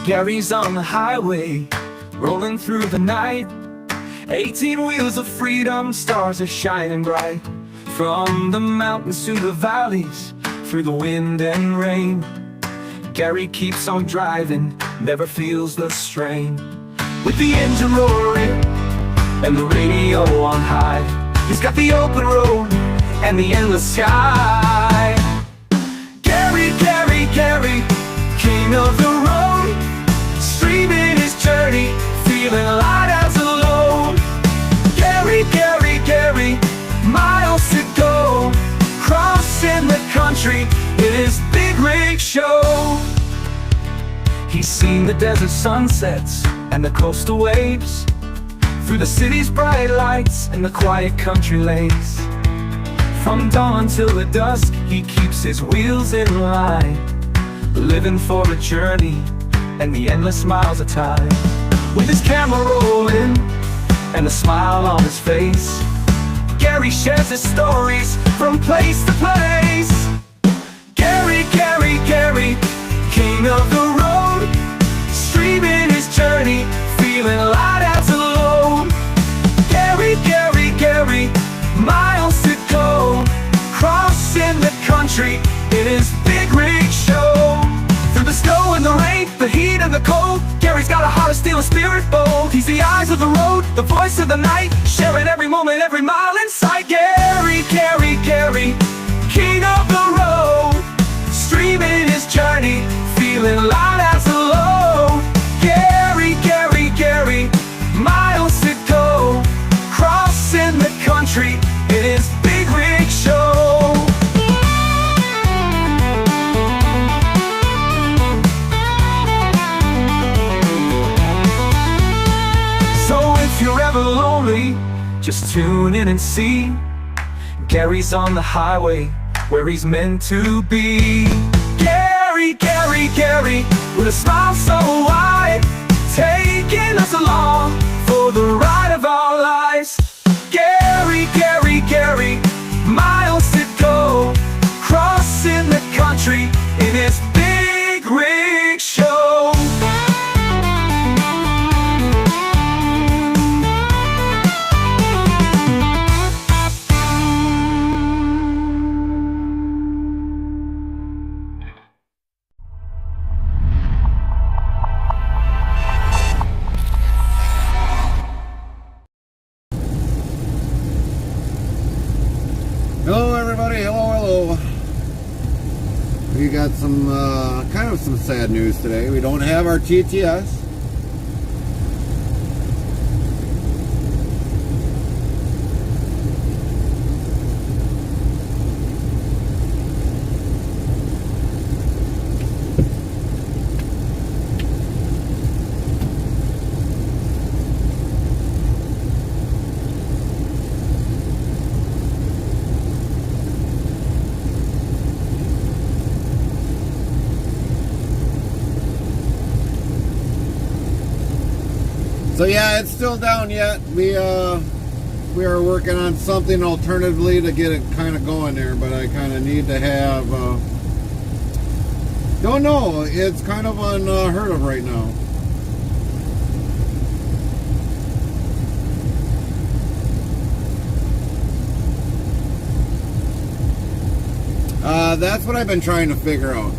Gary's on the highway, rolling through the night. 18 wheels of freedom, stars are shining bright. From the mountains to the valleys, through the wind and rain, Gary keeps on driving, never feels the strain. With the engine roaring and the radio on high, he's got the open road and the endless sky. Gary, Gary, Gary, king of the road, streaming his journey, feeling light as a load. Gary, Gary, Gary, miles to go, crossing the country in his big rig show. He's seen the desert sunsets and the coastal waves, through the city's bright lights and the quiet country lanes. From dawn till the dusk, he keeps his wheels in line, living for a journey and the endless miles of time. With his camera rolling and a smile on his face, Gary shares his stories from place to place. Gary, Gary, Gary, king of the road, streaming his journey, feeling light as a load. Gary, Gary, Gary, miles to go, crossing the country in his big rig show. Through the snow and the rain, the heat and the cold, Gary's got a heart of steel and spirit bold. He's the eyes of the road, the voice of the night, sharing every moment, every mile in sight. Gary, Gary, Gary, king of the road, streaming his journey, feeling light as a load. Gary, Gary, Gary, miles to go, crossing the country in his big rig show. So if you're ever lonely, just tune in and see Gary's on the highway where he's meant to be. Gary, Gary, Gary, with a smile so wide, taking us along for the ride of our lives. Gary, Gary, Gary, miles to go, crossing the country in his big rig show. Hello everybody, hello. We got some kind of some sad news today. We don't have our TTS. So yeah, it's still down yet. We are working on something alternatively to get it kind of going there, but I kind of need to have, don't know, it's kind of unheard of right now. That's what I've been trying to figure out.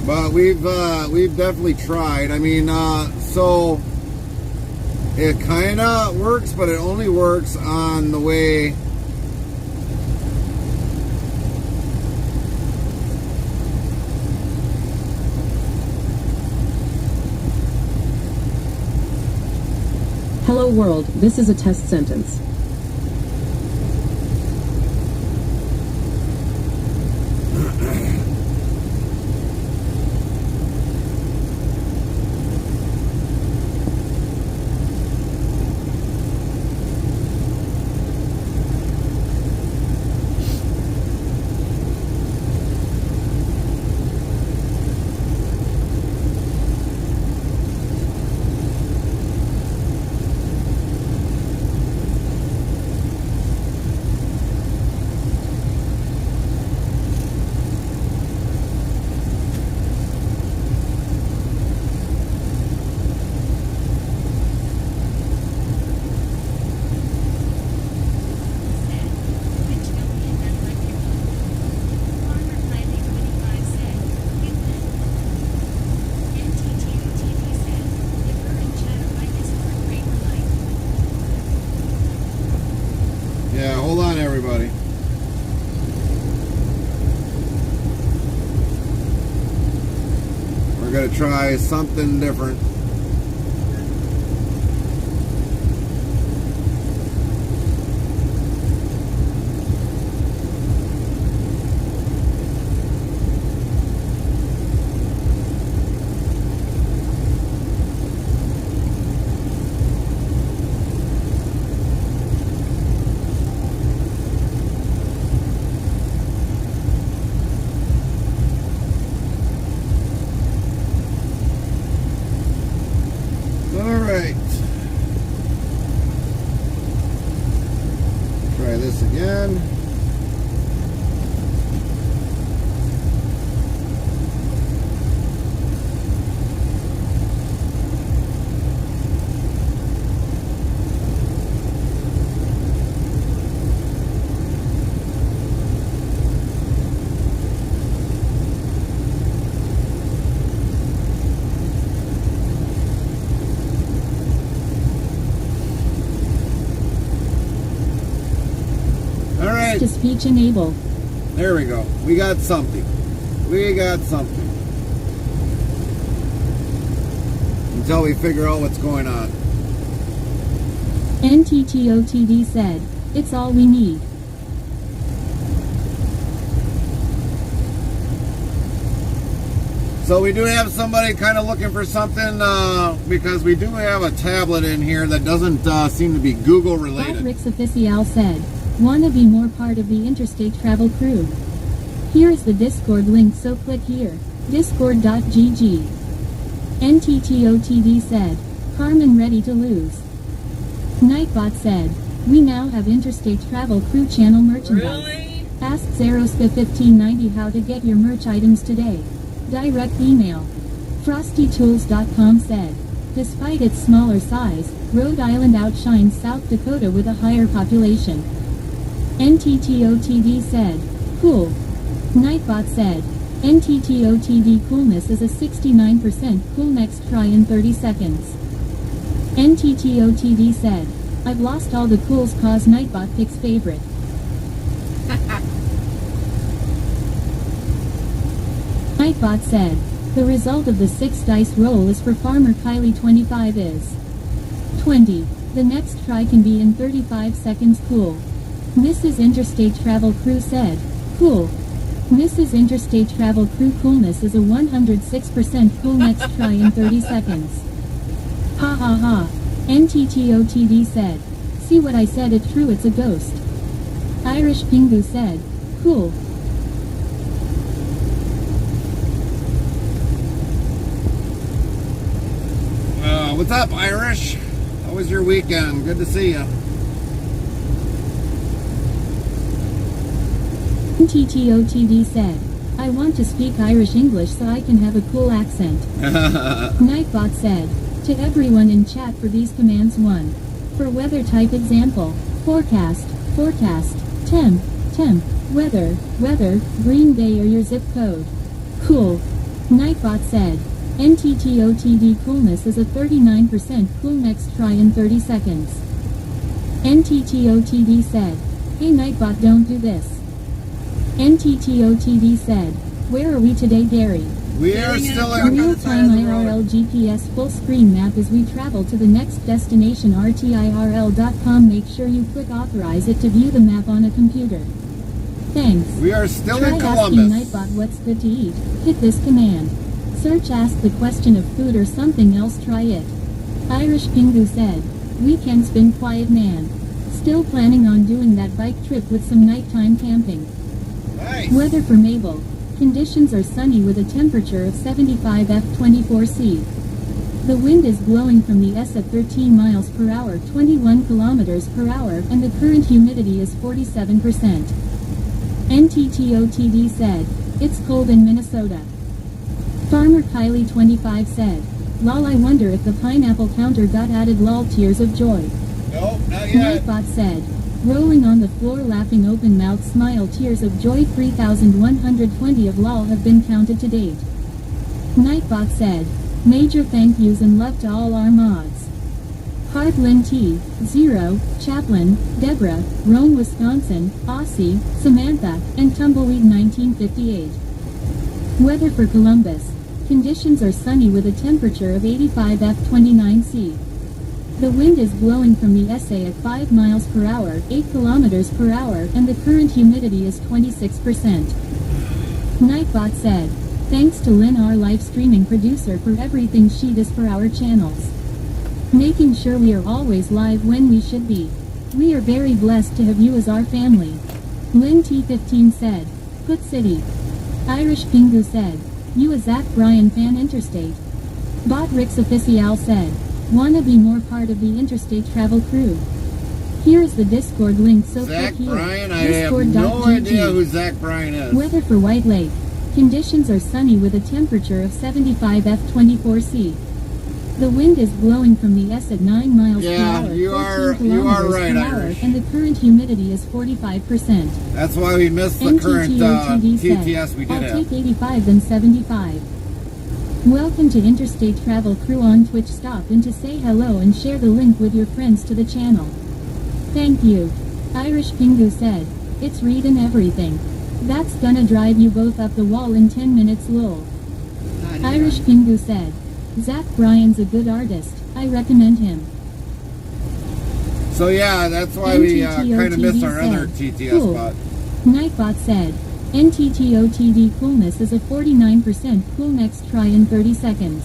But we've definitely tried. I mean, so it kind of works, but it only works on the way Hello world, this is a test sentence. Yeah, hold on everybody. We're gonna try something different. Try this again. To speech enable. There we go. We got something. We got something. Until we figure out what's going on. NTTOTD said, it's all we need. So we do have somebody kind of looking for something because we do have a tablet in here that doesn't seem to be Google related. Rix Official said, wanna be more part of the interstate travel crew? Here is the Discord link, so click here. Discord.gg. NTTOTD said, Carmen ready to lose. Nightbot said, we now have interstate travel crew channel merchandise. Really? Ask Zeroska1590 how to get your merch items today. Direct email. FrostyTools.com said, despite its smaller size, Rhode Island outshines South Dakota with a higher population. NTTOTD said, cool. Nightbot said, NTTOTD coolness is a 69% cool, next try in 30 seconds. NTTOTD said, I've lost all the cools cause Nightbot picks favorite. Nightbot said, the result of the 6 dice roll is for Farmer Kylie 25 is 20. The next try can be in 35 seconds. Cool. Mrs. Interstate Travel Crew said, cool. Mrs. Interstate Travel Crew coolness is a 106% cool, next try in 30 seconds. Ha ha ha. NTTOTD said, see what I said, it true, it's a ghost. Irish Pingu said, cool. What's up, Irish? How was your weekend? Good to see you. NTTOTD said, I want to speak Irish English so I can have a cool accent. Nightbot said, to everyone in chat for these commands: 1. For weather type example, forecast, forecast, temp, temp, weather, weather, Green Bay or your zip code. Cool. Nightbot said, NTTOTD coolness is a 39% cool, next try in 30 seconds. NTTOTD said, hey Nightbot, don't do this. NTTOTD said, where are we today, Gary? We are still A in real-time IRL GPS full screen map as we travel to the next destination rtirl.com. Make sure you click authorize it to view the map on a computer. Thanks. We are still Try in asking Columbus. Nightbot what's good to eat. Hit this command. Search ask the question of food or something else. Try it. Irish Pingu said, "Weekend's been quiet, man. Still planning on doing that bike trip with some nighttime camping." Nice. Weather for Mabel. Conditions are sunny with a temperature of 75 F24C. The wind is blowing from the S at 13 miles per hour, 21 kilometers per hour, and the current humidity is 47%. NTTOTD said, "It's cold in Minnesota." Farmer Kylie 25 said, "Lol, I wonder if the pineapple counter got added. Lol, tears of joy." Nope, not yet. Nightbot said, "Rolling on the floor laughing open mouth smile tears of joy. 3,120 of lol have been counted to date." Nightbot said, "Major thank yous and love to all our mods. Heartlyn T, Zero, Chaplin, Deborah, Rome, Wisconsin, Aussie, Samantha, and Tumbleweed 1958. Weather for Columbus. Conditions are sunny with a temperature of 85 F29C. The wind is blowing from the SA at 5 miles per hour, 8 kilometers per hour, and the current humidity is 26%. Nightbot said, "Thanks to Lynn, our live streaming producer, for everything she does for our channels. Making sure we are always live when we should be. We are very blessed to have you as our family." Lynn T15 said, "Put City." Irish Pingu said, "You a Zach Bryan fan interstate?" Bot Rix Official said, "Wanna be more part of the interstate travel crew? Here is the Discord link, so Zach click here. Bryan? I have no Discord.gg. idea who Zach Bryan is. Weather for White Lake. Conditions are sunny with a temperature of 75 F24C. The wind is blowing from the S at 9 miles per Yeah, hour, you 14 are kilometers right, per hour, Irish. and the current humidity is 45%. That's why we missed the current NTTOTD said, TTS we did "I'll have. take 85 than 75. Welcome to Interstate Travel Crew on Twitch. Stop in to say hello and share the link with your friends to the channel. Thank you." Irish Pingu said, "It's reading everything. That's gonna drive you both up the wall in 10 minutes lol." Irish Pingu said, "Zach Bryan's a good artist. I recommend him." So yeah, that's why we kind of missed our NTTOTD other said, TTS "Cool." spot. Nightbot said, "NTTOTD coolness is a 49% cool. Next try in 30 seconds."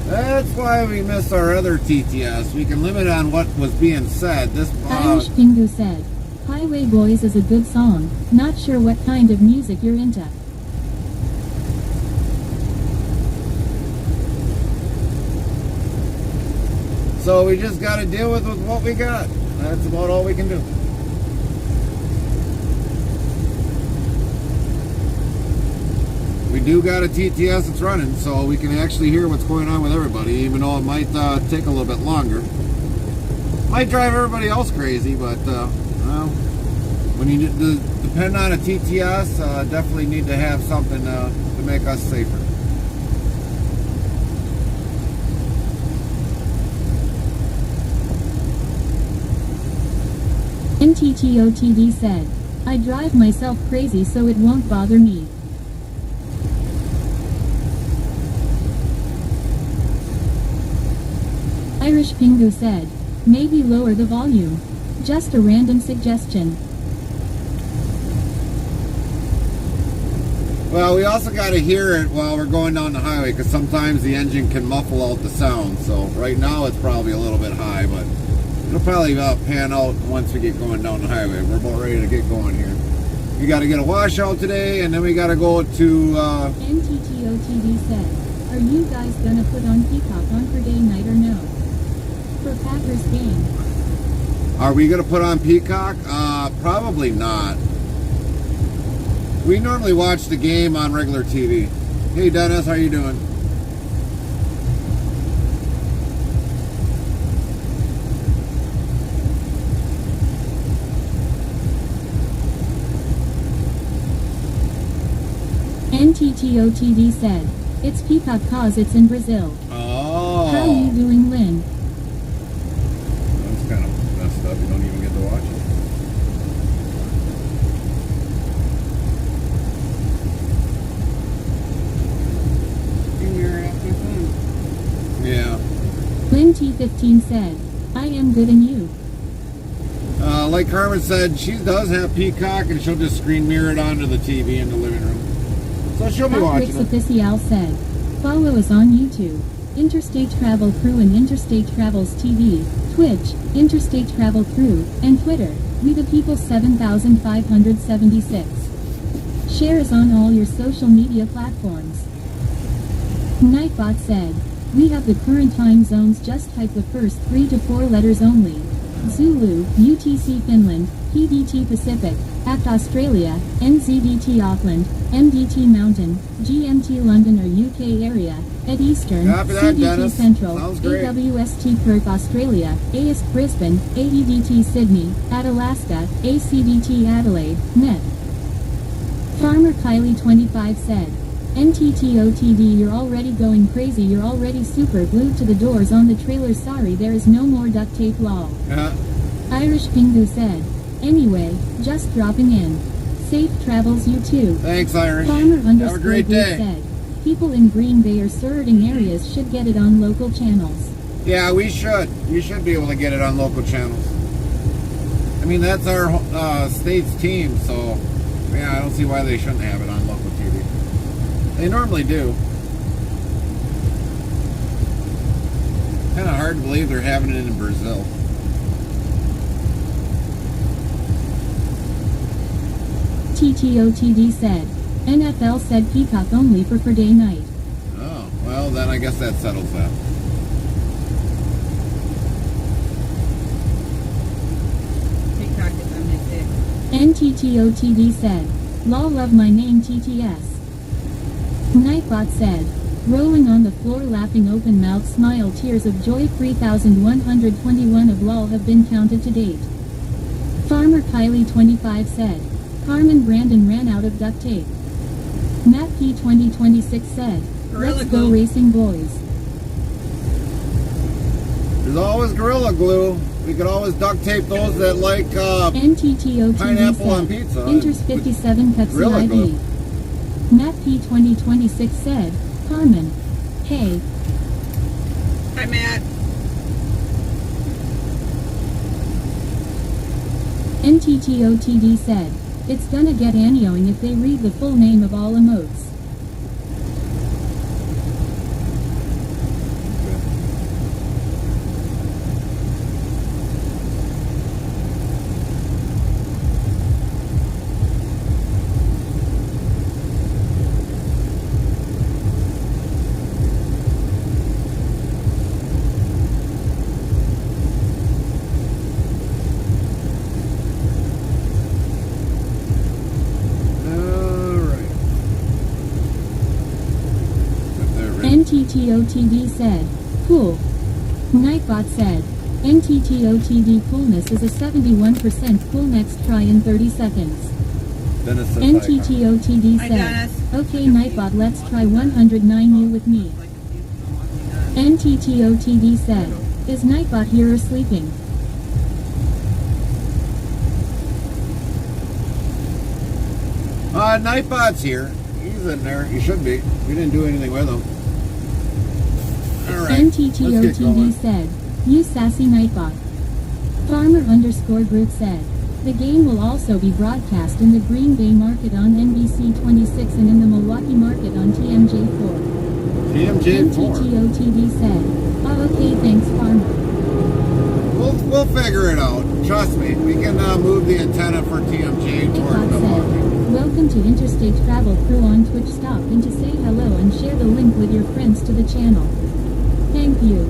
That's why we missed our other TTS. We can limit on what was being said. This Irish Pingu said, "Highway Boys is a good song. Not sure what kind of music you're into." so we just got to deal with what we got. That's about all we can do. We do got a TTS that's running, so we can actually hear what's going on with everybody, even though it might take a little bit longer. Might drive everybody else crazy, but well, when you depend on a TTS, definitely need to have something to make us safer. NTTOTD said, "I drive myself crazy so it won't bother me." Irish Pingu said, "Maybe lower the volume. Just a random suggestion." Well, we also got to hear it while we're going down the highway, because sometimes the engine can muffle out the sound. So right now it's probably a little bit high, but it'll probably pan out once we get going down the highway. We're about ready to get going here. We got to get a washout today, and then we got to go to... NTTOTD said, "Are you guys gonna put on Peacock on Friday night or no? For Packers game." Are we going to put on Peacock? Probably not. We normally watch the game on regular TV. Hey Dennis, how you doing? NTTOTD said, "It's Peacock cause it's in Brazil." Oh. How you doing, Lynn? That's kind of messed up. You don't even get to NT15 said, I am good and you. Like Carmen said, she does have Peacock, and she'll just screen mirror it onto the TV in the living room. So she'll be watching Rick's it. Official said, follow us on YouTube, Interstate Travel Crew and Interstate Travels TV, Twitch, Interstate Travel Crew, and Twitter, We the People 7576. Share us on all your social media platforms. Nightbot said, we have the current time zones, just type the first 3 to 4 letters only. Zulu, UTC Finland, PDT Pacific, ACT Australia, NZDT Auckland, MDT Mountain, GMT London or UK area, at Eastern, Copy that, CDT Dennis. Central, Sounds great. AWST Perth Australia, AST Brisbane, AEDT Sydney, at Alaska, ACDT Adelaide, net. Farmer Kylie 25 said, NTTOTD, you're already going crazy, you're already super glued to the doors on the trailer, sorry there is no more duct tape, lol. Irish Pingu said, anyway, just dropping in. Safe travels you too. Thanks, Irish. Farmer Have a great day. said, people in Green Bay or surrounding areas should get it on local channels. Yeah, we should. We should be able to get it on local channels. I mean, that's our state's team, so yeah, I don't see why they shouldn't have it on local TV. They normally do. Kind of hard to believe they're having it in Brazil. TTOTD said, NFL said Peacock only for Friday night. Oh, well, then I guess that settles that. TikTok is on my dick. NTTOTD said, lol love my name TTS. Nightbot said, rolling on the floor laughing open mouth smile tears of joy 3,121 of lol have been counted to date. Farmer Kylie 25 said, Carmen Brandon ran out of duct tape. Matt P 2026 said, let's go racing boys. There's always Gorilla Glue. We could always duct tape those that like NTTOTD pineapple on said, pizza. Inters 57 Pepsi Gorilla IV. Glue. Matt P 2026 said, Carmen. Hey. Hi, Matt. NTTOTD said, it's gonna get annoying if they read the full name of all emotes. NTTOTD said, cool. Nightbot said, NTTOTD coolness is a 71% cool, next try in 30 seconds. Dennis says NTTOTD Hi, said, Dennis. okay Nightbot, let's try 109 you with me. NTTOTD said, is Nightbot here or sleeping? Nightbot's here. He's in there. He should be. We didn't do anything with him. All right. Let's get NTTOTD going. said, you sassy Nightbot. Farmer_group said, the game will also be broadcast in the Green Bay market on NBC 26 and in the Milwaukee market on TMJ4. TMJ4. NTTOTD said, oh okay thanks Farmer. We'll figure it out. Trust me. We can move the antenna for TMJ toward Nightbot Milwaukee. said, welcome to Interstate Travel Crew on Twitch, stop in to say hello and share the link with your friends to the channel. Thank you.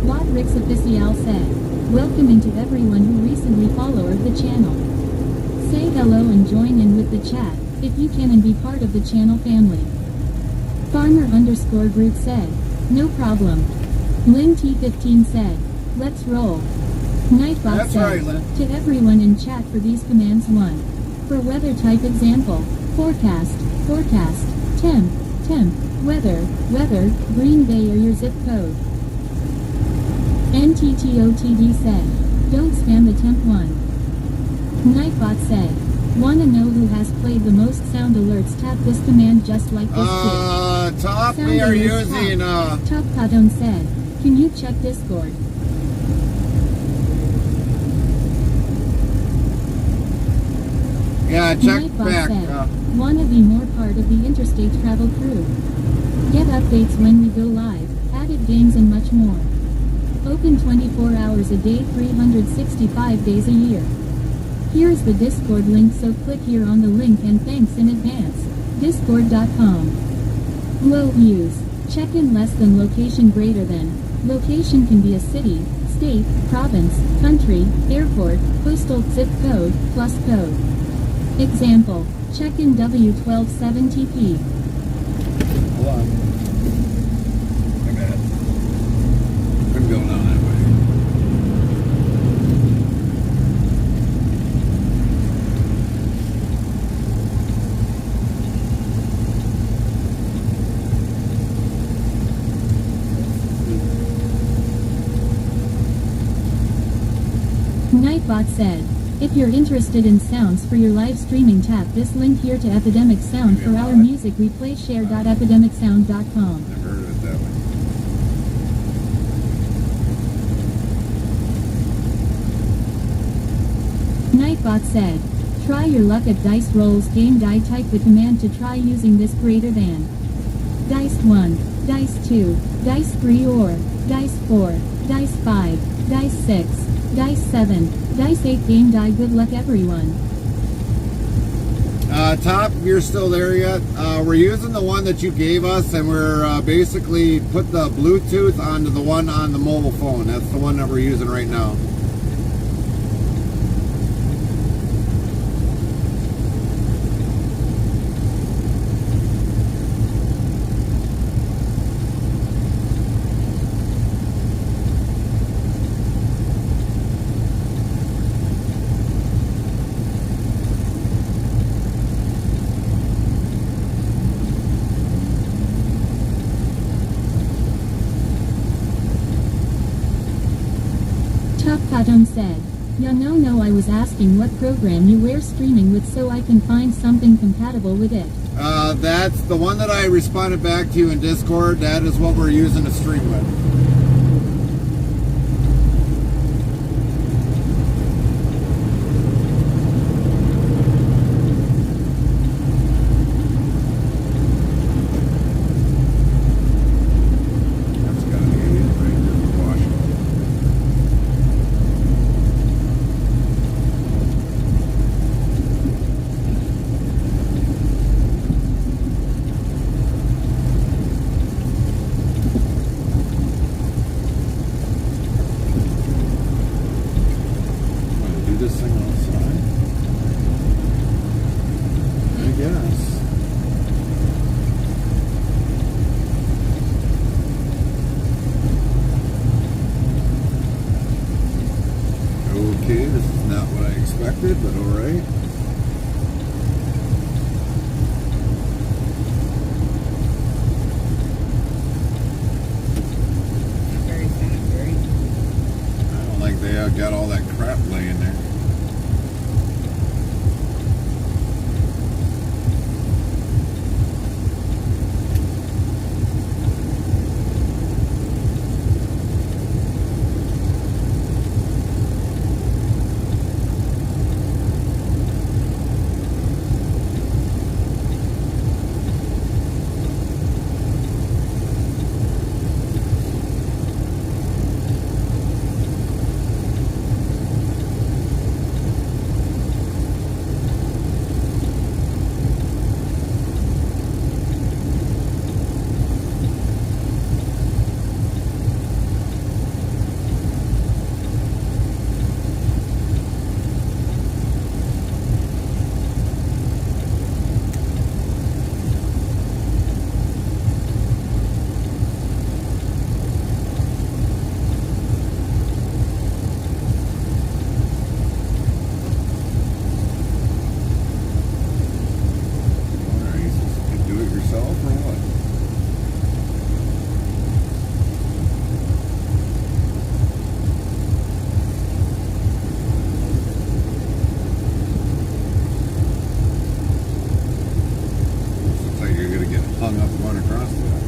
Bot Rick's Official said, welcome into everyone who recently followed the channel. Say hello and join in with the chat, if you can, and be part of the channel family. Farmer_group said, no problem. Lynn T15 said, let's roll. Nightbot That's said, right, Lynn. to everyone in chat for these commands: 1. For weather type example, forecast, temp, weather, Green Bay or your zip code. NTTOTD said, don't spam the temp one. Nightbot said, wanna know who has played the most sound alerts? Tap this command just like this. Top, we are using Top Cotton said, Can you check Discord? Yeah, check Nightbot back. said, wanna be more part of the interstate travel crew. Get updates when we go live, added games and much more. Open 24 hours a day, 365 days a year. Here's the Discord link, so click here on the link and thanks in advance. Discord.com. Low views. Check in less than location greater than. Location can be a city, state, province, country, airport, postal zip code, plus code. Example, check in W127TP. Hold on. Wait a minute. Couldn't go down that way. Nightbot said, if you're interested in sounds for your live streaming, tap this link here to Epidemic Sound for our music replay. Share.epidemicsound.com. Never heard of it that way. Nightbot said, try your luck at dice rolls game die. Type the command to try using this greater than. Dice 1, dice 2, dice 3 or dice 4, dice 5, dice 6, dice 7, dice 8 game die. Good luck everyone. Top, you're still there yet? We're using the one that you gave us, and we're basically put the Bluetooth onto the one on the mobile phone. That's the one that we're using right now. Top Patton said, no, I was asking what program you were streaming with so I can find something compatible with it. That's the one that I responded back to you in Discord. That is what we're using to stream with. That's gotta be it right there, Washington. Wanna do this thing outside? I guess. Okay, this is not what I expected, but alright. Very sanitary. I don't like they got all that crap laying there. hung up going across there.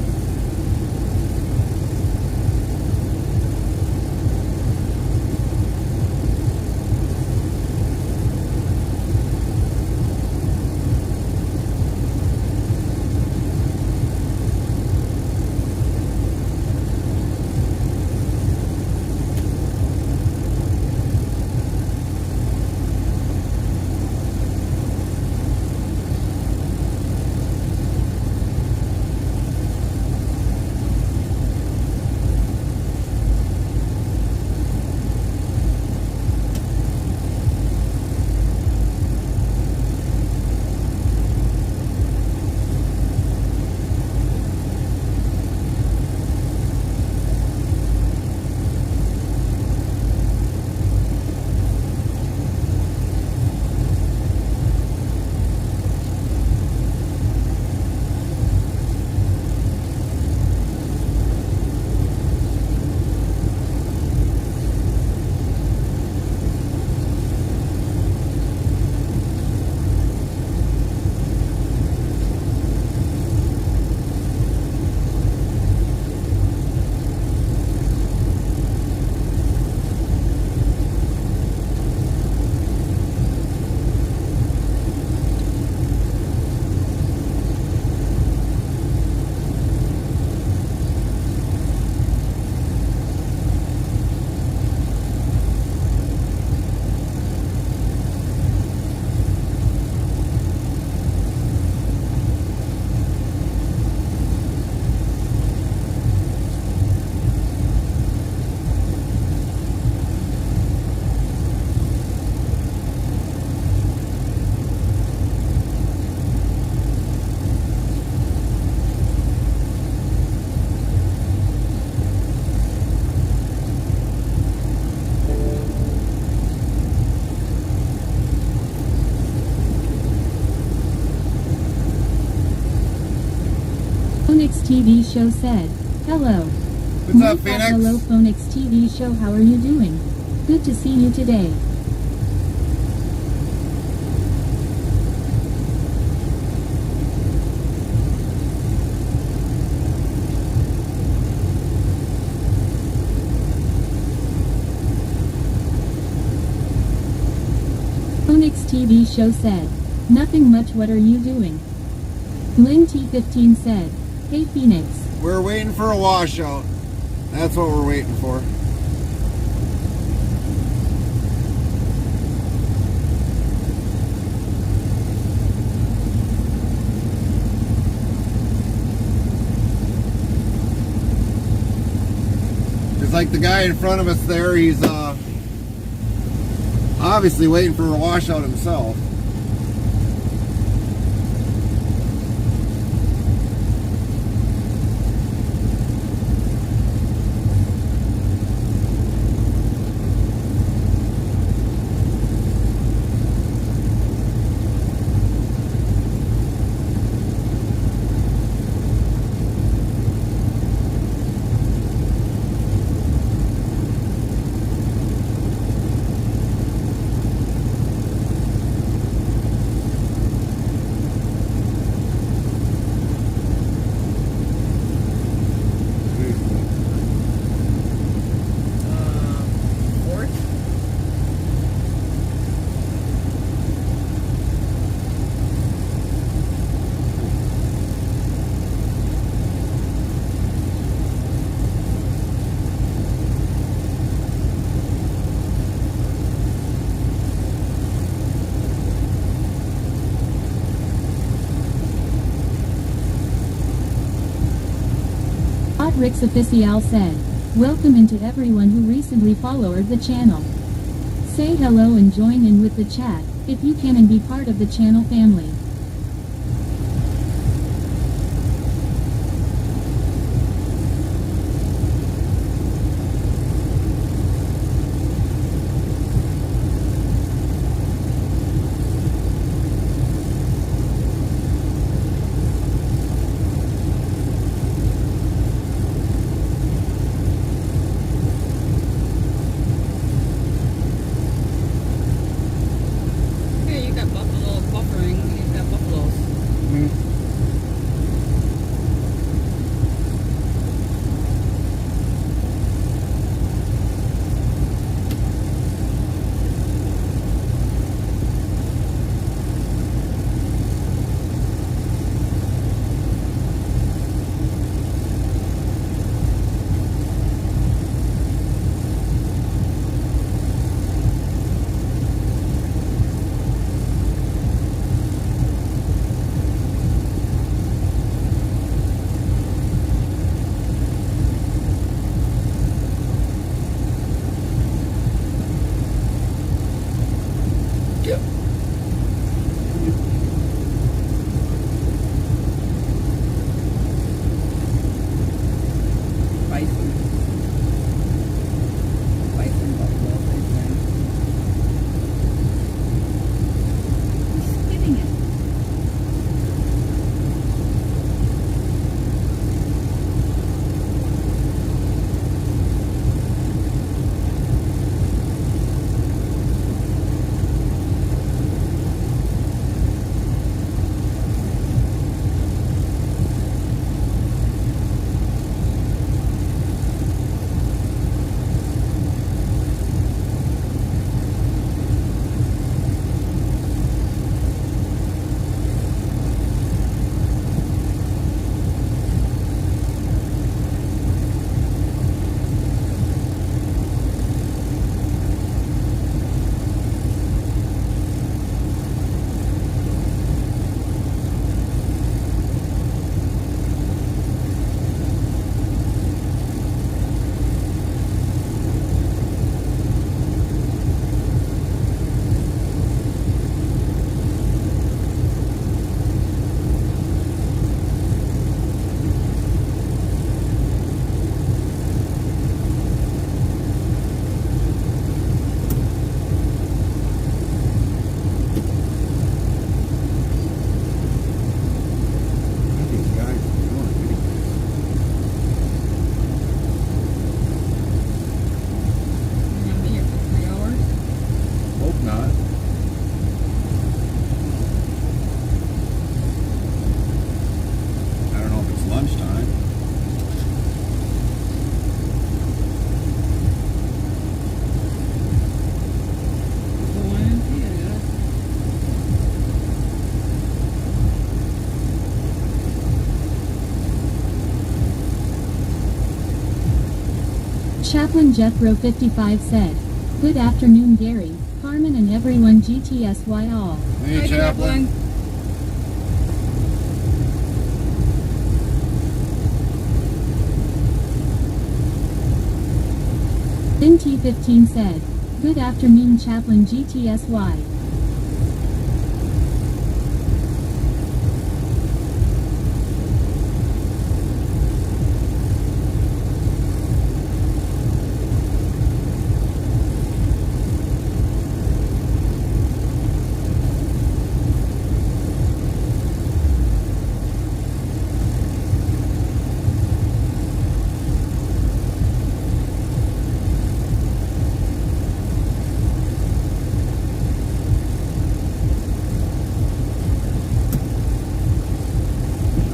Phoenix TV Show said, hello. What's up, Nightbot, Phoenix? hello Phoenix TV Show, how are you doing? Good to see you today. Phoenix TV Show said, nothing much, what are you doing? Lynn T15 said, hey Phoenix. We're waiting for a washout. That's what we're waiting for. Just like the guy in front of us there, he's obviously waiting for a washout himself. Fourth? Hot Rix Official said, welcome into everyone who recently followed the channel. Say hello and join in with the chat, if you can, and be part of the channel family. Yeah, you got a little buffering. Chaplain Jethro 55 said, "Good afternoon Gary, Carmen and everyone GTSY all." Hey, Hi, Chaplain. T15 said, "Good afternoon Chaplain GTSY."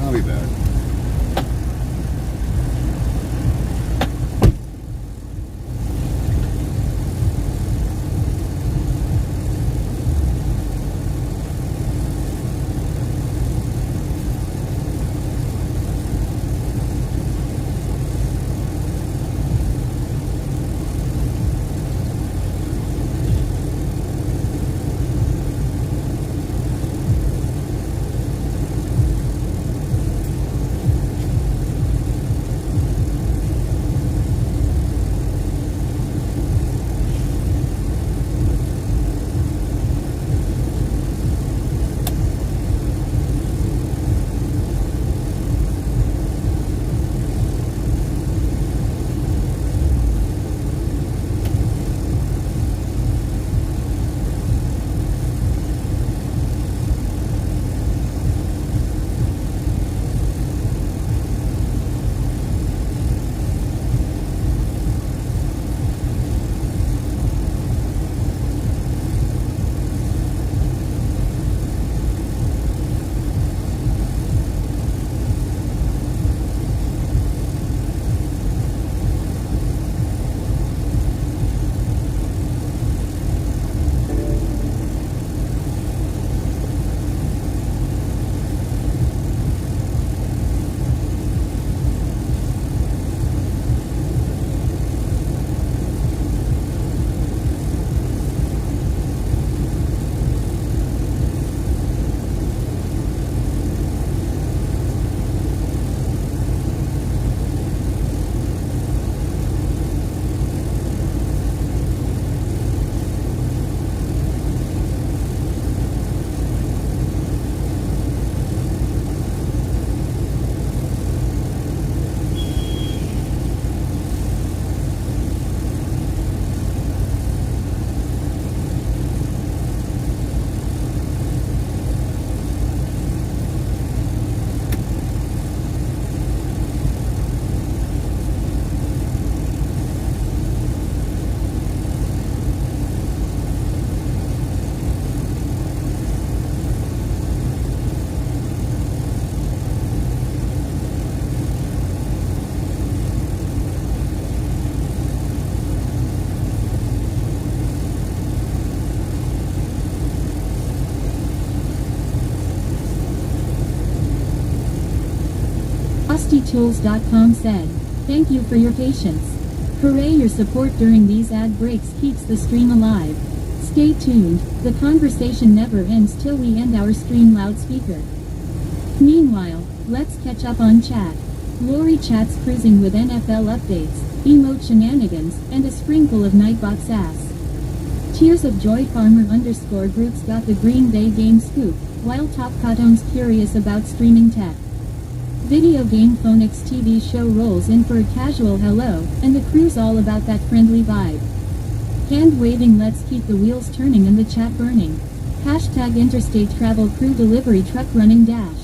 I'll be back. HustyTools.com said, "Thank you for your patience. Hooray, your support during these ad breaks keeps the stream alive. Stay tuned, the conversation never ends till we end our stream loudspeaker." Meanwhile, let's catch up on chat. Lori chats cruising with NFL updates, emote shenanigans, and a sprinkle of Nightbot sass. Tears of Joy Farmer _ Group's got the GreenBay game scoop, while Top Cotton's curious about streaming tech. Video game Phonics TV show rolls in for a casual hello, and the crew's all about that friendly vibe. Hand waving, let's keep the wheels turning and the chat burning. Hashtag Interstate Travel Crew Delivery Truck Running Dash.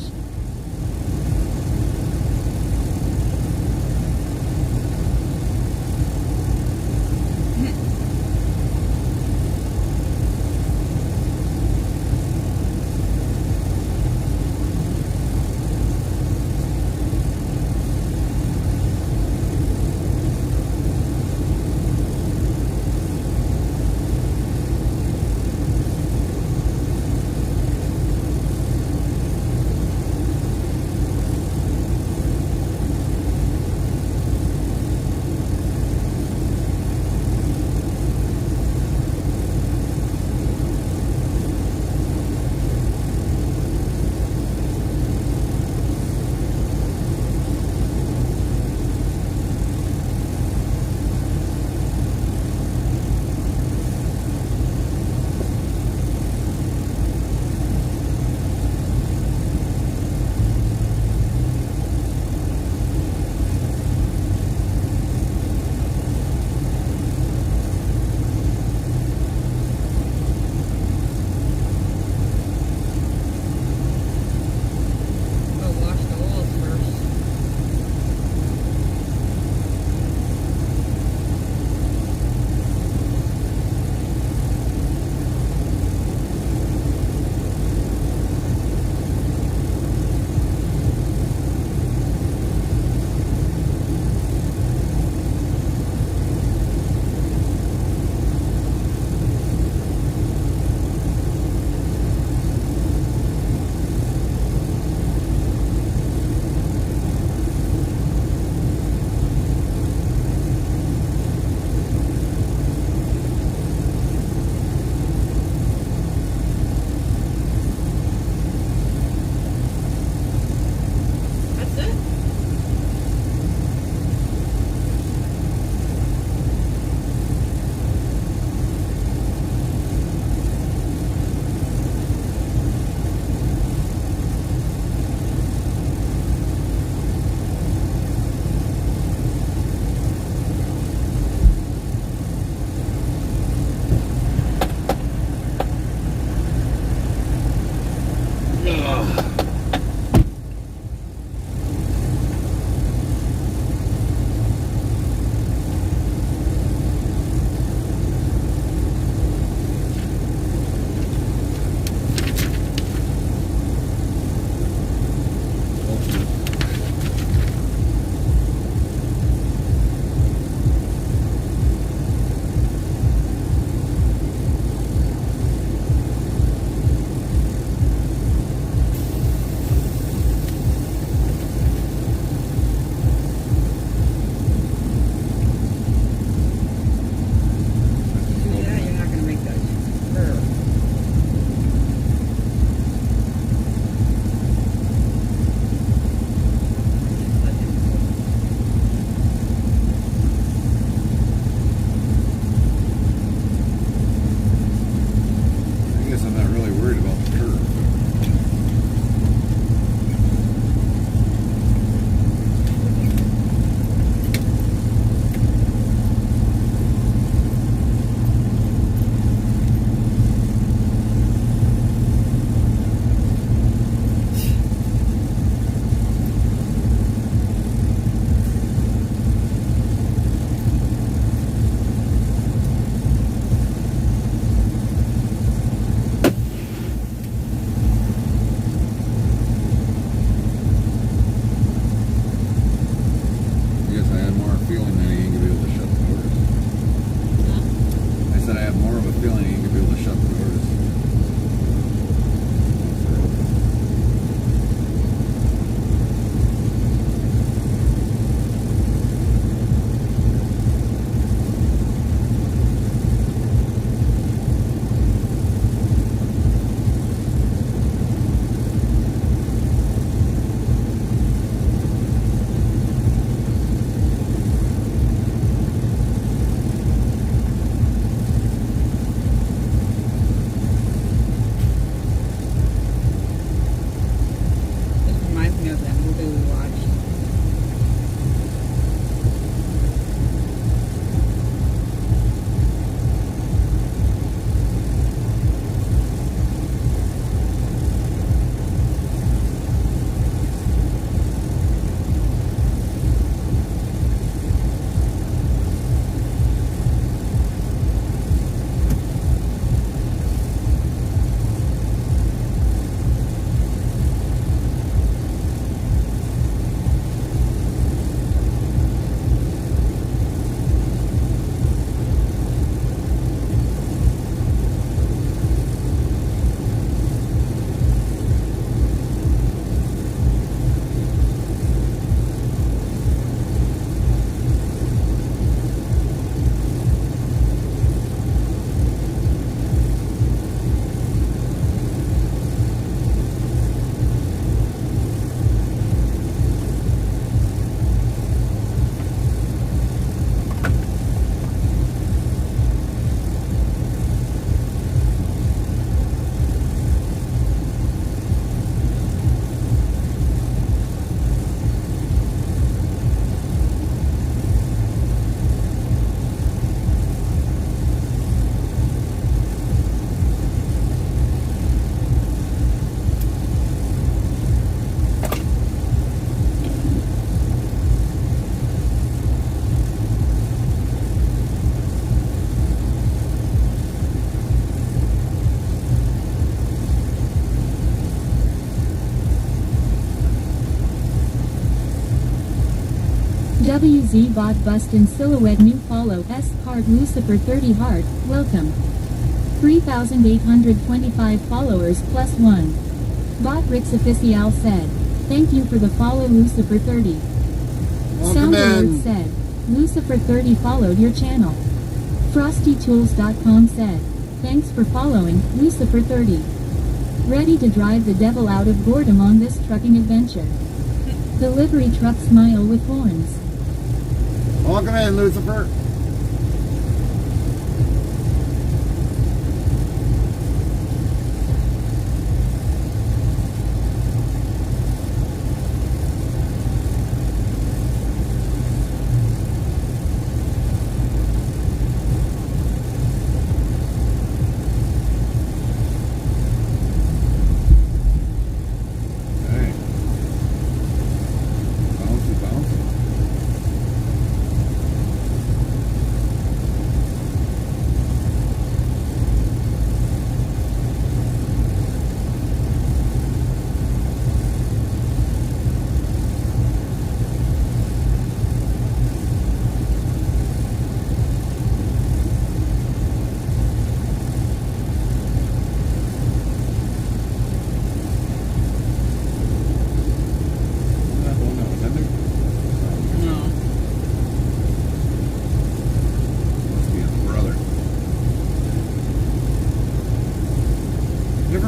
WZ bot bust in silhouette new follow S card Lucifer 30 heart, welcome. 3,825 followers plus 1. Bot Rix Official said, thank you for the follow Lucifer 30. Welcome Sound Alert in. said, Lucifer 30 followed your channel. FrostyTools.com said, thanks for following, Lucifer 30. Ready to drive the devil out of boredom on this trucking adventure. Delivery truck smile with horns. Welcome in, Lucifer.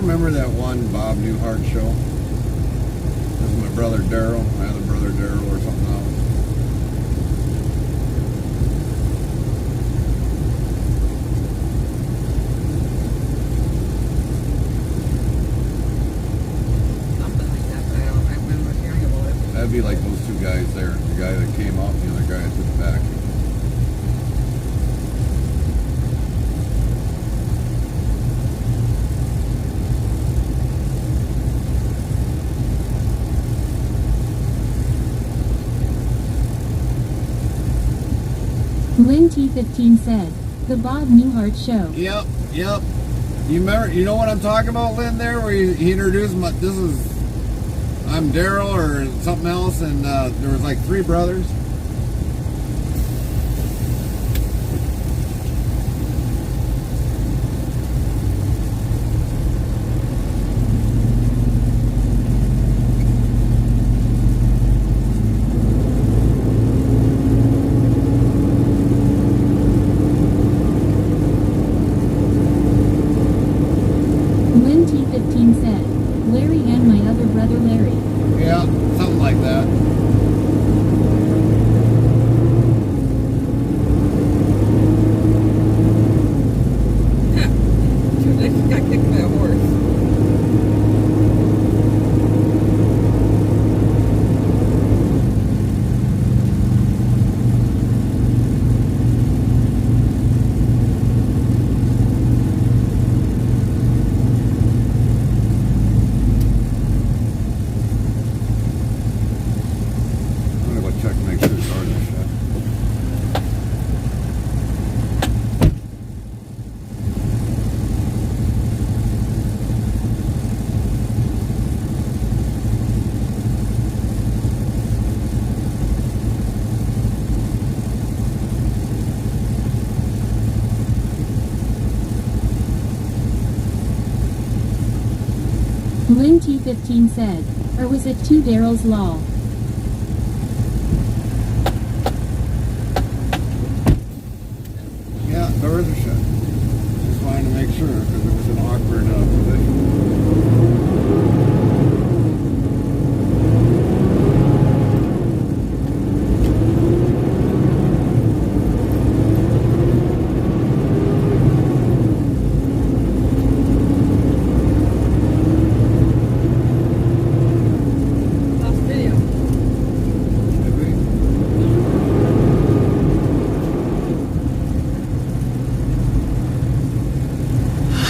Remember that one Bob Newhart show? This is my brother Daryl, my other brother Daryl, or something else. Something like that, but I remember hearing about it. That'd be like those two guys there. The guy that came up and the other guy that's in the back. Lynn T15 said, the Bob Newhart show. Yep. You remember? You know what I'm talking about, Lynn? There, where he introduced my. This is. I'm Daryl or something else, and there was like 3 brothers. Lynn T15 said, Larry and my other brother Larry. Yeah, something like that. She got kicked by a horse. I'm gonna go check and make sure the cars are shut. Lynn T15 said, or was it 2 Daryl's Law? Yeah, doors are shut. Just wanted to make sure because it was an awkward position. Last video. Did we?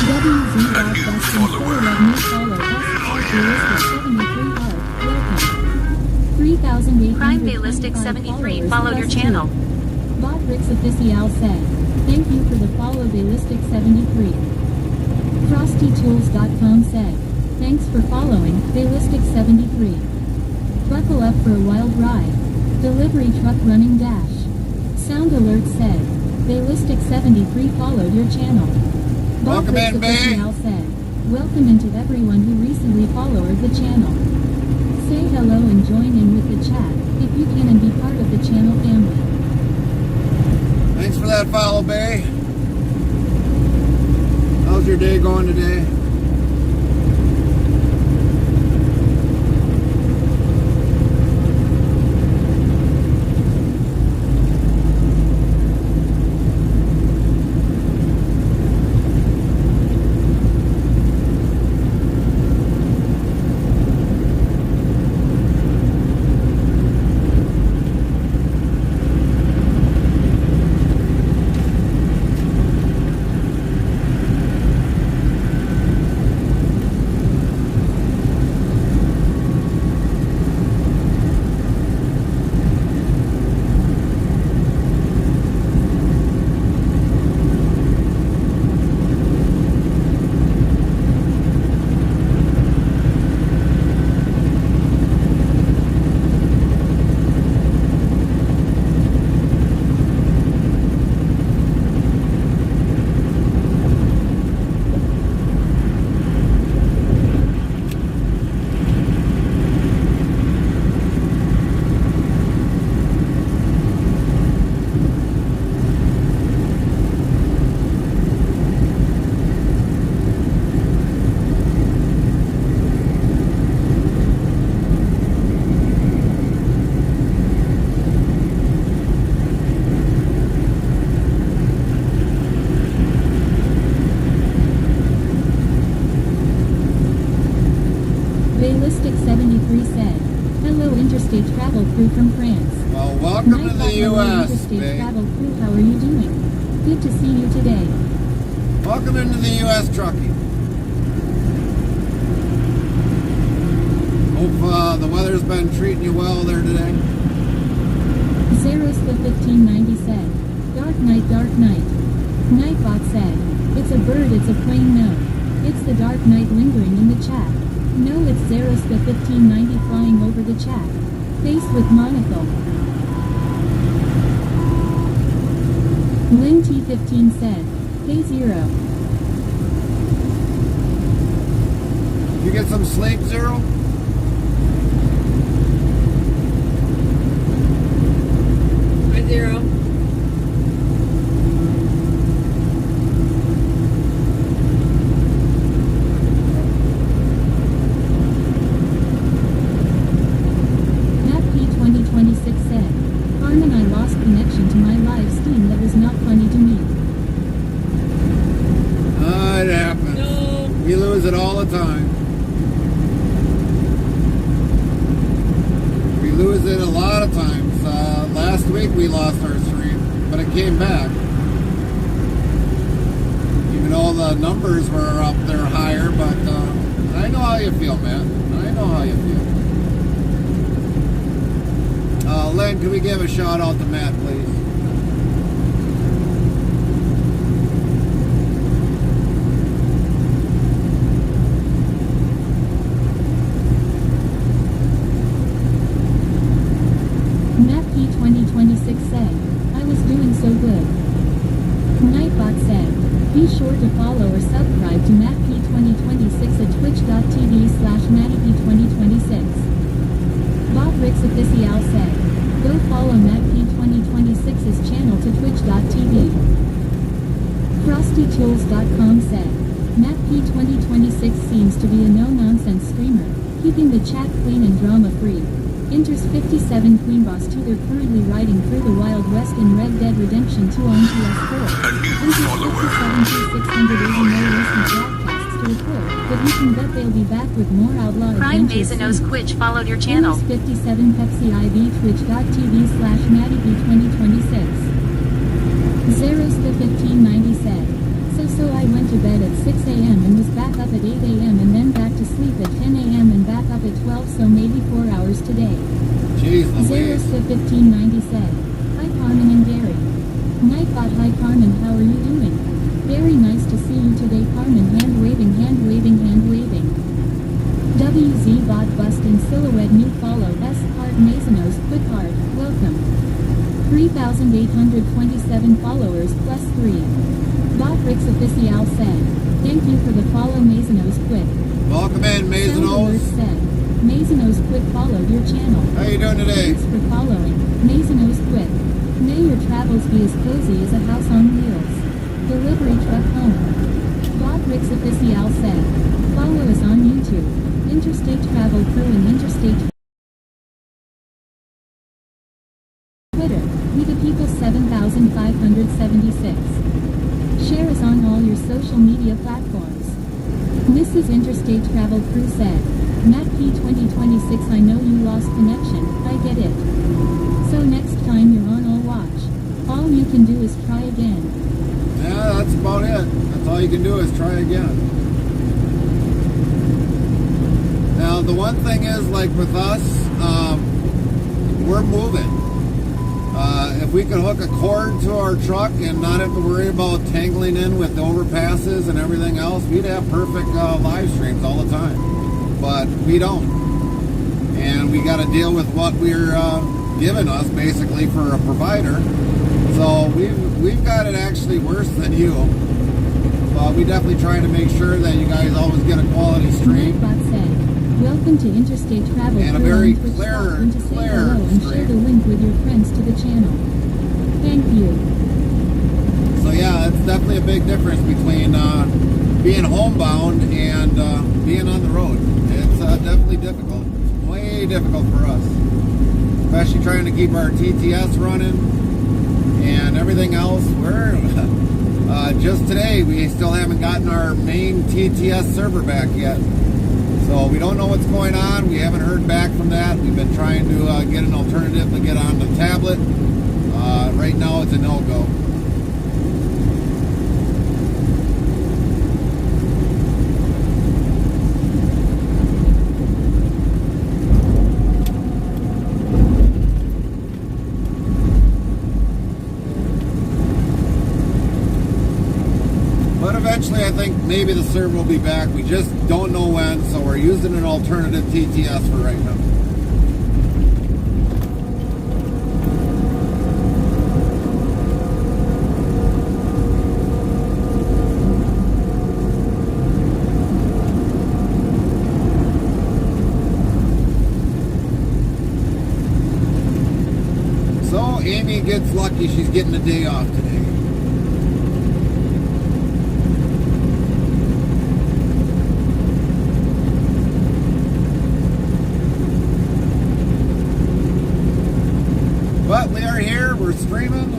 WZ bot bust in silhouette new follow S card Realistic 73 heart, welcome. 3,825 Crime73 followers followed your plus channel. 2. Bot Rix Official said, thank you for the follow Realistic 73. FrostyTools.com said, thanks for following, Realistic 73. Buckle up for a wild ride. Delivery truck running dash. Sound alert said. Ballistic 73 followed your channel. Welcome in, Bay. Said. Welcome into everyone who recently followed the channel. Say hello and join in with the chat, if you can, and be part of the channel family. Thanks for that follow, Bay. How's your day going today? Ballistic 73 said, hello interstate travel crew from France. Well, welcome to the U.S., Interstate Bay. travel crew, how are you doing? Good to see you today. Welcome into the U.S. trucking. Hope the weather's been treating you well there today. Zeros the 1590 said, dark night, dark night. Nightbot said, it's a bird, it's a plane, no. It's the dark night lingering in the chat. No, it's Zeros the 1590 flying over the chat. Face with monocle. Lynn T15 said, hey Zero. You get some sleep, Zero? Hi, Zero. Matt P2026 said, Carmen, I lost connection to my live stream. That was not funny to me. It happens. No. We lose it all the time. We lose it a lot of times. Last week we lost our stream, but it came back. Even though the numbers were up there higher, but I know how you feel, man. I know how you feel. Len, can we give a shout out to Matt, please? Matt P2026 said, I was doing so good. Nightbot said, be sure to follow or subscribe to Matt P2026 at twitch.tv/Matty P2026. Bob Ricks Official said, go follow Matt P2026's channel to twitch.tv. FrostyTools.com said, Matt P2026 seems to be a no-nonsense streamer, keeping the chat clean and drama-free. Enters 57 Queen Boss 2. They're currently riding through the Wild West in Red Dead Redemption 2 on PS4. A new Enters follower. 57 680 no recent broadcasts to report, but you can bet they'll be back with more outlaw Prime adventures Masonos soon. Quitch followed your channel. Enters 57 Pepsi IV twitch.tv/Matty B2026. Zeros the 1590 said, so I went to bed at 6 a.m. and was back up at 8 a.m. and then back to sleep at 10 a.m. and back up at 12, so maybe 4 hours today. Jeez Zeros Louise. the 1590 said, hi Carmen and Gary. Nightbot, hi Carmen, how are you doing? Very nice to see you today Carmen, hand waving, hand waving, hand waving. WZ bot bust in silhouette, new follow S Hard Masonos, quick hard, welcome. 3,827 followers plus 3. Botrix Official said, thank you for the follow Mazinos Quick. Welcome in, Sound Mazinos. Alert said, Mazinos Quick followed your channel. How you doing today? Thanks for following, Mazinos Quick. May your travels be as cozy as a house on wheels. Delivery truck home. Botrix Official said, follow us on YouTube. Interstate Travel Crew and Interstate Twitter, We the People 7576. Share us on all your social media platforms. Mrs. Interstate Travel Crew said, Matt P2026 I know you lost connection, I get it. So next time you're on I'll watch. All you can do is try again. Yeah, that's about it. That's all you can do is try again. Now, the one thing is, like with us, we're moving. If we could hook a cord to our truck and not have to worry about tangling in with overpasses and everything else, we'd have perfect live streams all the time. But we don't. And we got to deal with what we're given us, basically, for a provider. So we've got it actually worse than you. But we definitely try to make sure that you guys always get a quality stream. Nightbot said, welcome to Interstate Travel And a Crew very on Twitch. clear Log in to say hello and share stream. the link with your friends to the channel. Thank you. So yeah, it's definitely a big difference between being homebound and being on the road. It's definitely difficult. It's way difficult for us. Especially trying to keep our TTS running and everything else. We're just today we still haven't gotten our main TTS server back yet. So we don't know what's going on. We haven't heard back from that. We've been trying to get an alternative to get on the tablet. Right now it's a no-go. But eventually I think maybe the server will be back. We just don't know when, so we're using an alternative TTS for right now. So Amy gets lucky, she's getting a day off today. But we are here, we're streaming,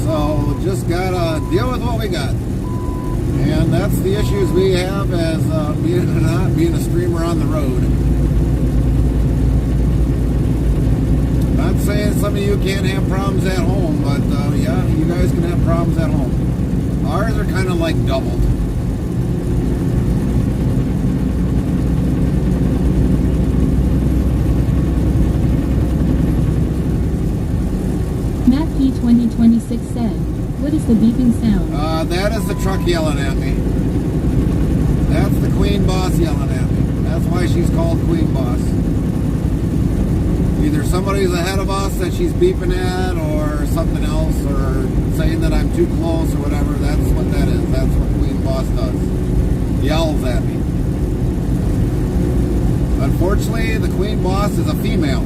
so just gotta deal with what we got. And that's the issues we have as being a streamer on the road. Not saying some of you can't have problems at home, but yeah, you guys can have problems at home. Ours are kind of like doubled. Matt P2026 said, what is the beeping sound? That is the truck yelling at me. That's the Queen Boss yelling at me. That's why she's called Queen Boss. Either somebody's ahead of us that she's beeping at, or something else, or saying that I'm too close or whatever. That's what that is. That's what Queen Boss does. Yells at me. Unfortunately, the Queen Boss is a female.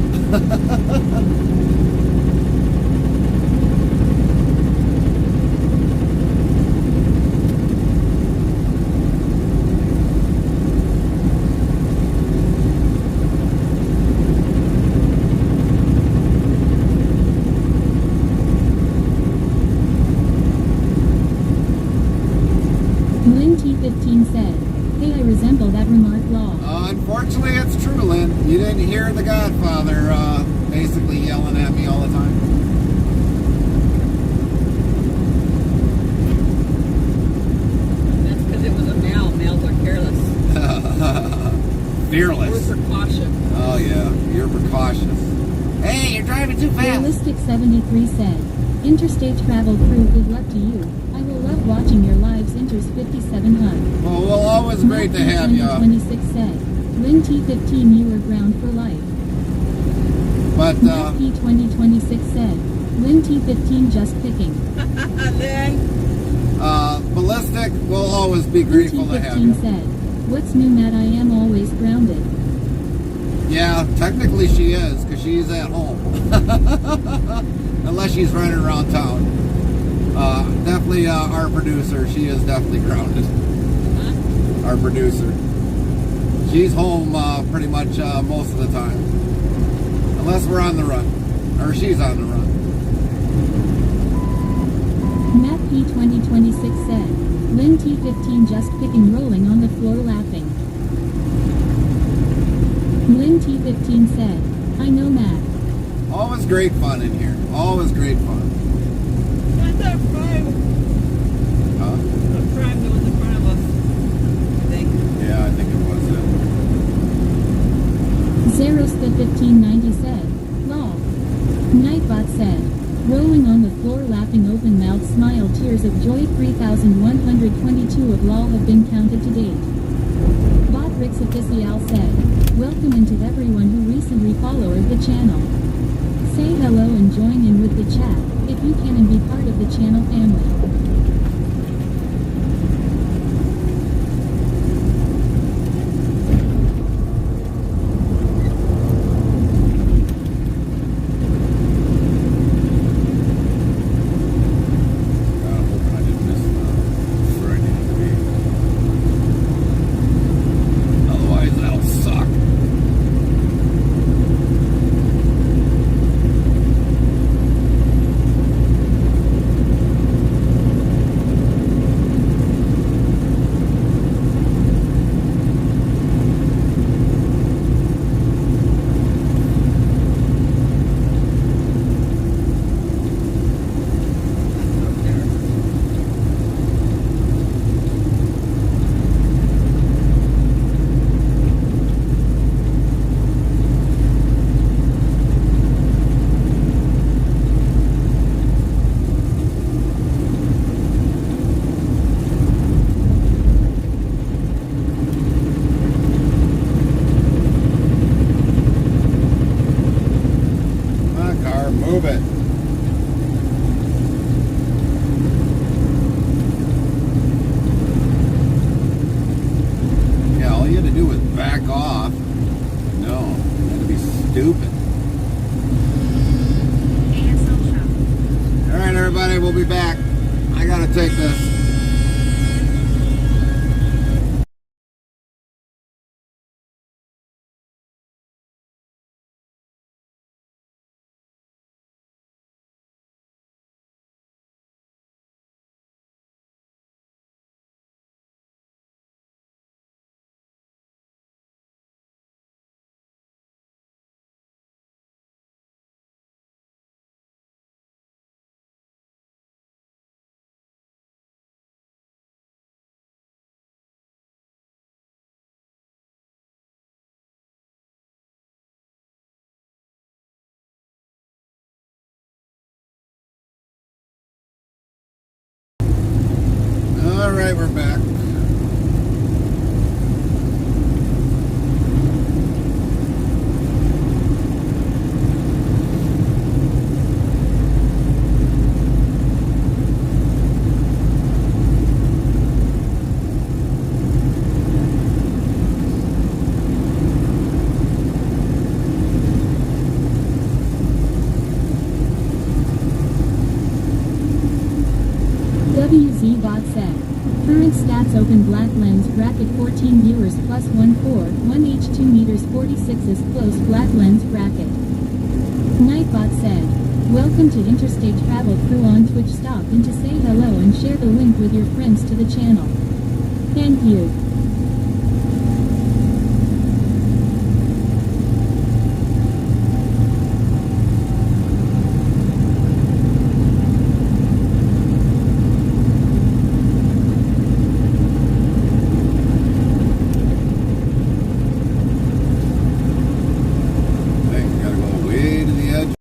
Lynn T15 said, hey, I resemble that remark law. Unfortunately, it's true, Lynn. You didn't hear the Godfather basically yelling at me all the time. That's because it was a male. Males are careless. Fearless. We're precaution. Oh, yeah. You're precautious. Hey, you're driving too fast. Realistic 73 said, Interstate Travel Crew, good luck to you. I will love watching your lives. Inters 5700. Well, always great to have you. 26 said, Lynn T15, you are ground for life. But But Matt P2026 said, Lynn T15 just picking. Then, Ballistic will always be grateful to have T15 you. said, what's new Matt, I am always grounded. Yeah, technically she is, because she's at home. Unless she's running around town. Definitely our producer, she is definitely grounded. Our producer. She's home pretty much most of the time. Unless we're on the run. Or she's on the run. Matt P2026 said, Lynn T15 just picking rolling on the floor laughing. Lynn T15 said, I know Matt. Always great fun in here. Always great fun. that's our prime. Huh? The prime that was in front of us. I think. Yeah, I think it was it. Zeros the 1590 said, lol. Nightbot said, rolling on the floor laughing open mouth smile tears of joy 3,122 of lol have been counted to date. Bot Rix Official said, welcome into everyone who recently followed the channel. Say hello and join in with the chat, if you can, and be part of the channel family. God, I'm hoping I didn't miss where I needed to be. Otherwise, that'll suck. Come on, car, move it. Yeah, all you had to do was back off. No, you had to be stupid. All right, everybody, we'll be back. I gotta take this. All right, we're back. WZ Bot said, current stats open black lens bracket 14 viewers plus 1 H 2 meters 46 is close black lens bracket. Nightbot said, welcome to Interstate Travel Crew on Twitch. Stop in to say hello and share the link with your friends to the channel. Thank you. Hey, you gotta go way to the edge.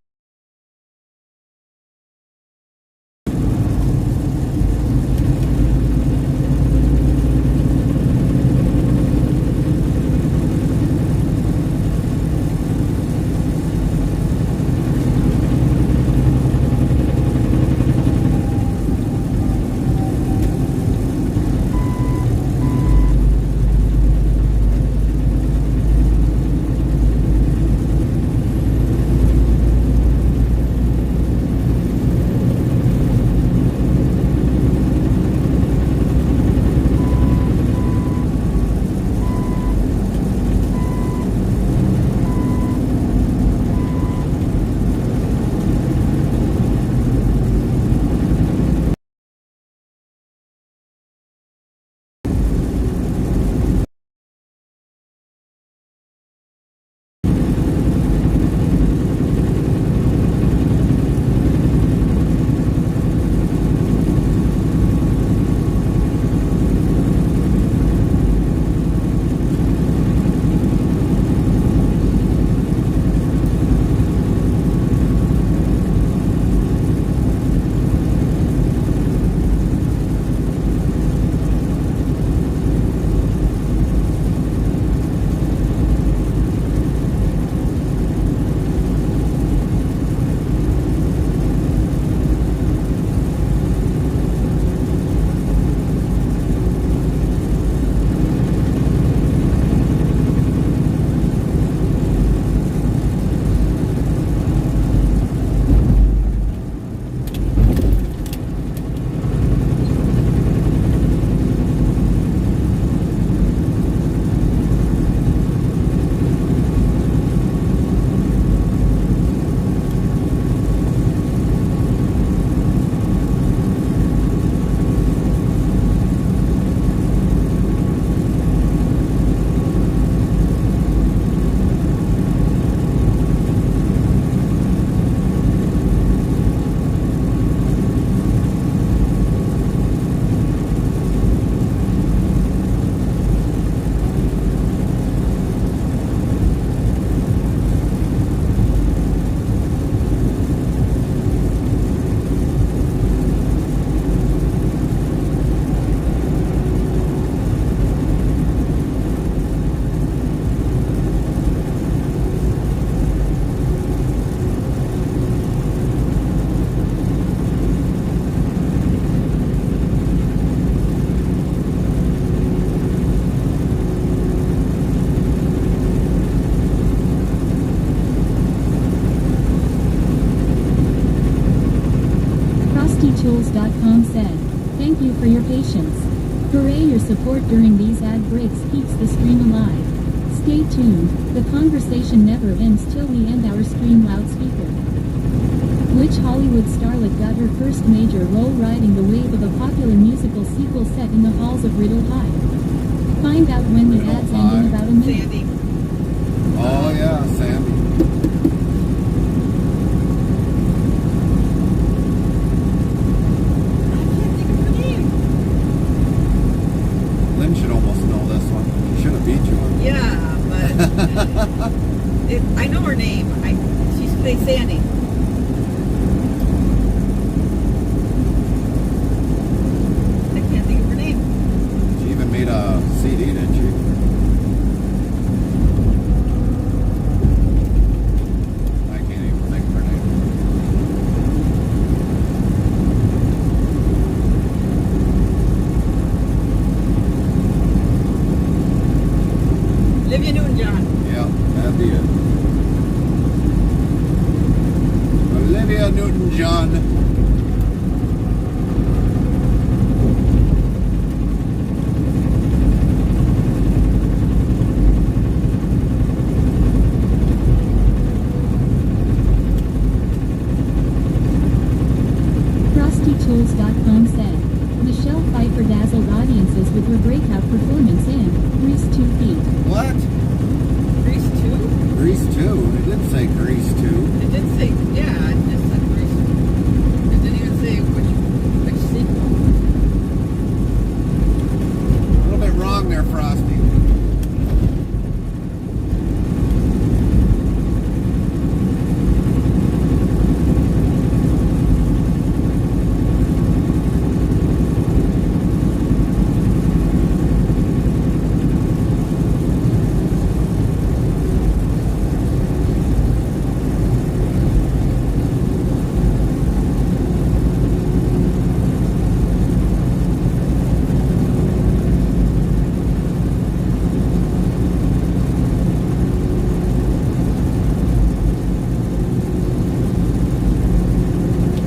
FrustyTools.com said, "Thank you for your patience. Hooray, your support during these ad breaks keeps the stream alive. Stay tuned, the conversation never ends till we end our stream loudspeaker." Which Hollywood starlet got her first major role riding the wave of a popular musical sequel set in the halls of Riddle High? Find out when the Riddle ads end in about a minute. Sandy. Oh yeah, Sandy. I can't think of her name. Lynn should almost know this one. She should have beat you on it. Yeah, but I know her name. She's played Sandy. I can't think of her name. She even made a CD, didn't she? I can't even think of her name. Olivia Newton-John. Yeah, that'd be it. Olivia Newton-John. FrustyTools.com said, "Michelle Pfeiffer dazzled audiences with her breakout performance in Grease 2 Feet." What? Grease 2? Grease 2? It didn't say Grease 2. It did say, yeah, it just said Grease. It didn't even say which sequel. A little bit wrong there, Frosty.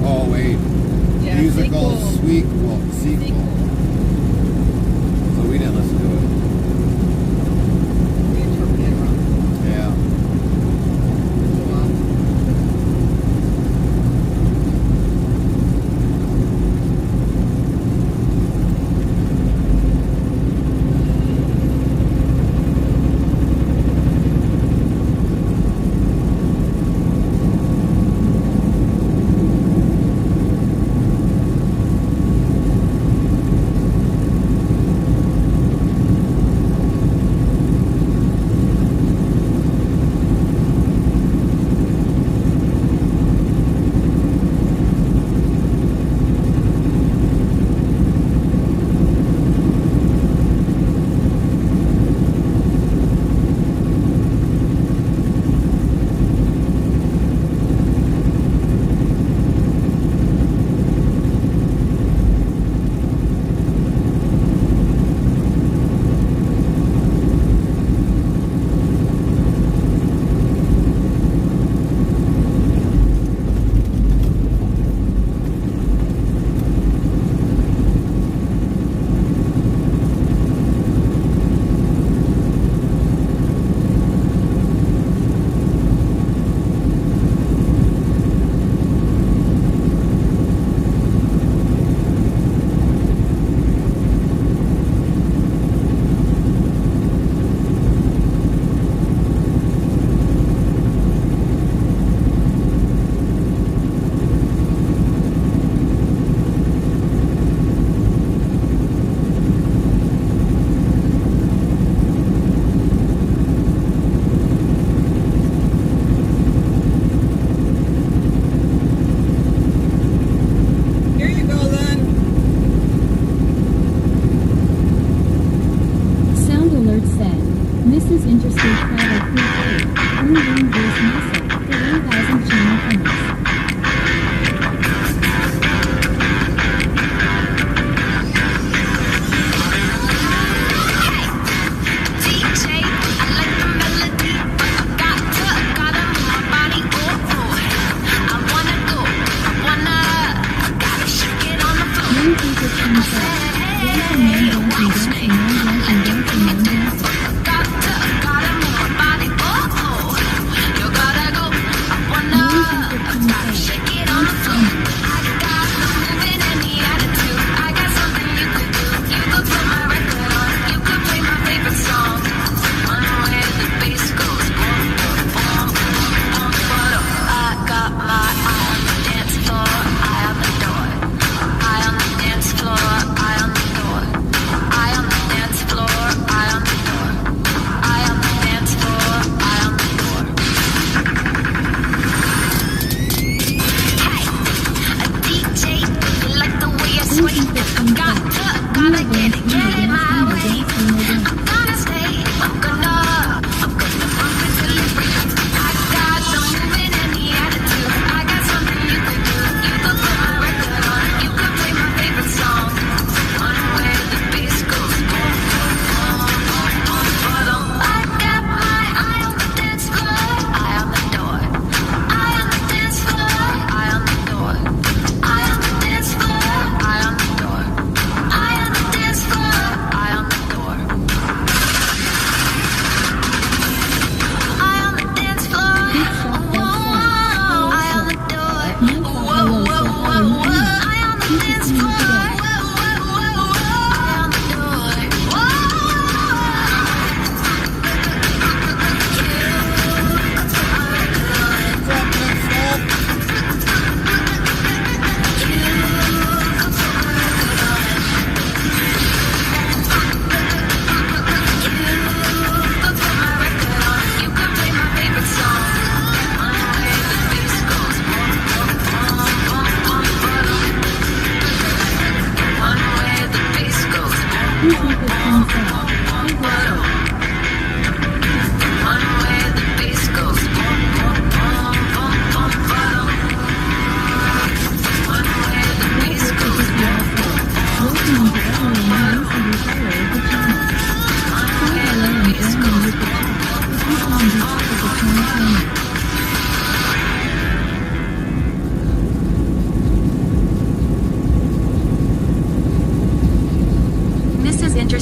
Oh, wait. Yeah, Musical sequel. sequel. So we didn't listen to it. We interpreted it wrong. Yeah. Wow.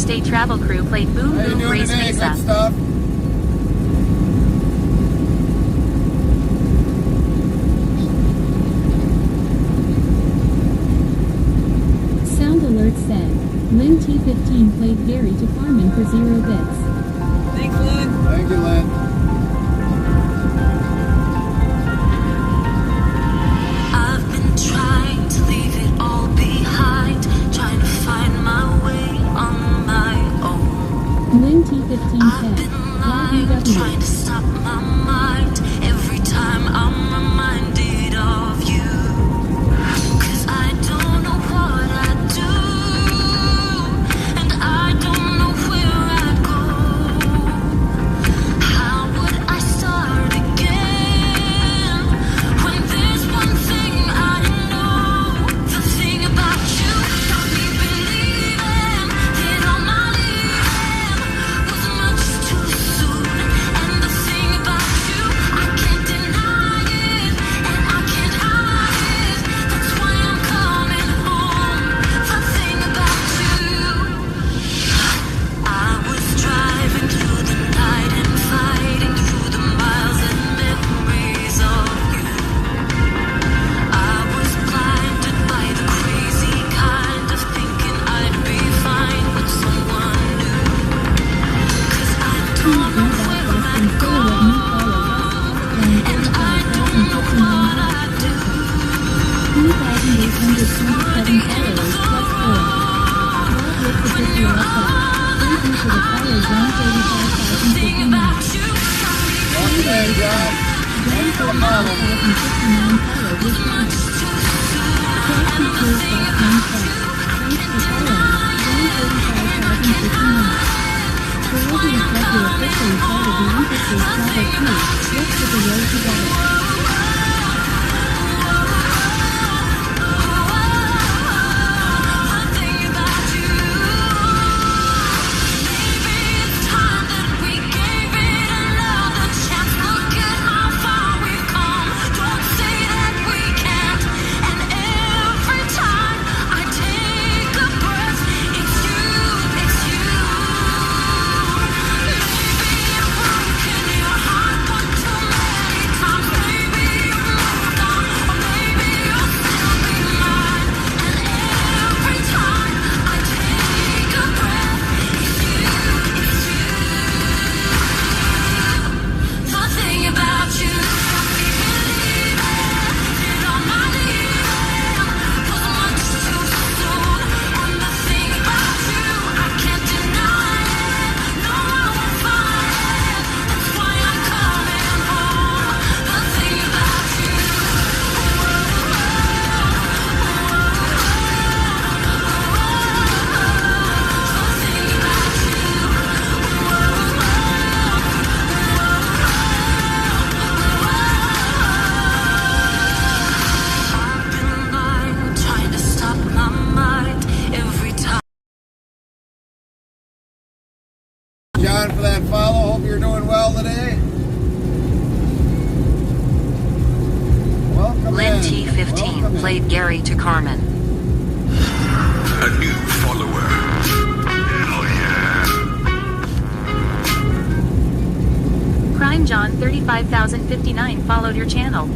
Interstate Travel Crew played Boom How you Boom doing Race today? Mesa. Good stuff. Sound alert said, Lynn T15 played Gary to Carmen for 0 bits. Thanks, Lynn. Thank you, Lynn. I've been trying to leave it all behind, trying to find my way on my own. Lynn T15 I've said, been lying, trying YBW. to stop my mind every time I'm reminded of you. 'Cause I don't know what I'd do, and I don't know where I'd go. How would I start again when there's one thing I know? The thing about you got me believing that all my leaving was much too soon. And the thing about you, I can't deny it, and I can't hide it. That's why I'm coming home. The thing about you, I was driving through the night and fighting through the miles and memories of you. I was blinded by the crazy kind of thinking I'd be fine with someone new. 'Cause I don't know where I'd go, and I don't know what I'd do. 2,827 followers plus 4. Love with the When 50 you're up. Thank you for the follow, John thing 35,059. about you got me Okay, John. John 35,059 followed with thanks. Crafty Cheers Box 1 Thanks for following. John 35,059. Deliveries Budget officially part of the Interstate Travel Crew. Let's hit the road together. John, for that follow. Hope you're doing well today. Welcome Lynn in. T15 Welcome in. played Gary to Carmen. A new follower. Hell yeah. Crime John 35,059 followed your channel.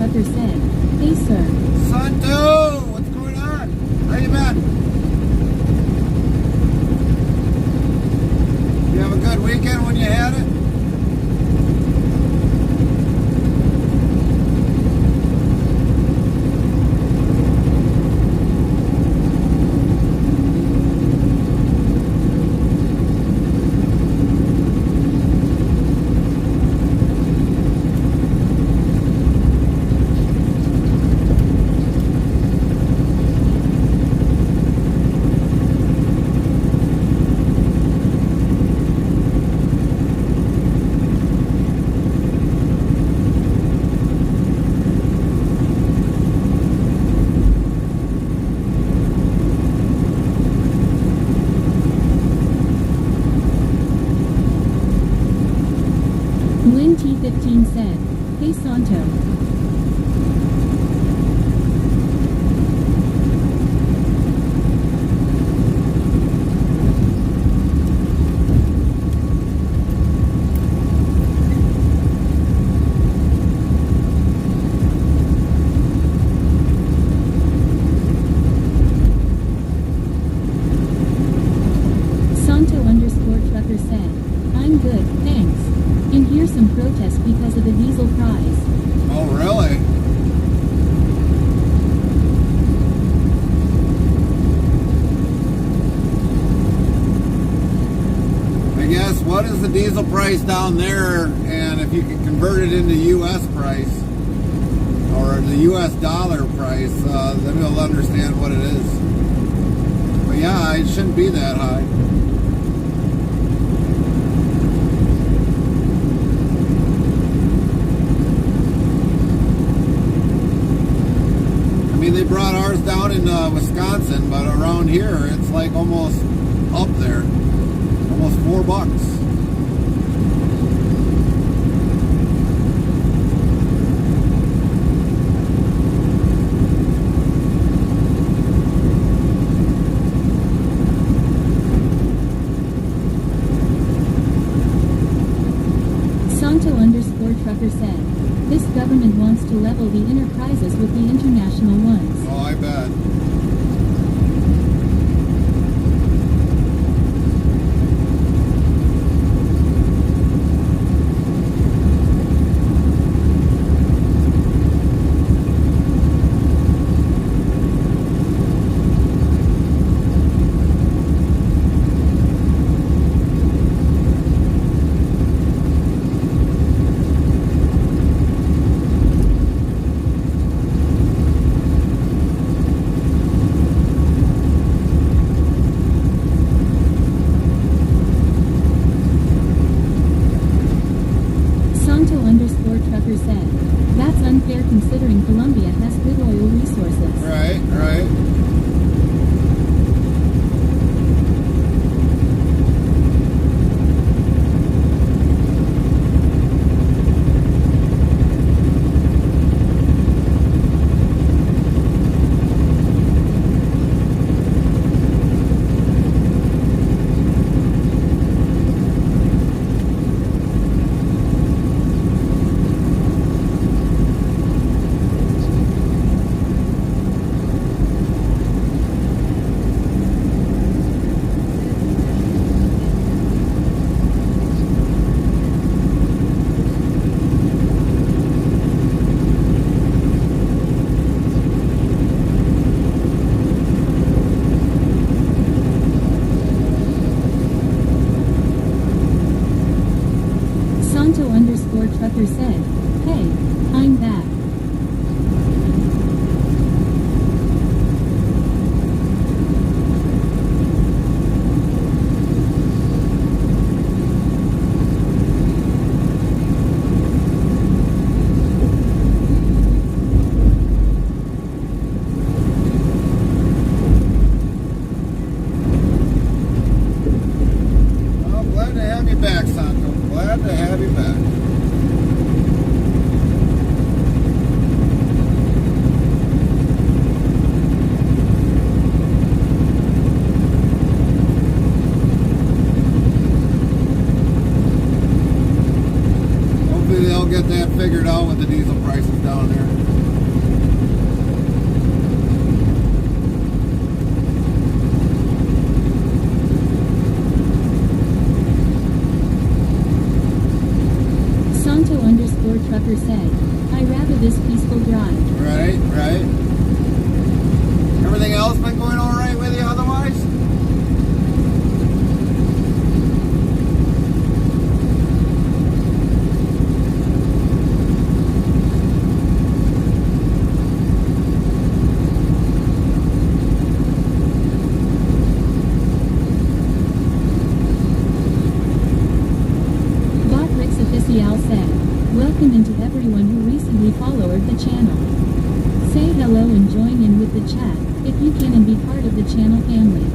trucker said, "Hey sir, Santo, what's going on? How you been? You have a good weekend when you had it? Lynn T15 said, "Hey Santo, Santo underscore trucker said, "I'm good, thanks. And here's some protest because of the diesel price. Oh, really? I guess, what is the diesel price down there? And if you can convert it into U.S. price, or the U.S. dollar price, then we'll understand what it is. But yeah, it shouldn't be that high. I mean, they brought ours down in Wisconsin, but around here it's like almost up there, almost $4. Santo underscore trucker said, "This government wants to level the enterprises with the international ones." Oh, I bet. Santo underscore trucker said, "That's unfair considering Colombia has good oil resources." Right, right. Santo underscore trucker said, "Hey, I'm back." Well, glad to have you back, Santo. Glad to have you back. Hopefully they'll get that figured out with the diesel prices down there. trucker said. I rather this peaceful drive. Right, right. Everything else been going all right with you otherwise? Botrix Official said, welcome into everyone who recently followed the channel. Say hello and join in with the chat, if you can, and be part of the channel family.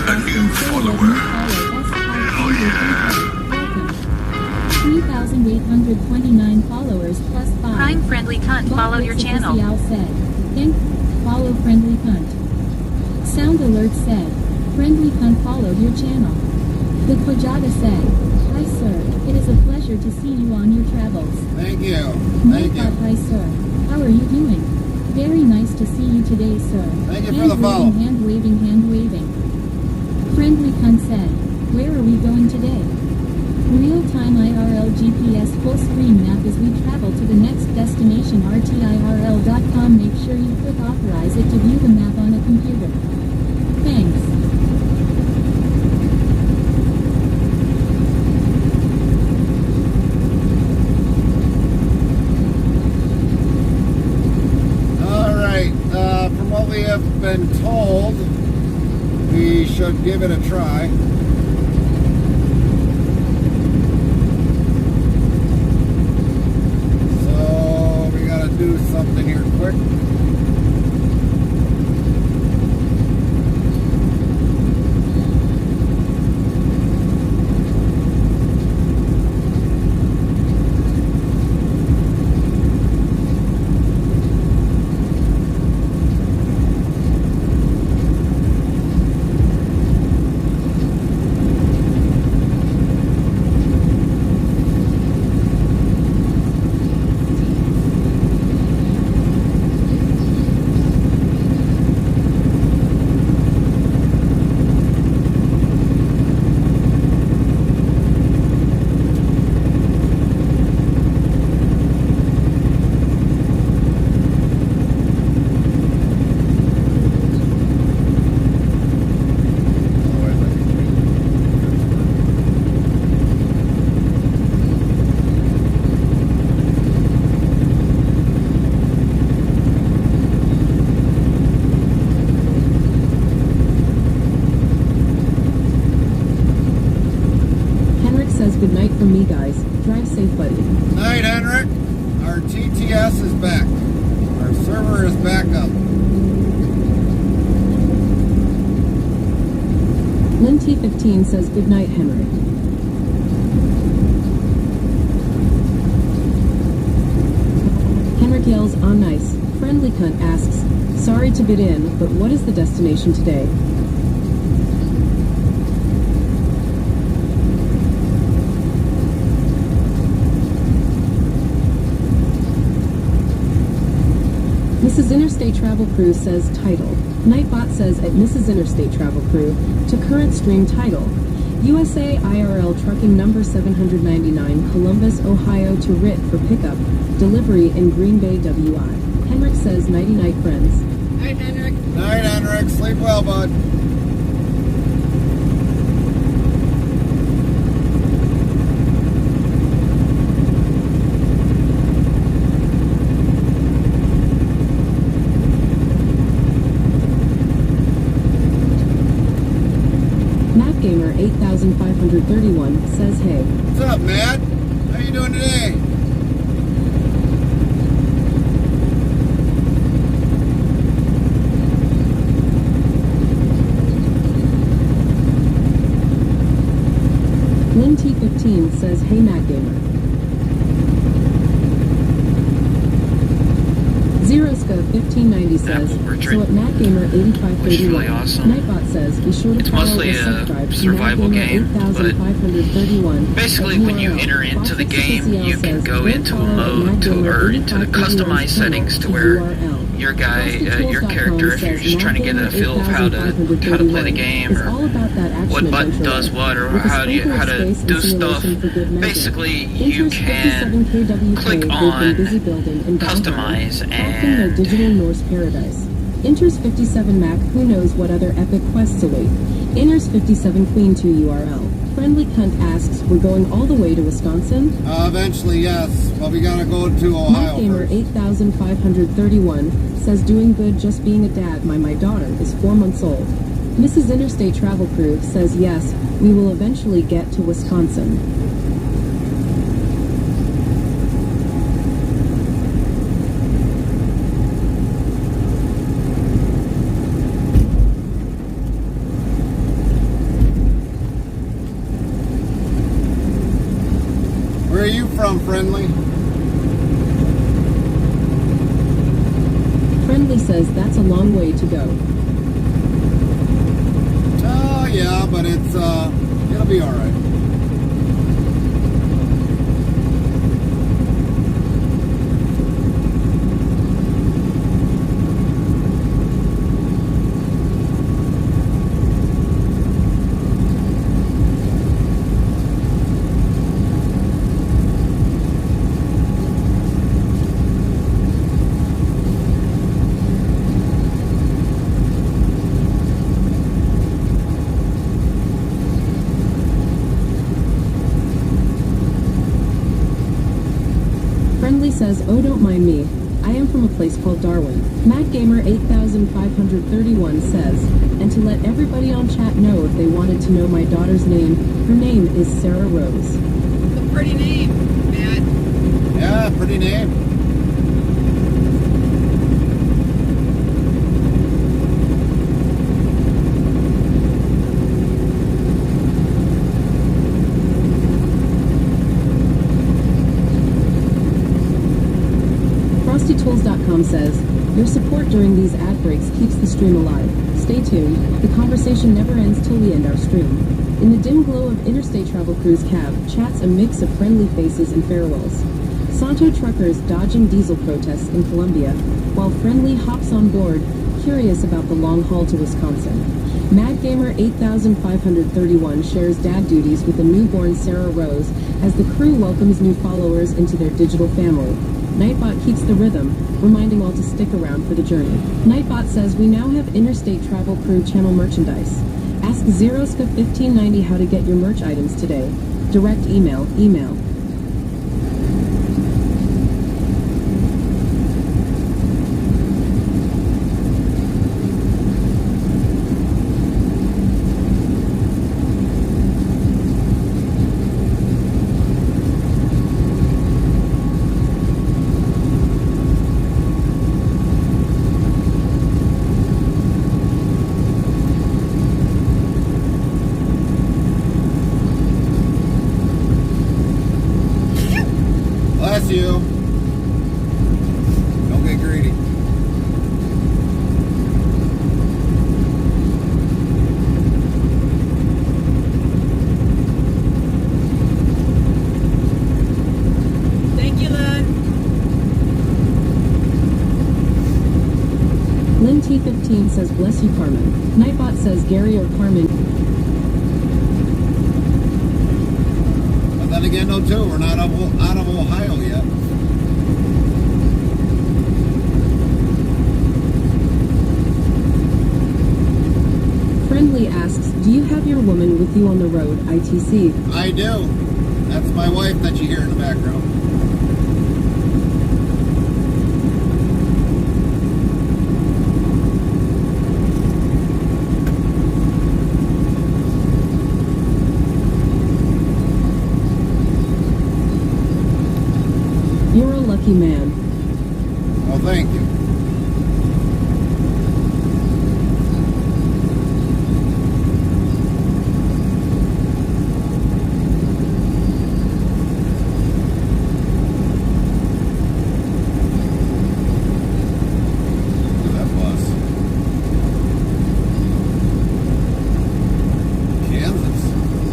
A new follower. Hell yeah. 3,829 followers plus 5. Prime Friendly Cunt followed your channel. Said, thank, follow Friendly Cunt. Sound Alert said, Friendly Cunt followed your channel. The Kojada said, hi sir, it is a pleasure to see you on your travels. Thank you. Thank Mike you. hi sir, how are you doing? Very nice to see you today sir. Thank you for the follow. Hand waving, hand waving. Friendly Cunt said, where are we going today? Real-time IRL GPS full screen map as we travel to the next destination rtirl.com. Make sure you click authorize it to view the map on a computer. Thanks. Alright, from what we have been told, we should give it a try. Do something here quick. from me, guys. Drive safe, buddy. Night, Henrik. Our TTS is back. Our server is back up. Lynn T15 says, good night, Henrik. Henrik yells, on nice. Friendly cunt asks, sorry to bid in, but what is the destination today? Mrs. Interstate Travel Crew says title. Nightbot says at Mrs. Interstate Travel Crew to current stream title. USA IRL trucking number 799 Columbus, Ohio to Ritt for pickup. Delivery in GreenBay, WI. Henrik says nighty night friends. Night, Henrik. Night, Henrik. Sleep well, bud. Gamer 8531 says hey. What's up, Matt? How you doing today? Lynn T15 says hey, Matt Gamer. Zeroska 1590 says, so at Matt Gamer 8531, which is really awesome. Nightbot says, be sure to It's follow mostly or a subscribe to survival Matt game, Gamer but 8531. basically when you enter into the game, you can go into a mode or into the customized settings to where your guy, your character, if you're just trying to get a feel of how to play the game or what button does what or how to do stuff, basically you can click on customize and digital Norse paradise. Enters 57 Mac, who knows what other epic quests await. Enters 57 Queen 2 URL. Friendly cunt asks, we're going all the way to Wisconsin? Eventually, yes. But we gotta go to Ohio Gamer first. 8531 says, doing good, just being a dad. My daughter is 4 months old. Mrs. Interstate Travel Crew says, yes, we will eventually get to Wisconsin. Where are you from, Friendly? Friendly says, that's a long way to go. Oh, yeah, but it's, it'll be alright. Says, oh, don't mind me. I am from a place called Darwin. Matt Gamer 8531 says, and to let everybody on chat know if they wanted to know my daughter's name, her name is Sarah Rose. It's a pretty name, Matt. Yeah, pretty name. FrostyTools.com says, your support during these ad breaks keeps the stream alive. Stay tuned, the conversation never ends till we end our stream. In the dim glow of Interstate Travel Crew's cab, chats a mix of friendly faces and farewells. Santo truckers dodging diesel protests in Colombia, while Friendly hops on board, curious about the long haul to Wisconsin. Mad Gamer 8531 shares dad duties with a newborn Sarah Rose as the crew welcomes new followers into their digital family. Nightbot keeps the rhythm, reminding all to stick around for the journey. Nightbot says we now have Interstate Travel Crew channel merchandise. Ask Zeroska 1590 how to get your merch items today. Direct email. you. Don't get greedy. Thank you, Lynn. Lynn T15 says, bless you, Carmen. Nightbot says, Gary or Carmen. But then again, though, too, we're not out of Ohio yet. Friendly asks, do you have your woman with you on the road, ITC? I do. That's my wife that you hear in the background. You're a lucky man. Well, thank you. Look at that bus. Kansas.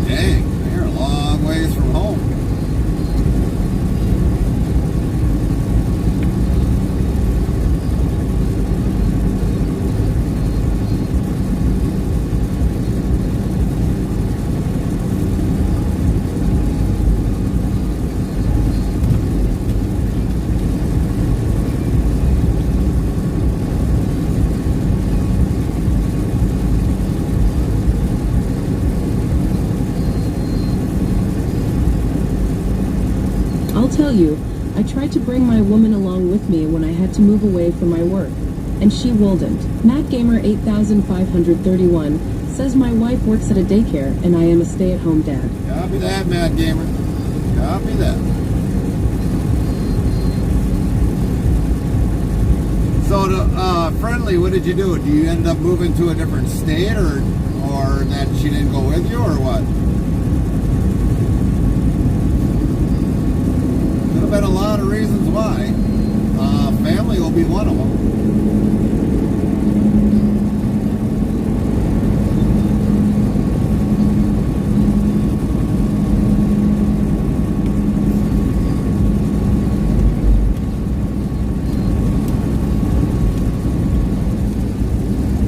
Dang, they're a long ways from home. I'll tell you, I tried to bring my woman along with me when I had to move away from my work, and she wouldn't. MattGamer8531 says my wife works at a daycare and I am a stay-at-home dad. Copy that, Mad Gamer. Copy that. So, Friendly, what did you do? Do you end up moving to a different state, or that she didn't go with you, or what? Could have been a lot of reasons why. Family will be one of them.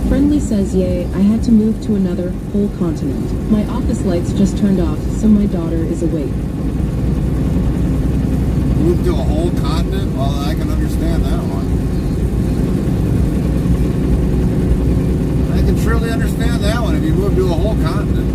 Friendly says, yay, I had to move to another whole continent. My office lights just turned off, so my daughter is awake. Move to a whole continent? Well, I can understand that one. I can truly understand that one if you move to a whole continent.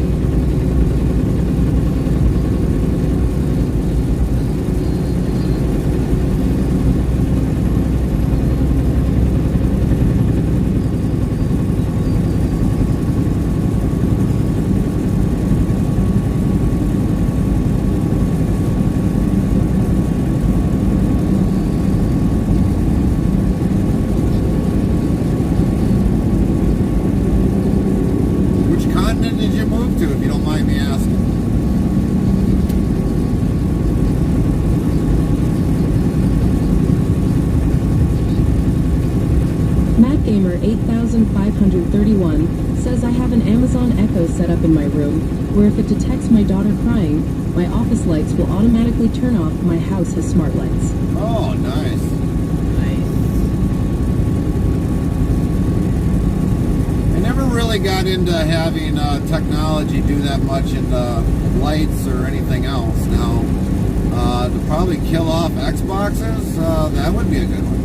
Which continent did you move to, if you don't mind me asking? MattGamer8531 says I have an Amazon Echo set up in my room, where if it detects my daughter crying, my office lights will automatically turn off. My house has smart lights. Oh, nice. I never really got into having technology do that much in lights or anything else. Now, to probably kill off Xboxes, that would be a good one.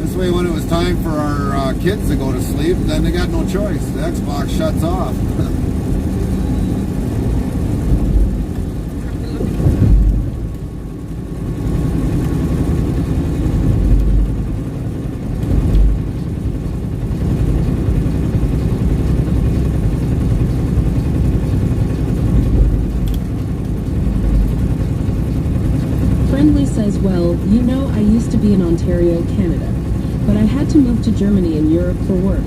This way, when it was time for our kids to go to sleep, then they got no choice. The Xbox shuts off. Friendly says, well, you know I used to be in Ontario, Canada, but I had to move to Germany and Europe for work.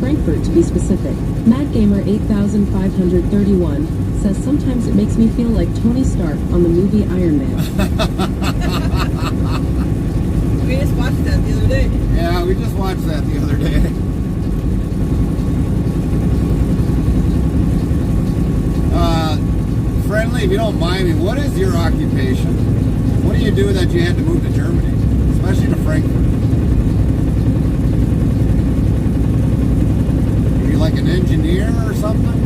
Frankfurt to be specific. MadGamer8531 says sometimes it makes me feel like Tony Stark on the movie Iron Man. We just watched that the other day. Yeah, we just watched that the other day. Friendly, if you don't mind me, what is your occupation? What do you do that you had to move to Germany, especially to Frankfurt? Are you like an engineer or something?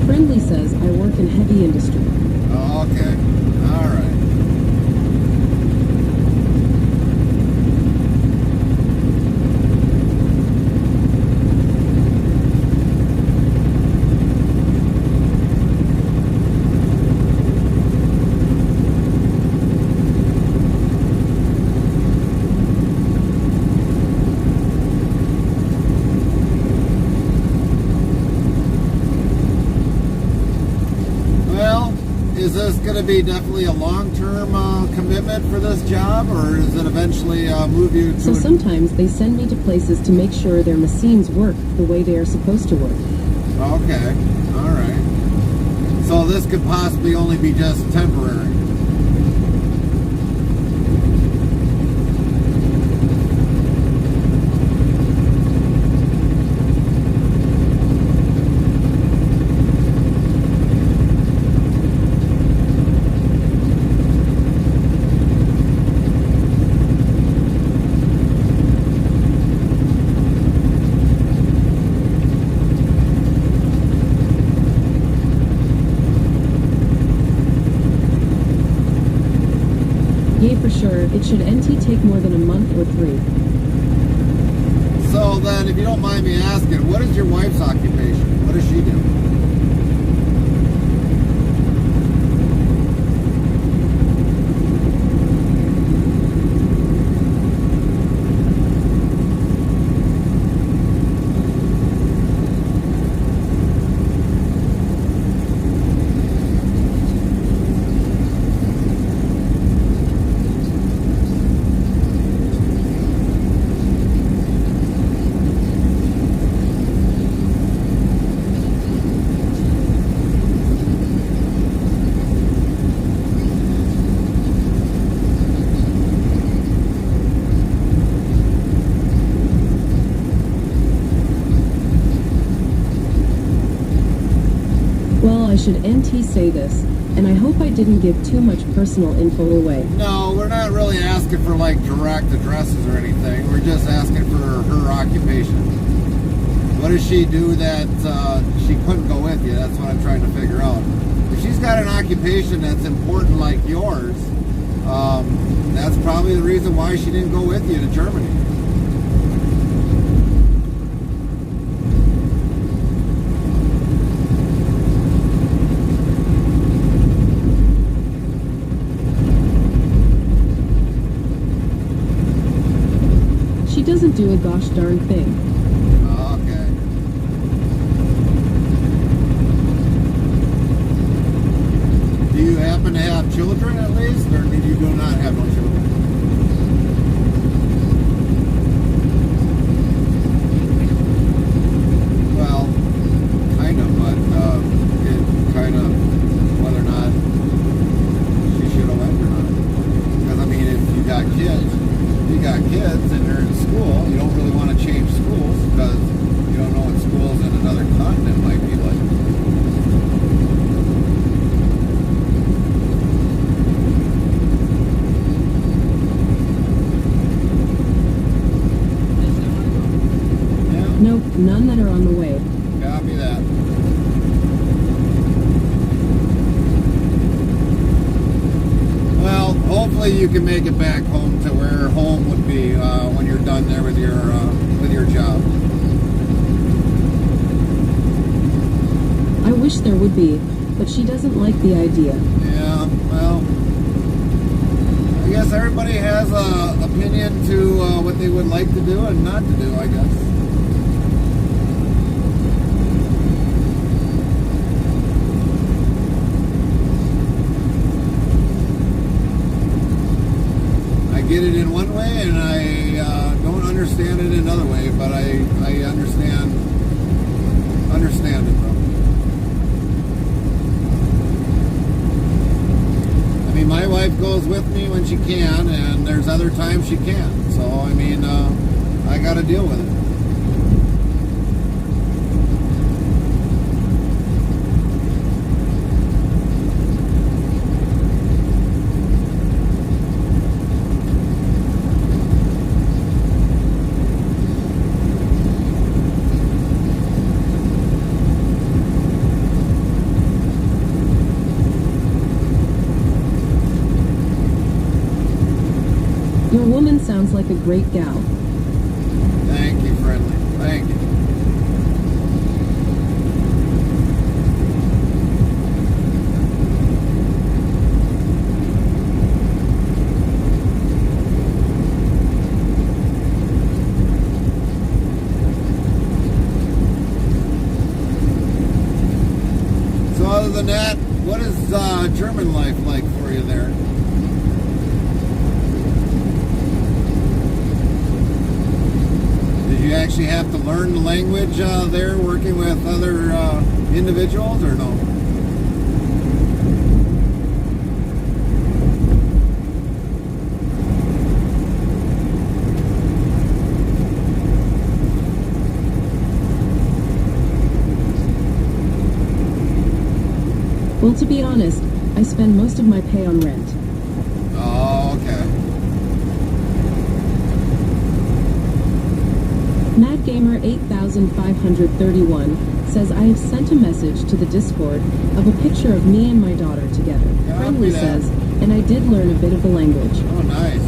Friendly says, I work in heavy industry. Oh, okay. All right. Is this going to be definitely a long-term commitment for this job, or is it eventually move you to... So sometimes they send me to places to make sure their machines work the way they are supposed to work. Okay, all right. So this could possibly only be just temporary. Yay, for sure. It should NT take more than a month or 3. So then, if you don't mind me asking, what is your wife's occupation? What does she do? Well, I should NT say this, and I hope I didn't give too much personal info away. No, we're not really asking for like direct addresses or anything. We're just asking for her occupation. What does she do that she couldn't go with you? That's what I'm trying to figure out. If she's got an occupation that's important like yours, that's probably the reason why she didn't go with you to Germany. She doesn't do a gosh darn thing. Okay. Do you happen to have children at least, or do you do not have no children? Well, kind of, but it kind of whether or not she should have went or not. Because I mean, if you got kids and they're in school, you don't really want to change schools because you don't know what schools in another continent might be like. Nope, none that are on the way. Copy that. Well, hopefully you can make it back home to where home would be when you're done there with your job. I wish there would be, but she doesn't like the idea. Yeah, well, I guess everybody has a opinion to what they would like to do and not to do, I guess. and I don't understand it another way, but I understand it, though. I mean, my wife goes with me when she can, and there's other times she can't. So, I mean, I got to deal with it. Your woman sounds like a great gal. Thank you, friendly. Thank you. So other than that, what is German life like for you there? Did you actually have to learn the language there working with other individuals or no? Well, to be honest, I spend most of my pay on rent. Oh, okay. MadGamer8531 says, I have sent a message to the Discord of a picture of me and my daughter together. Copy Friendly that. says, and I did learn a bit of the language. Oh, nice.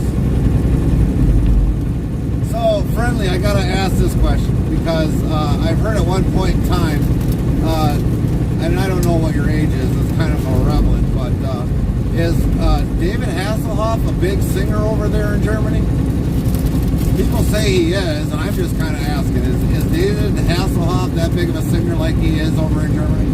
So, Friendly, I gotta ask this question because I've heard at one point in time, and I don't know what your age is, it's kind of irrelevant, but is David Hasselhoff a big singer over there in Germany? People say he is, and I'm just kind of asking, is David Hasselhoff that big of a singer like he is over in Germany?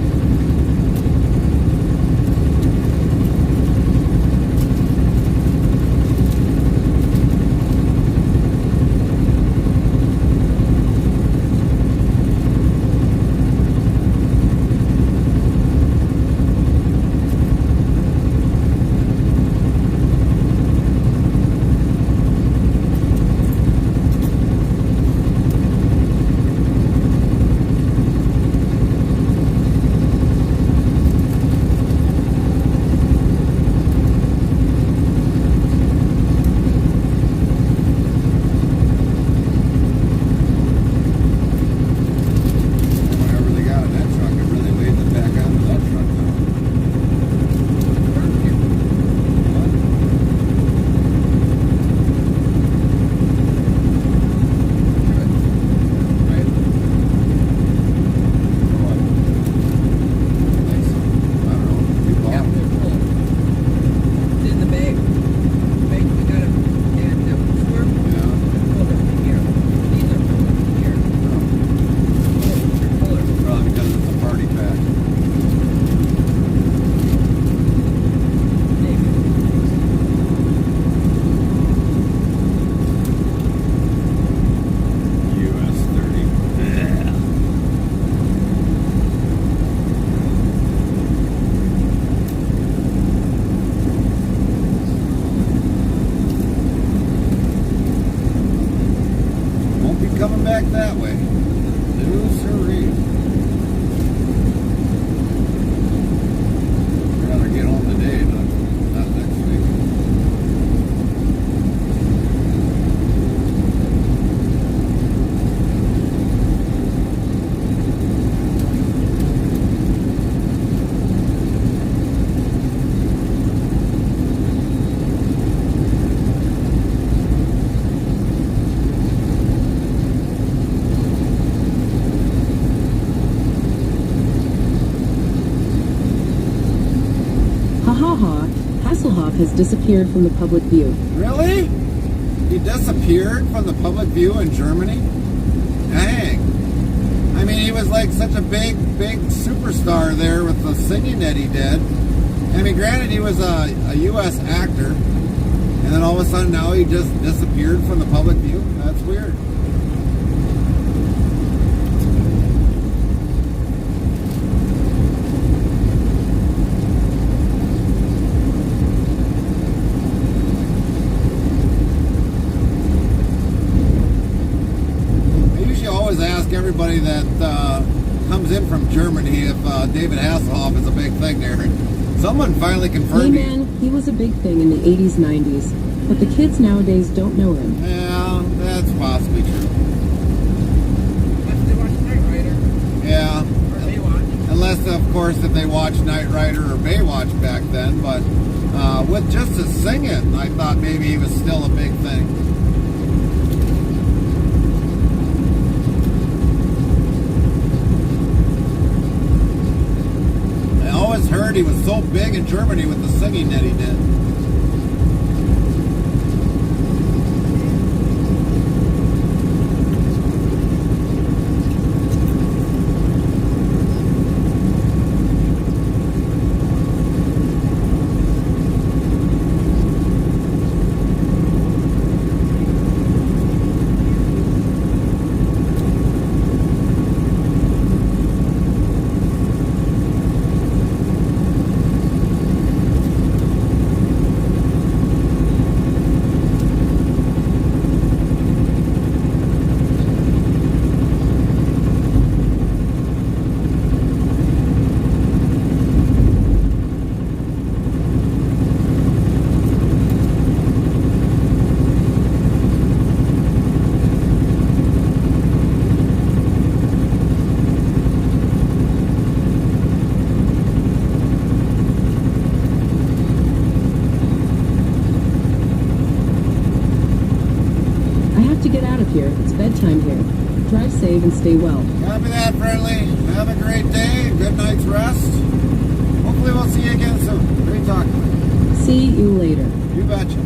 Whatever they got in that truck, it really weighed the back out of that truck now. In the bag. Bag, we got it. And that was for here. These are here. Probably because it's a party pack. US 30. Yeah. Won't be coming back that way. No siree. I'd rather get home today, not next week. Ha ha ha, Hasselhoff has disappeared from the public view. Really? He disappeared from the public view in Germany? Dang. I mean, he was like such a big superstar there with the singing that he did. I mean, granted, he was a U.S. actor, And then all of a sudden now he just disappeared from the public view. That's weird. Always ask everybody that comes in from Germany if David Hasselhoff is a big thing there. Someone finally confirmed. Hey man, he was a big thing in the 80s, 90s, but the kids nowadays don't know him. Yeah, that's possibly true. Unless they watch Knight Rider. Yeah. Or Baywatch. Unless, of course, if they watched Knight Rider or Baywatch back then. But with just his singing, I thought maybe he was still a big thing. Heard he was so big in Germany with the singing that he did. Here, it's bedtime here. Drive safe and stay well. Copy that, friendly. Have a great day. Good night's rest. Hopefully we'll see you again soon. Great talking to you. See you later. You betcha.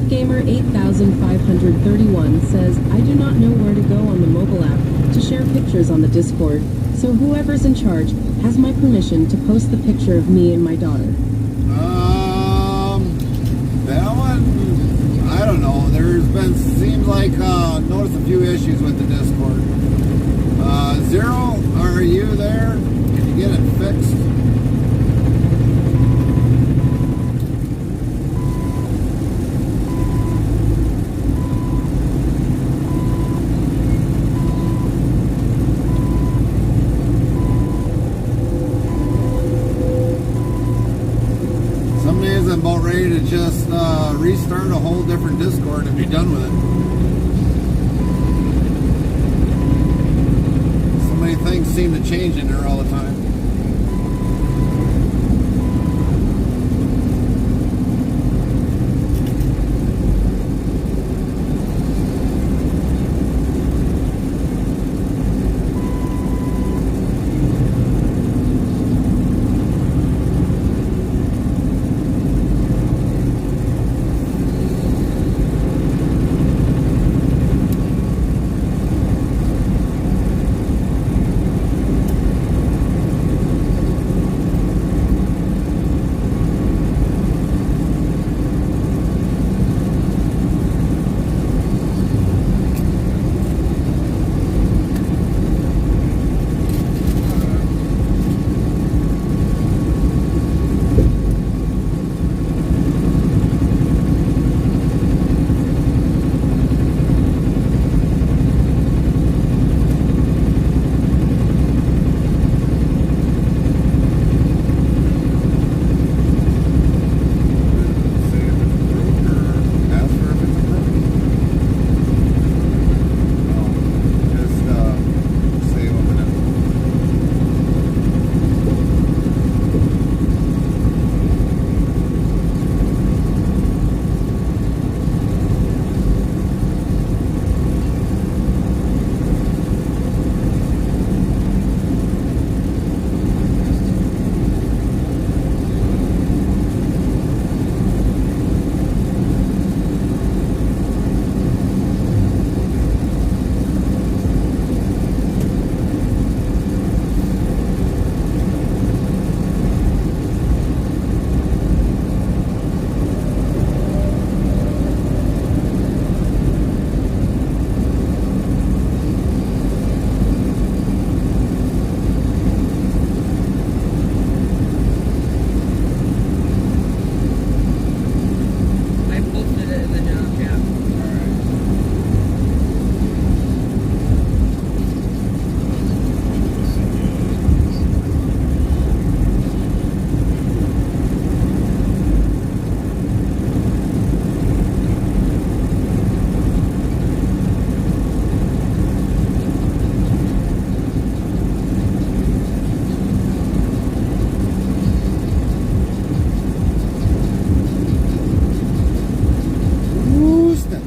Gamer 8531 says, I do not know where to go on the mobile app to share pictures on the Discord, so whoever's in charge has my permission to post the picture of me and my daughter. That one, I don't know. There's been, seems like, noticed a few issues with the Discord. Zero, are you there? Can you get it fixed? I'm about ready to just restart a whole different Discord and be done with it. things seem to change in there all the time. I posted it in the down chat. Who's that?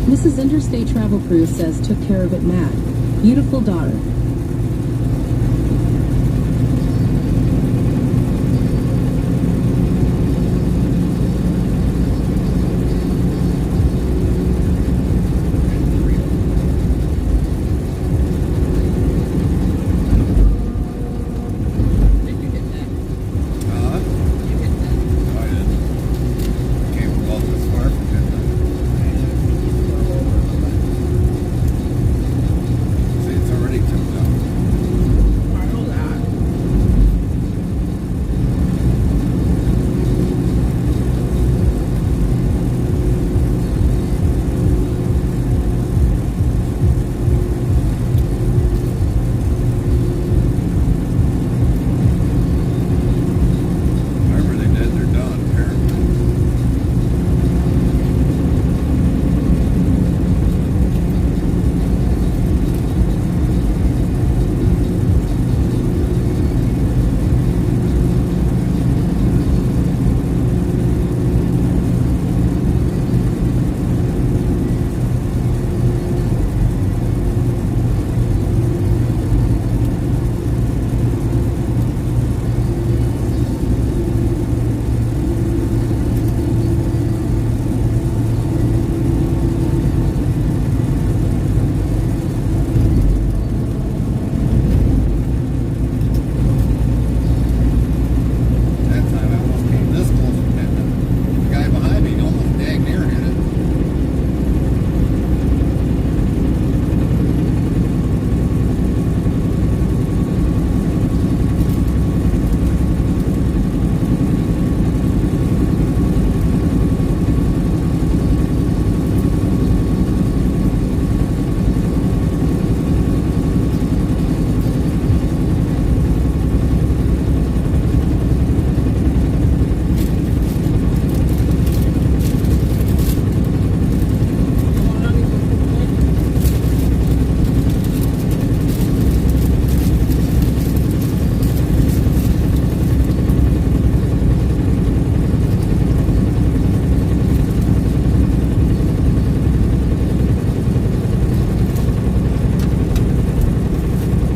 Mrs. Interstate Travel Cruise says took care of it mad. Beautiful daughter. Did you hit that? Huh? You hit that. No, I didn't. Came well this far from hitting it. See, it's already 2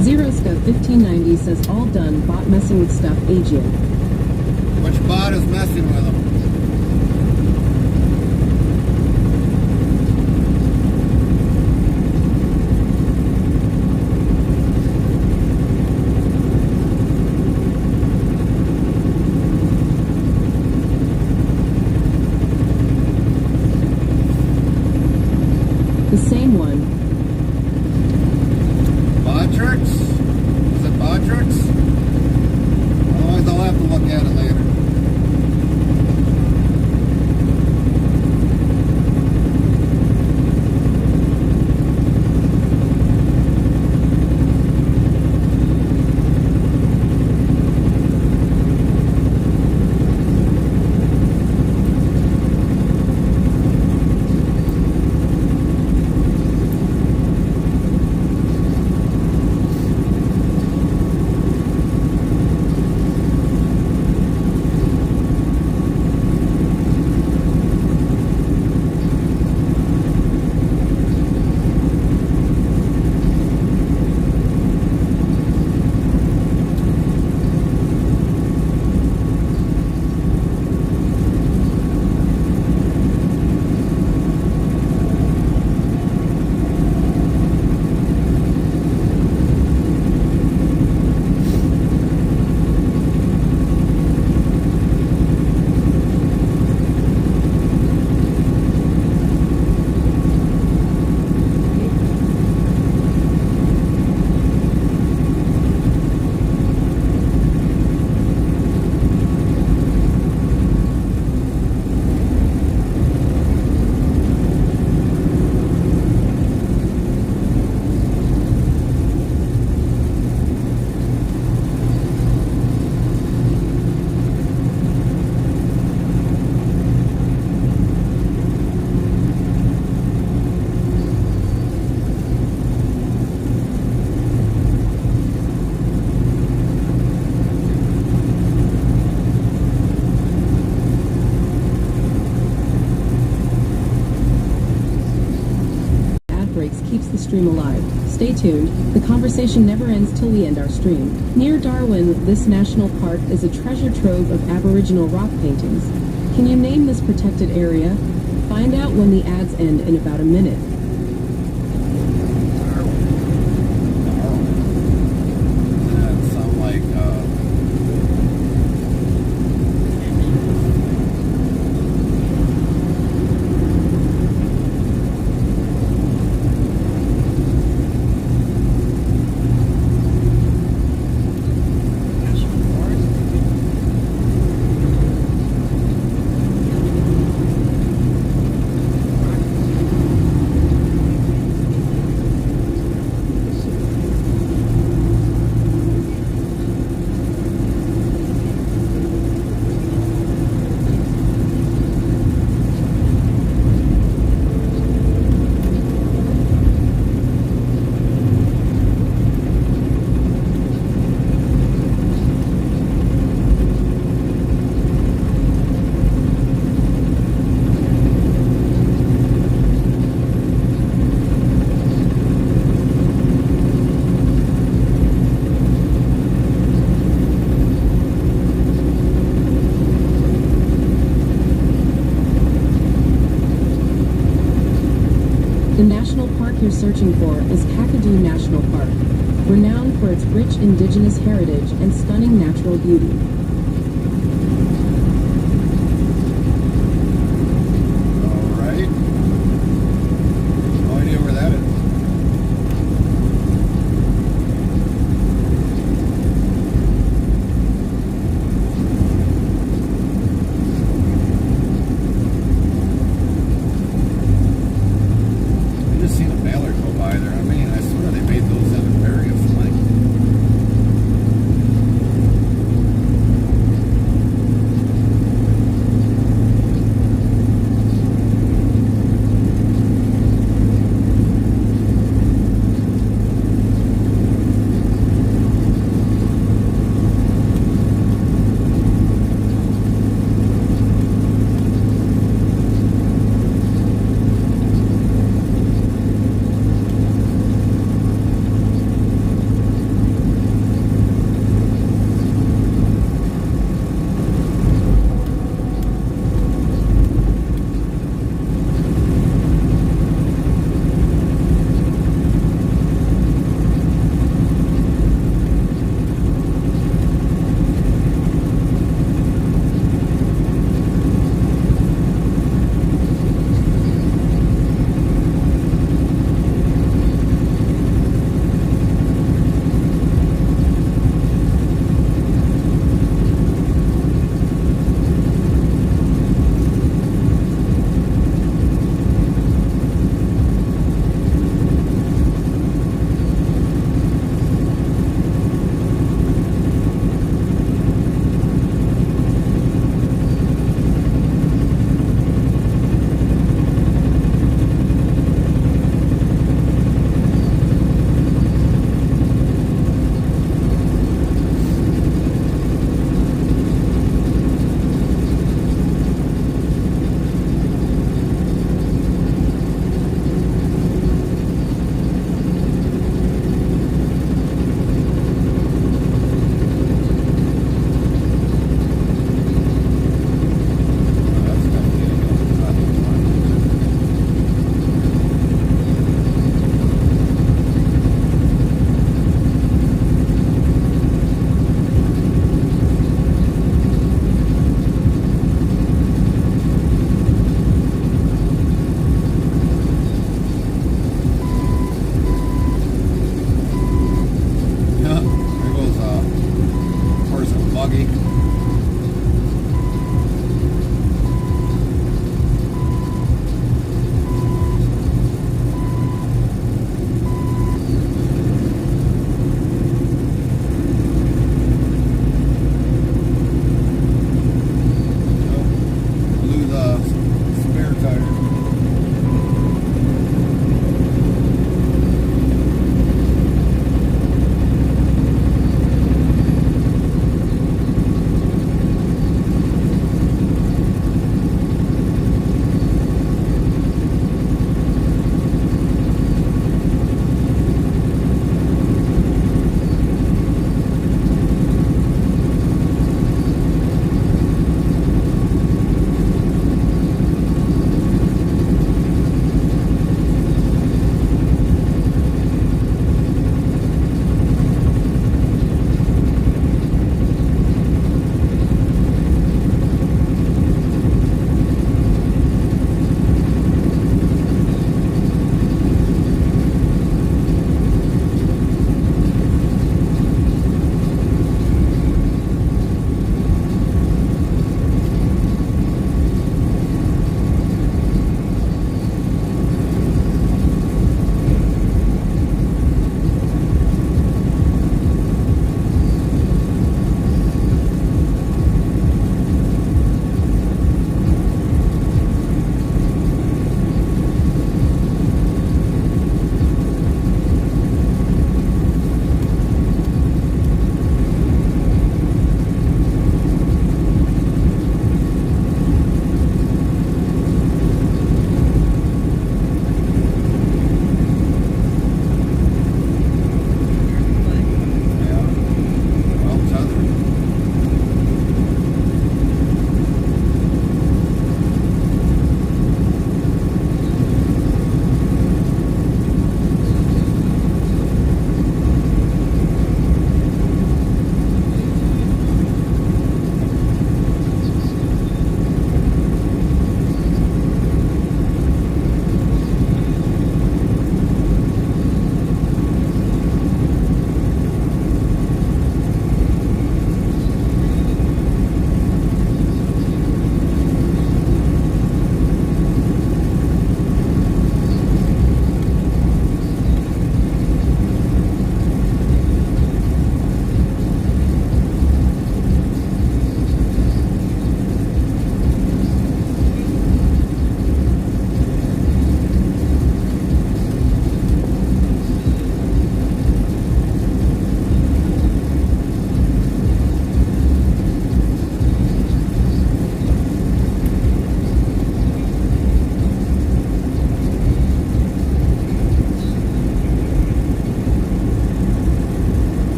ZeroScope1590 says all done, bot messing with stuff, Aegean. Which bot is messing with them? The same one. Bodrix? Is it Bodrix? Otherwise I'll have to look at it later. Keeps the stream alive. Stay tuned. The conversation never ends till we end our stream. Near Darwin, this national park is a treasure trove of Aboriginal rock paintings. Can you name this protected area? Find out when the ads end in about a minute. That sound like The national park you're searching for is Kakadu National Park, renowned for its rich indigenous heritage and stunning natural beauty. alright. No idea where that is. I just seen a mailer go by there. I mean, I swear they made those in various like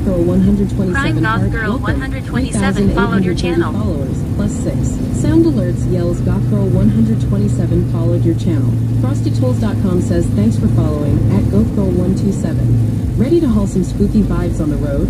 GothGirl127 Prime heart, GothGirl welcome. 127 followed your 3,830 channel. followers, +6. Sound alerts yells GothGirl127 followed your channel. FrostyTools.com says thanks for following, at GothGirl127. Ready to haul some spooky vibes on the road?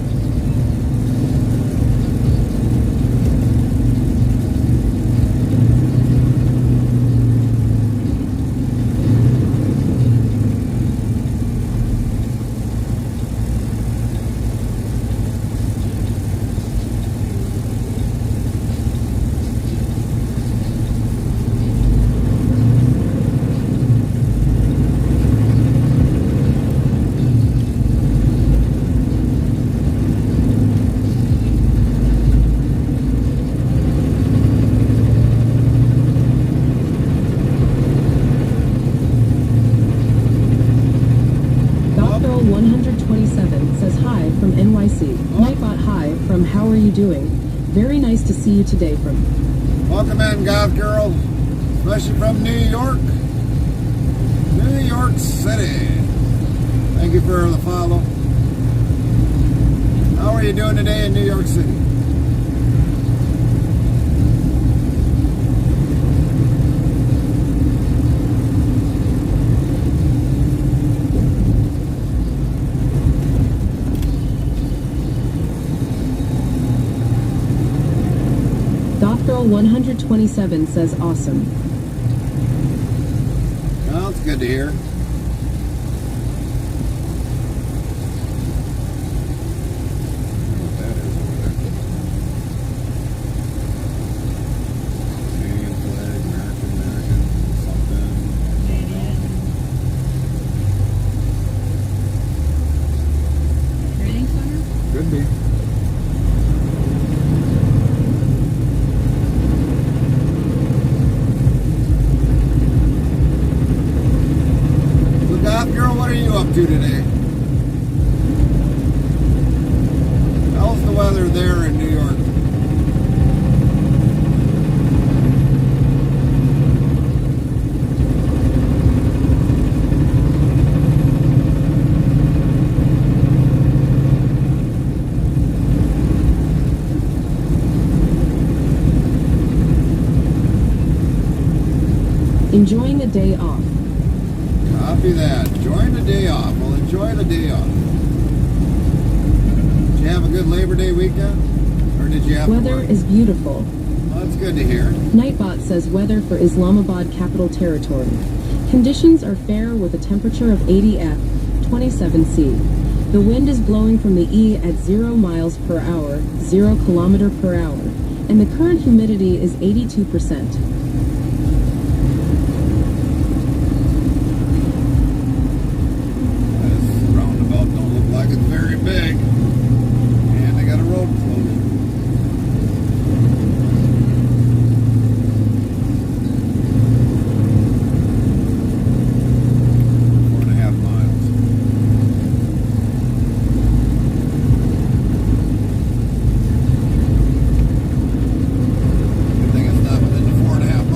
GothGirl127 says hi from NYC. Nightbot hi from how are you doing? Very nice to see you today from. Welcome in, Goth Girl, especially from New York. New York City. Thank you for the follow. How are you doing today in New York City? GothGirl127 says awesome. Well, it's good to hear. What that is over there. Canadian flag, American, something. Training center? Could be. So, Goth Girl, what are you up to today? How's the weather there in New York? Enjoying a day off. Copy that. Enjoying the day off. Well, enjoy the day off. Did you have a good Labor Day weekend? Or did you have to Weather work? is beautiful. Well, that's good to hear. Nightbot says weather for Islamabad Capital Territory. Conditions are fair with a temperature of 80 F, 27 C. The wind is blowing from the E at 0 miles per hour, 0 kilometer per hour, and the current humidity is 82%. This roundabout don't look like it's very big. And they got a road closed. Four and a half miles. Good thing it's not within the 4.5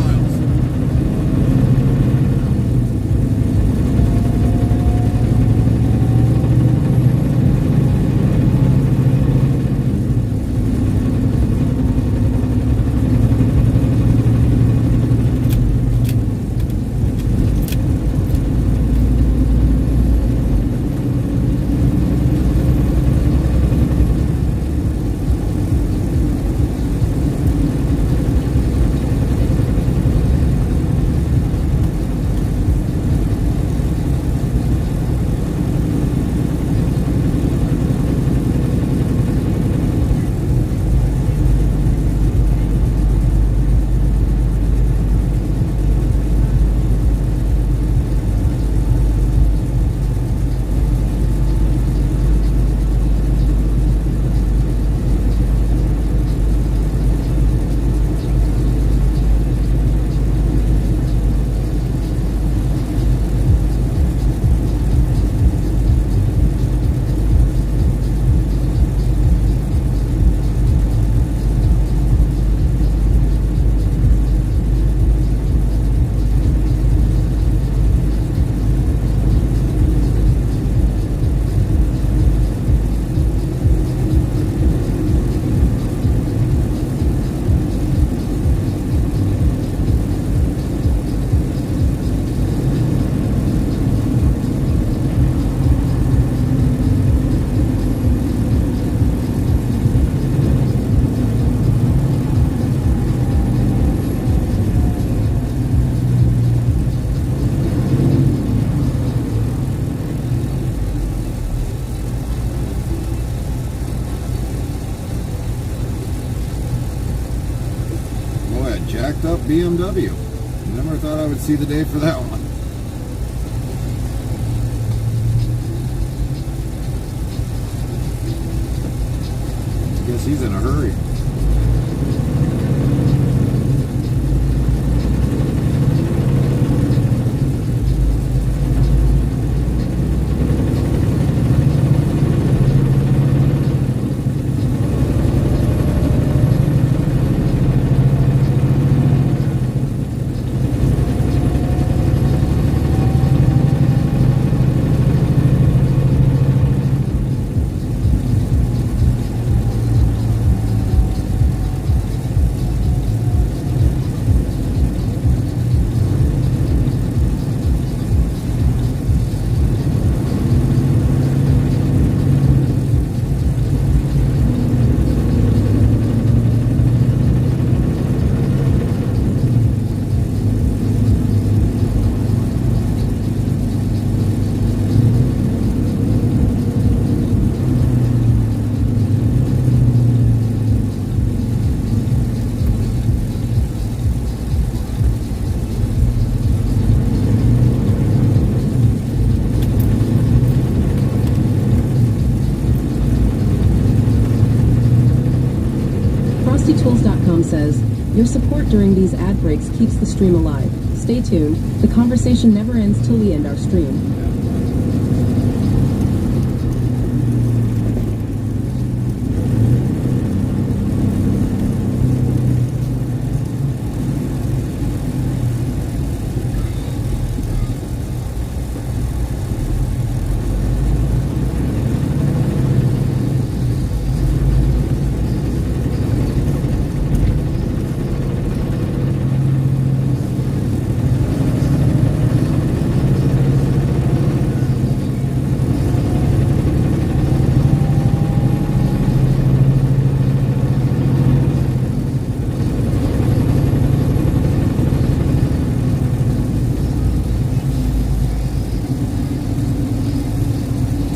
Jacked up BMW. Never thought I would see the day for that one. I guess he's in a hurry. FrostyTools.com says, your support during these ad breaks keeps the stream alive. Stay tuned. The conversation never ends till we end our stream.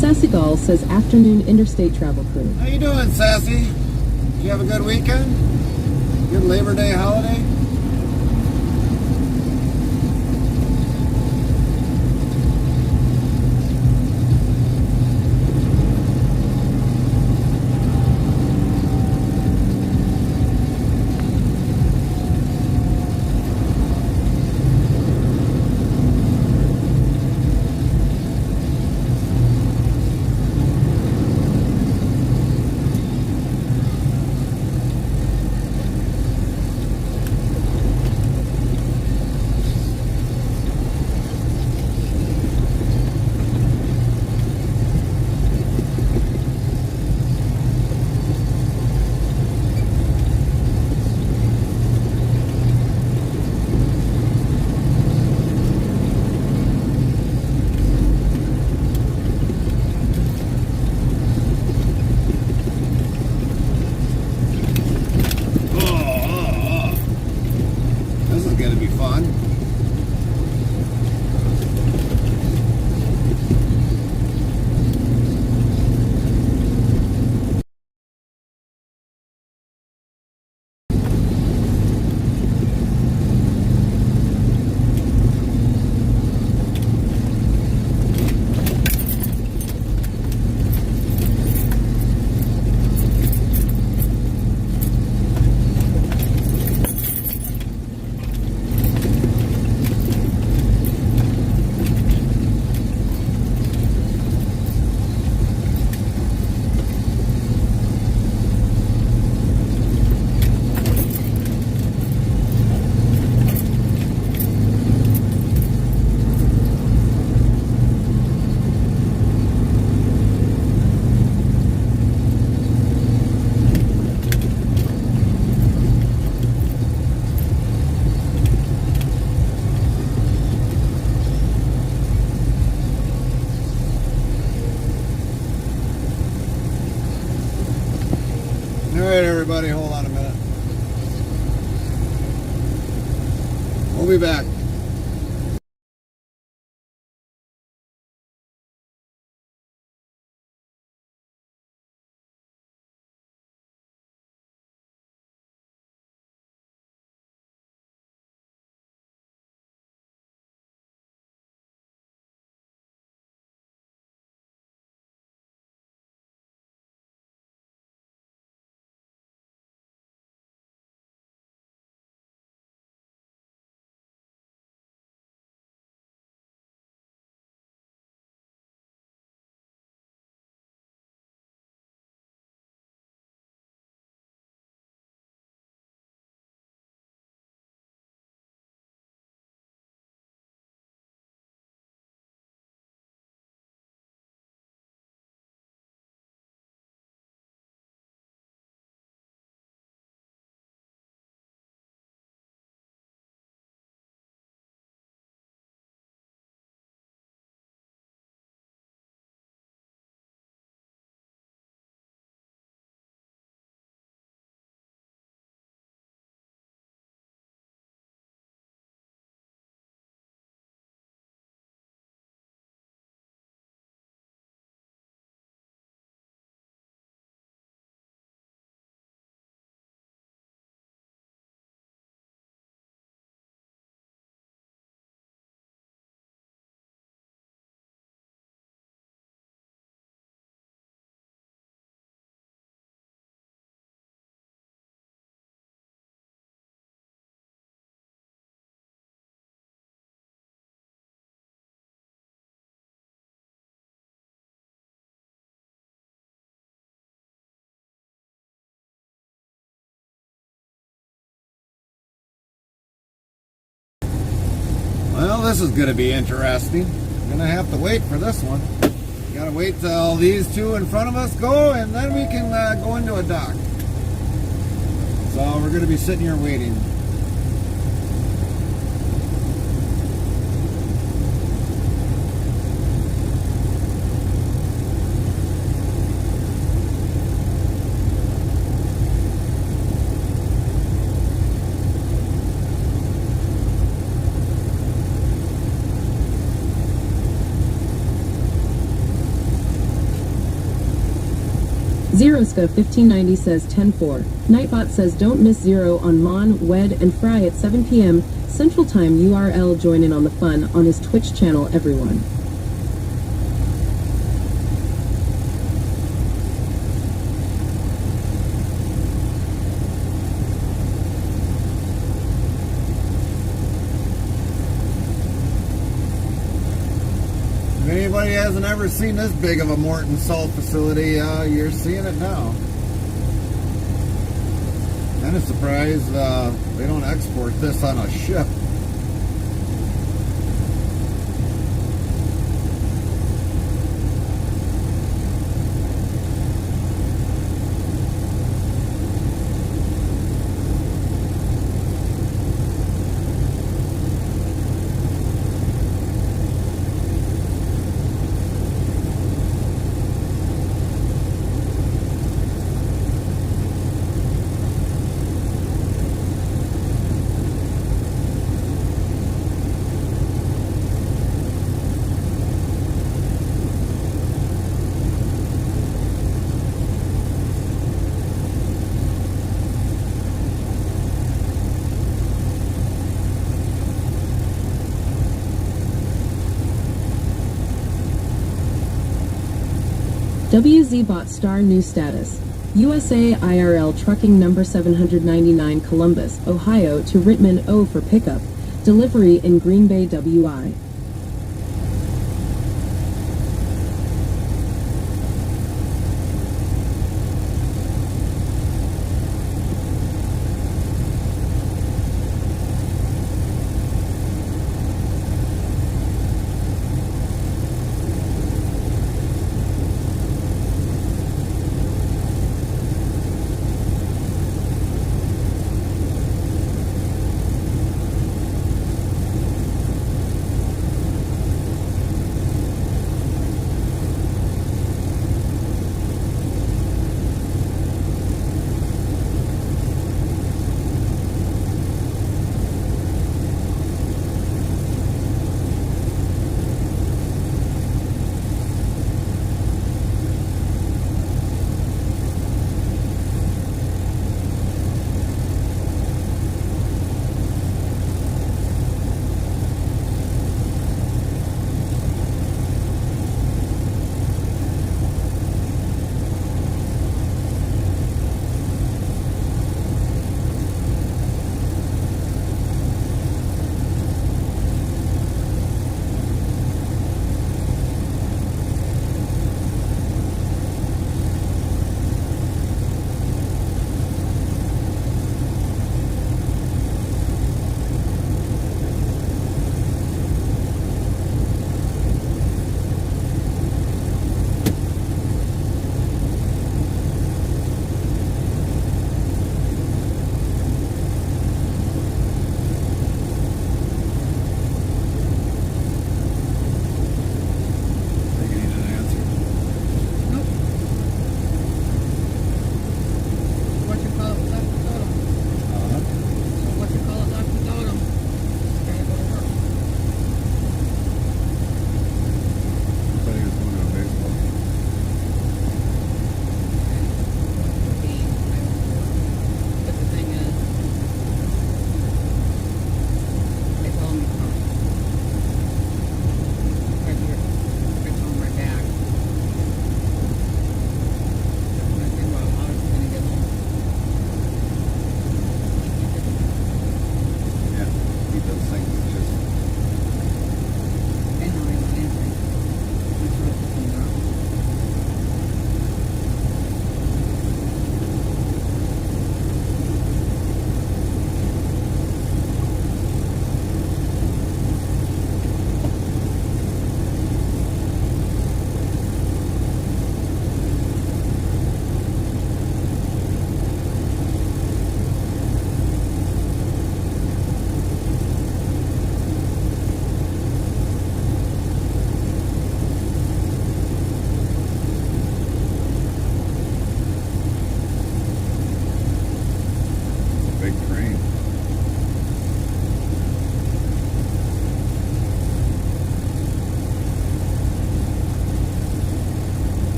Sassy Gall says afternoon interstate travel crew. How you doing, Sassy? Did you have a good weekend? Good Labor Day holiday? Alright everybody, hold on a minute. We'll be back. Well, this is going to be interesting. I'm going to have to wait for this one. Got to wait till these two in front of us go, and then we can go into a dock. So we're going to be sitting here waiting. Zeroska 1590 says 10-4. Nightbot says don't miss Zero on Mon, Wed, and Fry at 7 p.m. Central Time URL. Join in on the fun on his Twitch channel, everyone. If anybody hasn't ever seen this big of a Morton salt facility, you're seeing it now. Kind of surprised they don't export this on a ship. WZBot star new status. USA IRL trucking number 799 Columbus, Ohio to Rittman O for pickup. Delivery in GreenBay, WI.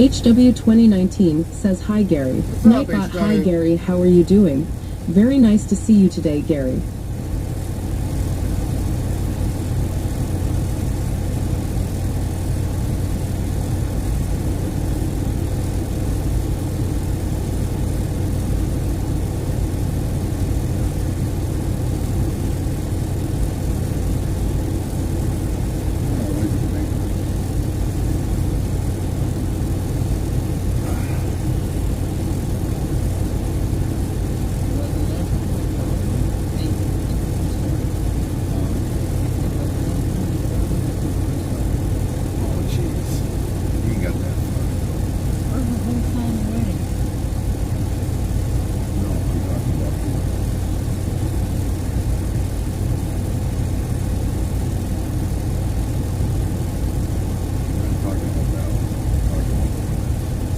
HW2019 says, "Hi Gary." What's up, Nightbot, "Hi HW? Gary, how are you doing? Very nice to see you today, Gary." Oh, jeez. You ain't got that far. Where's the whole town already? No, I'm talking about here. I'm talking about that one. I'm talking about the one that's-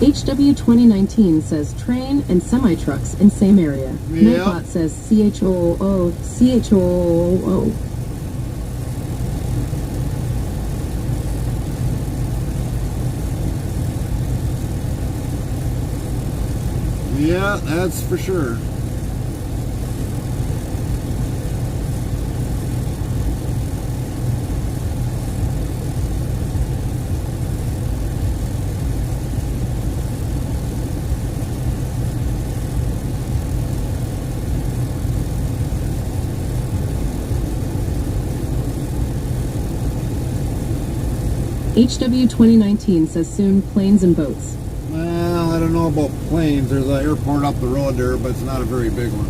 HW2019 says, "Train and semi-trucks in same area." Yep. Nightbot says, "CHOO, CHOO." Yeah, that's for sure. HW2019 says, "Soon planes and boats." Well, I don't know about planes. There's an airport up the road there, but it's not a very big one.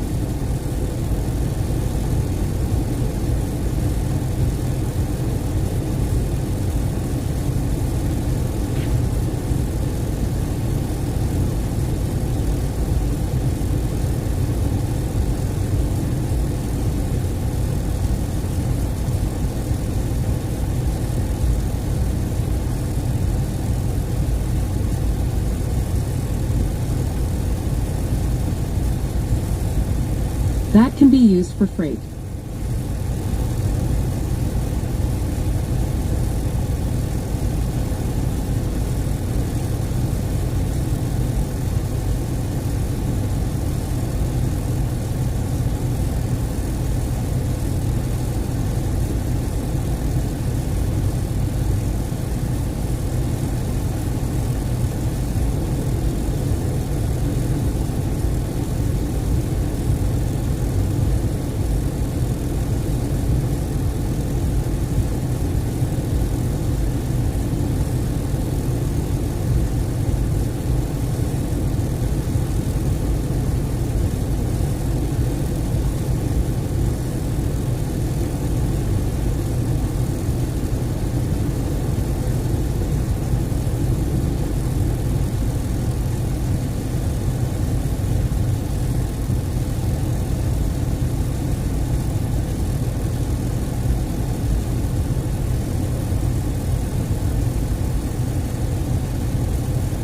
That can be used for freight.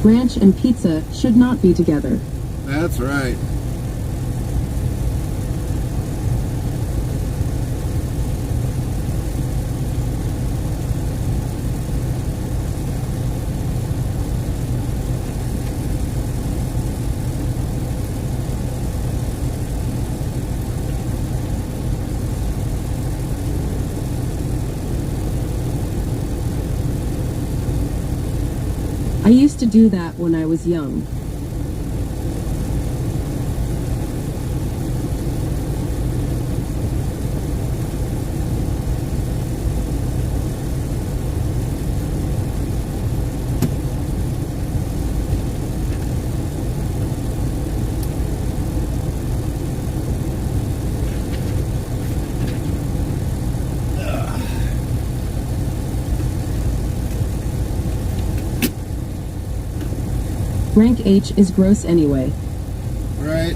Ranch and pizza should not be together. That's right. I used to do that when I was young. Rank H is gross anyway. Right.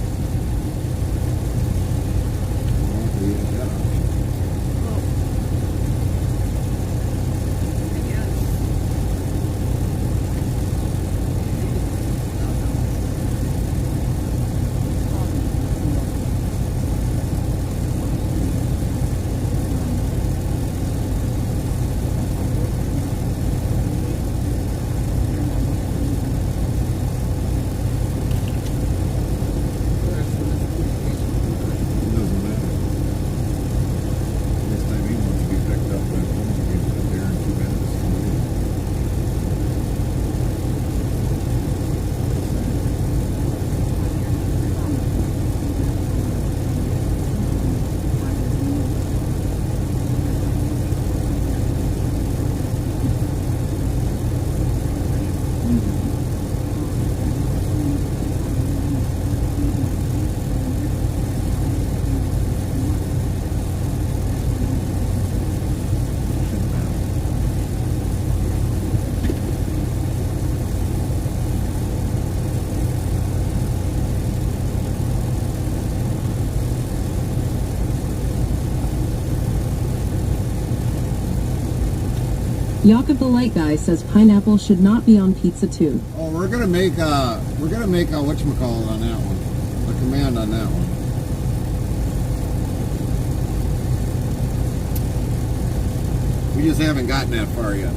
Jakob the Light Guy says pineapple should not be on pizza too. Oh, we're gonna make a whatchamacallit on that one. A command on that one. We just haven't gotten that far yet.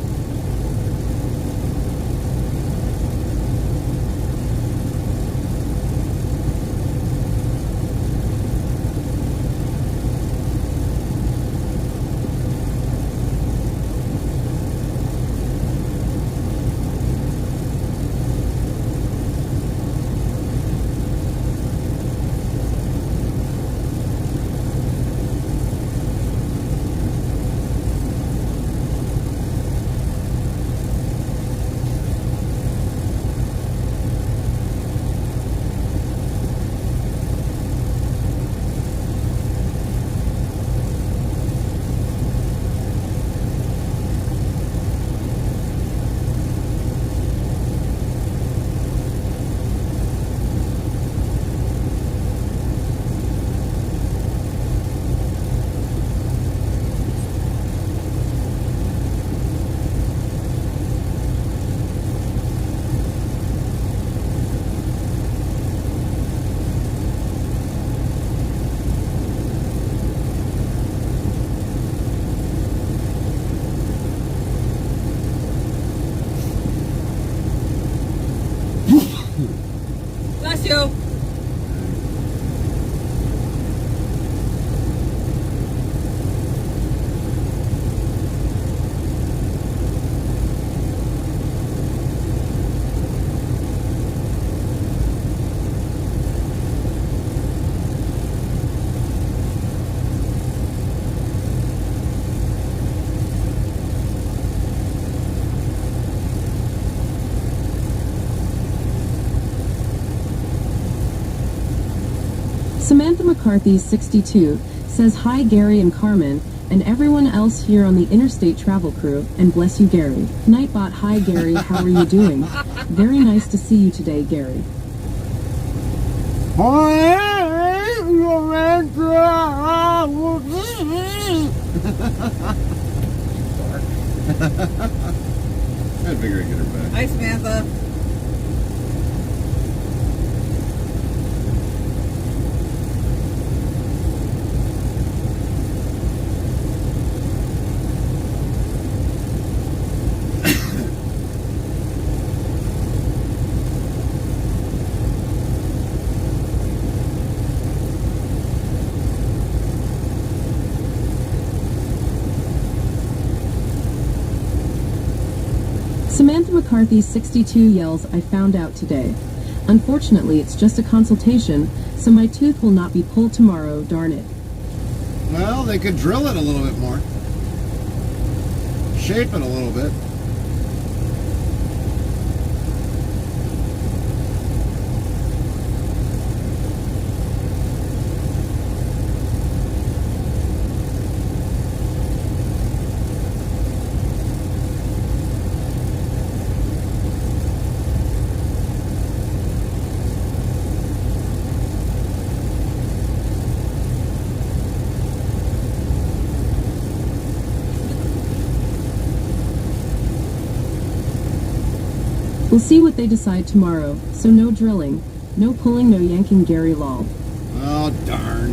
Bless you. Samantha McCarthy, 62, says hi Gary and Carmen, and everyone else here on the Interstate Travel crew, and bless you Gary. Nightbot, hi Gary, how are you doing? Very nice to see you today, Gary. I figured I'd get her back. Hi, Samantha. Samantha McCarthy, 62, yells, I found out today. Unfortunately, it's just a consultation, so my tooth will not be pulled tomorrow, darn it. Well, they could drill it a little bit more. Shape it a little bit. We'll see what they decide tomorrow, so no drilling, no pulling, no yanking, Gary lol. Oh, darn.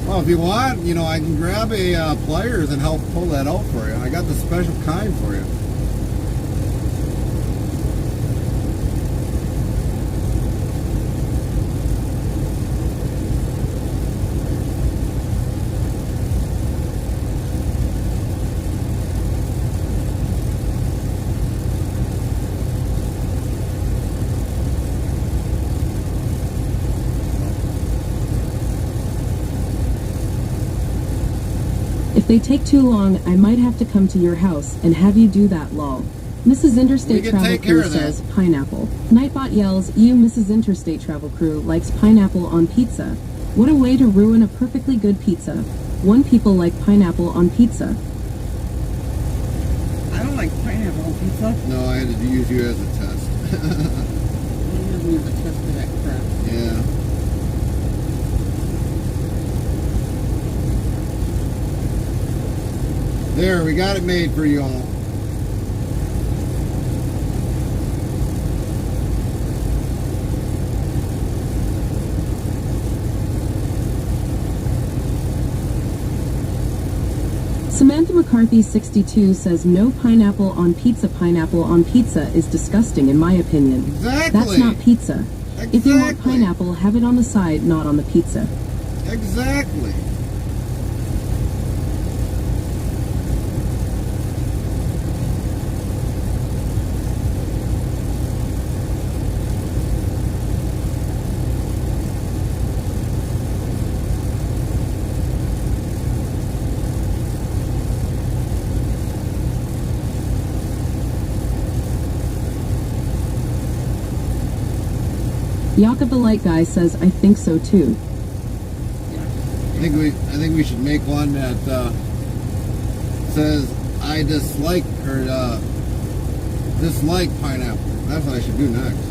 Well, if you want, you know, I can grab a pliers and help pull that out for you. I got the special kind for you. If they take too long, I might have to come to your house and have you do that lol. Mrs. Interstate can Travel take care Crew of that. says pineapple. Nightbot yells, you Mrs. Interstate Travel Crew likes pineapple on pizza. What a way to ruin a perfectly good pizza. One people like pineapple on pizza. I don't like pineapple on pizza. No, I had to use you as a test. I don't have a test for that crap. Yeah. There, we got it made for you all. Samantha McCarthy 62 says no pineapple on pizza. Pineapple on pizza is disgusting in my opinion. Exactly. That's not pizza. If you want Exactly. pineapple, have it on the side, not on the pizza. Exactly. Jakob the Light Guy says, I think so too. I think we should make one that says I dislike or dislike pineapple. That's what I should do next.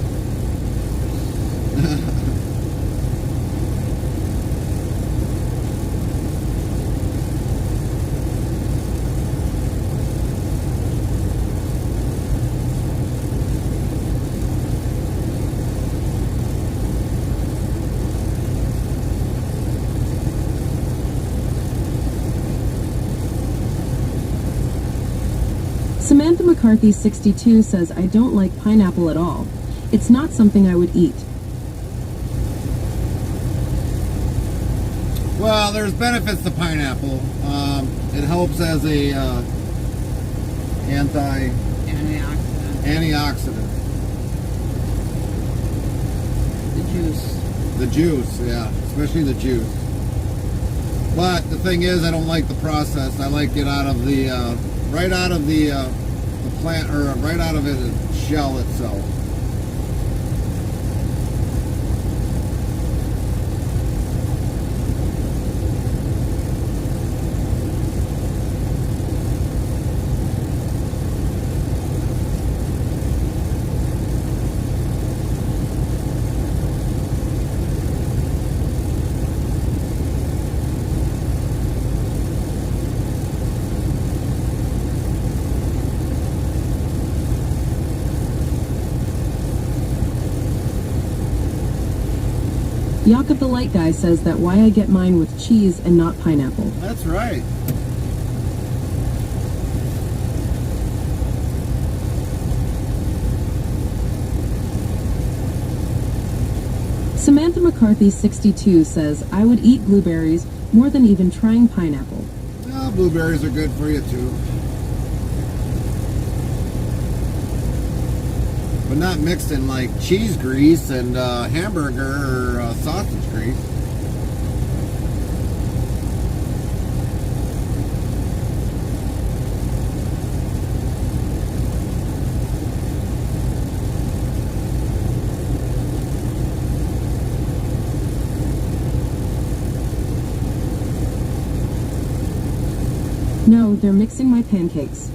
Samantha McCarthy 62 says, I don't like pineapple at all. It's not something I would eat. Well, there's benefits to pineapple. It helps as a antioxidant. The juice. The juice, yeah, especially the juice. But the thing is, I don't like the process. I like it out of the right out of the plant, or right out of the shell itself. Jakob the Light Guy says that why I get mine with cheese and not pineapple. That's right. Samantha McCarthy 62 says, I would eat blueberries more than even trying pineapple. Well, blueberries are good for you too. But not mixed in like cheese grease and hamburger or sausage grease. No, they're mixing my pancakes.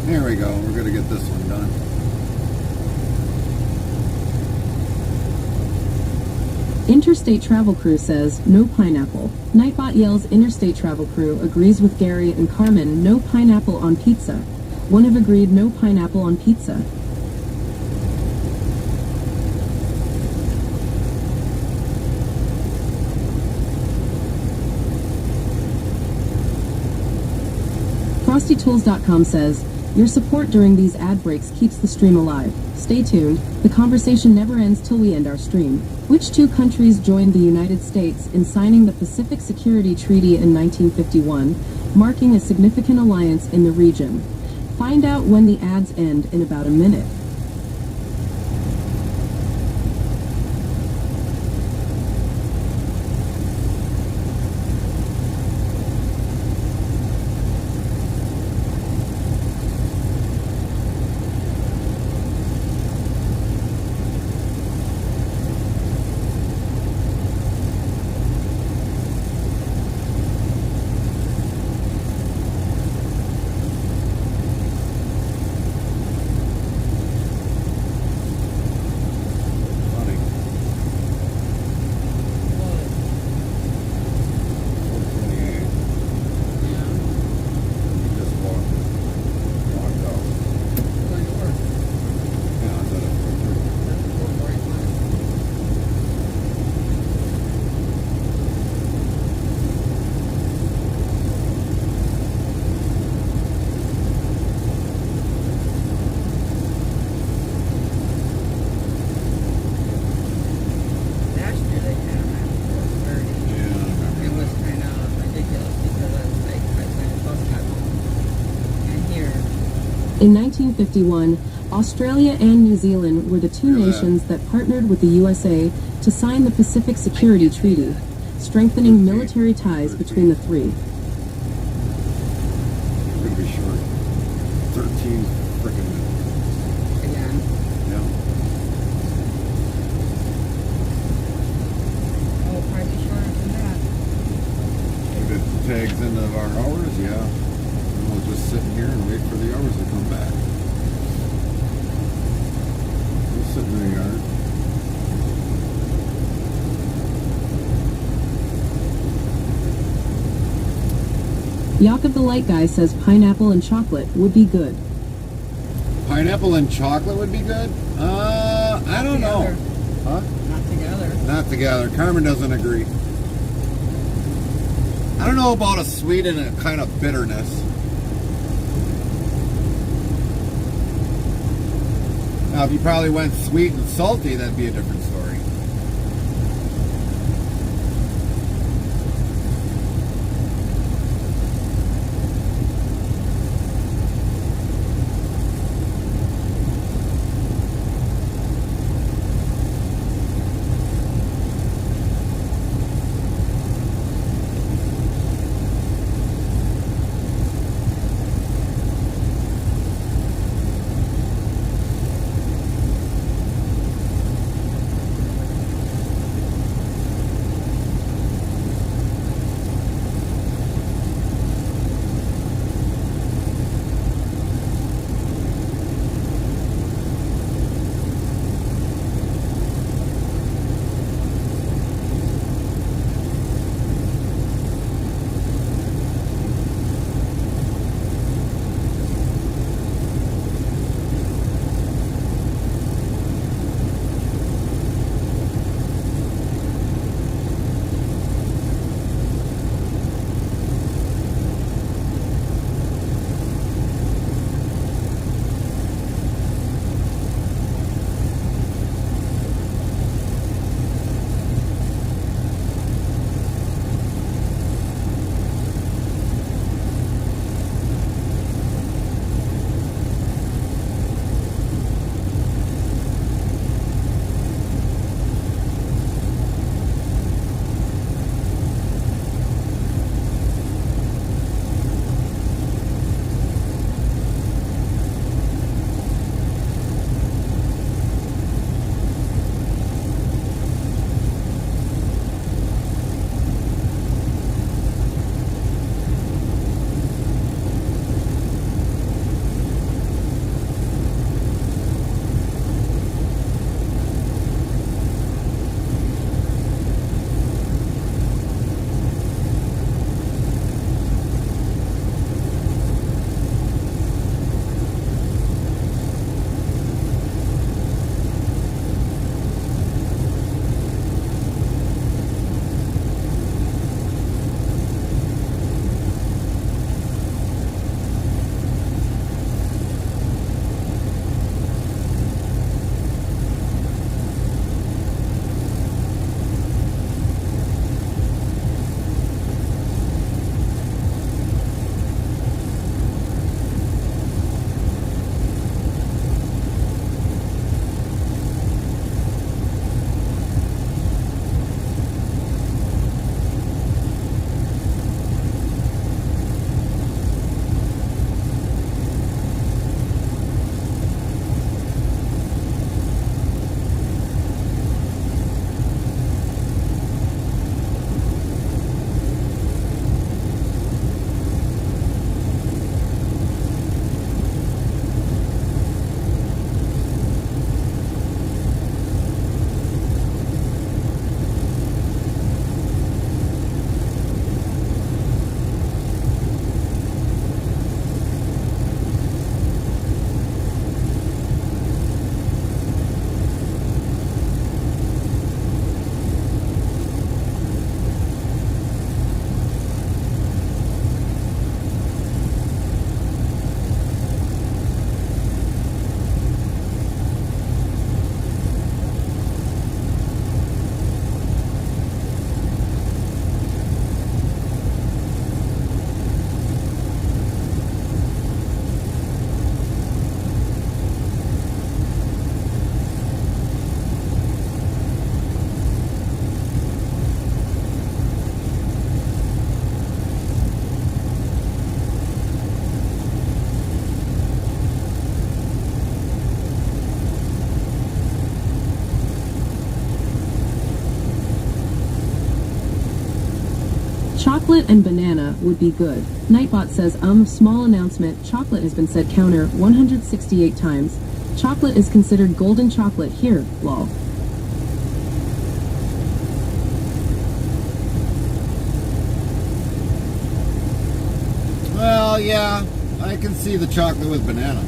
There we go. We're gonna get this one done. Interstate Travel Crew says, no pineapple. Nightbot yells Interstate Travel Crew agrees with Gary and Carmen, no pineapple on pizza. One have agreed no pineapple on pizza. FrostyTools.com says, your support during these ad breaks keeps the stream alive. Stay tuned. The conversation never ends till we end our stream. Which two countries joined the United States in signing the Pacific Security Treaty in 1951, marking a significant alliance in the region? Find out when the ads end in about a minute. In 1951, Australia and New Zealand were the two nations that partnered with the USA to sign the Pacific Security Treaty, strengthening military ties between the three. We're going to be short. 13 frickin' minutes. Again. Yeah. Oh, probably shorter than that. If it tags into our hours, yeah. And we'll just sit here and wait for the hours to come back. We'll sit in the yard. Yaakov the Light Guy says pineapple and chocolate would be good. Pineapple and chocolate would be good? I don't know. Huh? Not together. Not together. Carmen doesn't agree. I don't know about a sweet and a kind of bitterness. Now, if you probably went sweet and salty, that'd be a different story. Chocolate and banana would be good. Nightbot says, small announcement. Chocolate has been said counter 168 times. Chocolate is considered golden chocolate here, lol. Well, yeah, I can see the chocolate with banana.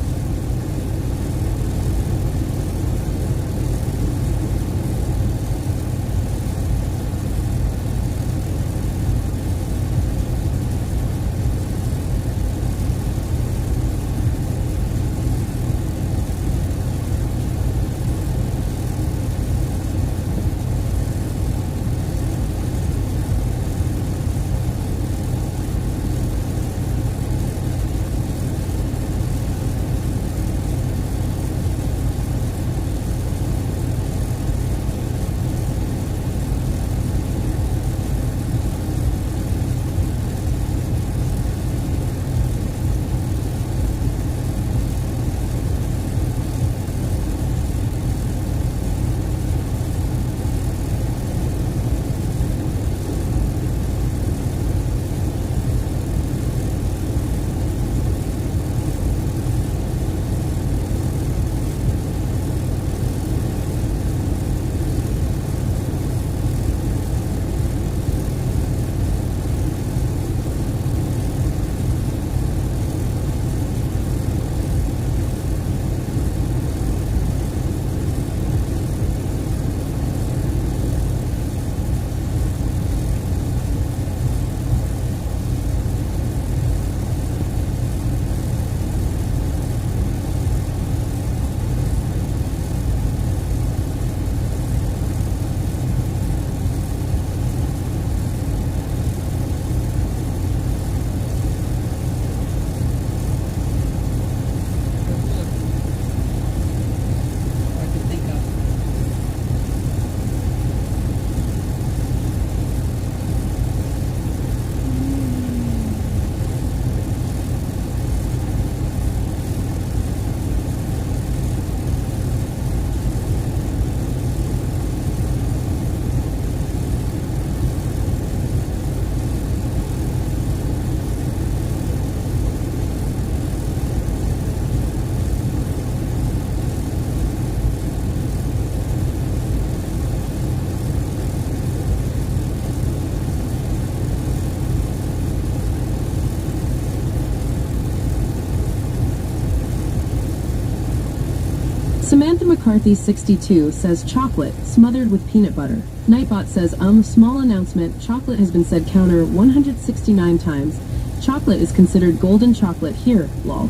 Samantha McCarthy 62 says chocolate smothered with peanut butter. Nightbot says small announcement. Chocolate has been said counter 169 times. Chocolate is considered golden chocolate here, lol.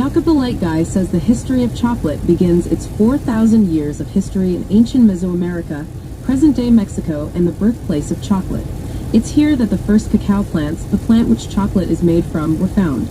Jacob the Light Guy says the history of chocolate begins its 4,000 years of history in ancient Mesoamerica, present-day Mexico, and the birthplace of chocolate. It's here that the first cacao plants, the plant which chocolate is made from, were found.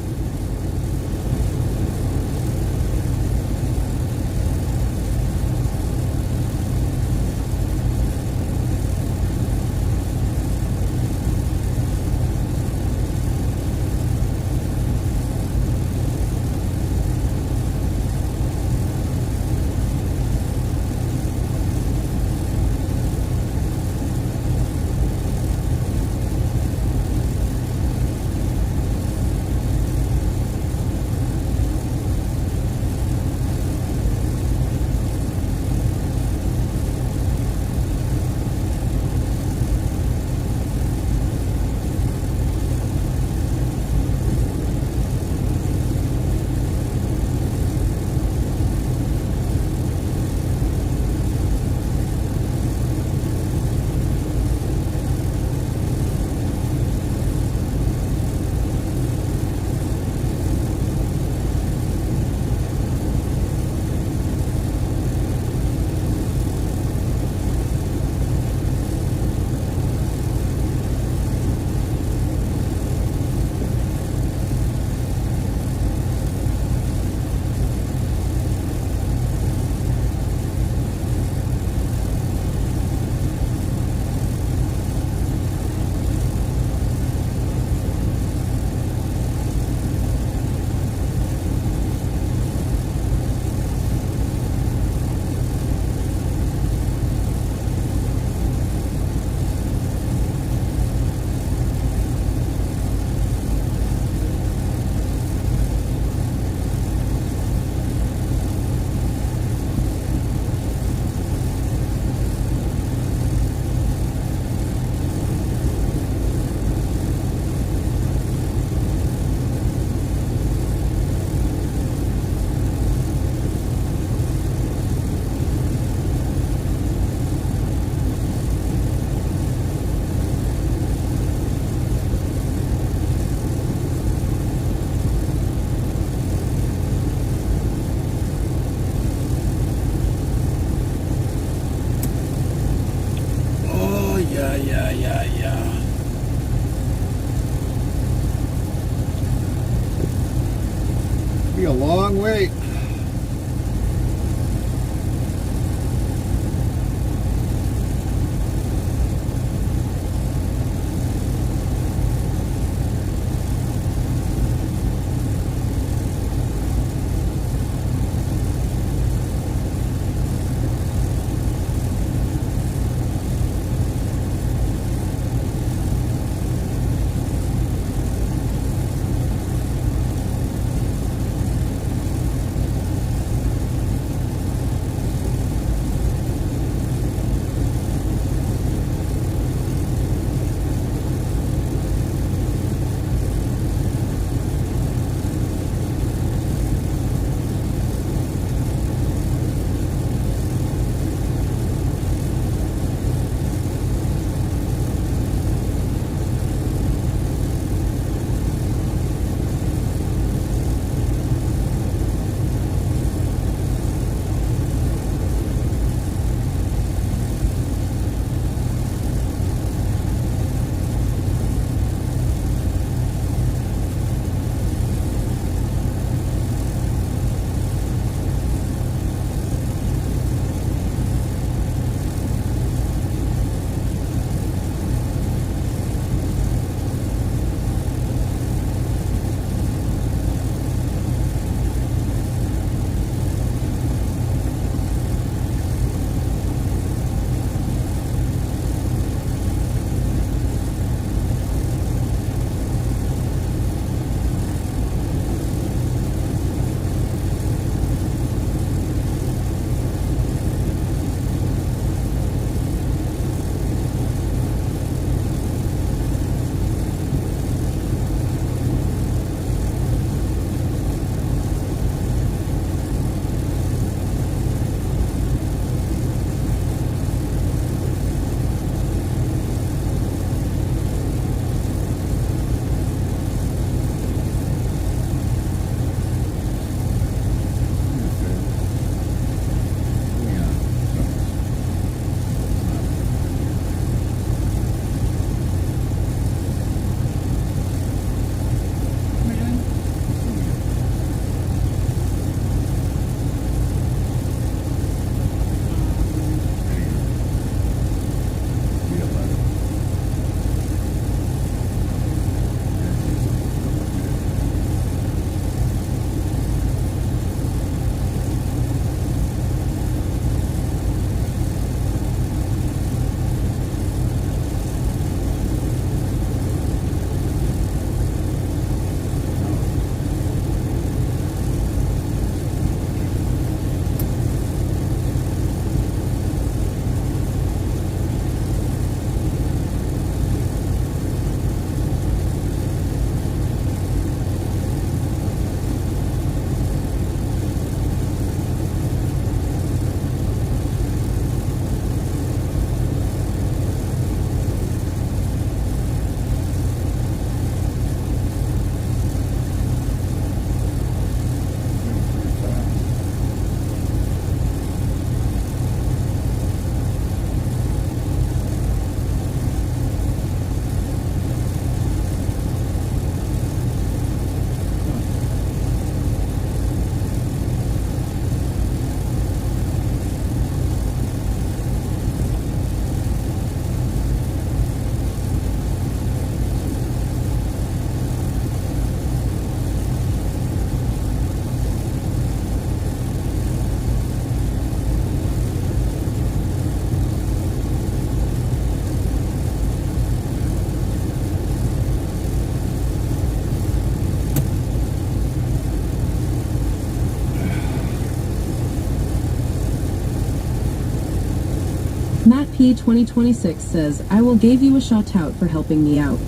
Matt P 2026 says, I will give you a shout out for helping me out.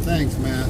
Thanks, Matt.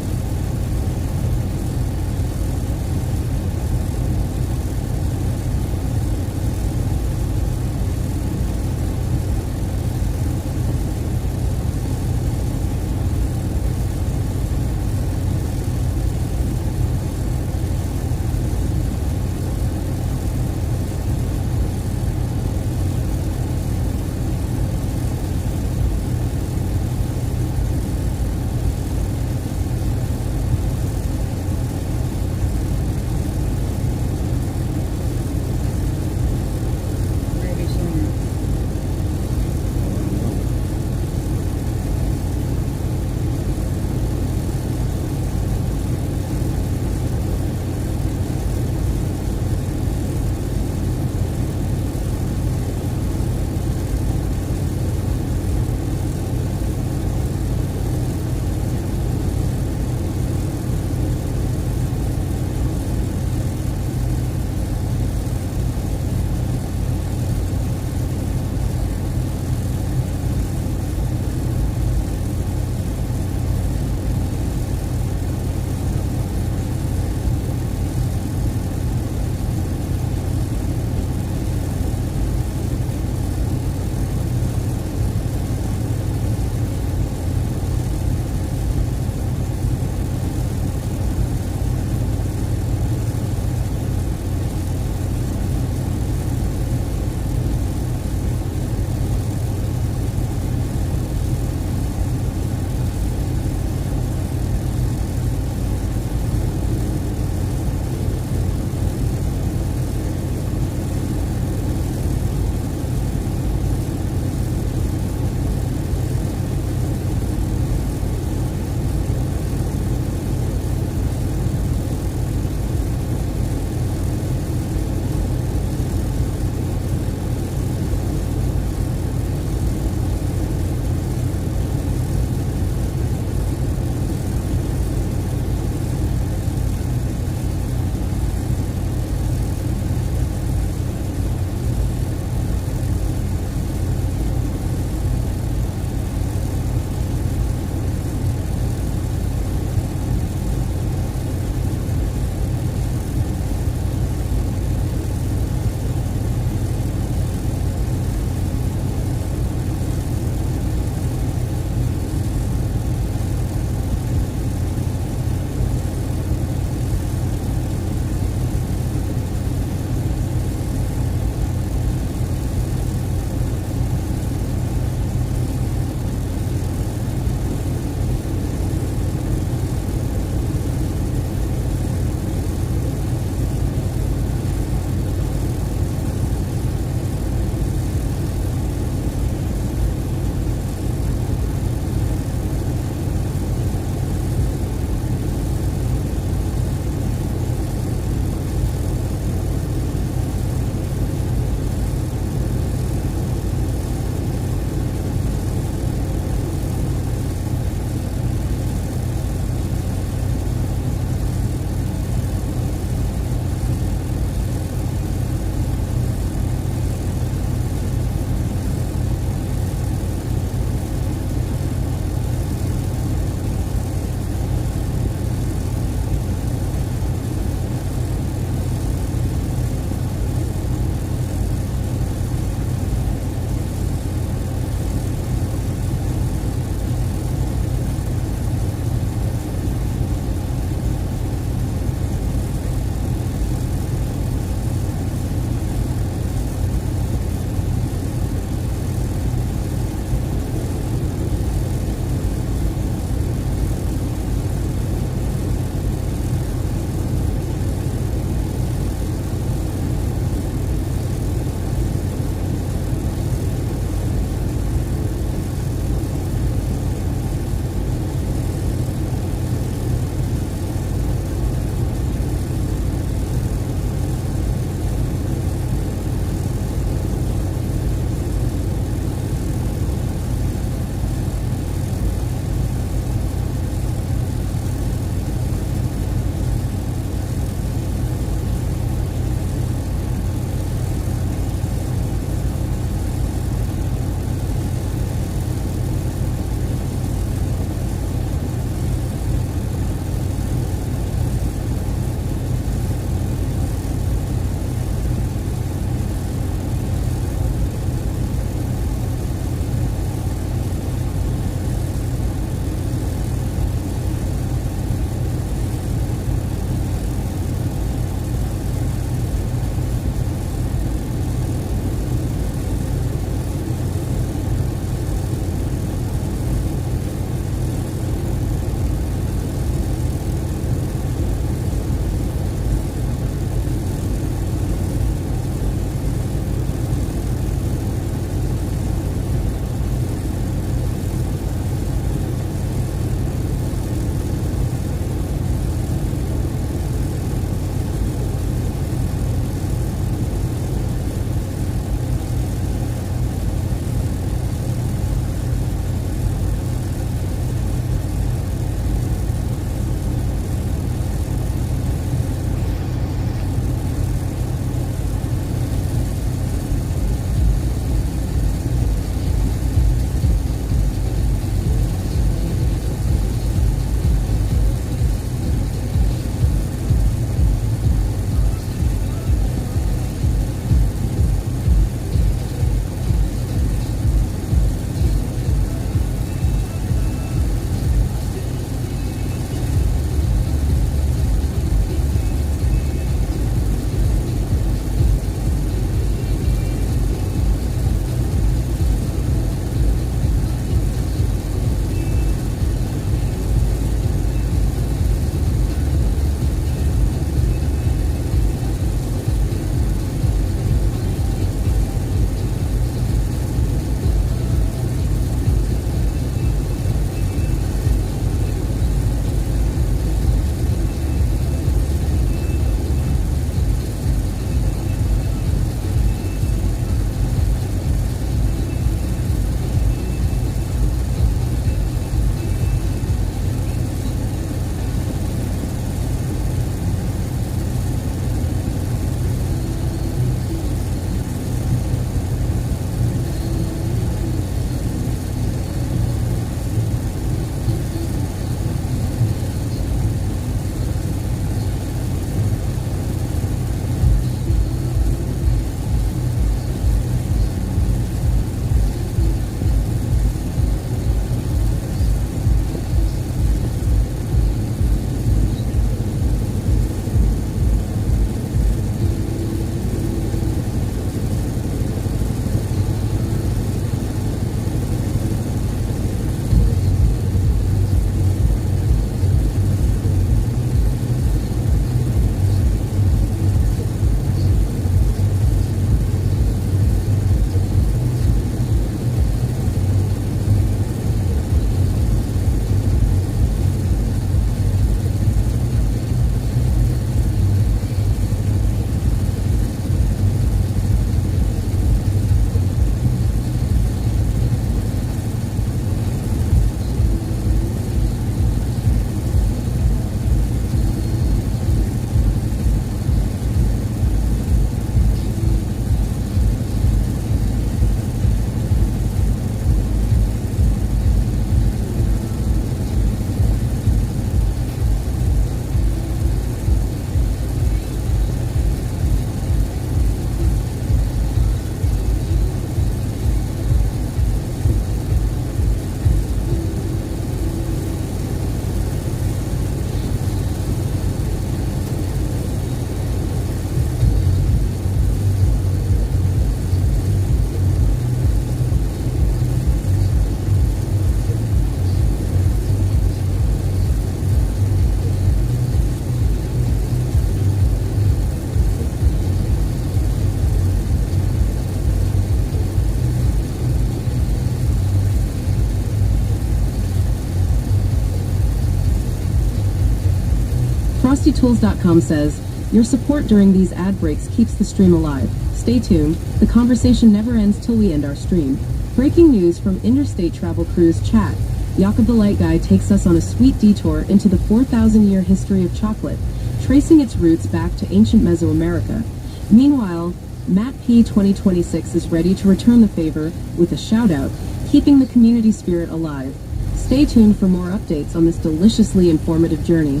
TrustyTools.com says, your support during these ad breaks keeps the stream alive. Stay tuned. The conversation never ends till we end our stream. Breaking news from Interstate Travel Cruise chat. Jakob the Light Guy takes us on a sweet detour into the 4,000-year history of chocolate, tracing its roots back to ancient Mesoamerica. Meanwhile, Matt P 2026 is ready to return the favor with a shout-out, keeping the community spirit alive. Stay tuned for more updates on this deliciously informative journey.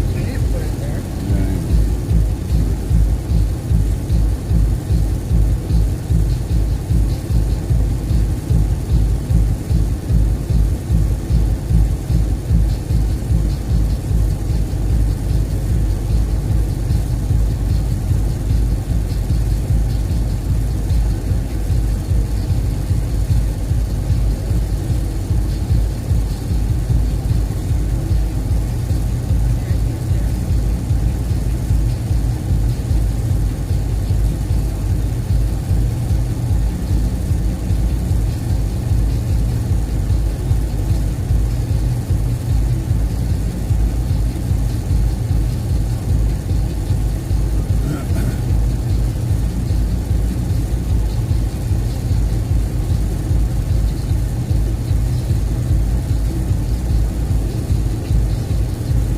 I didn't put it there.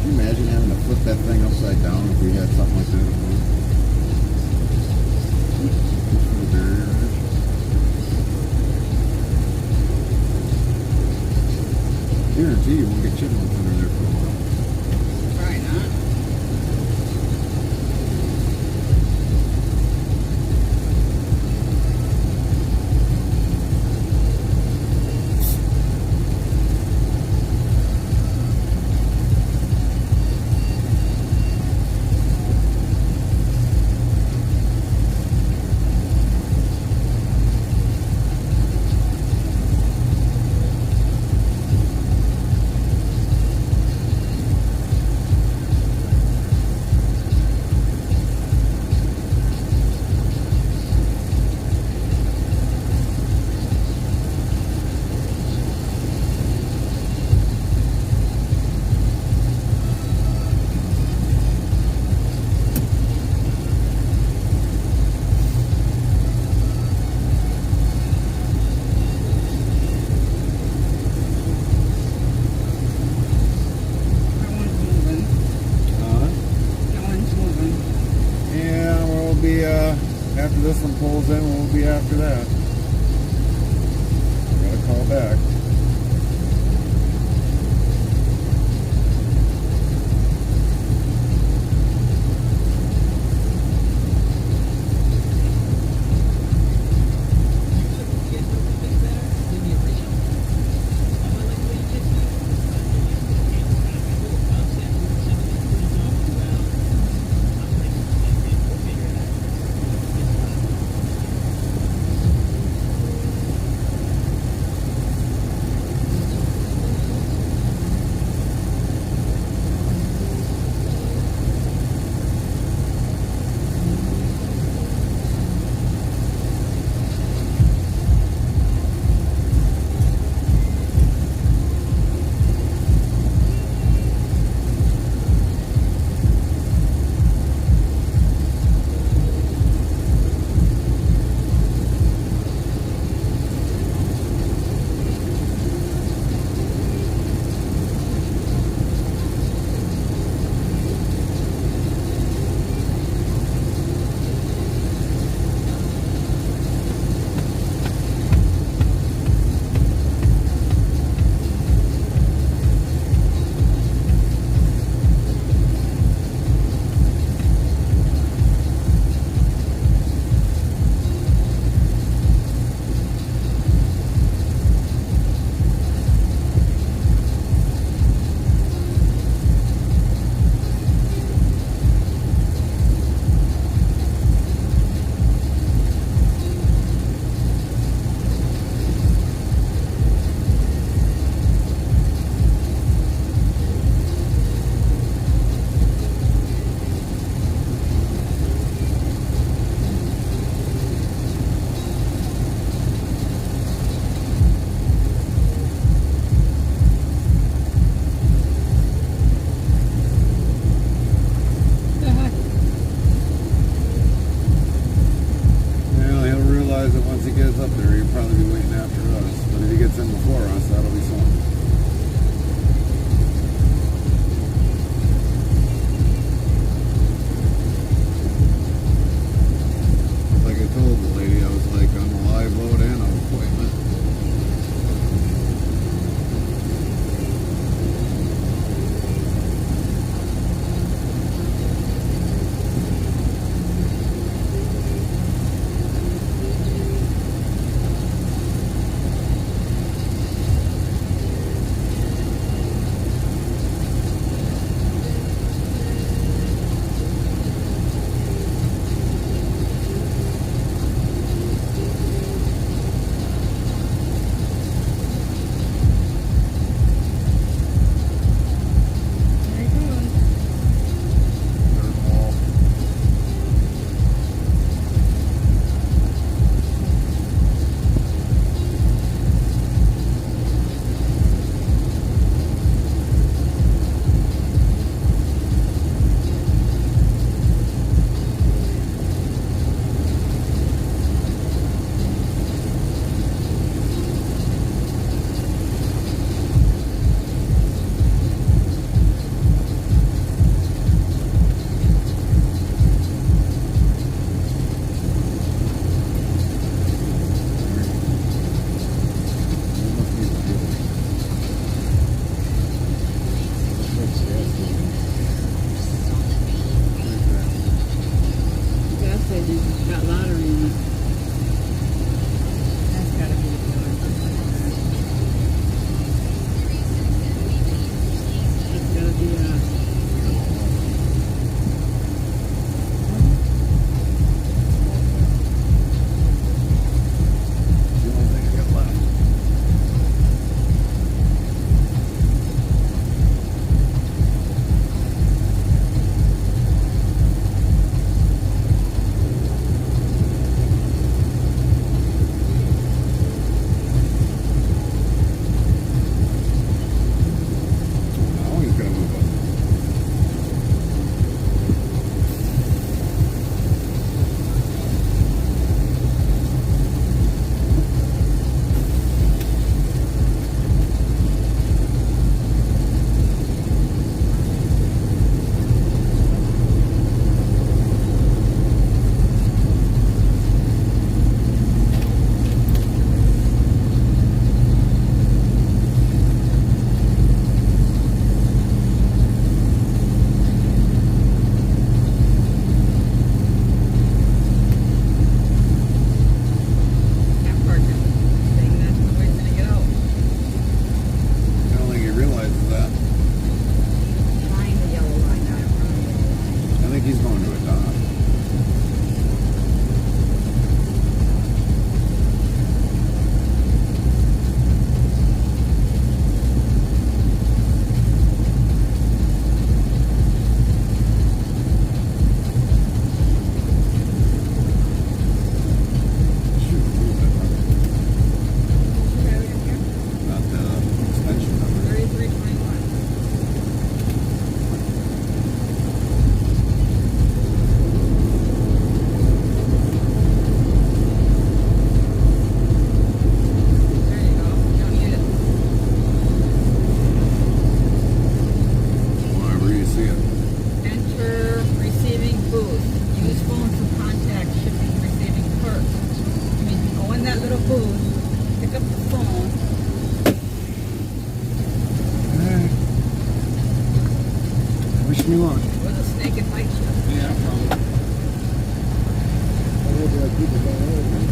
Can you imagine having to flip that thing upside down if we had something like that? Just for the barrier. Guarantee you won't get chitlins under there for a while. Probably not. take me long. It was a snake and bite show. Yeah, probably. I hope there are people going over.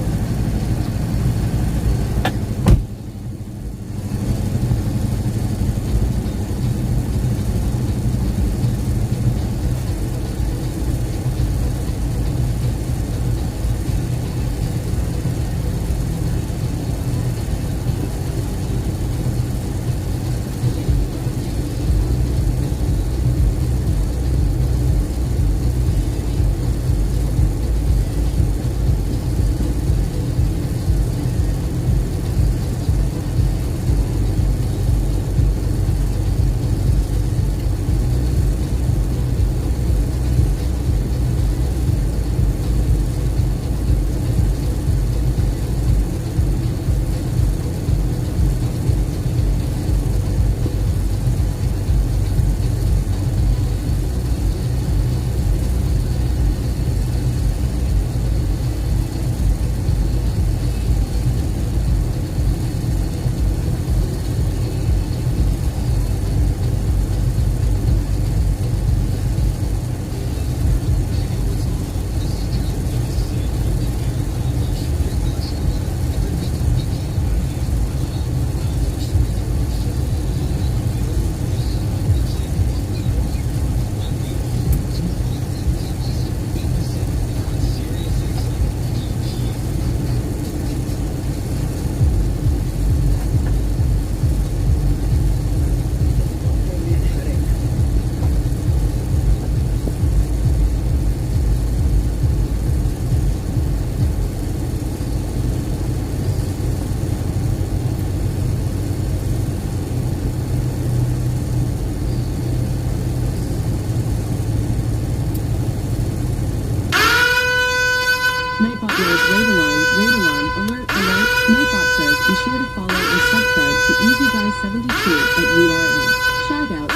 Nightbot yells, raid alarm, alert, alert. Nightbot says, be sure to follow and subscribe to EasyGuy72 at URL. Shout out to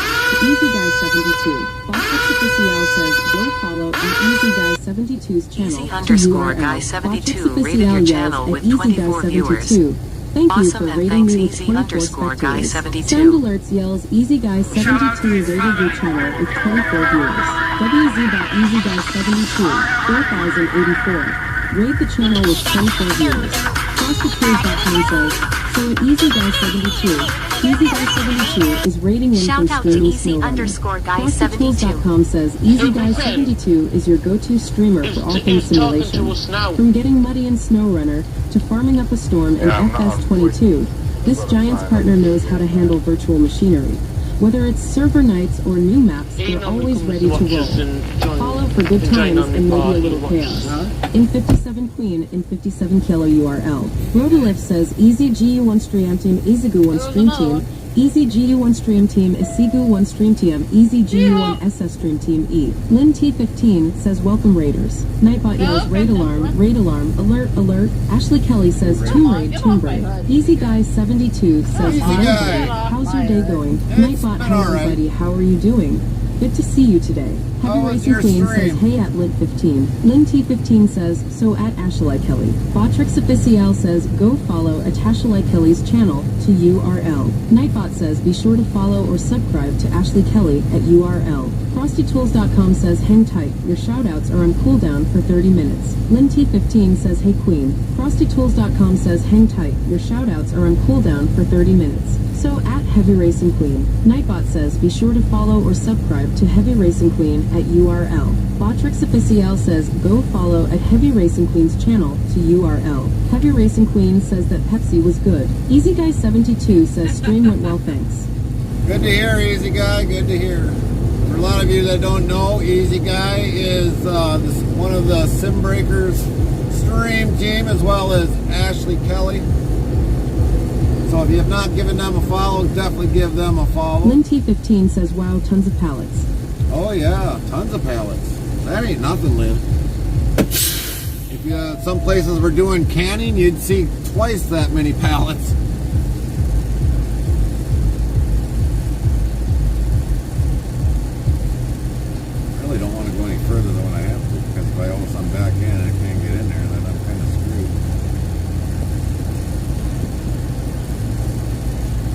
EasyGuy72. Botrix Official says, go follow on EasyGuy72's channel Easy_Guy72 rated your channel with 24 viewers. Thank you Awesome for and rating thanks me with 24 spectators. Easy_Guy72. Sound Alerts yells EasyGuy72 rated your channel with 24 viewers. WZ.EasyGuy72 4084. Raid the channel with 24 viewers. FrostedTools.com says, so at EasyGuy72, EasyGuy72 is rating in Shout from out to streaming SnowRunner. Easy_Guy72. FrostedTools.com says EasyGuy72 is your go-to streamer for all things simulation. From getting muddy in SnowRunner to farming up a storm in FS22, this Giants partner knows how to handle virtual machinery. Whether it's server nights or new maps, they're always ready to roll. Follow for good times and maybe a little chaos. In 57 Queen in 57 Kilo URL. Rotolift says Easy GU1 Stream Team, EasyGu1 Stream Team, Easy GU1 Stream Team, Isigu1 Stream Team, Easy GU1 SS Stream Team E. Lynn T15 says welcome raiders. Nightbot yells raid alarm, alert, alert. Ashley Kelly says tomb raid. Easy Guy 72 says hello buddy, how's your day going? Nightbot, hey everybody, how are you doing? Good to see you today. Heavy Racing Queen says, hey at Lint15. Lynn T15 says, so at Ashley Kelly. Botrix Official says, go follow at Ashley Kelly's channel to URL. Nightbot says, be sure to follow or subscribe to Ashley Kelly at URL. FrostyTools.com says, hang tight, your shoutouts are on cooldown for 30 minutes. Lynn T15 says, hey queen. FrostyTools.com says, hang tight, your shoutouts are on cooldown for 30 minutes. So at Heavy Racing Queen. Nightbot says, be sure to follow or subscribe to Heavy Racing Queen at URL. Botrix Official says, go follow at Heavy Racing Queen's channel to URL. Heavy Racing Queen says that Pepsi was good. Easy Guy 72 says, stream went well, thanks. Good to hear, Easy Guy. Good to hear. For a lot of you that don't know, Easy Guy is one of the Sim Breakers stream team, as well as Ashley Kelly. So if you have not given them a follow, definitely give them a follow. Lynn T15 says, wow, tons of pallets. Oh yeah, tons of pallets. That ain't nothing, Lynn. If you, some places were doing canning, you'd see twice that many pallets. I really don't want to go any further than what I have to, because if I all of a sudden back in and I can't get in there, then I'm kind of screwed.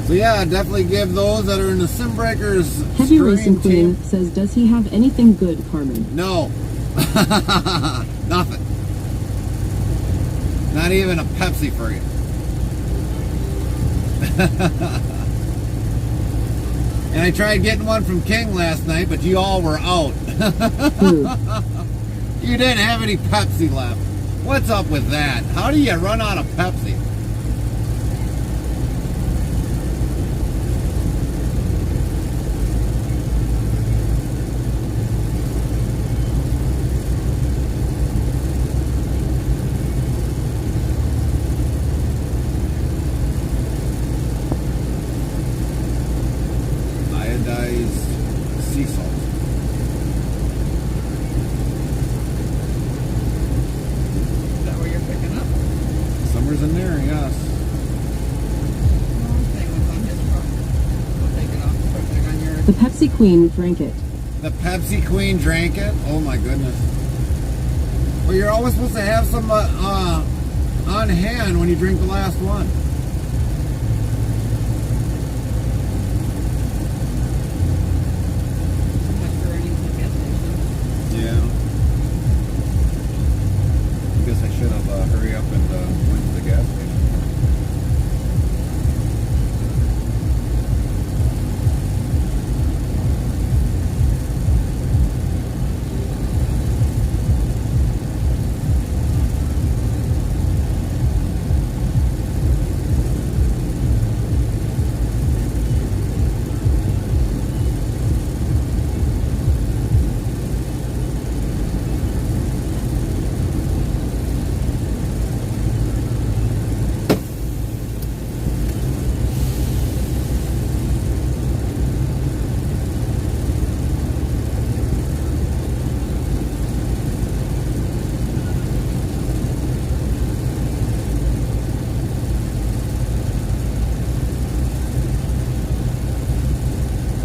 So yeah, definitely give those that are in the Sim Breakers Heavy stream Racing Queen team. says, does he have anything good, Carmen? No. Nothing. Not even a Pepsi for you. And I tried getting one from King last night, but you all were out. You didn't have any Pepsi left. What's up with that? How do you run out of Pepsi? Iodized sea salt. Is that where you're picking up? Somewhere's in there, yes. Wrong thing was on his truck. We'll take it off, put it back on yours. The Pepsi Queen drank it. The Pepsi Queen drank it? Oh my goodness. Well, you're always supposed to have some on hand when you drink the last one. So much for earnings at the gas station. Yeah. I guess I should have hurry up and went to the gas station.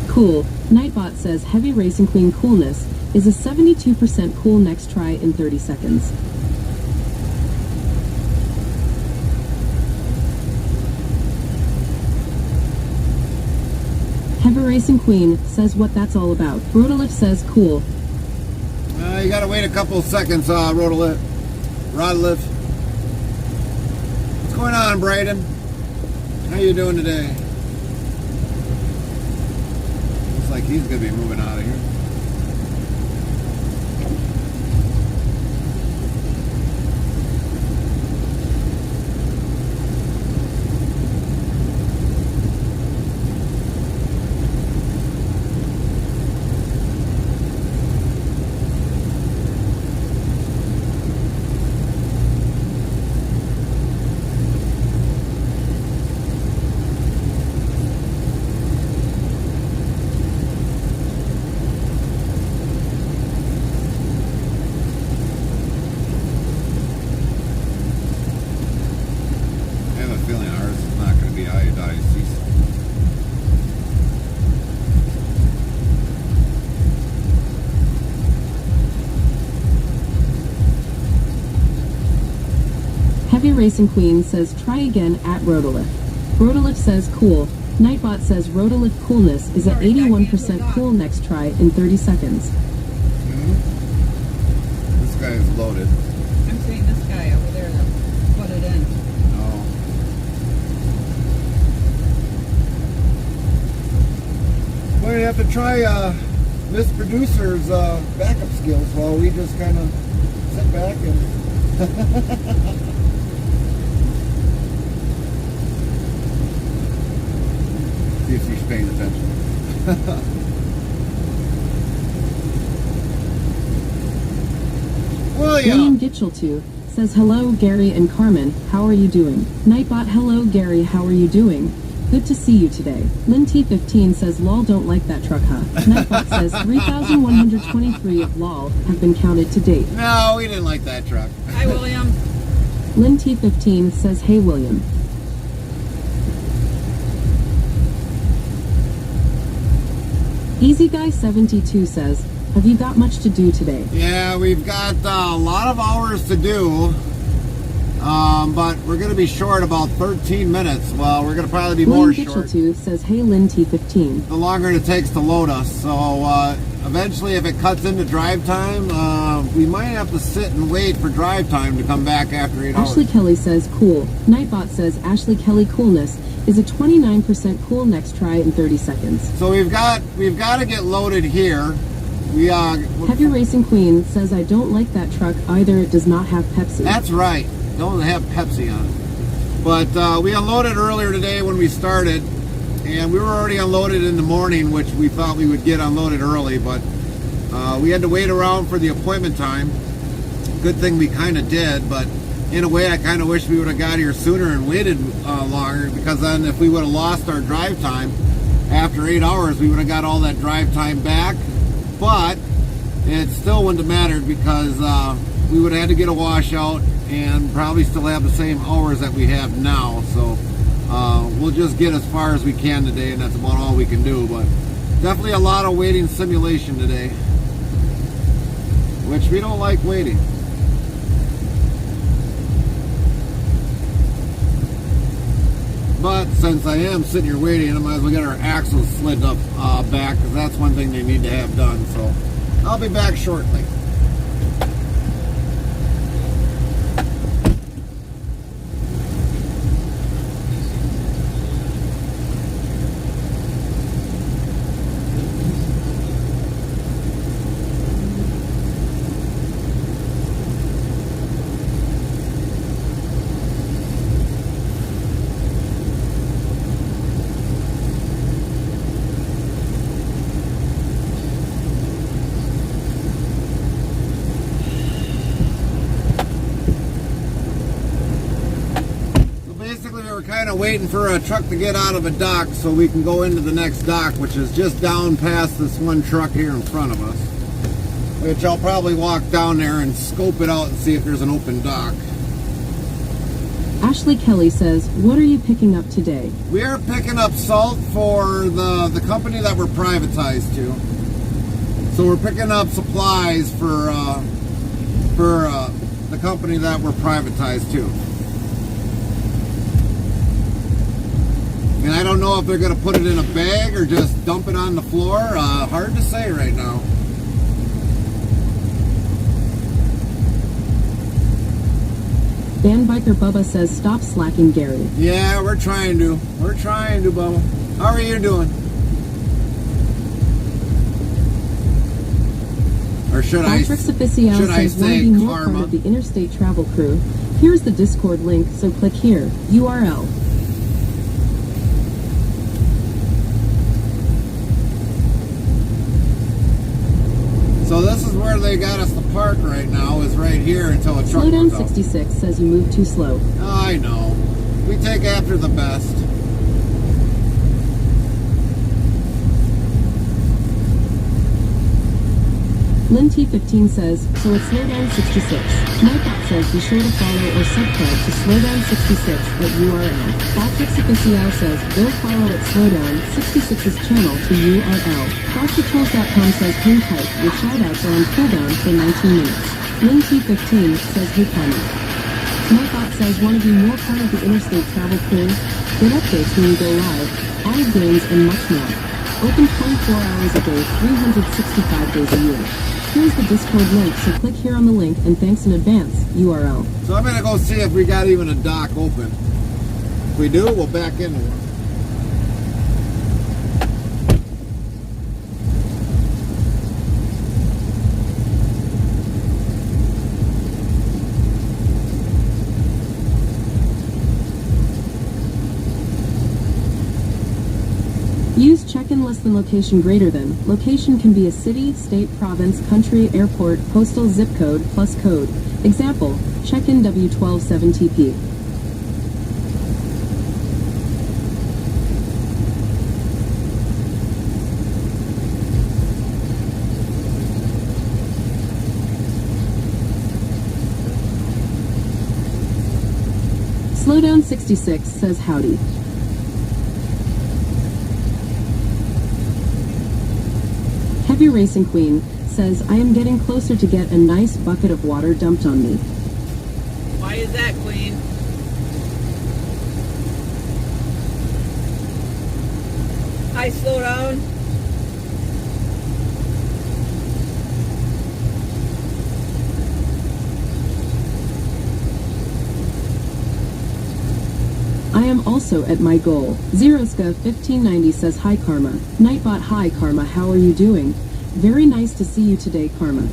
Cool. Nightbot says Heavy Racing Queen coolness is a 72% cool next try in 30 seconds. Heavy Racing Queen says what that's all about. Rodolith says cool. You gotta wait a couple of seconds, Rodolith. What's going on, Brayden? How you doing today? Looks like he's gonna be moving out of here. I have a feeling ours is not going to be iodized sea salt. Heavy Racing Queen says try again at Rodolith. Rodolith says cool. Nightbot says Rodolith coolness is at 81% cool next try in 30 seconds. This guy is loaded. I'm seeing this guy over there that put it in. No. We're going to have to try Miss Producer's backup skills while we just kind of sit back and... See if she's paying attention. William Gitchell2 says hello Gary and Carmen, how are you doing? Nightbot hello Gary, how are you doing? Good to see you today. Lynn T15 says lol don't like that truck huh? Nightbot says 3,123 of lol have been counted to date. No, we didn't like that truck. Hi, William. Lynn T15 says hey William. Easy Guy 72 says, have you got much to do today? Yeah, we've got a lot of hours to do. But we're going to be short about 13 minutes. Well, we're going to probably be Lynn more short Gitcheltooth says, hey Lynn T15. the longer it takes to load us. So eventually, if it cuts into drive time, we might have to sit and wait for drive time to come back after 8 hours. Ashley Kelly says, cool. Nightbot says, Ashley Kelly coolness is a 29% cool next try in 30 seconds. So we've got to get loaded here. Heavy Racing Queen says, I don't like that truck either. It does not have Pepsi. That's right. Don't have Pepsi on it. But we unloaded earlier today when we started, and we were already unloaded in the morning, which we thought we would get unloaded early, but we had to wait around for the appointment time. Good thing we kind of did, but in a way I kind of wish we would have got here sooner and waited longer, because then if we would have lost our drive time after 8 hours, we would have got all that drive time back. But it still wouldn't have mattered, because we would have had to get a washout and probably still have the same hours that we have now. So we'll just get as far as we can today, and that's about all we can do. But definitely a lot of waiting simulation today, which we don't like waiting. But since I am sitting here waiting, I might as well get our axles slid up back, because that's one thing they need to have done. So I'll be back shortly. Kind of waiting for a truck to get out of a dock so we can go into the next dock, which is just down past this one truck here in front of us, which I'll probably walk down there and scope it out and see if there's an open dock. Ashley Kelly says, what are you picking up today? We are picking up salt for the company that we're privatized to. So we're picking up supplies for the company that we're privatized to. And I don't know if they're going to put it in a bag or just dump it on the floor. Hard to say right now. Dan Biker Bubba says, stop slacking, Gary. Yeah, we're trying to. We're trying to, Bubba. How are you doing? Or should Patrick's Official says, want to be more part karma? of the Interstate Travel Crew? Here's the Discord link, so click here. URL. So this is where they got us to park right now, is right here until a truck Slowdown comes out. 66 says you move too slow. I know. We take after the best. Lynn T15 says, so it's Slowdown 66. Nightbot says be sure to follow or subscribe to Slowdown 66 at URL. Patrick's Official says go follow at Slowdown 66's channel to URL. DrTools.com says hang tight, your shoutouts are on cooldown for 19 minutes. Lynn T15 says hey comment. Nightbot says want to be more part of the Interstate Travel Crew? Get updates when you go live, added games and much more. Open 24 hours a day, 365 days a year. Here's the Discord link, so click here on the link, and thanks in advance, URL. So I'm going to go see if we got even a dock open. If we do, we'll back into one. Use check-in less than location greater than. Location can be a city, state, province, country, airport, postal, zip code, plus code. Example, check-in W127TP. Slowdown 66 says howdy. Heavy Racing Queen says, I am getting closer to get a nice bucket of water dumped on me. Why is that, Queen? Hi, slow down. I am also at my goal. Zeroska1590 says hi Karma. Nightbot hi Karma, how are you doing? Very nice to see you today Karma.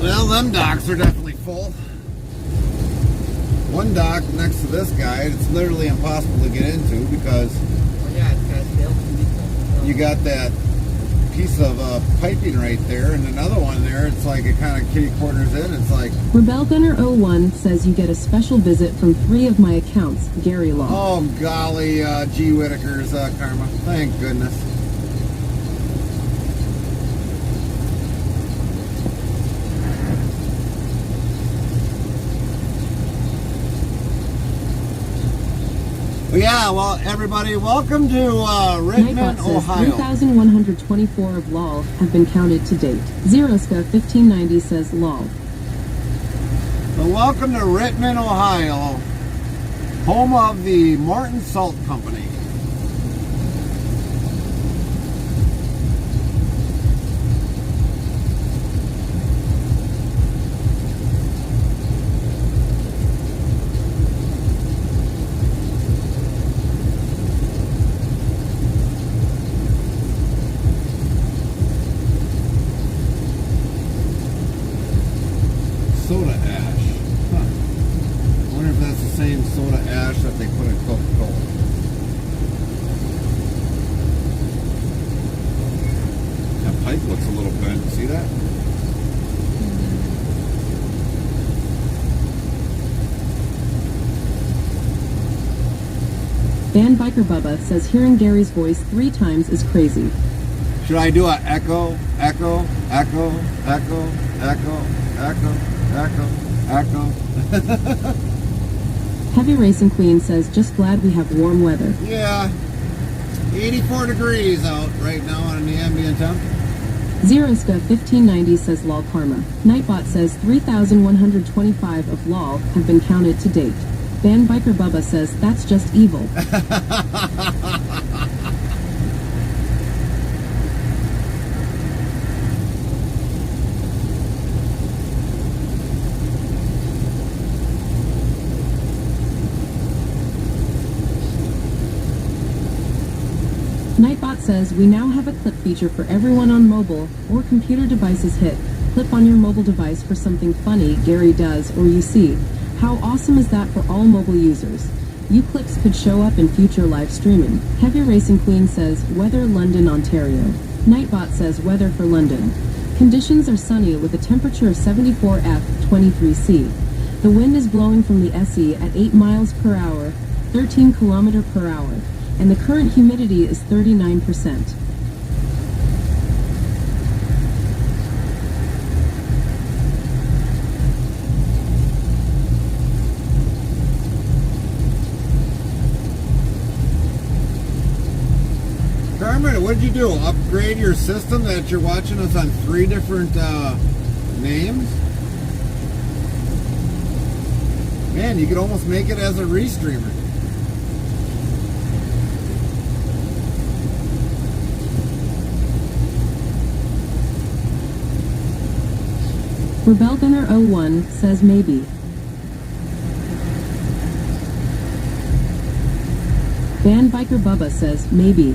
Well, them docks are definitely full. One dock next to this guy, it's literally impossible to get into because Yeah, it's got built. you got that piece of piping right there, and another one there. It's like it kind of kitty corners in. It's like, Rebel Gunner 01 says you get a special visit from 3 of my accounts, Gary Law. oh golly, G. Whitaker's karma. Thank goodness. Well, yeah, well, everybody, welcome to Rittman, Nightbot says Ohio. 3,124 of LOL have been counted to date. Zeroska1590 says LOL. Well, welcome to Rittman, Ohio, home of the Martin Salt Company. Soda ash. Huh. I wonder if that's the same soda ash that they put in Coca-Cola. That pipe looks a little bent. See that? Van Biker Bubba says hearing Gary's voice 3 times is crazy. Should I do a echo, echo, echo, echo, echo, echo, echo, echo? Heavy Racing Queen says just glad we have warm weather. Yeah. 84 degrees out right now on the ambient temp. Zeroska1590 says LOL Karma. Nightbot says 3,125 of LOL have been counted to date. Van Biker Bubba says that's just evil. Nightbot says we now have a clip feature for everyone on mobile or computer devices. Hit clip on your mobile device for something funny Gary does or you see. How awesome is that for all mobile users? You clips could show up in future live streaming. Heavy Racing Queen says weather London, Ontario. Nightbot says weather for London. Conditions are sunny with a temperature of 74 F, 23C. The wind is blowing from the SE at 8 miles per hour, 13 km per hour, and the current humidity is 39%. Carmen, what did you do? Upgrade your system that you're watching us on 3 different names? Man, you could almost make it as a restreamer. Rebel Gunner 01 says maybe. Van Biker Bubba says maybe.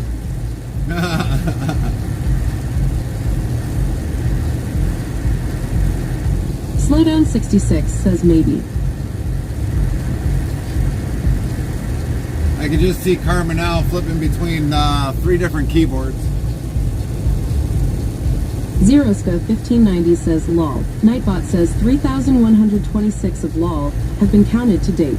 Slowdown 66 says maybe. I can just see Carmen now flipping between 3 different keyboards. Zeroska1590 says LOL. Nightbot says 3,126 of LOL have been counted to date.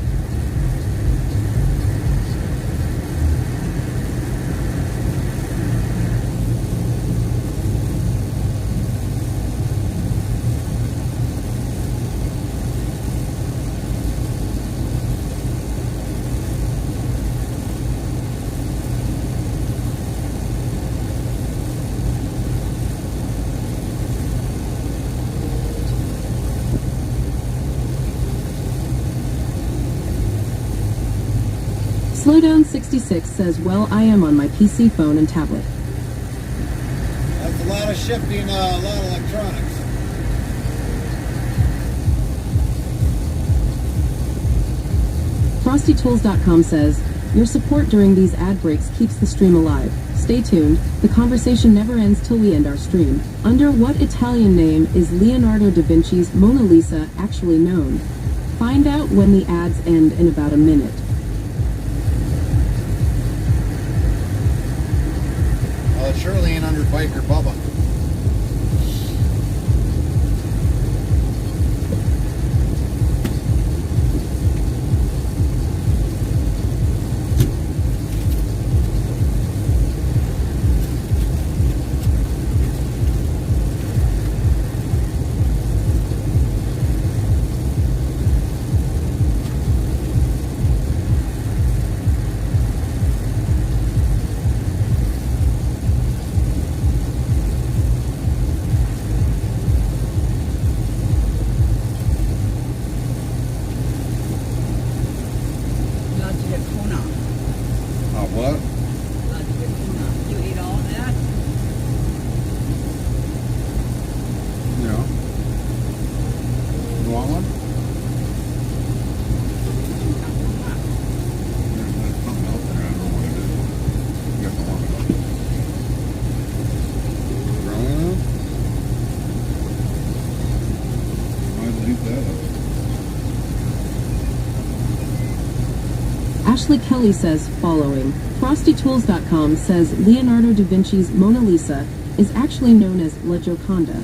Slowdown66 says, well, I am on my PC, phone, and tablet. That's a lot of shifting, a lot of electronics. FrostyTools.com says, your support during these ad breaks keeps the stream alive. Stay tuned. The conversation never ends till we end our stream. Under what Italian name is Leonardo da Vinci's Mona Lisa actually known? Find out when the ads end in about a minute. Well, it surely ain't under Biker Bubba. What? You ate all that? Yeah. You want one? There's something else there. I don't know what it is. You have to warm it up. Growing up? Might leave that up. Ashley Kelly says, following. FrostyTools.com says Leonardo da Vinci's Mona Lisa is actually known as La Gioconda.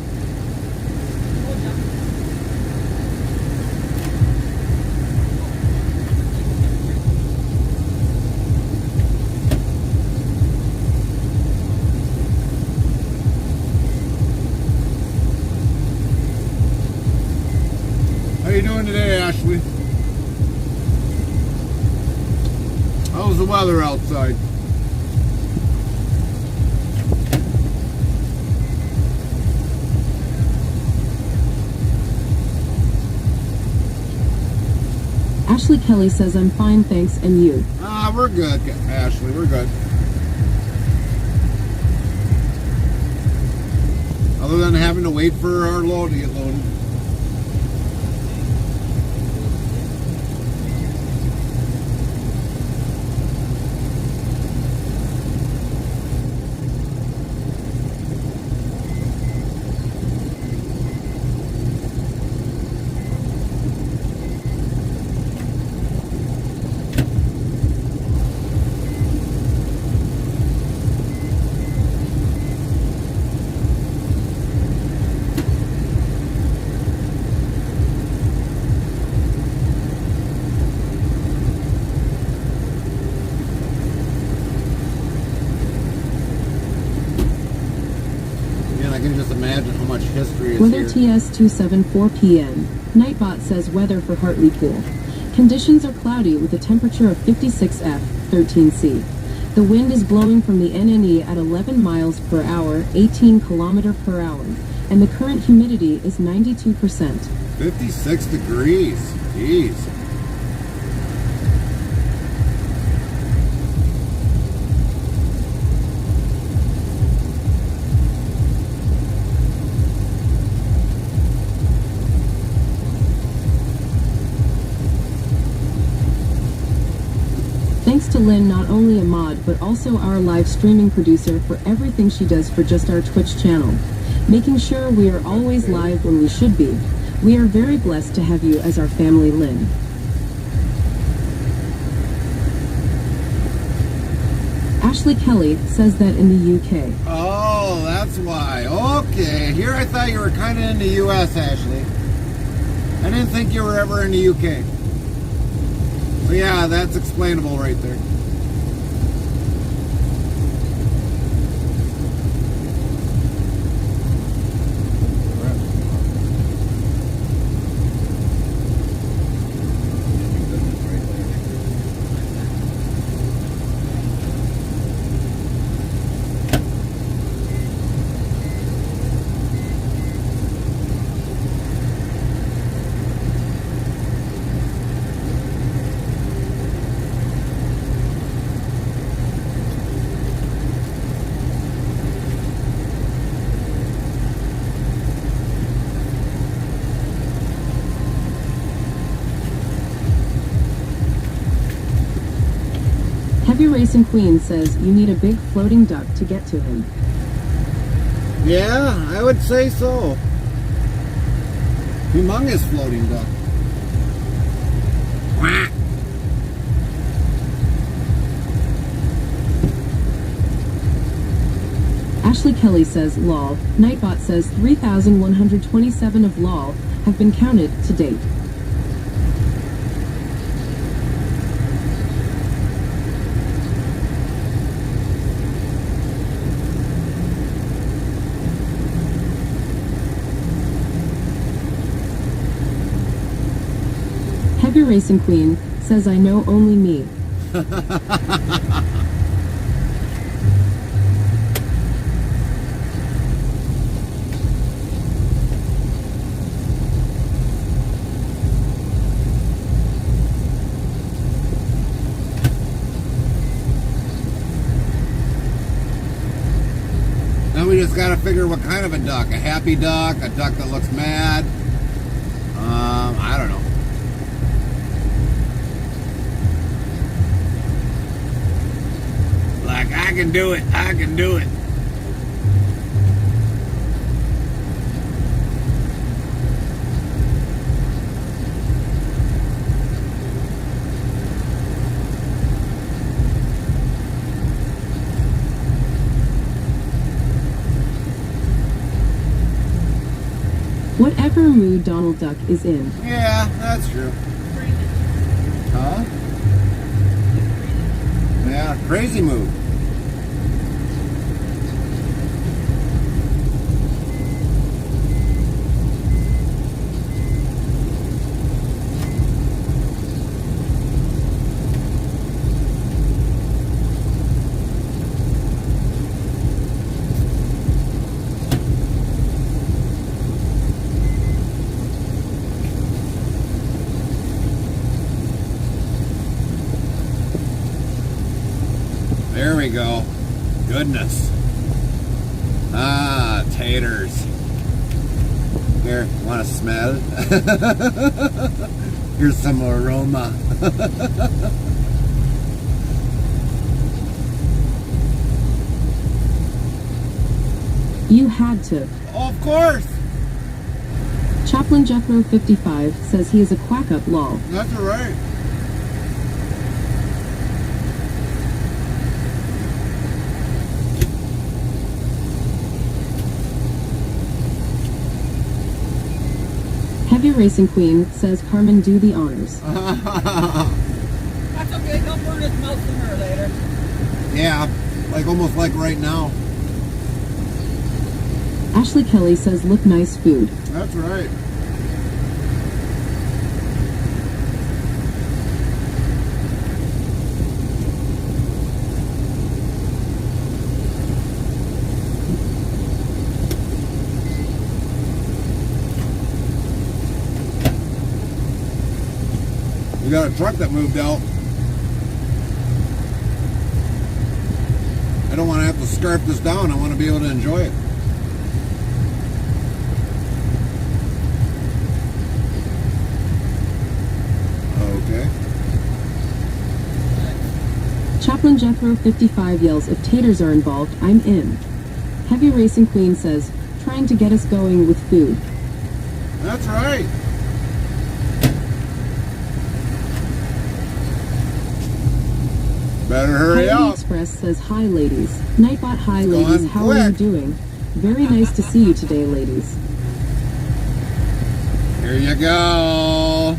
How you doing today, Ashley? How's the weather outside? Ashley Kelly says, I'm fine, thanks, and you? We're good, Ashley, we're good. Other than having to wait for our load to get loaded. I can just imagine how much history is Weather here. TS274PM. Nightbot says weather for Hartleypool. Conditions are cloudy with a temperature of 56F, 13C. The wind is blowing from the NNE at 11 miles per hour, 18 kilometer per hour, and the current humidity is 92%. 56 degrees. Jeez. Thanks to Lynn, not only a mod, but also our live streaming producer for everything she does for just our Twitch channel, making sure we are always live when we should be. We are very blessed to have you as our family, Lynn. Ashley Kelly says that in the UK. Oh, that's why. Okay. Here I thought you were kind of in the US, Ashley. I didn't think you were ever in the UK. So yeah, that's explainable right there. Heavy Racing Queen says you need a big floating duck to get to him. Yeah, I would say so. Humongous floating duck. Quack. Ashley Kelly says lol. Nightbot says 3,127 of lol have been counted to date. Heavy Racing Queen says I know only me. Now we just gotta figure what kind of a duck. A happy duck, a duck that looks mad. I don't know. Like, I can do it, I can do it. Whatever mood Donald Duck is in. Yeah, that's true. Huh? Yeah, crazy mood. There we go. Goodness. Ah, taters. Here, want to smell? Here's some aroma. You had to. Oh, of course. Chaplain Jethro 55 says he is a quack up lol. That's all right. Heavy Racing Queen says Carmen do the honors. That's okay, don't burn his mouth sooner or later. Yeah, like almost like right now. Ashley Kelly says look nice food. That's right. We got a truck that moved out. I don't want to have to scarf this down. I want to be able to enjoy it. Okay. Chaplain Jethro 55 yells if taters are involved, I'm in. Heavy Racing Queen says trying to get us going with food. That's right. Better hurry Coyote up. Express says hi ladies. Nightbot hi It's ladies, going how are you quick. doing? Very nice to see you today ladies. Here you go.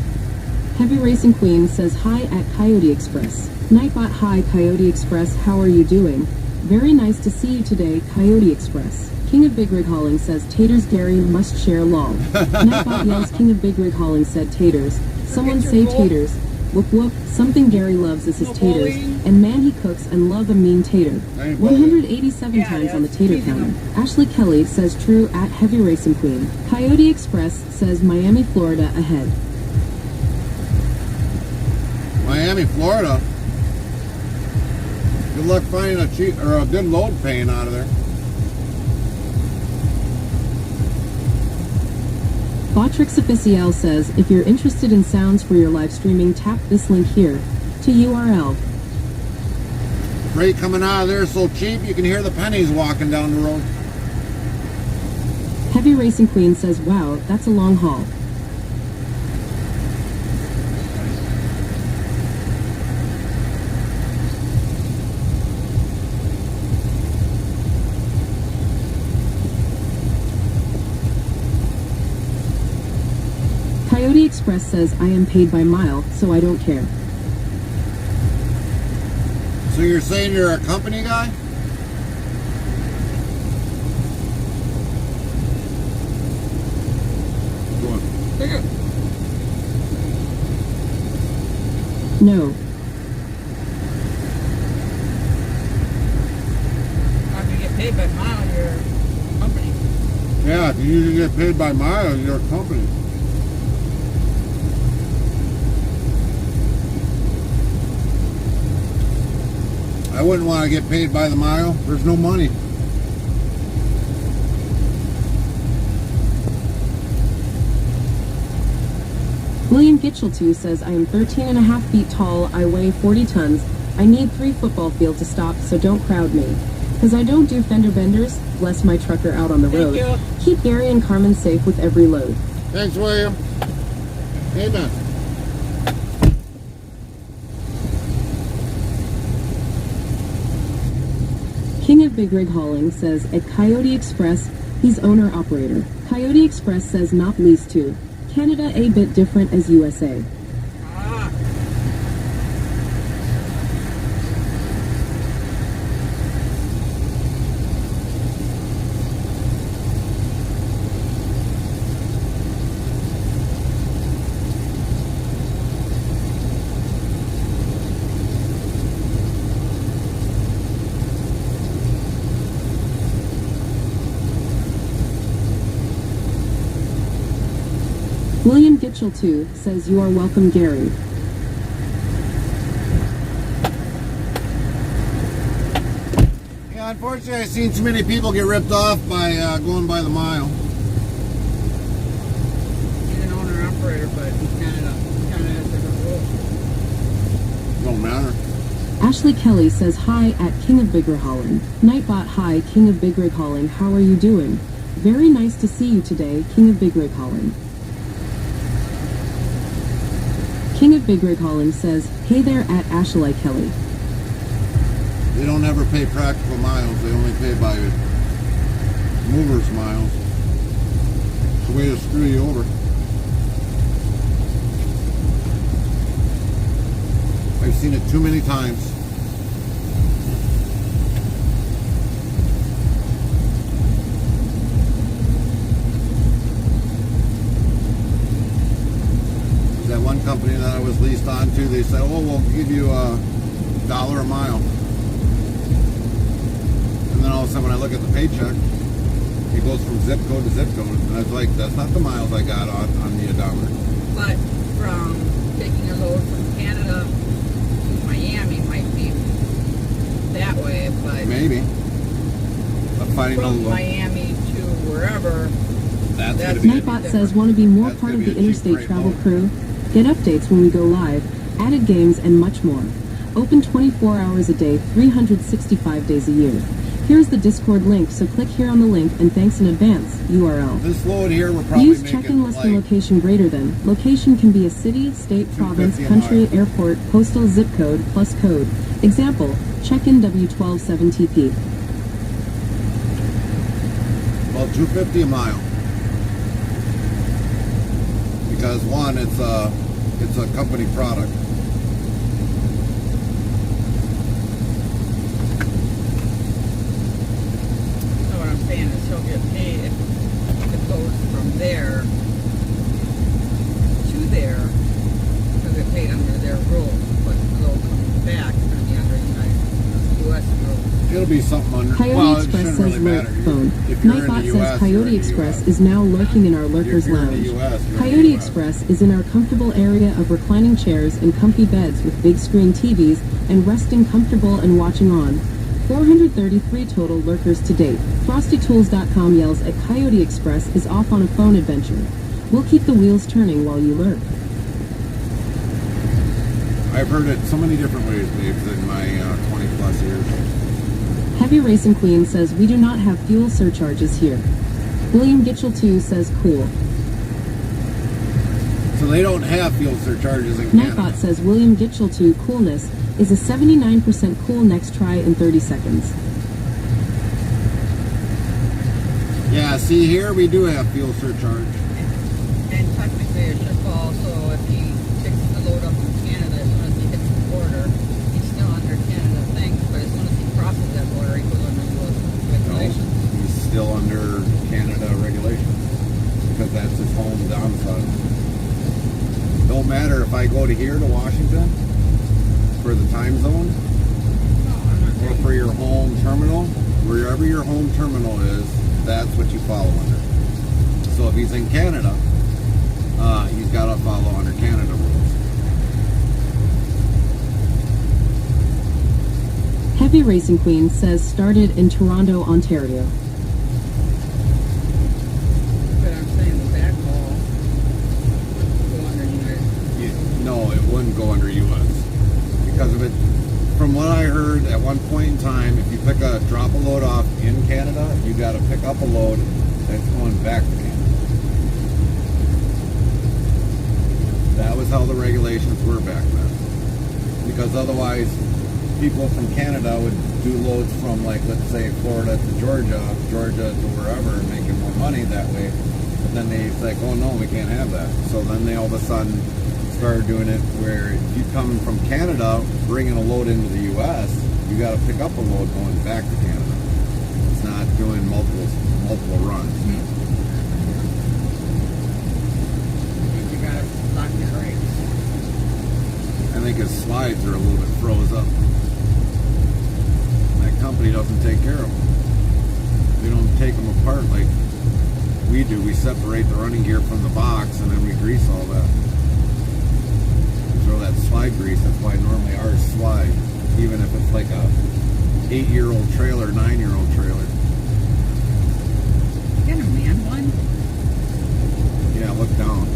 Heavy Racing Queen says hi at Coyote Express. Nightbot hi Coyote Express, how are you doing? Very nice to see you today, Coyote Express. King of Big Rig Hauling says taters Gary must share lol. Nightbot yells King of Big Rig Hauling said taters. Someone say taters. Whoop whoop, something Gary loves is his taters. And man he cooks and love a mean tater. 187 times on the tater counter. Ashley Kelly says true at Heavy Racing Queen. Coyote Express says Miami, Florida ahead. Miami, Florida. Good luck finding a cheap or a good load paying out of there. Botrix Official says, if you're interested in sounds for your live streaming, tap this link here to URL. Freight coming out of there so cheap you can hear the pennies walking down the road. Heavy Racing Queen says, wow, that's a long haul. Coyote Express says, I am paid by mile, so I don't care. So you're saying you're a company guy? Go on. No. After you get paid by mile, you're a company. Yeah, if you usually get paid by mile, you're a company. I wouldn't want to get paid by the mile. There's no money. William Gitchell says, I am 13 and a half feet tall, I weigh 40 tons, I need 3 football fields to stop, so don't crowd me. Because I don't do fender benders, bless my trucker out on the road. you. Keep Gary and Carmen safe with every load. Thanks, William. Amen. King of Big Rig Hauling says, at Coyote Express, he's owner-operator. Coyote Express says not leased to. Canada a bit different as USA. Ah, William Gitchell says, you are welcome, Gary. Yeah, unfortunately, I've seen too many people get ripped off by going by the mile. he's an owner-operator, but Canada has different rules. Don't matter. Ashley Kelly says, hi at King of Big Rig Hauling. Nightbot, hi, King of Big Rig Hauling, how are you doing? Very nice to see you today, King of Big Rig Hauling. King of Big Rig Hauling says, hey there at Ashley Kelly. They don't ever pay practical miles. They only pay by movers miles. It's a way to screw you over. I've seen it too many times. That one company that I was leased on to, they said, oh, we'll give you $1 a mile. And then all of a sudden when I look at the paycheck, it goes from zip code to zip code. And I was like, that's not the miles I got on the odometer. But from taking a load from Canada to Miami might be that way, but Maybe. But finding from a load, Miami to wherever, that's that's going to be Nightbot says, want to be more That's part gonna of the be a cheap interstate freight travel load. crew? Get updates when we go live, added games, and much more. Open 24 hours a day, 365 days a year. Here's the Discord link, so click here on the link, and thanks in advance, URL. This load here, we're probably Use making check-in listing like location greater than. Location can be a city, state, province, 250 a country, mile. airport, postal, zip code, plus code. Example, check-in W127TP. about $2.50 a mile. Because one, it's a company product. so what I'm saying is he'll get paid if it goes from there to there, because they're paid under their rules, but the load coming back is going to be under U.S. rules. It'll be something under. Coyote well, it Express shouldn't says really lurk matter. phone. If you're in Nightbot the says US, you're Coyote in the Express US. is now lurking in our lurkers If you're in lounge. the US, you're in the Coyote US. Express is in our comfortable area of reclining chairs and comfy beds with big screen TVs and resting comfortable and watching on. 433 total lurkers to date. FrostyTools.com yells at Coyote Express is off on a phone adventure. We'll keep the wheels turning while you lurk. I've heard it so many different ways, Babes, in my 20 plus years. Heavy Racing Queen says we do not have fuel surcharges here. William Gitchell 2 says cool. So they don't have fuel surcharges in Canada. Nightbot says William Gitchell 2 coolness is a 79% cool next try in 30 seconds. Yeah, see here we do have fuel surcharge. And technically it should fall, so if he picks the load up from Canada, as soon as he hits the border, he's still under Canada things, but as soon as he crosses that border, he goes under US regulations. No, he's still under Canada regulations because that's his home domicile. Don't matter if I go to here to Washington for the time zone or for your home terminal, wherever your home terminal is, that's what you follow under. So if he's in Canada, he's got to follow under Canada rules. Heavy Racing Queen says started in Toronto, Ontario. But I'm saying the backhaul would go under United. No, it wouldn't go under U.S. because of it. From what I heard, at one point in time, if you drop a load off in Canada, you got to pick up a load that's going back to Canada. That was how the regulations were back then. Because otherwise, people from Canada would do loads from, like, let's say Florida to Georgia to wherever, and making more money that way. But then they like, oh no, we can't have that. So then they all of a sudden started doing it where if you come from Canada bringing a load into the U.S., you got to pick up a load going back to Canada. It's not doing multiple runs. You gotta lock your brakes. I think his slides are a little bit froze up. That company doesn't take care of them. They don't take them apart like we do. We separate the running gear from the box and then we grease all that. Throw that slide grease. That's why normally ours slide, even if it's like a 8-year-old trailer, 9-year-old trailer. You got a man one? Yeah, look down.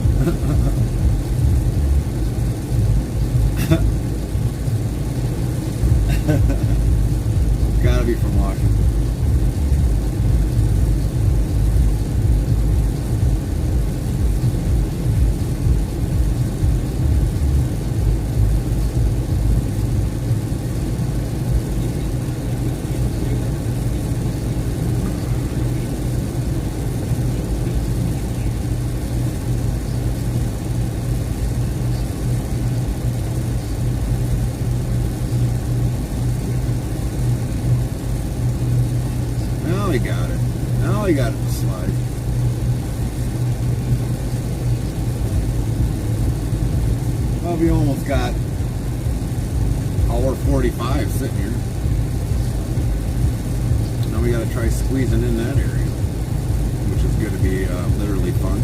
Gotta be from Washington. Now he got it to slide. Well, we almost got hour 45 sitting here. Now we got to try squeezing in that area, which is going to be literally fun.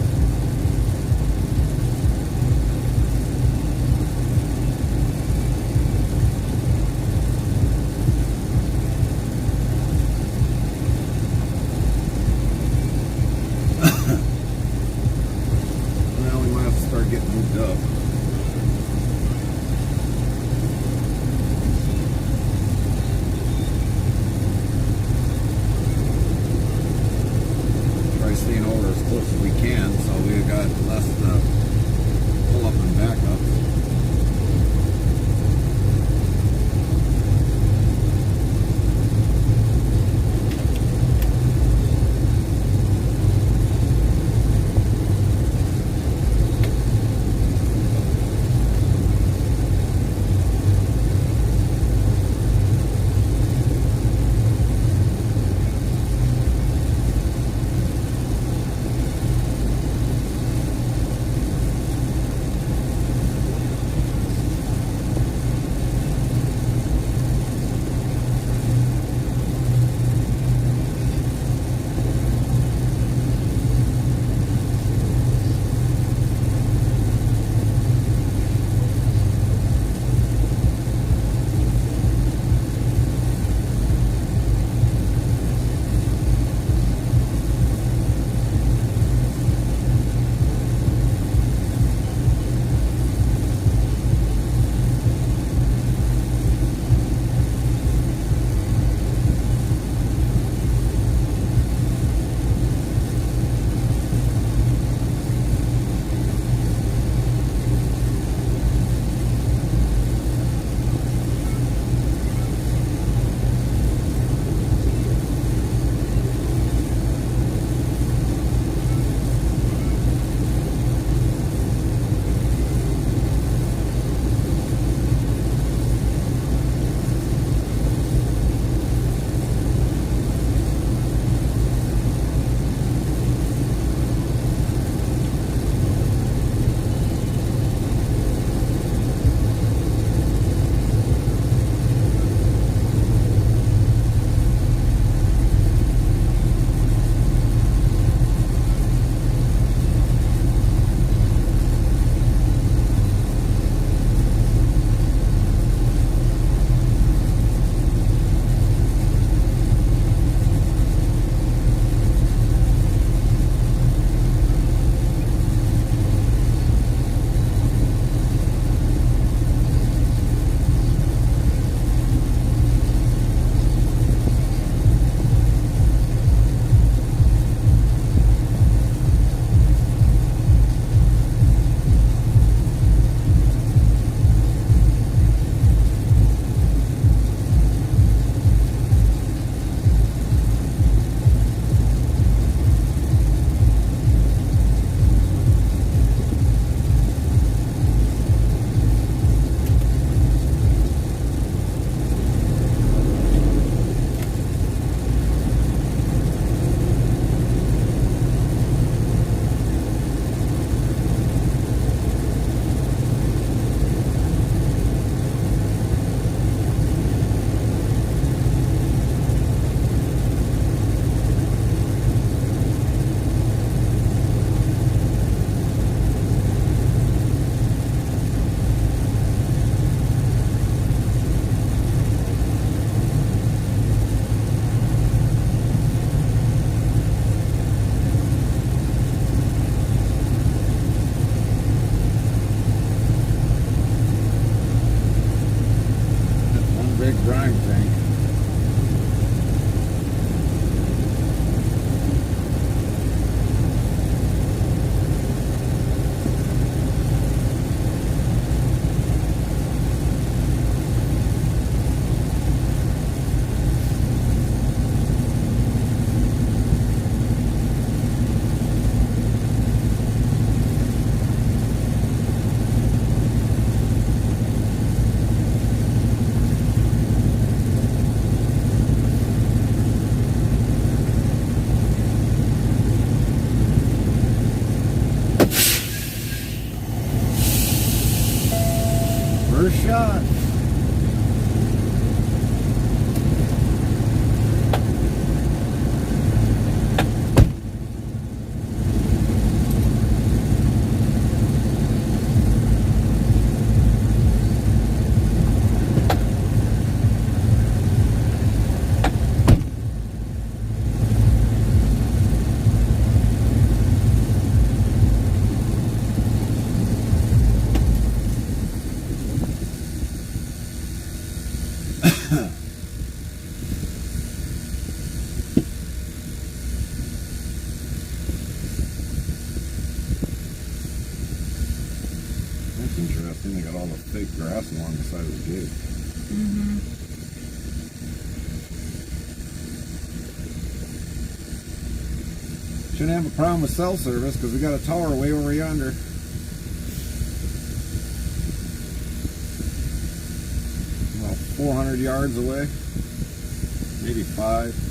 Getting moved up. Try staying over as close as we can so big brine tank. First shot. That's interesting. They got all the fake grass along the side of the gate. Mm-hmm. Shouldn't have a problem with cell service because we got a tower way over yonder. About 400 yards away. Maybe 5.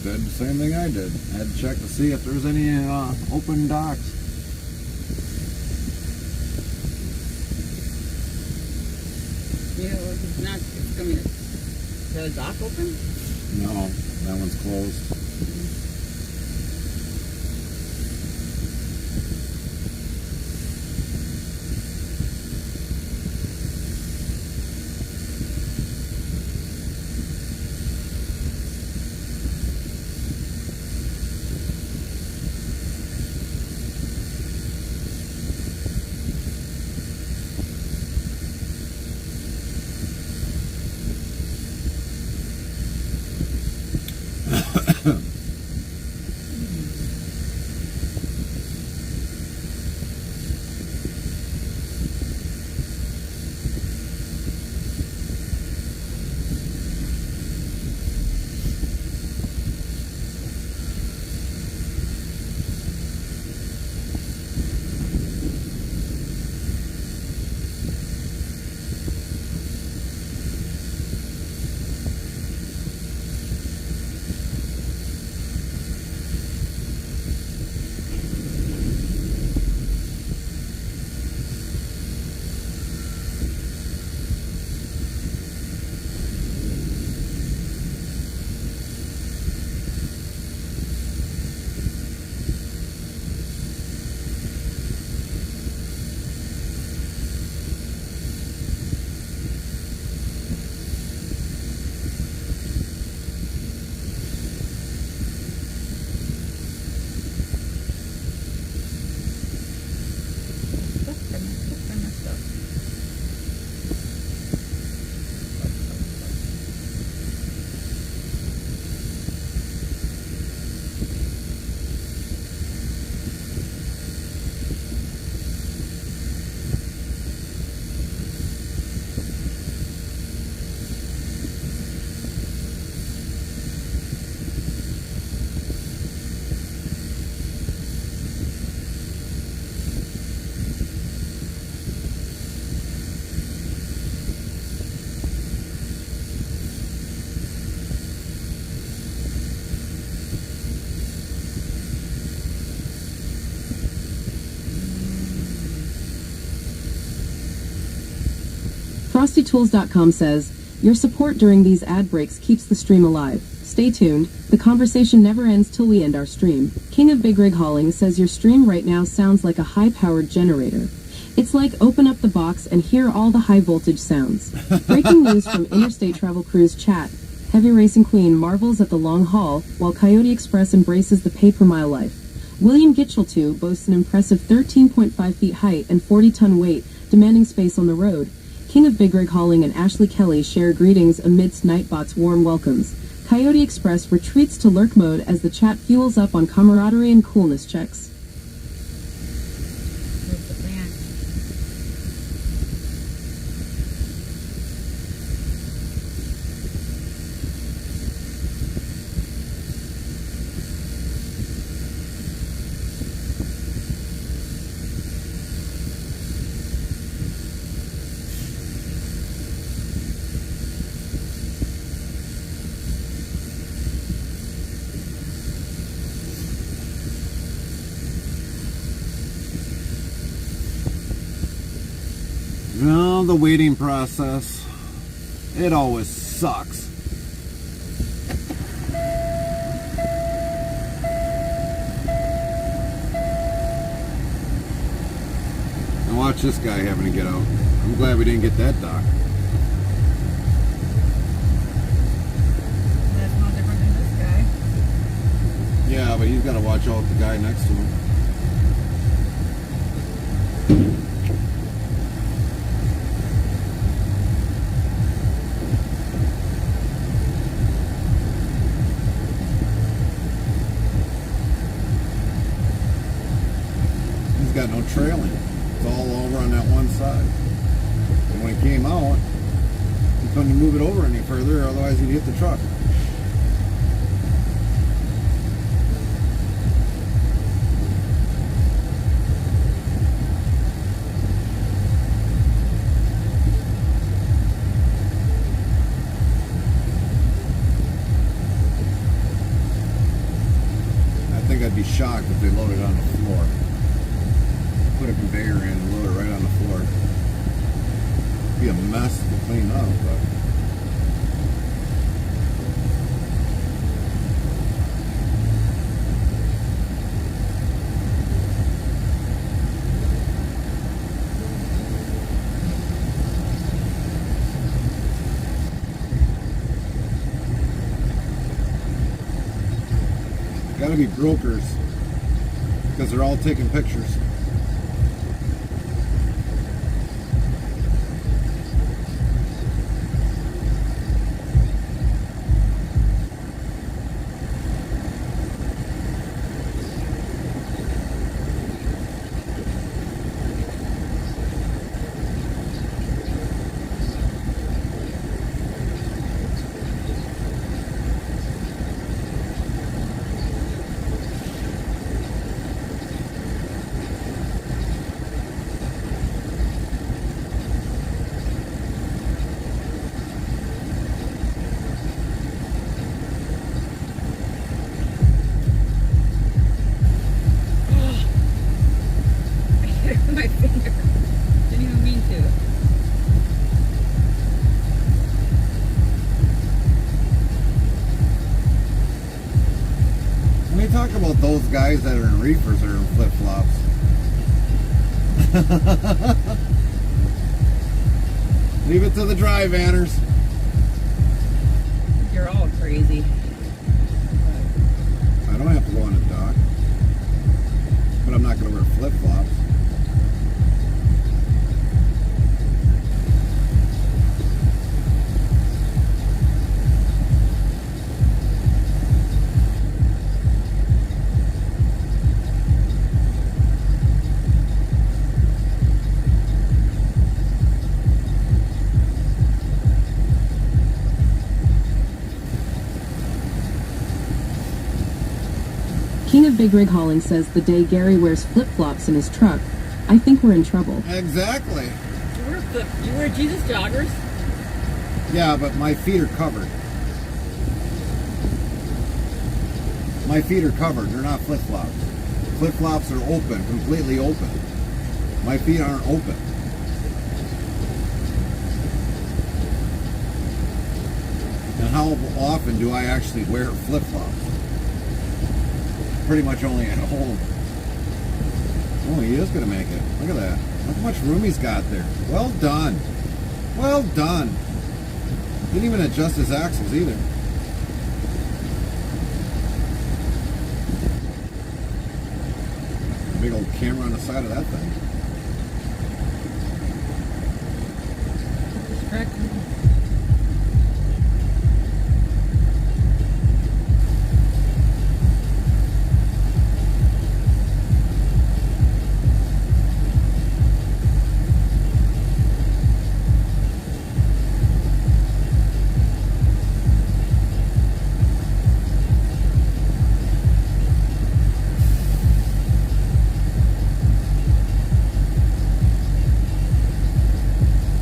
Did the same thing I did. I had to check to see if there was any open docks. I mean, is the dock open? No, that one's closed. FrostyTools.com says, your support during these ad breaks keeps the stream alive. Stay tuned. The conversation never ends till we end our stream. King of Big Rig Hauling says your stream right now sounds like a high-powered generator. It's like open up the box and hear all the high-voltage sounds. Breaking news from Interstate Travel Cruise chat. Heavy Racing Queen marvels at the long haul, while Coyote Express embraces the pay-per-mile life. William Gitchell 2 boasts an impressive 13.5 feet height and 40-ton weight, demanding space on the road. King of Big Rig Hauling and Ashley Kelly share greetings amidst Nightbot's warm welcomes. Coyote Express retreats to lurk mode as the chat fuels up on camaraderie and coolness checks. Where's the fan? Well, the waiting process, it always sucks. Now watch this guy having to get out. I'm glad we didn't get that dock. That's no different than this guy. Yeah, but he's got to watch out the guy next to him. Got no trailing. It's all over on that one side. And when he came out, he couldn't move it over any further, otherwise he'd hit the truck. I think I'd be shocked if they loaded on the floor. Put a conveyor in and load it right on the floor. It'd be a mess to clean up, but gonna be brokers because they're all taking pictures. I hit it with my finger. Didn't even mean to. Let me talk about those guys that are in reefers that are in flip-flops. Leave it to the dry vanners. You're all crazy. I don't have to go on the dock, but I'm not going to wear flip-flops. King of Big Rig Hauling says the day Gary wears flip-flops in his truck, I think we're in trouble. Exactly. You wear Jesus joggers? Yeah, but my feet are covered. My feet are covered. They're not flip-flops. Flip-flops are open, completely open. My feet aren't open. And how often do I actually wear flip-flops? Pretty much only at home. Oh, he is going to make it. Look at that. Look how much room he's got there. Well done. Well done. Didn't even adjust his axles either. Big old camera on the side of that thing. Distracting.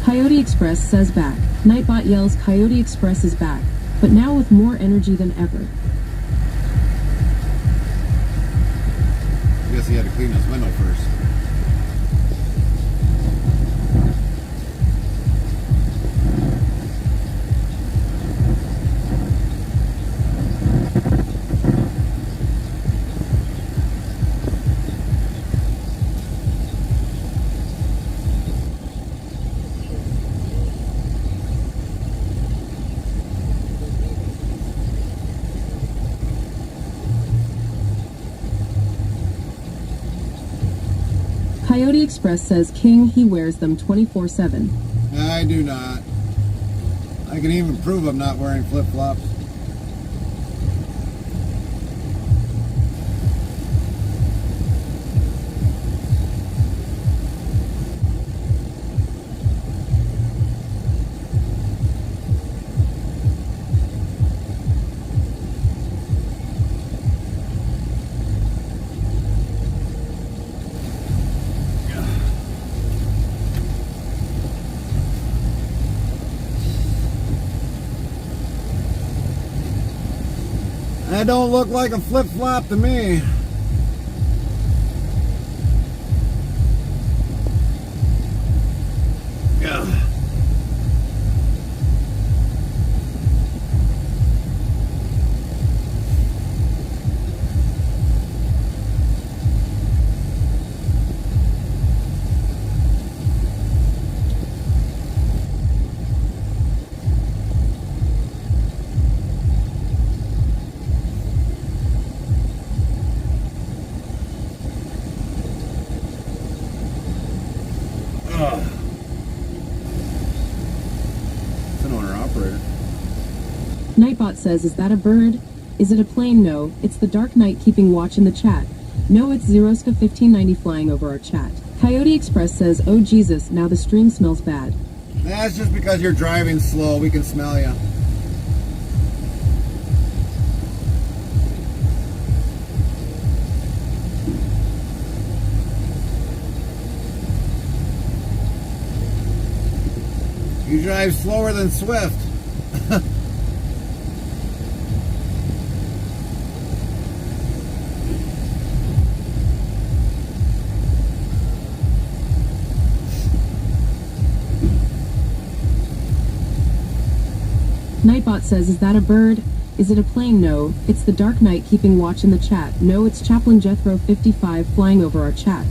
Coyote Express says back. Nightbot yells Coyote Express is back, but now with more energy than ever. I guess he had to clean his window first. Coyote Express says King, he wears them 24/7. I do not. I can even prove I'm not wearing flip-flops. That don't look like a flip-flop to me. Yeah. It's an owner-operator. Nightbot says, is that a bird? Is it a plane? No, it's the Dark Knight keeping watch in the chat. No, it's Zeroska 1590 flying over our chat. Coyote Express says, oh Jesus, now the stream smells bad. That's just because you're driving slow. We can smell you. You drive slower than Swift. Nightbot says, is that a bird? Is it a plane? No, it's the Dark Knight keeping watch in the chat. No, it's Chaplain Jethro 55 flying over our chat.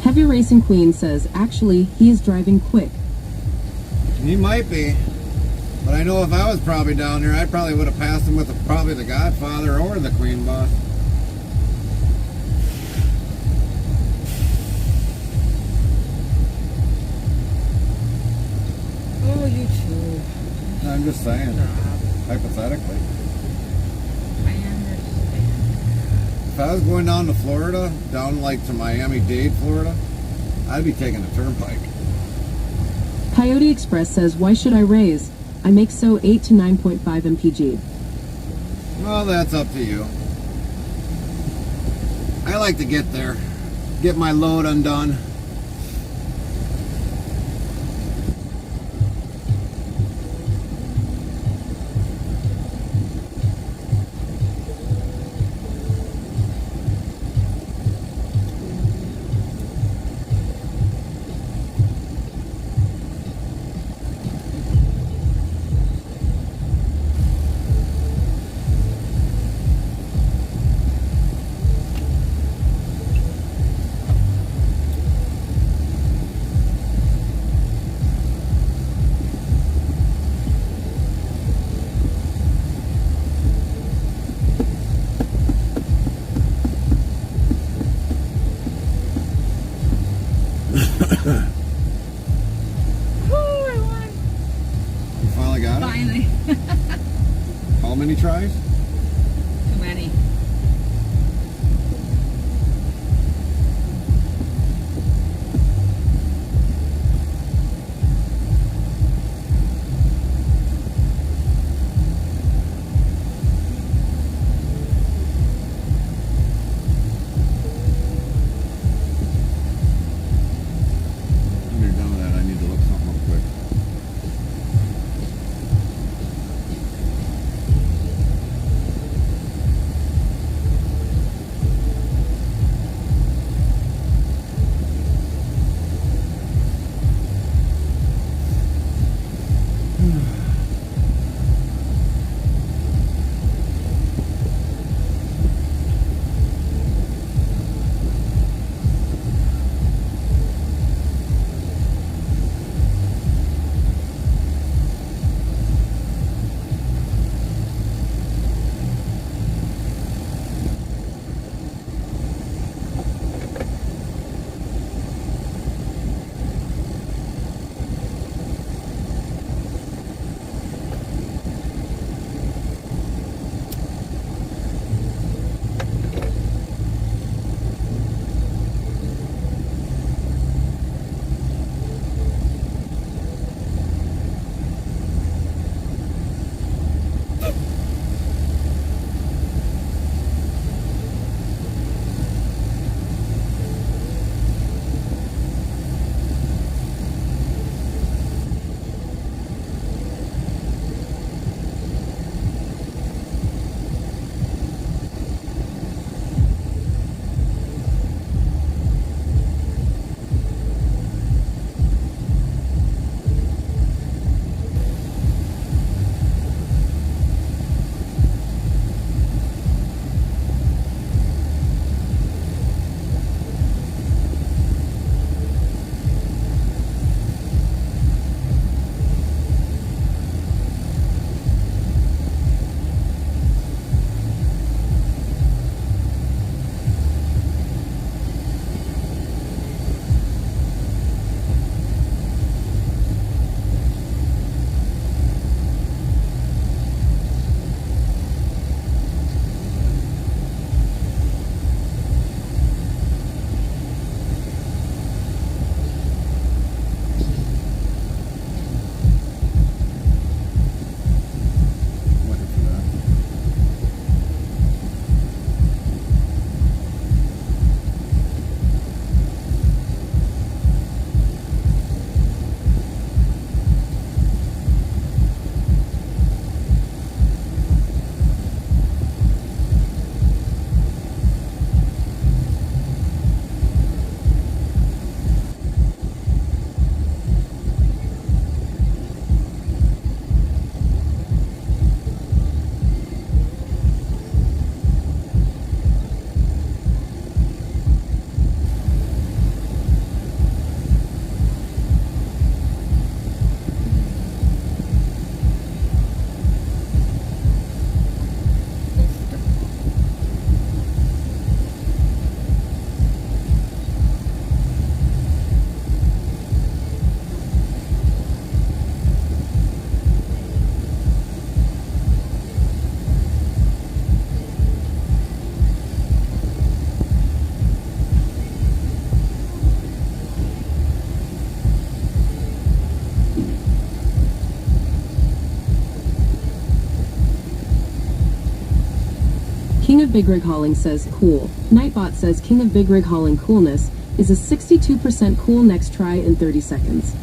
Heavy Racing Queen says, actually, he is driving quick. He might be. But I know if I was probably down there, I probably would have passed him with probably the Godfather or the Queen Boss. Oh, you too. I'm just saying, hypothetically. I understand. If I was going down to Florida, down like to Miami-Dade, Florida, I'd be taking a turnpike. Coyote Express says, why should I raise? I make so 8 to 9.5 mpg. Well, that's up to you. I like to get there, get my load undone. You finally got it? Finally. How many tries? Too many. When you're done with that, I need to look something up quick. of Big Rig Hauling says, cool. Nightbot says King of Big Rig Hauling coolness is a 62% cool next try in 30 seconds.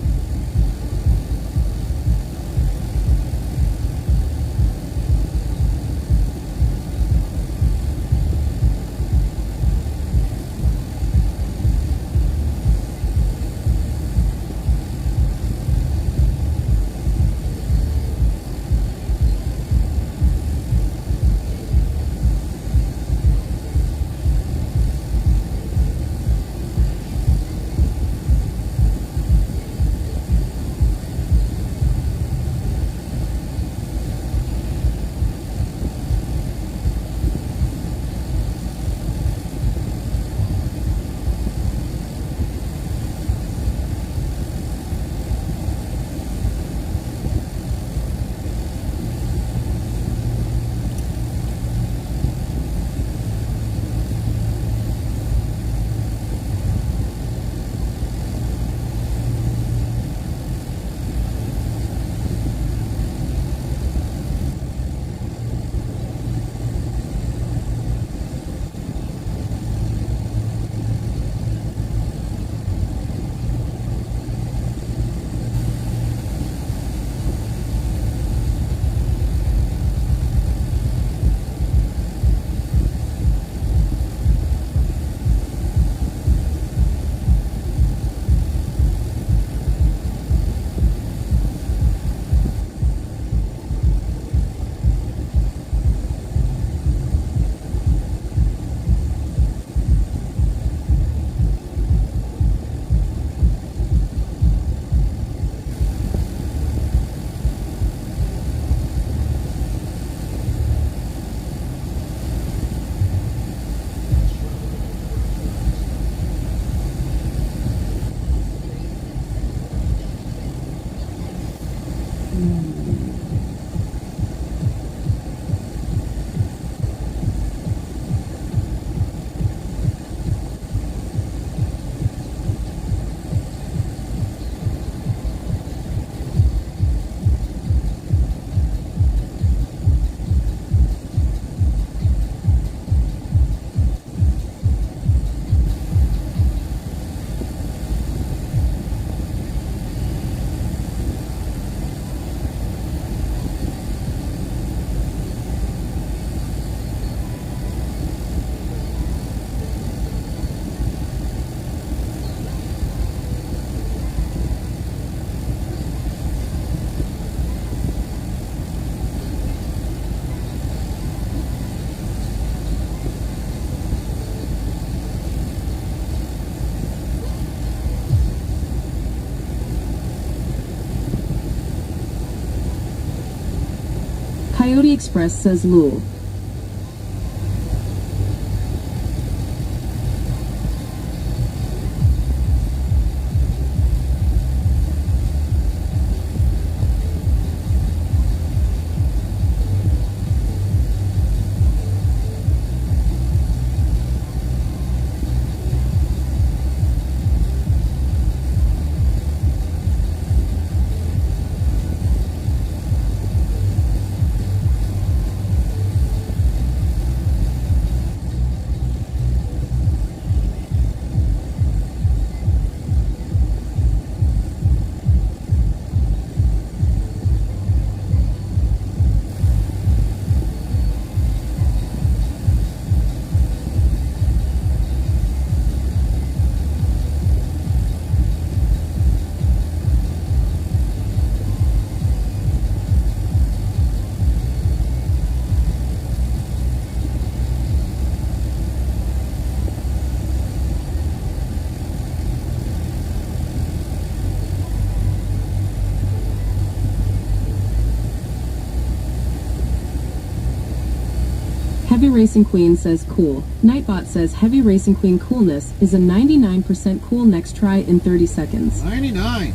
Coyote Express says Lul. Heavy Racing Queen says cool. Nightbot says Heavy Racing Queen coolness is a 99% cool next try in 30 seconds. 99.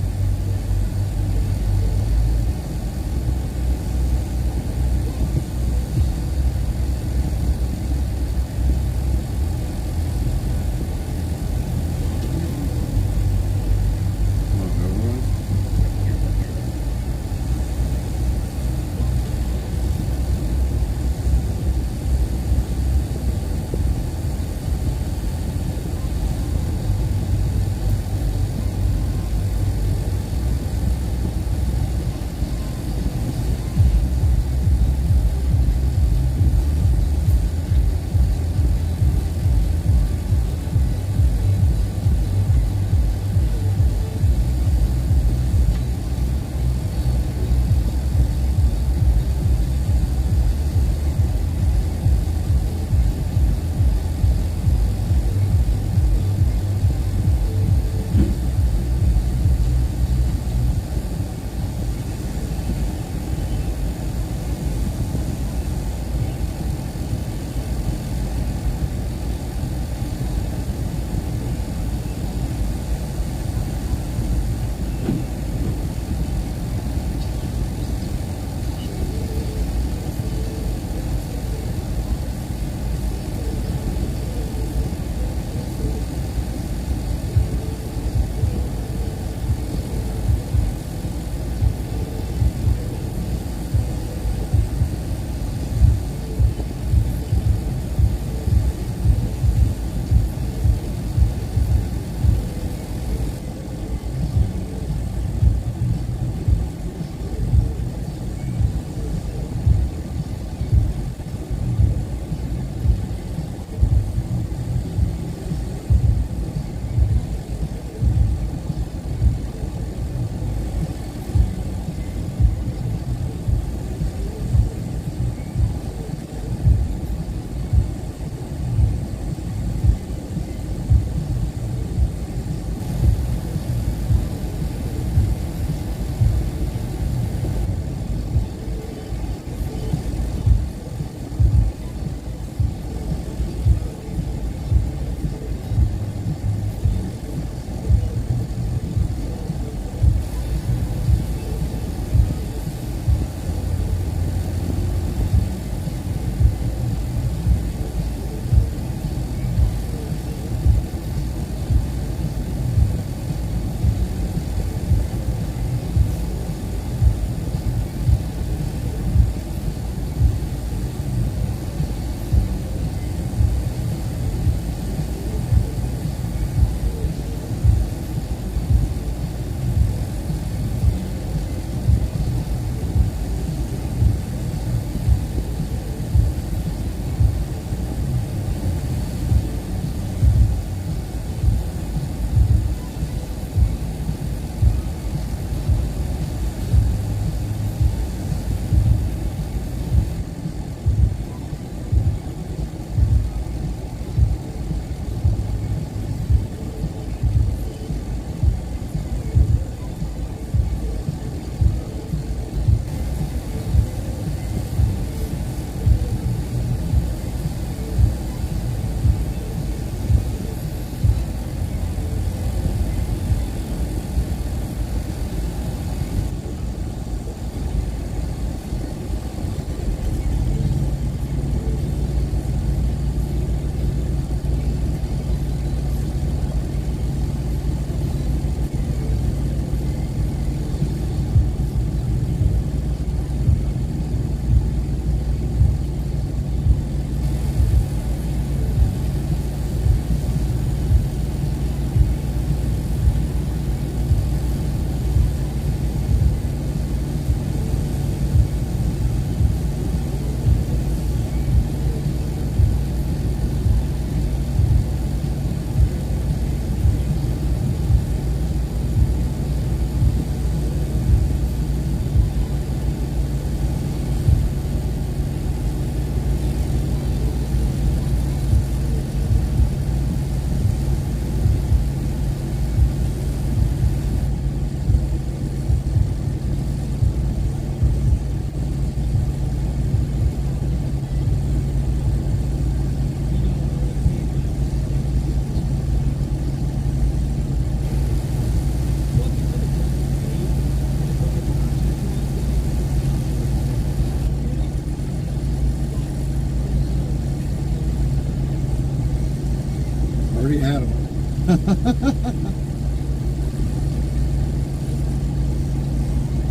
Where'd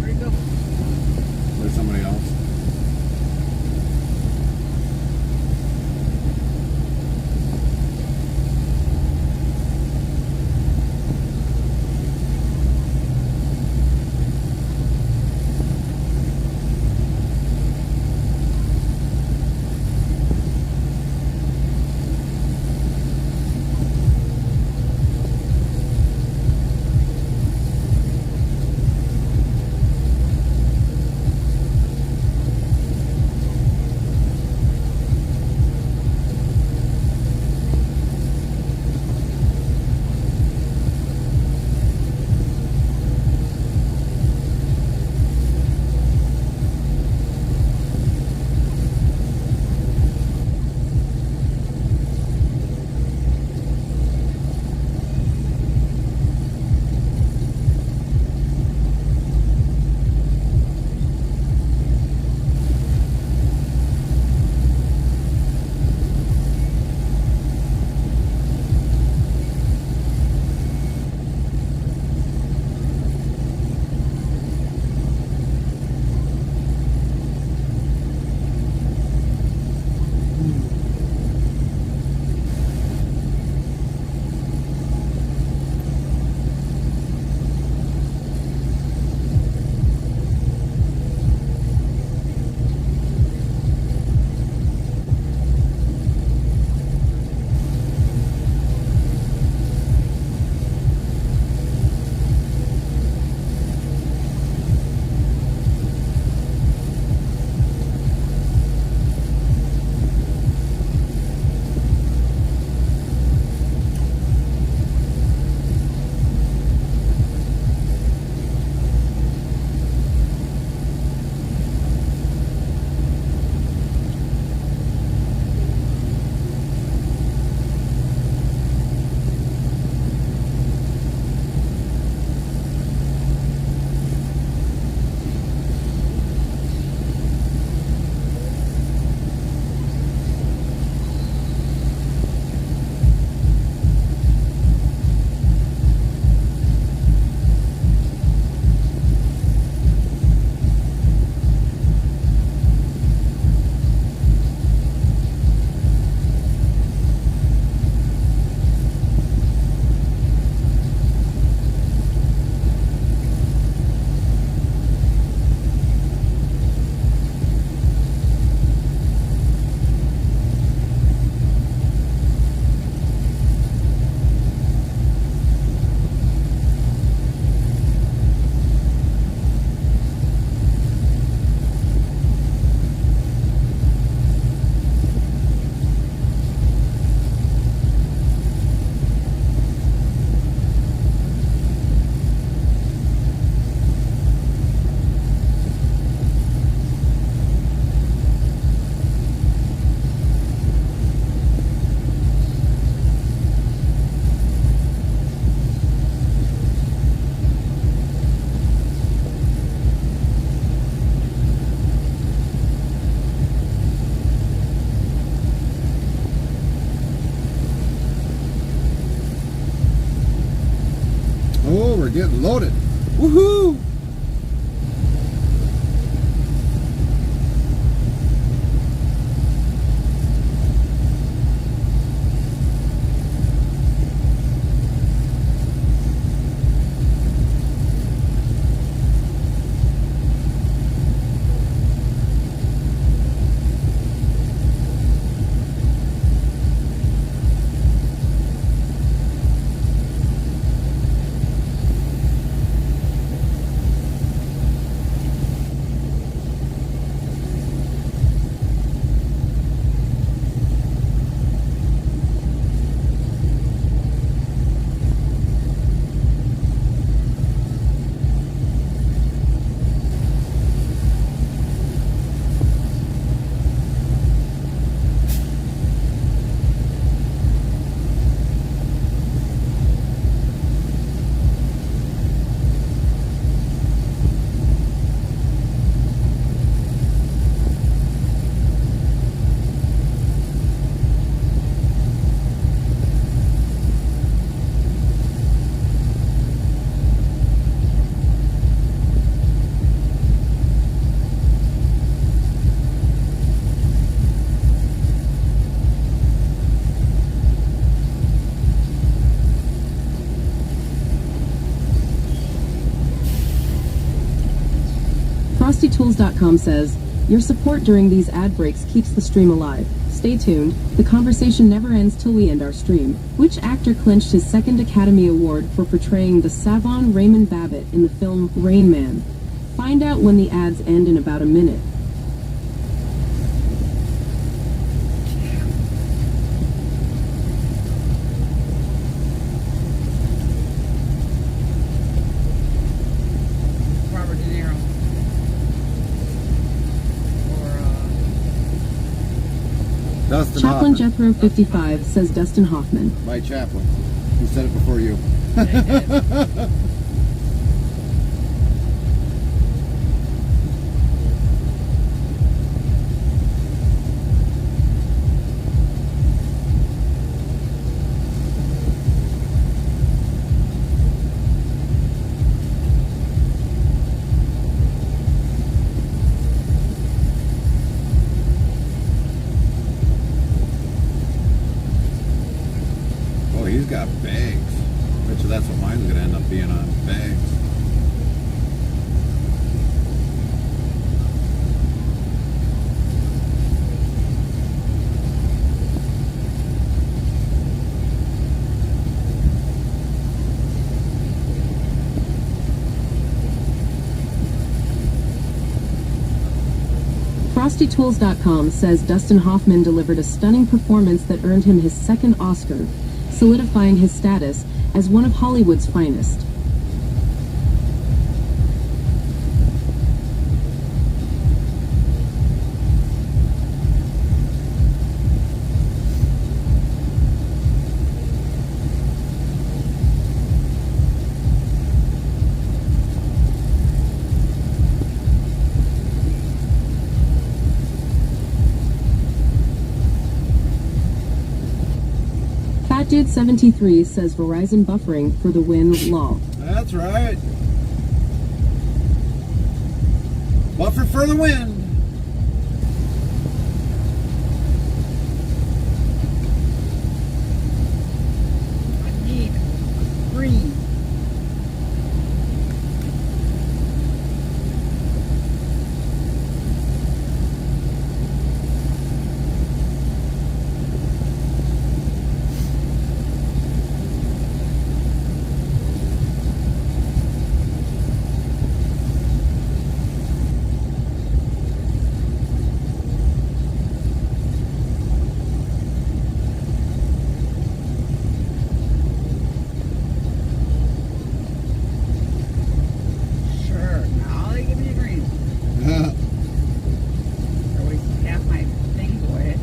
he go? There's somebody else. Oh, we're getting loaded. Woohoo! FrostyTools.com says, your support during these ad breaks keeps the stream alive. Stay tuned. The conversation never ends till we end our stream. Which actor clinched his second Academy Award for portraying the savant Raymond Babbitt in the film Rain Man? Find out when the ads end in about a minute. Robert De Niro. Dustin Chaplain Hoffman. Jethro 55 says Dustin Hoffman. My chaplain. He said it before you. Oh, he's got bags. Bet you that's what mine's gonna end up being on, bags. FrostyTools.com says Dustin Hoffman delivered a stunning performance that earned him his second Oscar, solidifying his status as one of Hollywood's finest. FatDude73 says Verizon buffering for the win, lol. That's right. Buffer for the win. I need green. Sure. Now they give me a green. Or we half my things away.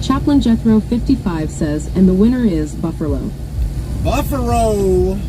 Chaplain Jethro 55 says, and the winner is Buffalo. Buffalo.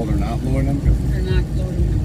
they're not loading them? 'Cause- They're not loading them.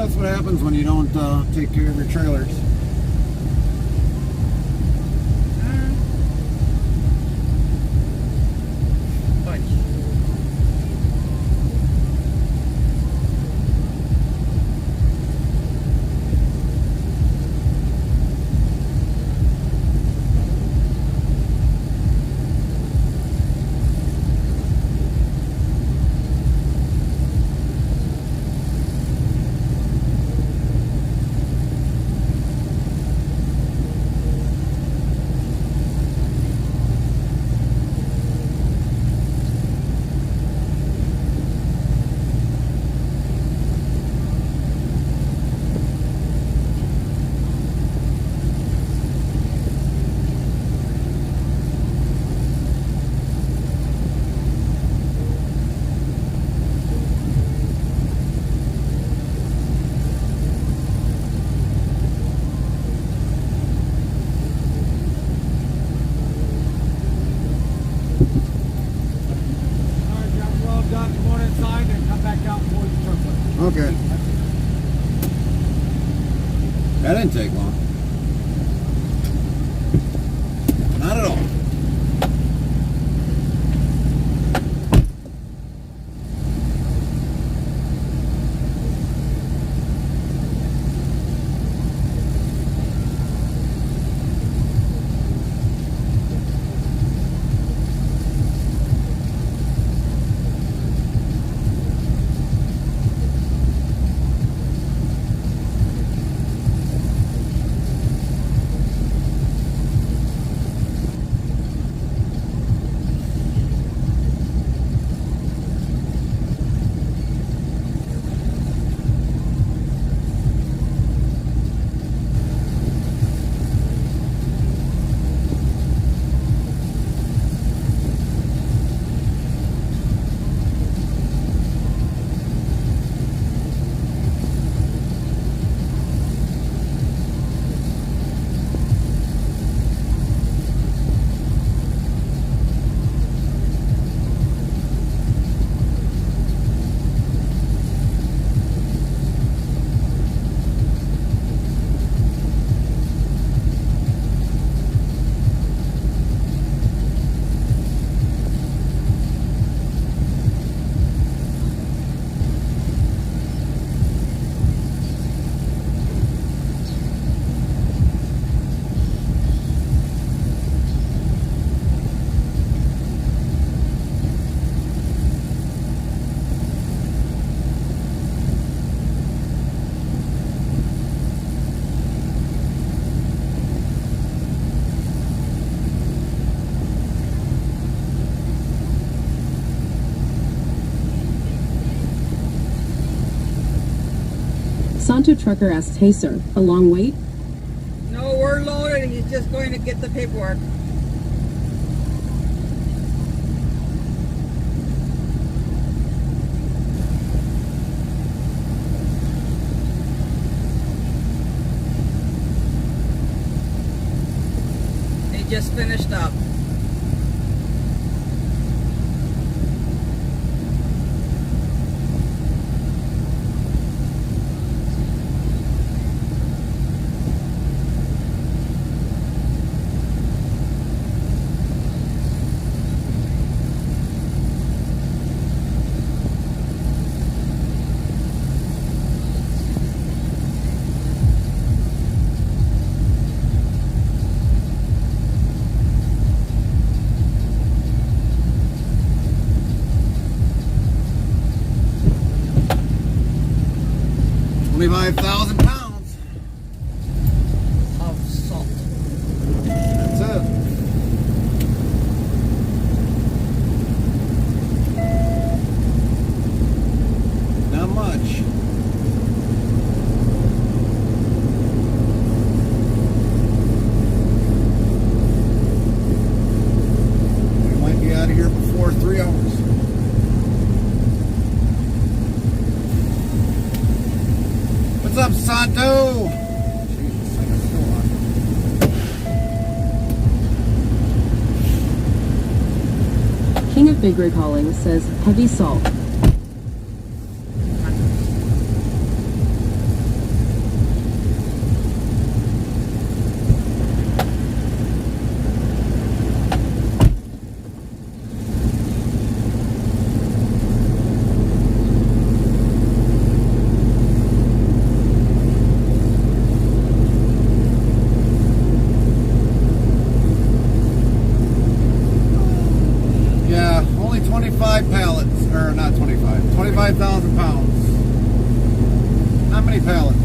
That's what happens when you don't take care of your trailers. Okay. That didn't take long. Not at all. Santo Trucker asks, hey sir, a long wait? No, we're loaded. He's just going to get the paperwork. He just finished up. $25,000 pounds Of salt. That's it. Not much. We might be out of here before 3 hours. What's up, Santo? Jesus, I got still on. King of Big Rig Hauling says, heavy salt. Yeah, only 25 pallets, or not 25, 25,000 pounds. Not many pallets.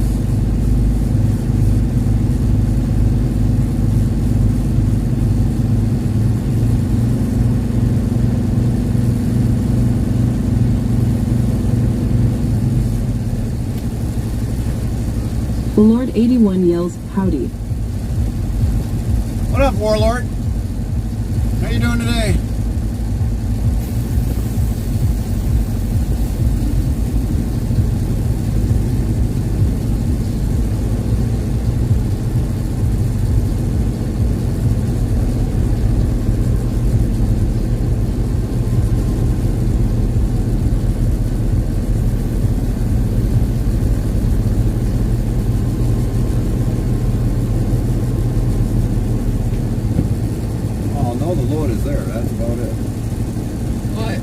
The Lord 81 yells, howdy. What up, Warlord? How you doing today? Oh no, the Lord is there. That's about it. What?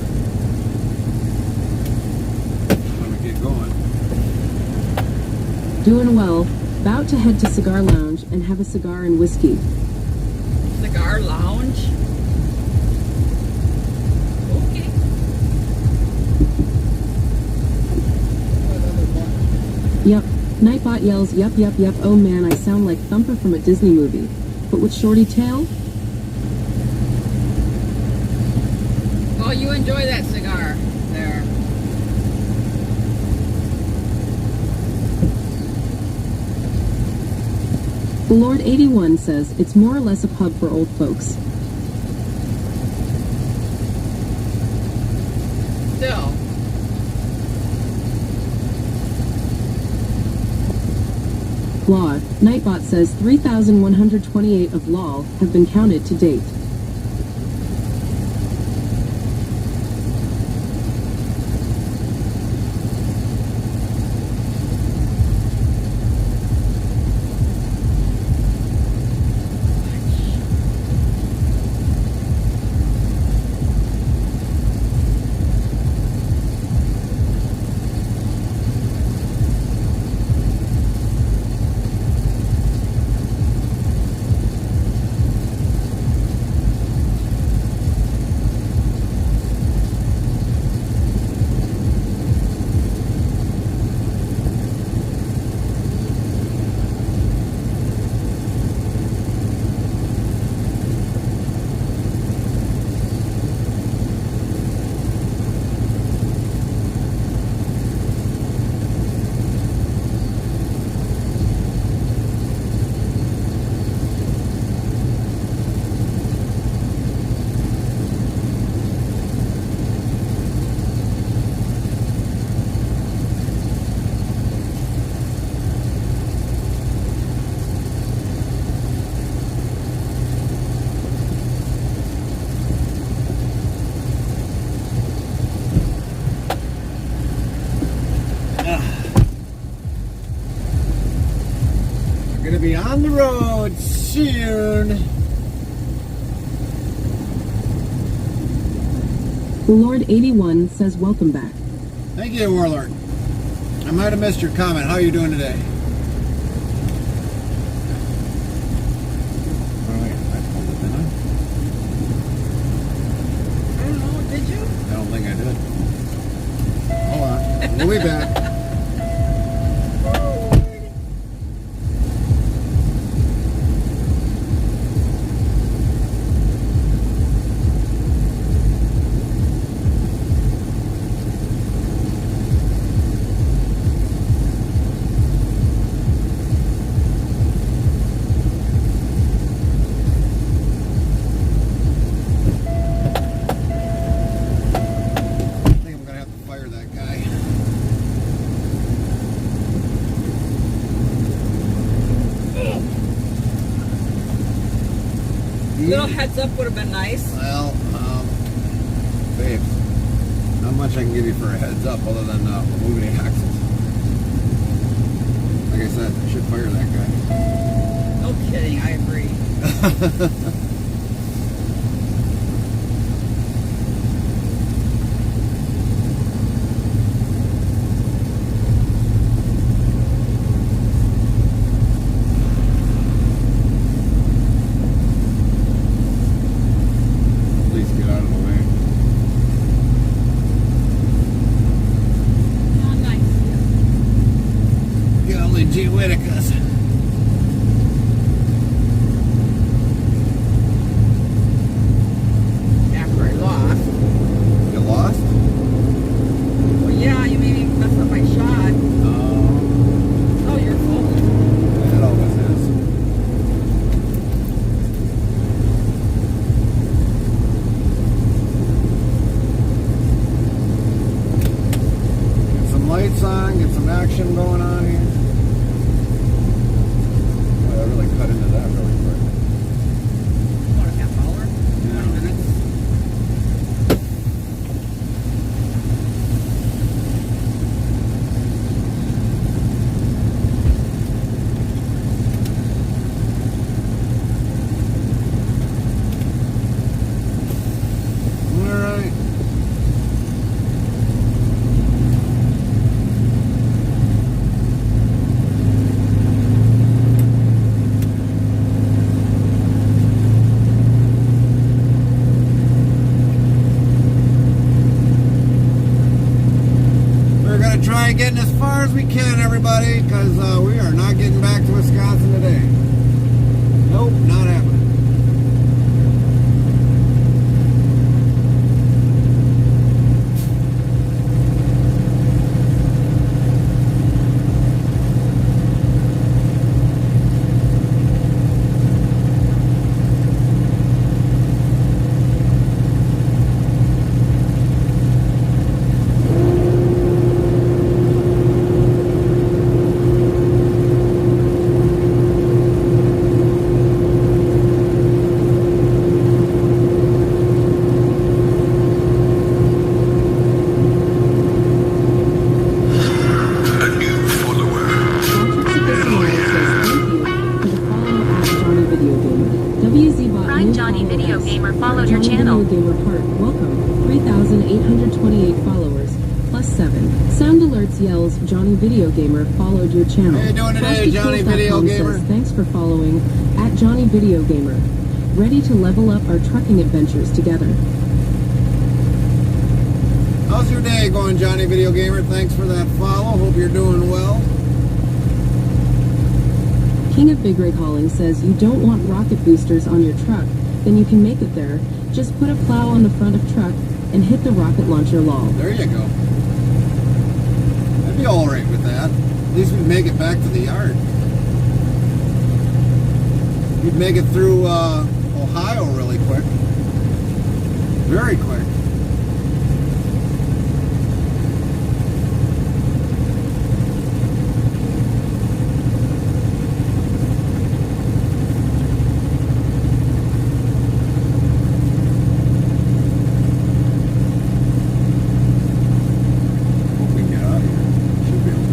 I'm gonna get going. Doing well. About to head to Cigar Lounge and have a cigar and whiskey. Cigar lounge? Okay. Yup. Nightbot yells, yup, yup, yup, oh man, I sound like Thumper from a Disney movie. But with shorty tail? Oh, you enjoy that cigar there. The Lord 81 says, it's more or less a pub for old folks. Still. Law. Nightbot says 3,128 of LOL have been counted to date. We're gonna be on the road soon. Lord 81 says welcome back. Thank you, Warlord. I might have missed your comment. How are you doing today? Alright, I pulled it down. I don't know, did you? I don't think I did. Hold on. We'll be back. I think I'm gonna have to fire that guy. Little heads up would have been nice. Well, babes, not much I can give you for a heads up other than moving the axles. Like I said, I should fire that guy. No kidding, I agree. Please get out of the way. Not nice. Golly gee Whittakus. After I lost. You lost? Well, yeah, you made me mess up my shot. Oh, your fault. It always is. Get some lights on, get some action going on here. Boy, I really cut into that really quick. About a half hour? 20 minutes? Alright. We're gonna try getting as far as we can, everybody, because we are not getting back to Wisconsin today. Nope, not happening. A new follower. Prime Johnny Video Gamer followed your channel. Video Gamer Heart, welcome. 3,828 followers, plus 7. Sound Alerts yells, Johnny Video Gamer followed your channel. How you doing today, Johnny Video Gamer? Says, thanks for following, at Johnny Video Gamer. Ready to level up our trucking adventures together. How's your day going, Johnny Video Gamer? Thanks for that follow. Hope you're doing well. King of Big Rig Hauling says you don't want rocket boosters on your truck, then you can make it there. Just put a plow on the front of truck and hit the rocket launcher lol. There you go. I'd be alright with that. At least we'd make it back to the yard. You'd make it through Ohio really quick. Very quick. Hope we can get out of here. Should be able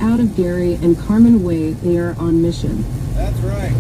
out of Gary and Carmen Way. They are on mission. That's right.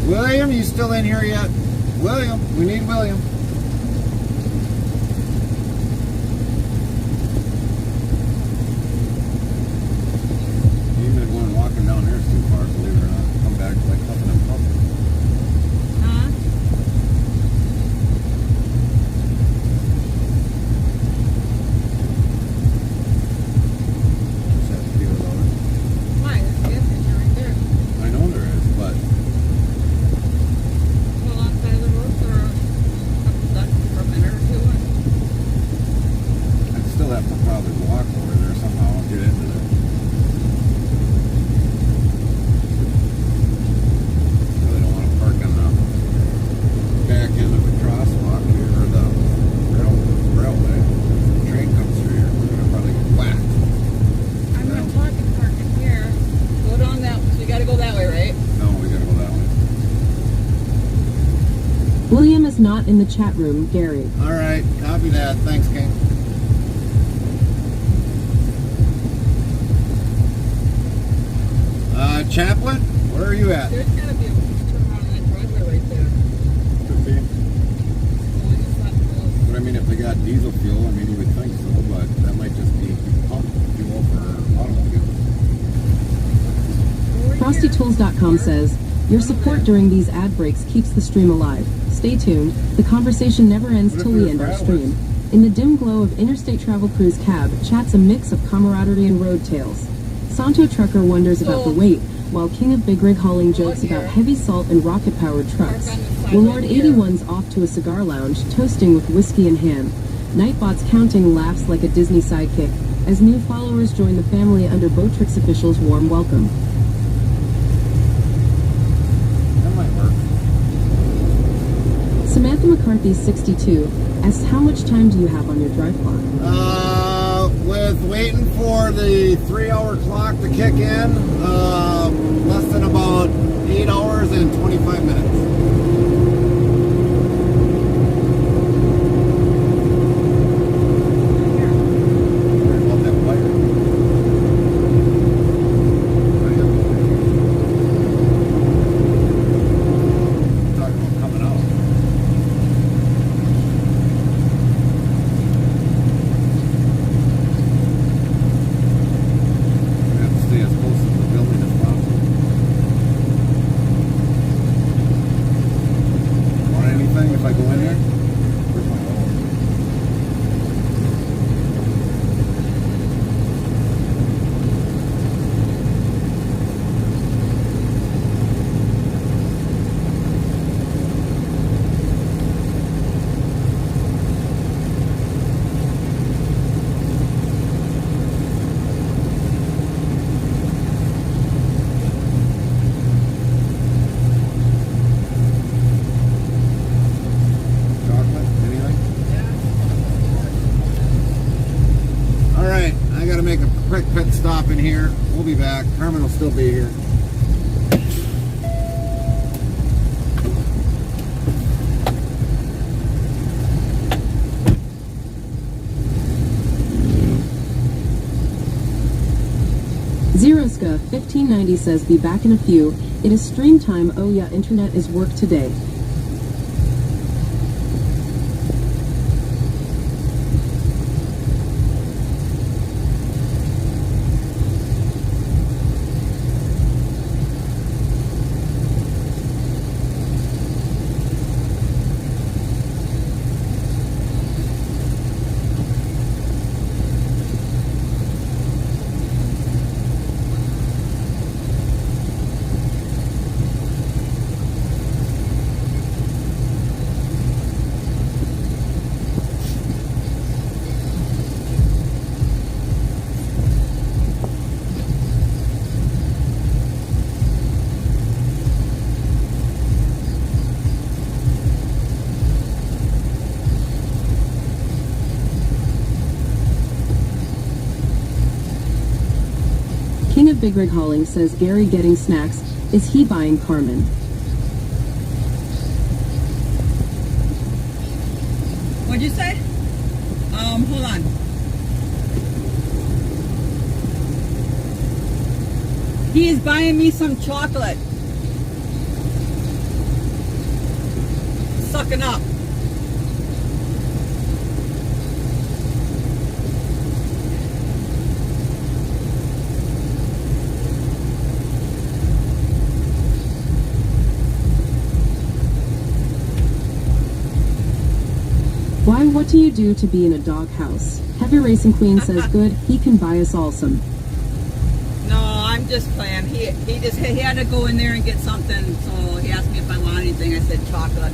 William, you still in here yet? William, we need William. Even going walking down there is too far, believe it or not. Come back like huffing and puffing. Huh? Just have to deal with all that. Why? There's a gas station right there. I know there is, but Go alongside of the road for a minute or two. I'd still have to probably walk over there somehow and get into there. Really don't want to park on the back end of the crosswalk here, or the railway. The train comes through here, we're gonna probably get whacked. I'm not talking parking here. Go down that, so you gotta go that way, right? No, we gotta go that way. William is not in the chat room, Gary. All right, copy that. Thanks, King. Chaplain, where are you at? There's gotta be a turn around in that driveway right there. Could be. Going is not close. But I mean, if they got diesel fuel, I mean, you would think so, but that might just be pump fuel for automobiles. FrostyTools.com says, your support during these ad breaks keeps the stream alive. Stay tuned. The conversation never ends till we end our stream. In the dim glow of Interstate Travel Cruise cab, chats a mix of camaraderie and road tales. Santo Trucker wonders about the weight, while King of Big Rig Hauling jokes about heavy salt and rocket-powered trucks. Well, Lord 81's off to a cigar lounge, toasting with whiskey in hand. Nightbot's counting laughs like a Disney sidekick, as new followers join the family under Botrix officials' warm welcome. That might work. Samantha McCarthy, 62, asks how much time do you have on your drive clock? With waiting for the 3-hour clock to kick in, less than about 8 hours and 25 minutes. Worry about that wire. Quick pit stop in here. We'll be back. Carmen will still be here. Zeroska 1590 says be back in a few. It is stream time. Oh yeah, internet is work today. King of Big Rig Hauling says Gary getting snacks. Is he buying Carmen? What'd you say? Hold on. He is buying me some chocolate. Sucking up. Why, what do you do to be in a doghouse? Heavy Racing Queen says good, he can buy us all some. No, I'm just playing. He had to go in there and get something, so he asked me if I want anything. I said chocolate.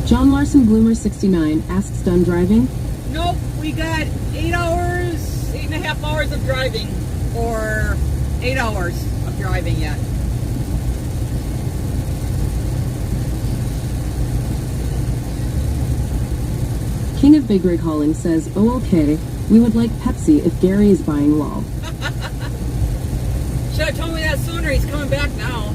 John Larson Bloomer 69 asks done driving? Nope, we got 8.5 hours of driving, or 8 hours of driving yet. King of Big Rig Hauling says, oh okay, we would like Pepsi if Gary is buying LOL. Should have told me that sooner. He's coming back now.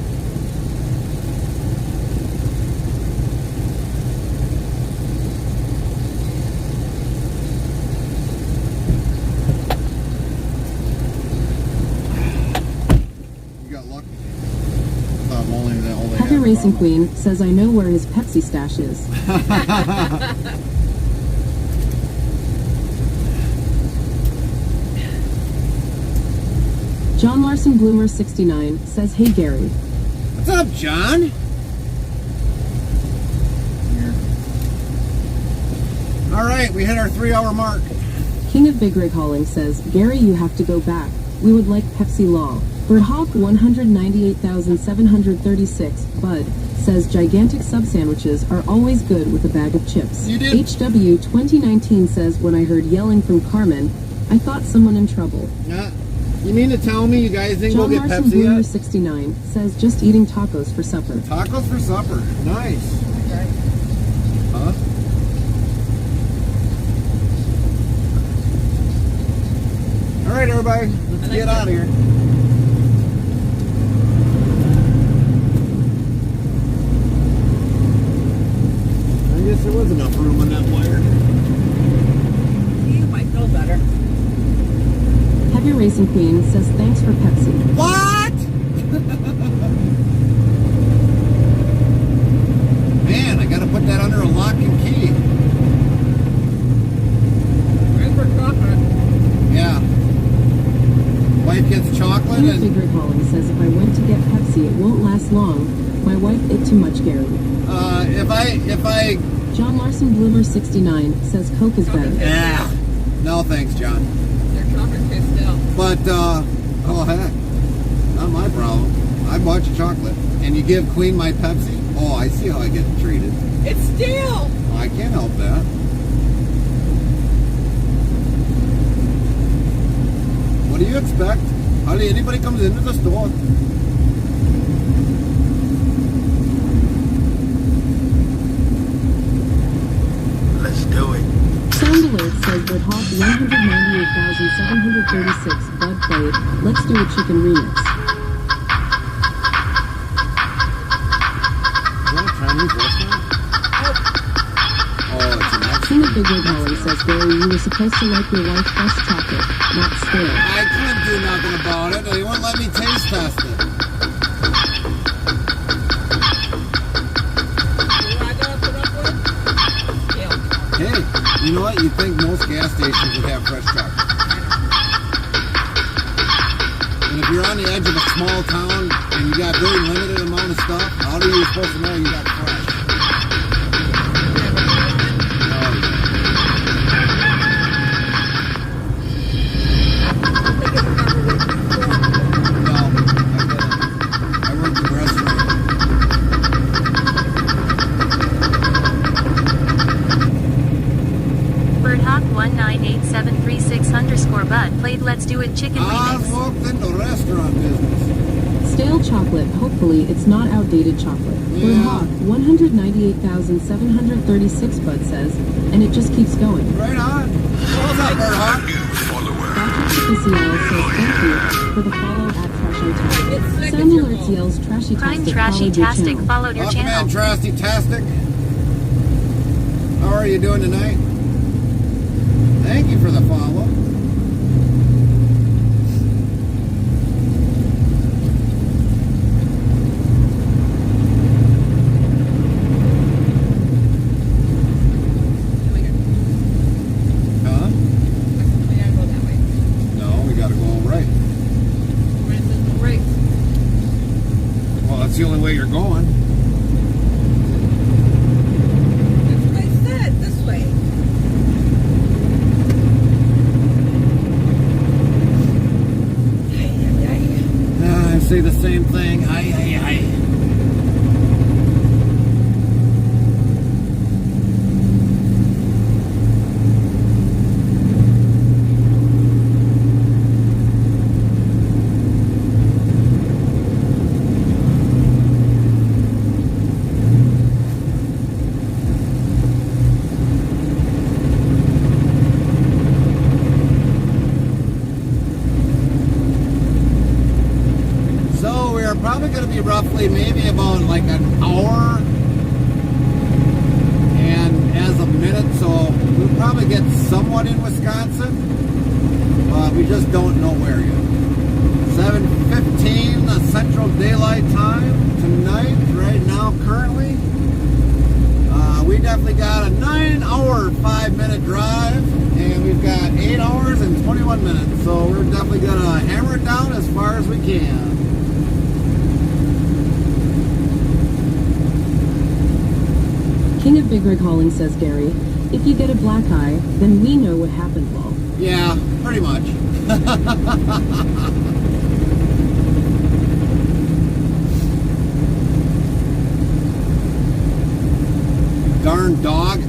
Heavy Racing Queen says I know where his Pepsi stash is. John Larson Bloomer 69 says, hey Gary. What's up, John? Alright, we hit our 3-hour mark. King of Big Rig Hauling says, Gary, you have to go back. We would like Pepsi Law. Birdhawk 198,736, Bud, says gigantic sub sandwiches are always good with a bag of chips. You did. HW 2019 says, when I heard yelling from Carmen, I thought someone in trouble. Yeah. You mean to tell me you guys didn't John go get Larson Pepsi Bloomer yet? 69 says, just eating tacos for supper. Tacos for supper. Nice. Okay. Huh? Alright, everybody. Let's get out of here. I guess there was enough room on that wire. You might feel better. Heavy Racing Queen says, thanks for Pepsi. What? Man, I gotta put that under a lock and key. Right for chocolate. Yeah. Wife gets chocolate King of and Big Rig Hauling says, if I went to get Pepsi, it won't last long. My wife ate too much, Gary. if I John Larson Bloomer 69 says Coke is better. yeah. No thanks, John. Their chocolate tastes still. But oh heck. Not my problem. I bought you chocolate. And you give Queen my Pepsi? Oh, I see how I get treated. It's stale. Oh, I can't help that. What do you expect? Hardly anybody comes into the store. Alert says Red Hawk 198,736 Bud played. Let's do a chicken remix. Is that a Chinese restaurant? Oh, it's a Mexican. King of Big Red Holly says, Barry, you were supposed to like your wife fresh chocolate, not stale. I couldn't do nothing about it. They wouldn't let me taste test it. Hey, you know what? You'd think most gas stations would have fresh chocolate. And if you're on the edge of a small town and you got very limited amount of stuff, how are you supposed to know you got fresh? I worked in a restaurant. Birdhawk 198736_Bud played Let's Do It Chicken I Remix. walked into restaurant business. Stale chocolate, hopefully it's not outdated chocolate. Yeah. Red Hawk 198,736 Bud says, and it just keeps going. Right on. What's up, Bird Hawk? New follower. CCL says thank you for the follow at Trashy Tastic. Sound Alerts yells Trashy Prime Tastic Trashy followed your Tastic channel. followed your Welcome channel. in, Trasty-tastic. How are you doing tonight? Thank you for the follow. Huh? No, we gotta go right. Well, that's the only way you're going. I say the same thing. Aye. So we are probably going to be roughly maybe about like an hour and as a minute, so we'll probably get somewhat in Wisconsin, but we just don't know where yet. 7:15 Central Daylight Time tonight, right now currently. We definitely got a 9-hour 5-minute drive, and we've got 8 hours and 21 minutes, so we're definitely going to hammer it down as far as we can. King of Big Rig Hauling says, Gary, if you get a black eye, then we know what happened, lol. Yeah, pretty much. Darn dog.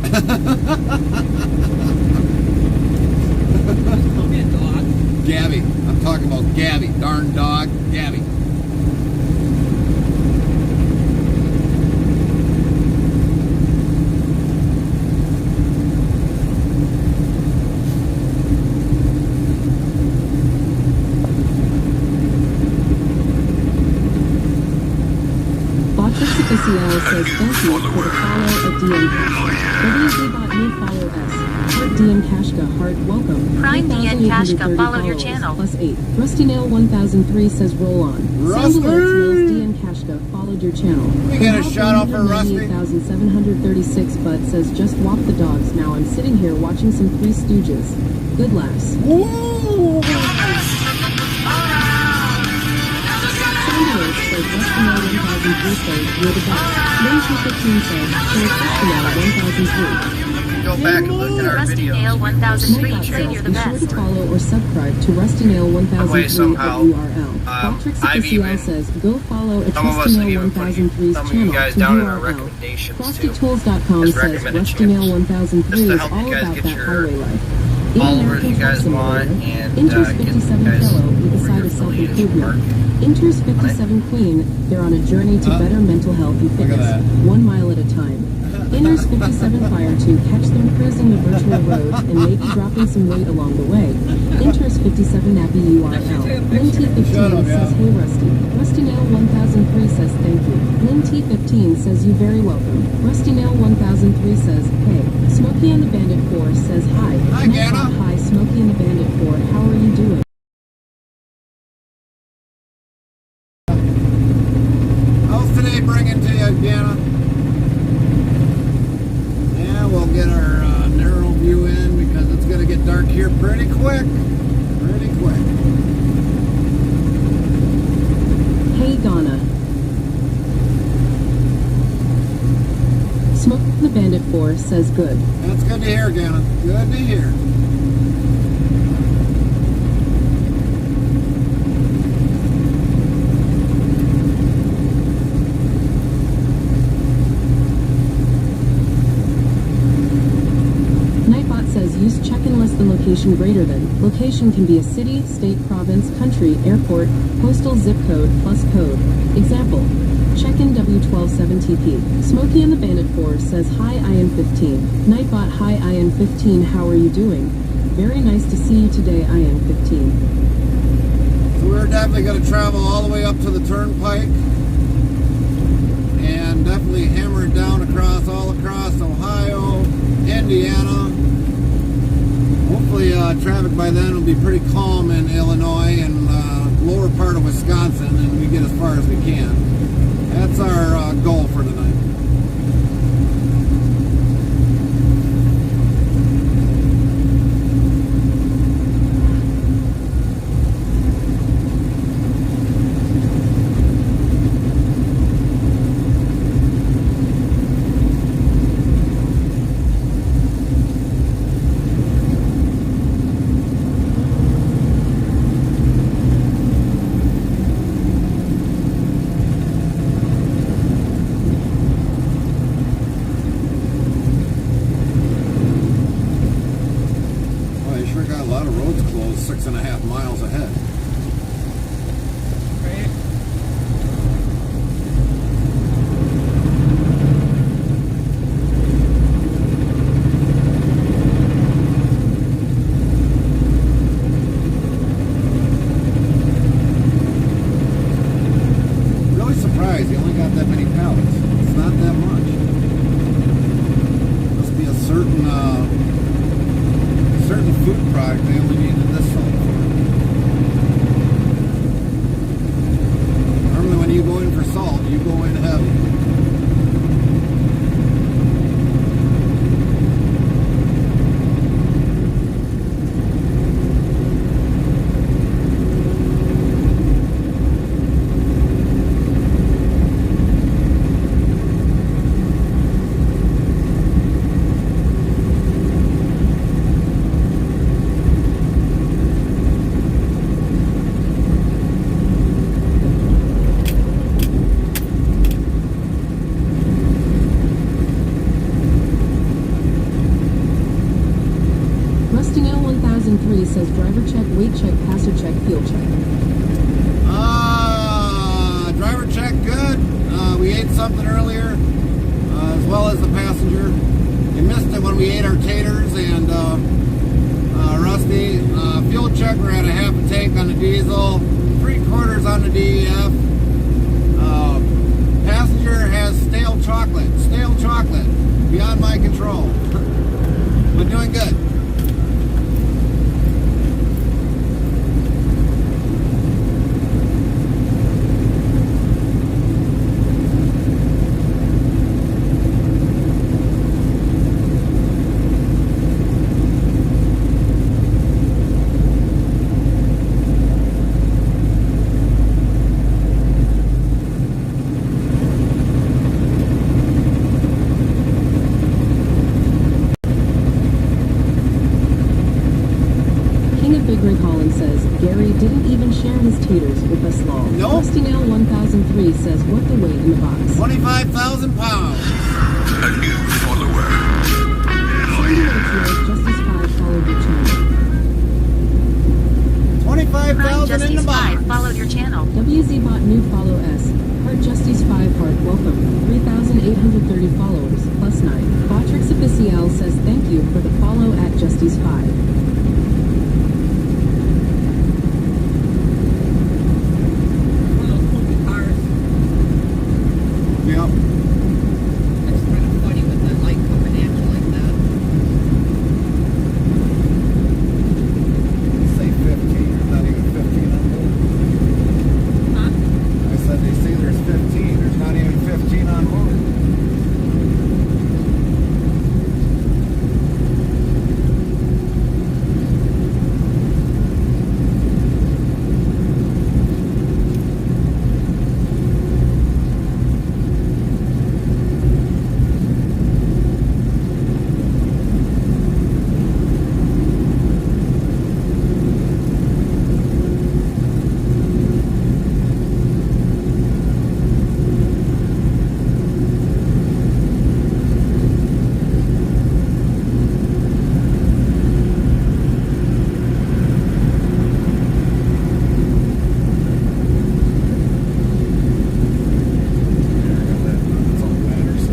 Gabby. I'm talking about Gabby. Darn dog. Gabby. Official says thank you for the follow at DM Kashka. WZBot new follow S. Heart DM Kashka, heart welcome. Prime DN Kashka, 3,830 follow your followers, channel. +8. Rusty Nail 1003 says roll on. Rusty! Sound Alerts yells DN Kashka, followed your channel. We get a shout out for Rusty. 198,736 Bud says just walk the dogs now. I'm sitting here watching some Three Stooges. Good laughs. Woo! Sound Alerts says Rusty Nail 1003 says you're the best. Then 215 says says Rusty Nail 1003. Go back and look at our Rusty videos. Nail 1003, Nightbot trade says, you're the be sure best. to follow or subscribe to Rusty Nail 1003 somehow, at URL. Botrix I've CL even- says, go follow at Some of us Rusty have Nail even put 1003's some of channel you guys to down in our URL. recommendations too. FrostyTools.com As says recommended Rusty Nail channels. 1003 Just to is help all you guys about get that your highway life. followers you guys want and Inters get 57 you guys fellow with a over side your of affiliate self-improvement. mark. Inters 57 Queen, they're on a journey to better mental health and Look at fitness, that. 1 mile at a time. Inners 57 Fire to catch them cruising the virtual road and maybe dropping some weight along the way. Interest 57 Nappy URL. Lynn T15 says, hey Rusty. Rusty Nail 1003 says, thank you. Lynn T15 says, you very welcome. Rusty Nail 1003 says, hey. Smokey and the Bandit 4 says, hi. Hi, Ganna. Hi, Smokey and the Bandit 4. How are you doing? How's today bringing to you, Ganna? Yeah, we'll get our narrow view in because it's going to get dark here pretty quick. Pretty quick. Hey Ghana. Smoke the Bandit 4 says good. That's good to hear, Ganna. Good to hear. Nightbot says use check-in less than location greater than. Location can be a city, state, province, country, airport, postal zip code, plus code. Example. Check-in W127TP. Smokey and the Bandit 4 says, hi IN15. Nightbot, hi IN15, how are you doing? Very nice to see you today, IN15. So we're definitely going to travel all the way up to the turnpike and definitely hammer it down all across Ohio, Indiana. Hopefully traffic by then will be pretty calm in Illinois and lower part of Wisconsin, and we get as far as we can. That's our goal for tonight. Sure got a lot of roads closed 6.5 miles ahead. Right? Really surprised he only got that many pallets. It's not that much. Must be a certain food product they only needed this salt for. Normally when you go in for salt, you go in heavy. Rusty Nail 1003 says driver check, weight check, passer check, fuel check. Driver check, good. We ate something earlier, as well as the passenger. You missed it when we ate our taters and Rusty. Fuel check, we're at a half a tank on the diesel, 3/4 on the DEF. Passenger has stale chocolate, beyond my control. But doing good. Big Rig Holland says, Gary didn't even share his taters with us lol. Nope. Rusty Nail 1003 says, what the weight in the box? 25,000 pounds. A new follower. Sandy Whitfield, Justice 5 followed your channel. 25,000 in the box. Followed your channel. WZBot new follow S. Heart Justice 5 Heart welcome. 3,830 followers, plus 9. Botrix Official says thank you for Justy's 5. One of those funky cars. Yep. It's kind of funny with that light coming at you like that. Say 15. There's not even 15 on board. Huh? I said they say there's 15. There's not even 15 on board. That's all that matters.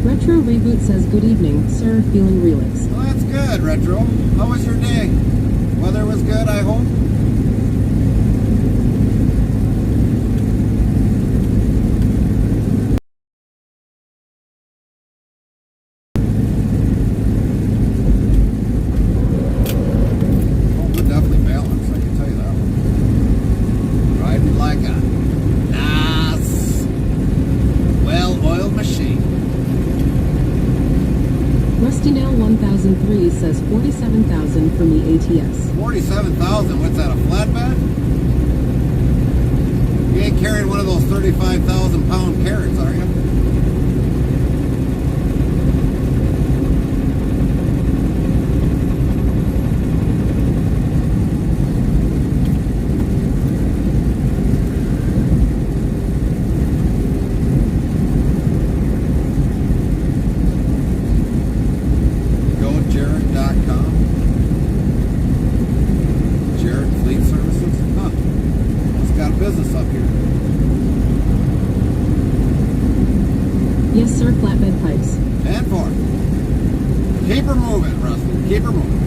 Retro Reboot says, good evening, sir, feeling relix. Well, that's good, Retro. How was your day? Weather was good, I hope? Oh, we're definitely balanced, I can tell you that one. Riding like a nice, well-oiled machine. Rusty Nail 1003 says 47,000 for me ATS. 47,000, what's that, a flatbed? You ain't carrying one of those 35,000 pound carrots, are you? GoJared.com. Jared Fleet Services. Huh. It's got a business up here. Yes, sir, flatbed pipes. And for it. Keep her moving, Rusty. Keep her moving.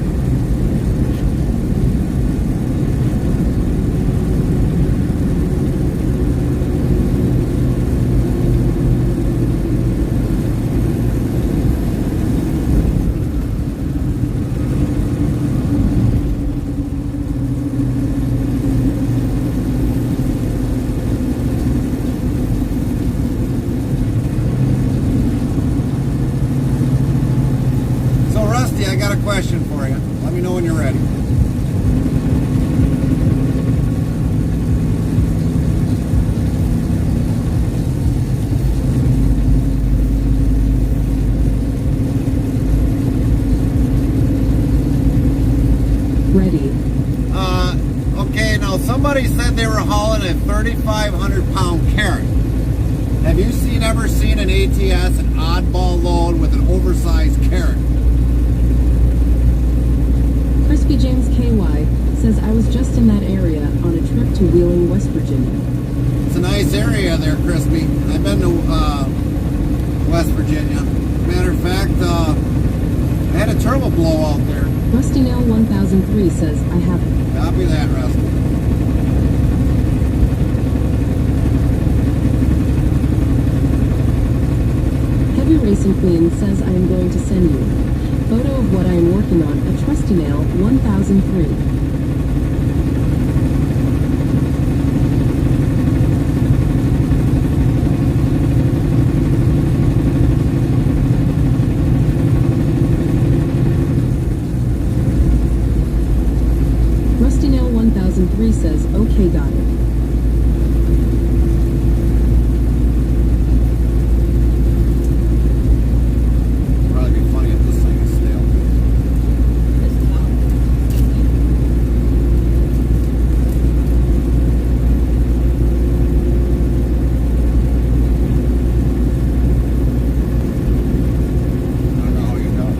So, Rusty, I got a question for you. Let me know when you're ready. Ready. Okay, now somebody said they were hauling a 3,500 pound carrot. Have you ever seen an ATS, an oddball load with an oversized carrot? Crispy James KY says, I was just in that area on a trip to Wheeling, West Virginia. It's a nice area there, Crispy. I've been to West Virginia. Matter of fact, I had a turbo blow out there. Rusty Nail 1003 says, I haven't. Copy that, Rusty. Heavy Racing Queen says, I am going to send you photo of what I am working on at Trusty Nail 1003. Rusty Nail 1003 says, okay, got it. Probably be funny if this thing is stale. It's tough. I don't know how you know.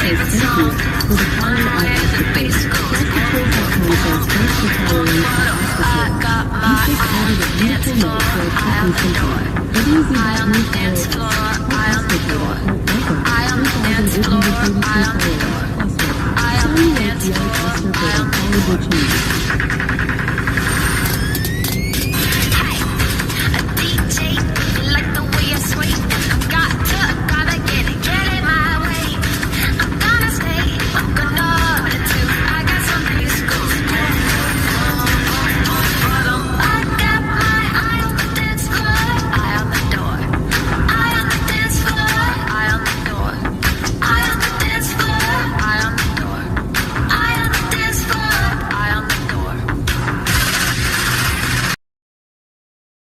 says thank you for the follow at Astrophone. Frosty Tools.com says thanks for following at Astrophone. You just added a beautiful note to our talking symptom. WZ.me follow at 3,832 followers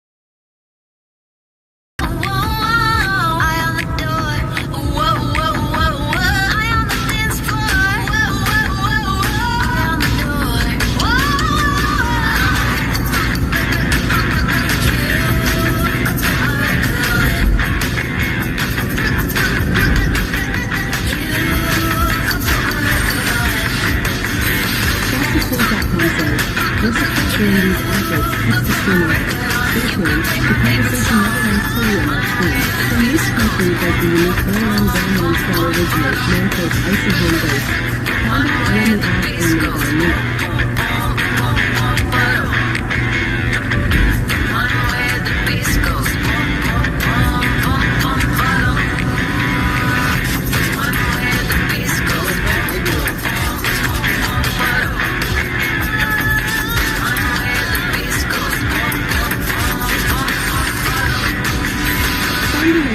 plus one. Sorry like young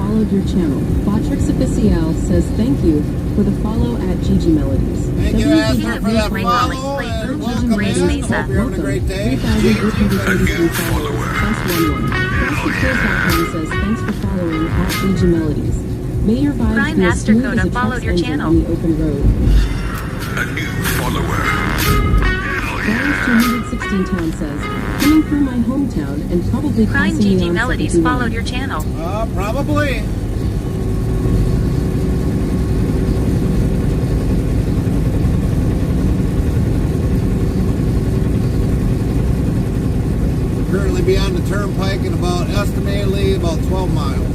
Astrophone followed your change. Your channel. Botrix Official says thank you for the follow at Gigi Melodies. Thank you, Asher, for that follow, and welcome in. Hope you're having a great day. 3,833 followers. Frosty says thanks for following at Gigi Melodies. May your vibes be as smooth as a truck's engine on the open road. A new follower. Browns 216 Town says, coming through my hometown and probably Crime passing me GG on Melodies 71. followed your channel. Probably. Currently beyond the turnpike in about, estimatedly, about 12 miles.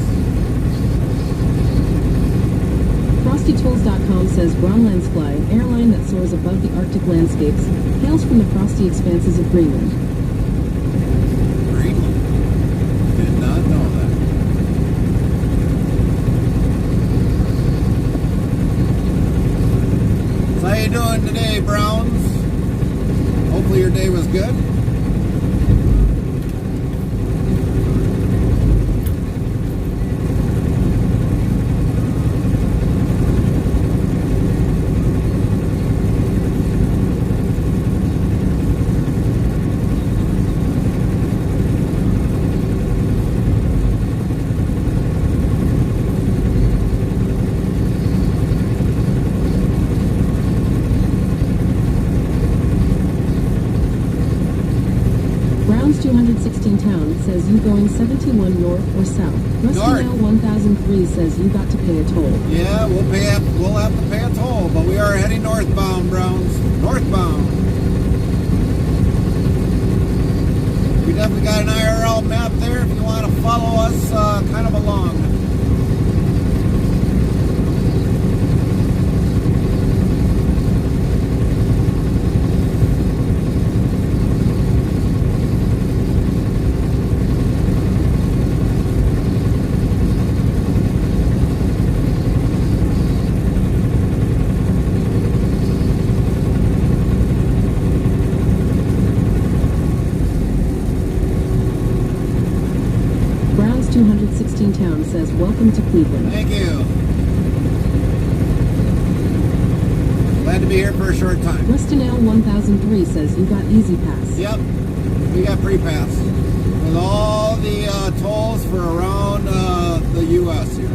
FrostyTools.com says Groundlands Fly, airline that soars above the Arctic landscapes, hails from the frosty expanses of Greenland. Greenland? Did not know that. So how you doing today, Browns? Hopefully your day was good. Browns 216 Town says you going 71 north or south. Rusty Nail 1003 says you got to pay a toll. Yeah, we'll have to pay a toll, but we are heading northbound, Browns. Northbound. We definitely got an IRL map there if you want to follow us kind of along. Browns 216 Town says welcome to Cleveland. Thank you. Glad to be here for a short time. Rustinale 1003 says you got Easy Pass. Yep, we got free pass with all the tolls for around the U.S. here.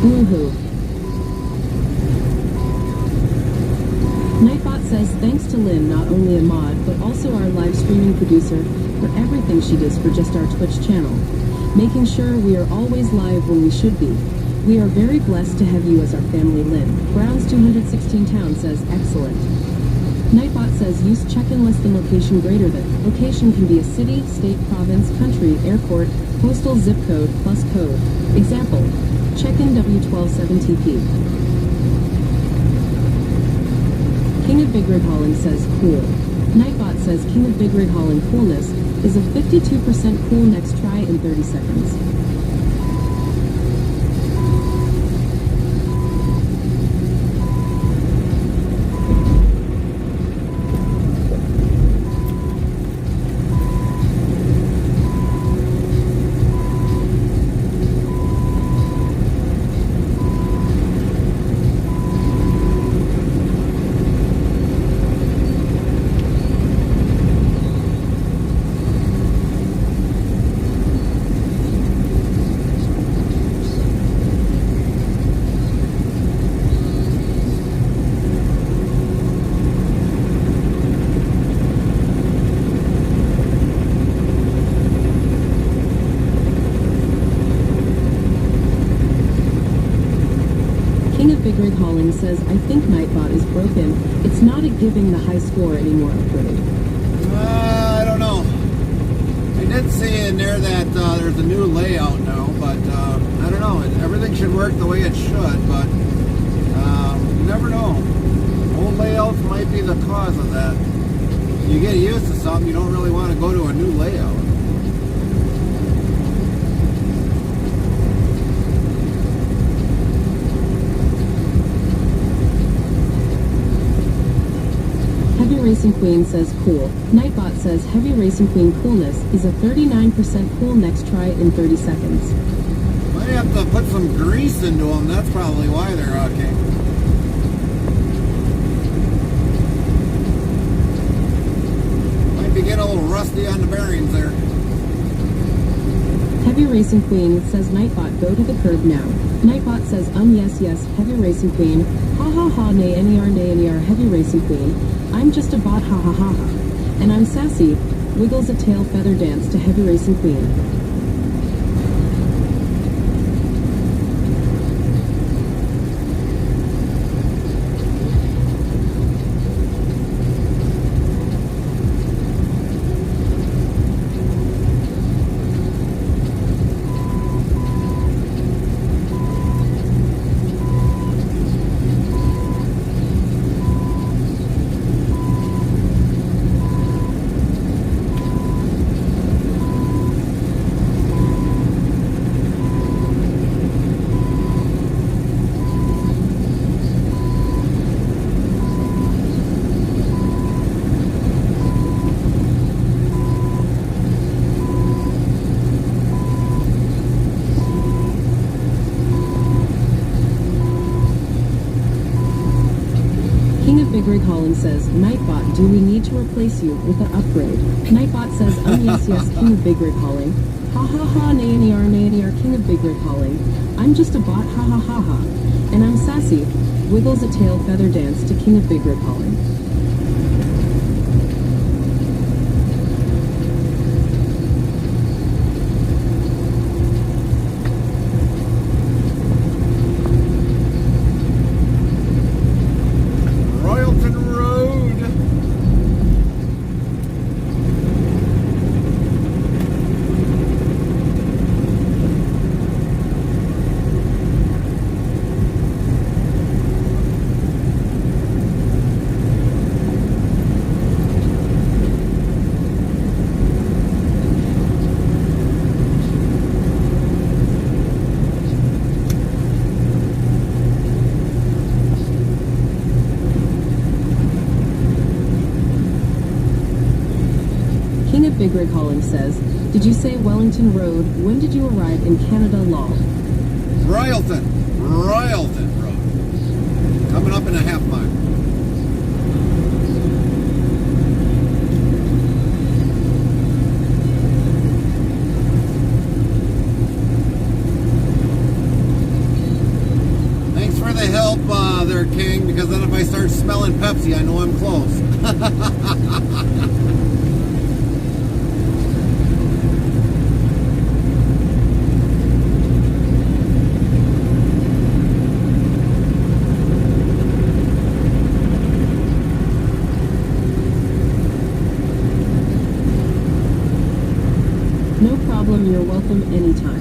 Woohoo. Nightbot says thanks to Lynn, not only a mod, but also our live streaming producer, for everything she does for just our Twitch channel. Making sure we are always live when we should be. We are very blessed to have you as our family, Lynn. Browns 216 Town says excellent. Nightbot says use check-in less than location greater than. Location can be a city, state, province, country, airport, postal zip code, plus code. Example, check-in W127TP. King of Big Rig Hauling says cool. Nightbot says King of Big Rig Hauling coolness is a 52% cool next try in 30 seconds. Big Rig Hauling says, I think Nightbot is broken. It's not a giving the high score anymore upgrade. I don't know. I did see in there that there's a new layout now, but I don't know. Everything should work the way it should, but you never know. Old layouts might be the cause of that. You get used to something, you don't really want to go to a new layout. Heavy Racing Queen says cool. Nightbot says Heavy Racing Queen coolness is a 39% cool next try in 30 seconds. Might have to put some grease into them. That's probably why they're okay. Might be getting a little rusty on the bearings there. Heavy Racing Queen says Nightbot go to the curb now. Nightbot says yes yes Heavy Racing Queen. Ha ha ha nay ner Heavy Racing Queen. I'm just a bot ha ha ha ha. And I'm sassy. Wiggles a tail feather dance to Heavy Racing Queen. Big Rig Hauling says, Nightbot, do we need to replace you with an upgrade? Nightbot says, yes yes King of Big Rig Hauling. Ha ha ha nay King of Big Rig Hauling. I'm just a bot ha ha ha ha. And I'm sassy. Wiggles a tail feather dance to King of Big Rig Hauling. Big Rig Hauling says, did you say Wellington Road? When did you arrive in Canada, lol? Royalton Road. Coming up in a half mile. help there, King, because then if I start smelling Pepsi, I know I'm close. No problem, you're welcome anytime.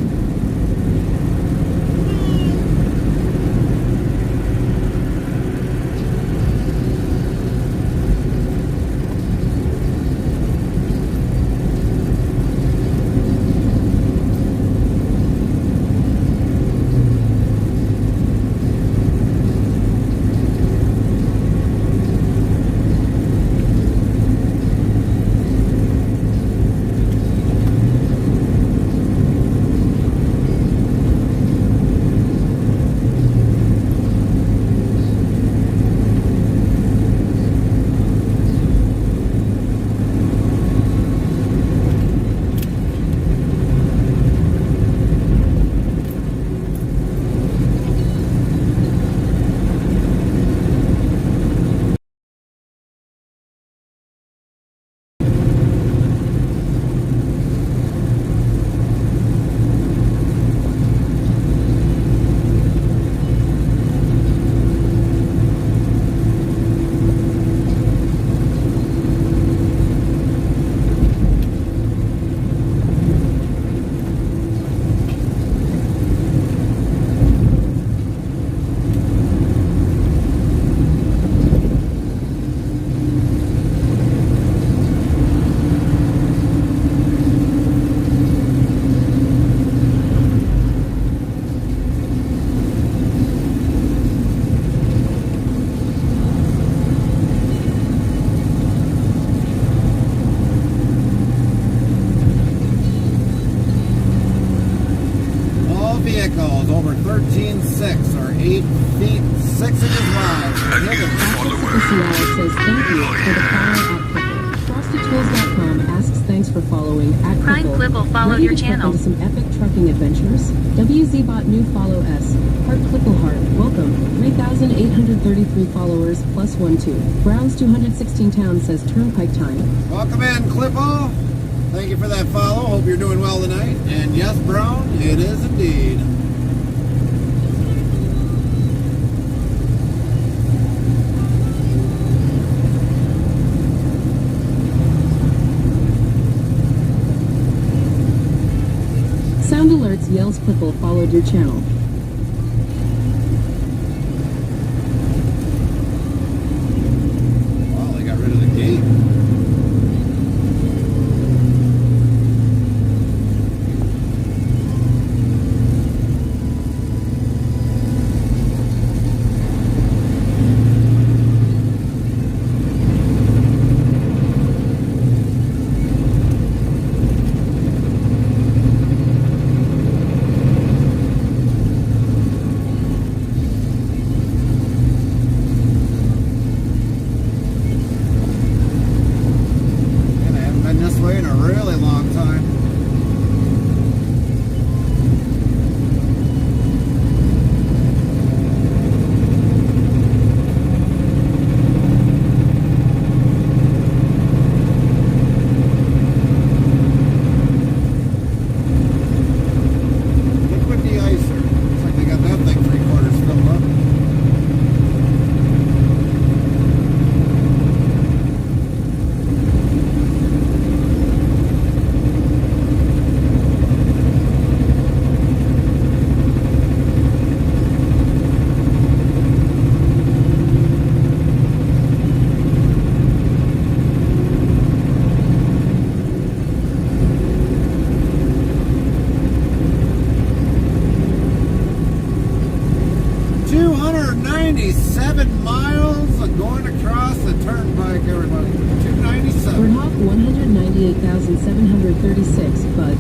Vehicles over 13.6 or 8 feet 6 inches wide. A new follower. says thank you for the follow at Clipper. FrostyTools.com asks thanks for following at Prime Clipper. Clipple followed Ready your to truck channel. into some epic trucking adventures? WZBot new follow S. Heart Clipple Heart. Welcome. 3,833 followers plus 1-2. Browns 216 Town says turnpike time. Welcome in, Clippo. Thank you for that follow. Hope you're doing well tonight. And yes, Brown, it is indeed. Sound Alerts yells Clipple followed your channel. Wow, they got rid of the gate. In a really long time. Liquid de-icer. Looks like they got that thing 3/4 filled up. Going across the turnpike, everybody. 297. Birdhawk 198,736, Bud.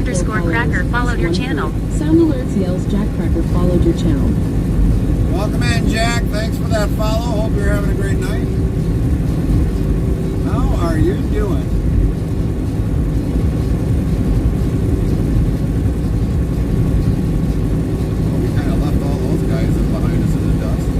Jack_Cracker followed your channel. Sound Alerts yells Jack Cracker followed your channel. Welcome in, Jack. Thanks for that follow. Hope you're having a great night. How are you doing? Well, we kind of left all those guys behind us in the dust.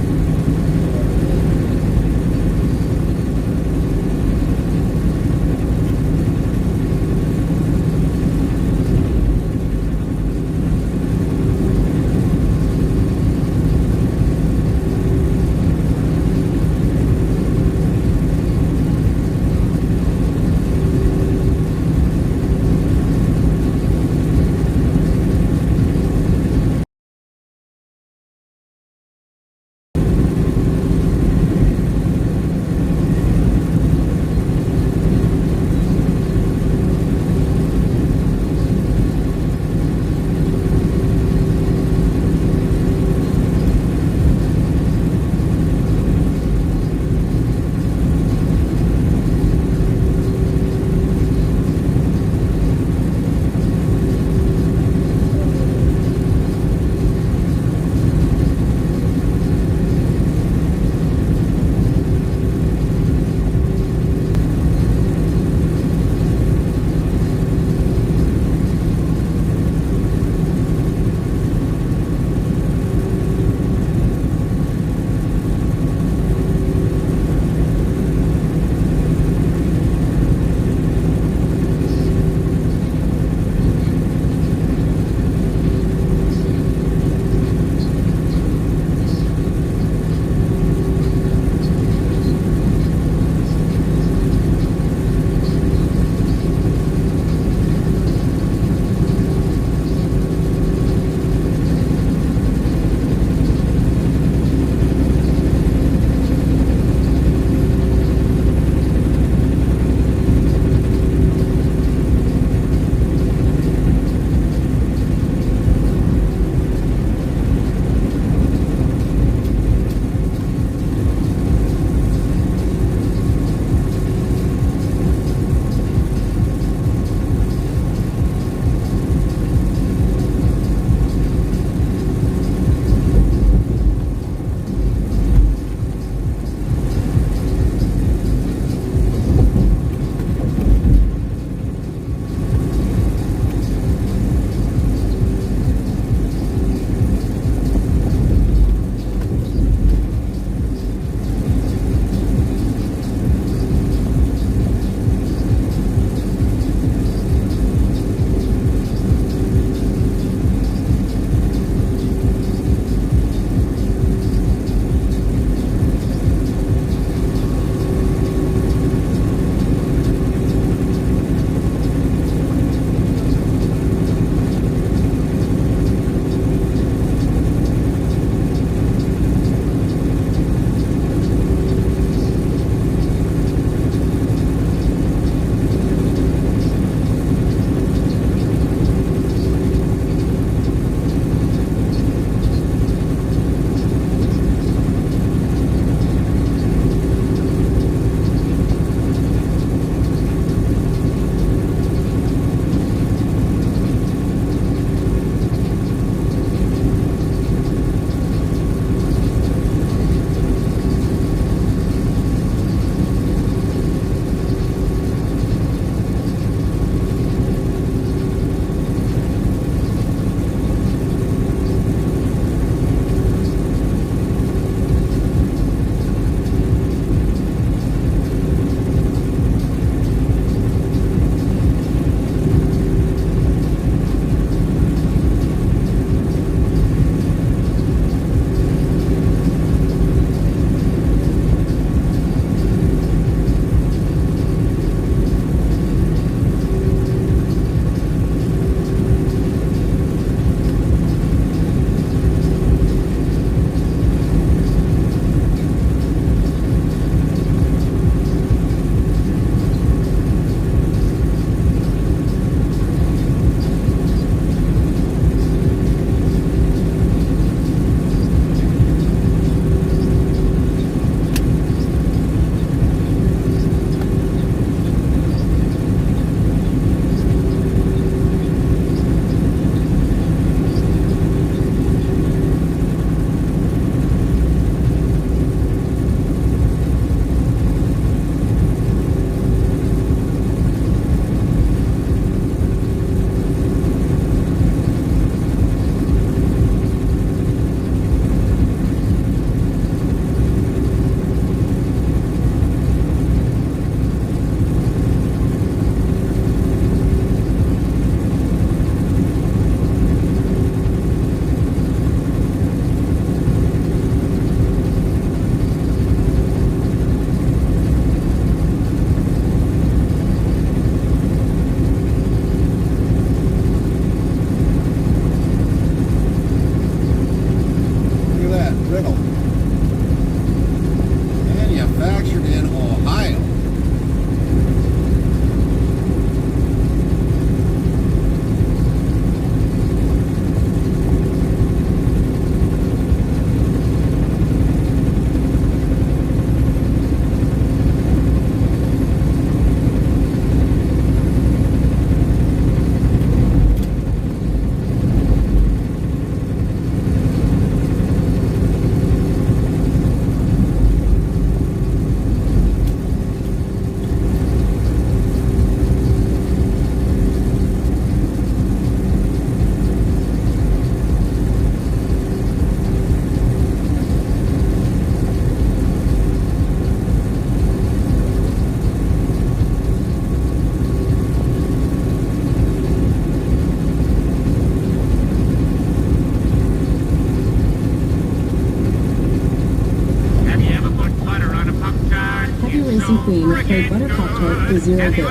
Queen played Butter Pop Tart for 0 bits.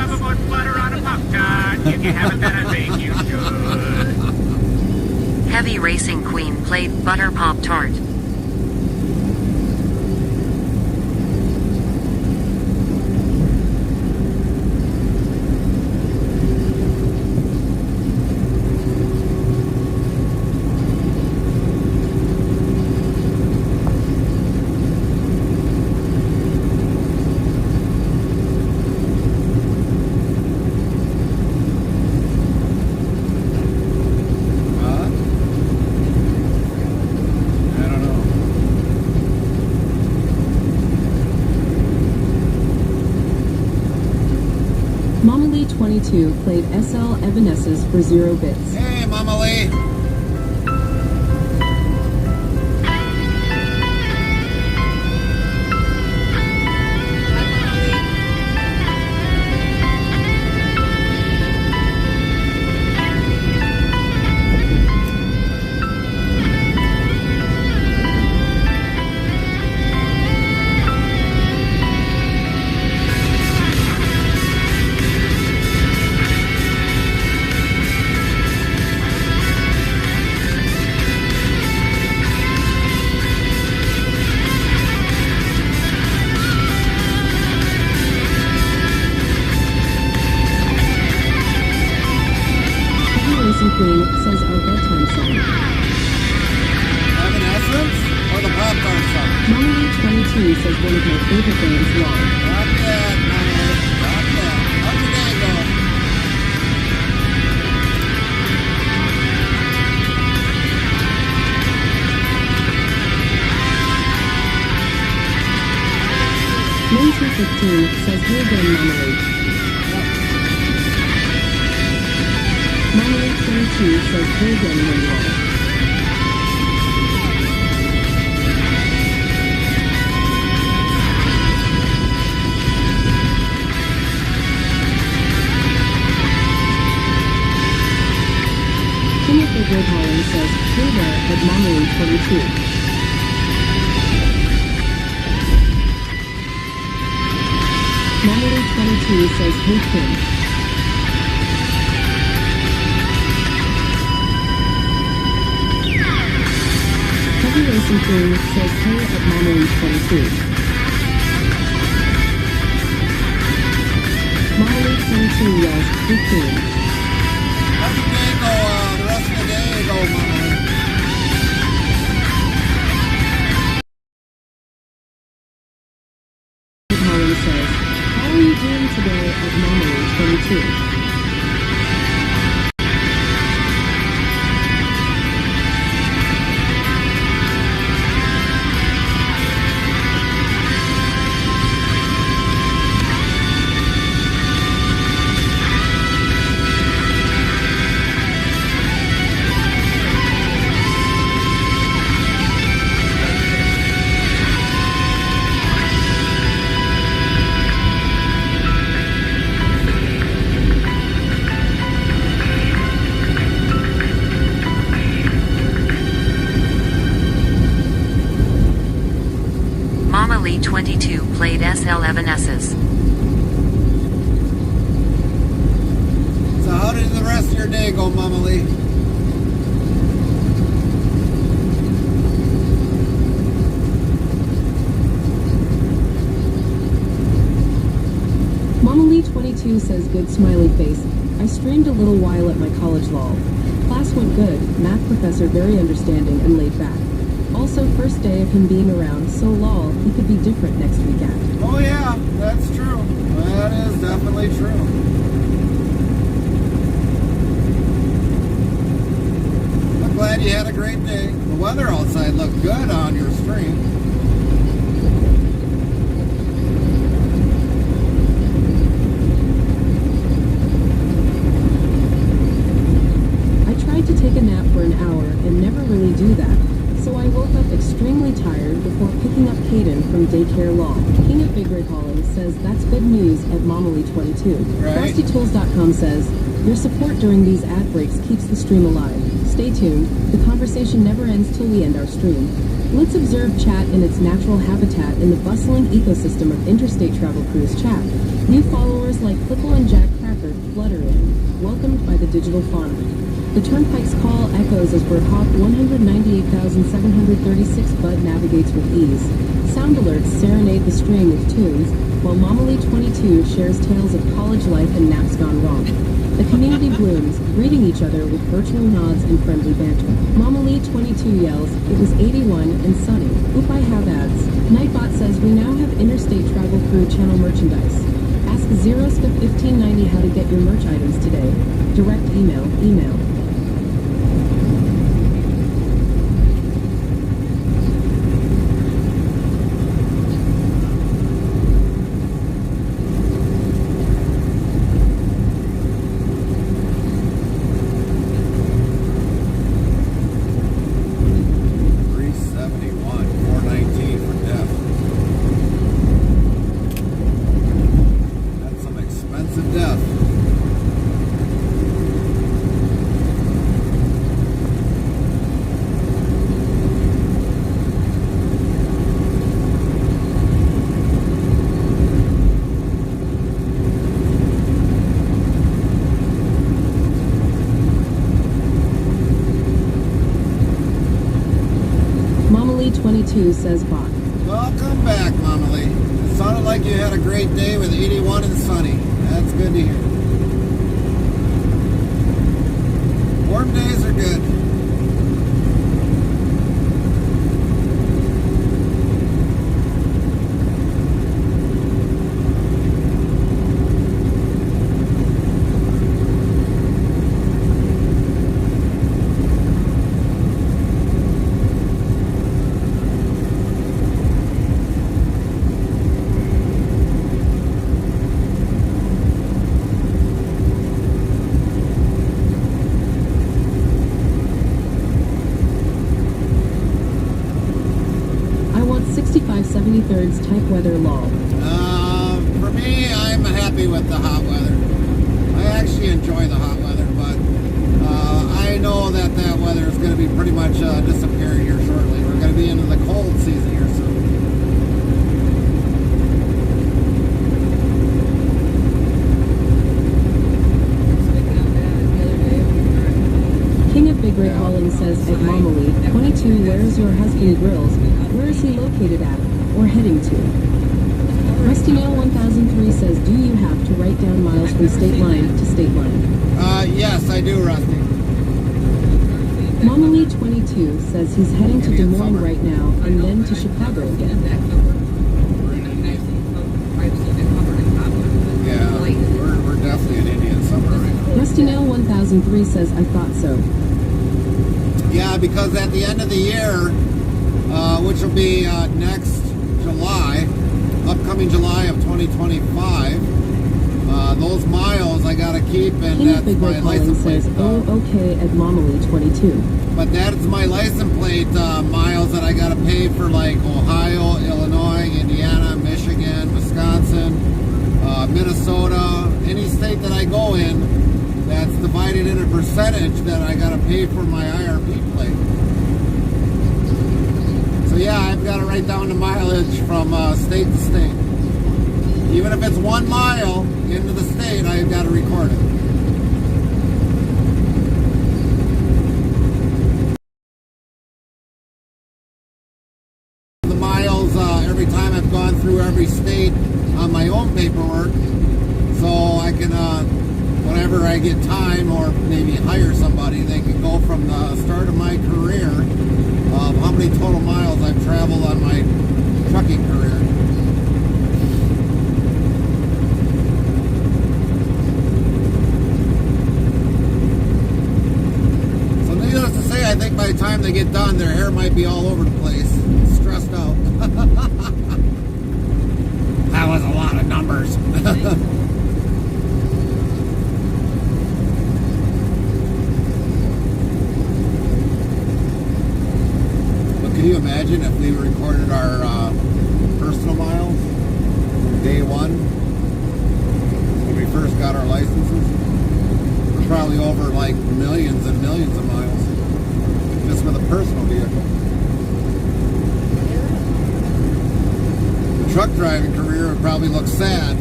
Heavy Racing Queen played Butter Pop Tart. Mama Lee 22 played SL Evanescence for 0 bits. Hey, Mama Lee. Queen says our bedtime song. Evanescence or the Pop Tart song? Mama Lee 22 says one of my favorite bands, Long. Not yet, Mama Lee. Not yet. How's your day going? Min 215 says here again, Mama Lee. Mama Lee 22 says here again, Manuel. Timothy Good Holland says, hey there, at Mama Lee 22. Mama Lee 22 says, hey Kim. Heavy Racing Queen says, hey at Mama Lee 22. Mama Lee 22 yells, hey Queen. How's your day go? The rest of the day go, Mama Lee. Holland says, how are you doing today at Mama Lee 22? Mama Lee 22 played SL Evanescence. So how did the rest of your day go, Mama Lee? Mama Lee 22 says good smiley face. I streamed a little while at my college lol. Class went good, math professor very understanding and laid back. Also first day of him being around, so lol, he could be different next week at. Oh yeah, that's true. That is definitely true. I'm glad you had a great day. The weather outside looked good on your stream. I tried to take a nap for an hour and never really do that. So I woke up extremely tired before picking up Caden from daycare law. King of Big Rig Hauling says that's good news at Mama Lee 22. Right. FrostyTools.com says, your support during these ad breaks keeps the stream alive. Stay tuned. The conversation never ends till we end our stream. Let's observe chat in its natural habitat in the bustling ecosystem of Interstate Travel Cruise chat. New followers like Flipple and Jack Cracker flutter in, welcomed by the digital fauna. The Turnpike's call echoes as Bird Hawk 198,736 Bud navigates with ease. Sound alerts serenade the stream with tunes, while Mama Lee 22 shares tales of college life and naps gone wrong. The community blooms, greeting each other with virtual nods and friendly banter. Mama Lee 22 yells, "It was 81 and sunny. Oop, I have ads." Nightbot says we now have Interstate Travel Crew channel merchandise. Ask ZeroScope1590 how to get your merch items today. Direct email. Mama Lee 22 says bot. Welcome back, Mama Lee. It sounded like you had a great day with 81 and sunny. That's good to hear. Warm days are good. I want 65/73 type weather lol. For me, I'm happy with the hot weather. I actually enjoy the hot weather, but I know that weather is going to be pretty much disappearing here shortly. We're going to be into the cold season here soon. King of Big Ray Holland says at Mama Lee 22, where's your husband grills? Where is he located at? Or heading to? Rusty Nail 1003 says, do you have to write down miles from state line to state line? Yes, I do, Rusty. Mama Lee 22 says he's heading to Des Moines right now and then to Chicago again. Yeah, we're definitely in Indian summer right now. Rusty Nail 1003 says, I thought so. Yeah, because at the end of the year, which will be next July, upcoming July of 2025, those miles I gotta keep, and King of that's Big my Ray license Holland plate. says, oh, okay at Mama Lee 22. But that's my license plate miles that I gotta pay for, like Ohio, Illinois, Indiana, Michigan, Wisconsin, Minnesota, any state that I go in. That's divided in a percentage that I gotta pay for my IRP plate. So yeah, I've got to write down the mileage from state to state. Even if it's 1 mile into the state, I've got to record it. The miles every time I've gone through every state on my own paperwork, so I can, whenever I get time or maybe hire somebody, they can go from the start of my career of how many total miles I've traveled on my trucking career. So needless to say, I think by the time they get done, their hair might be all over the place, stressed out. That was a lot of numbers. Can you imagine if we recorded our personal miles from day one, when we first got our licenses? We're probably over like millions and millions of miles. just with a personal vehicle. The truck driving career would probably look sad.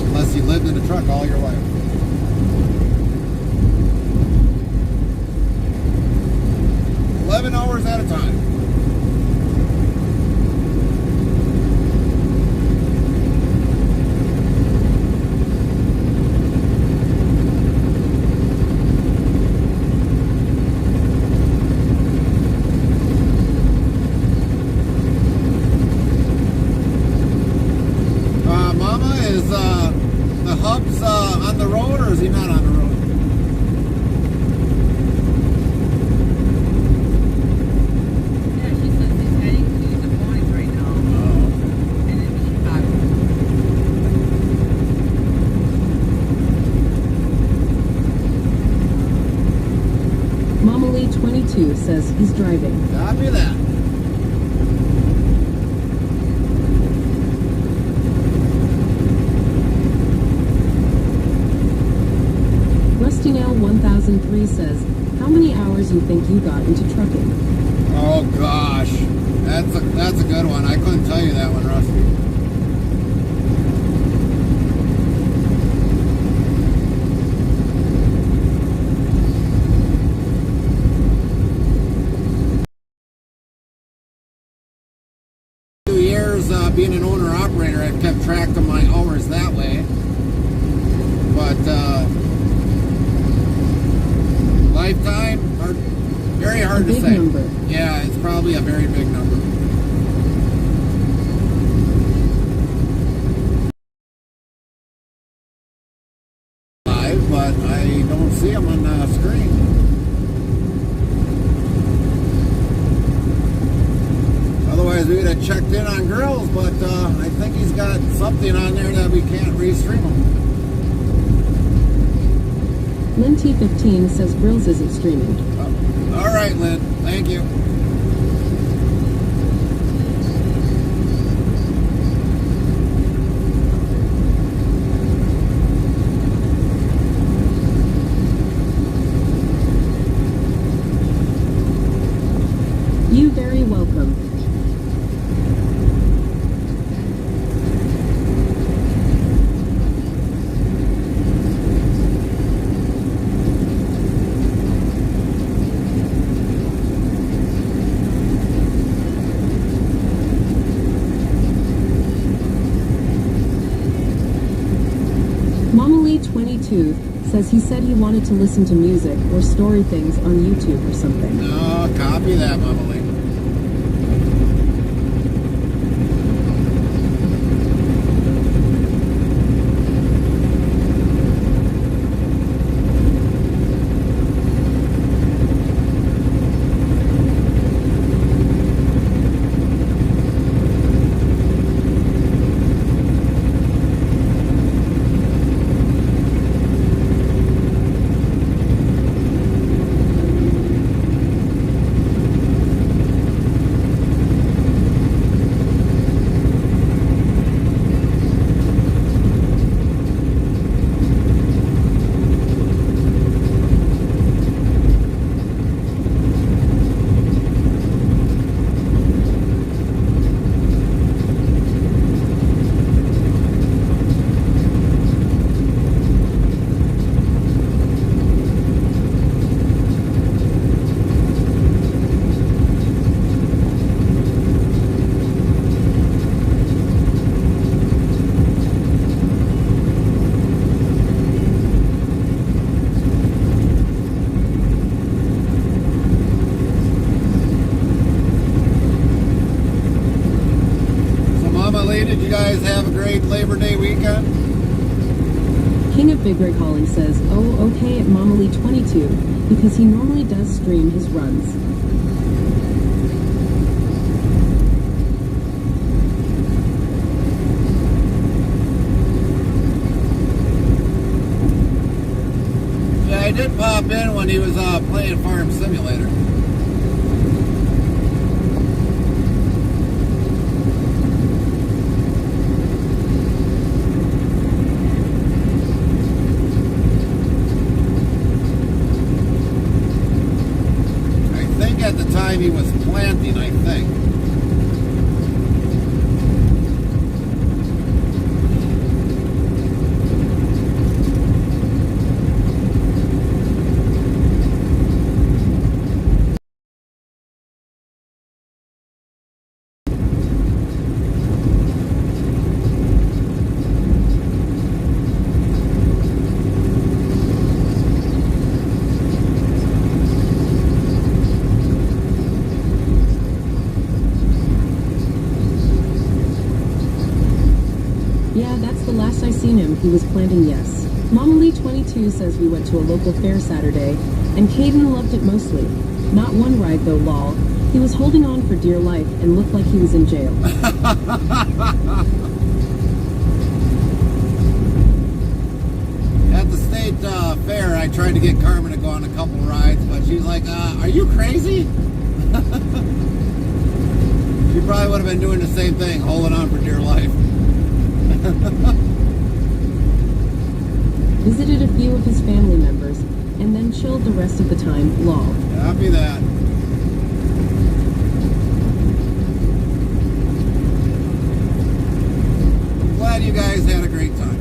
Unless you lived in a truck all your life. Hours at a time. Mama, is the hubs on the road, or is he not on the road? Mama Lee 22 says he's driving. Copy that. Rusty Nail 1003 says, how many hours you think you got into trucking? Oh gosh, that's a good one. I couldn't tell you that one, Rusty. Being an owner-operator, I've kept track of my hours that way. But lifetime, very hard to say. Number. Yeah, it's probably a very big number. Live, but I don't see them on the screen. Otherwise, we'd have checked in on grills, but I think he's got something on there that we can't restream them. Lynn T15 says grills isn't streaming. All right, Lynn. Thank you. You very welcome. Mama Lee 22 says he said he wanted to listen to music or story things on YouTube or something. No, copy that, Mama Lee. Did you guys have a great Labor Day weekend? King of Big Rig Hauling says, oh, okay at Mama Lee 22, because he normally does stream his runs. Yeah, I did pop in when he was playing Farm Simulator. time he was planting, I think. Yeah, that's the last I seen him. He was planting, yes. Mama Lee 22 says we went to a local fair Saturday, and Caden loved it mostly. Not one ride though, lol. He was holding on for dear life and looked like he was in jail. At the state fair, I tried to get Carmen to go on a couple rides, but she's like, are you crazy? She probably would have been doing the same thing, holding on for dear life. Visited a few of his family members, and then chilled the rest of the time, lol. Copy that. Glad you guys had a great time.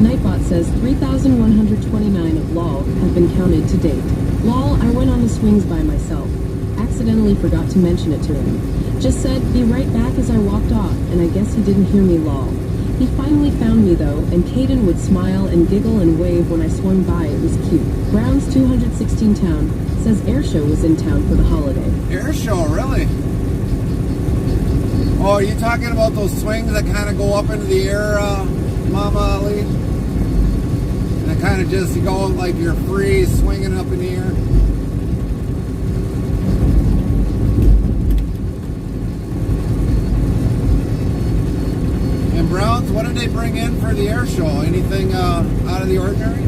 Nightbot says 3,129 of LOL have been counted to date. LOL, I went on the swings by myself. Accidentally forgot to mention it to him. Just said, be right back as I walked off, and I guess he didn't hear me, lol. He finally found me though, and Caden would smile and giggle and wave when I swung by. It was cute. Brown's 216 Town says Airshow was in town for the holiday. Airshow, really? Oh, are you talking about those swings that kind of go up into the air, Mama Ali? And it kind of just, you go like you're free swinging up in the air? And Browns, what did they bring in for the air show? Anything out of the ordinary?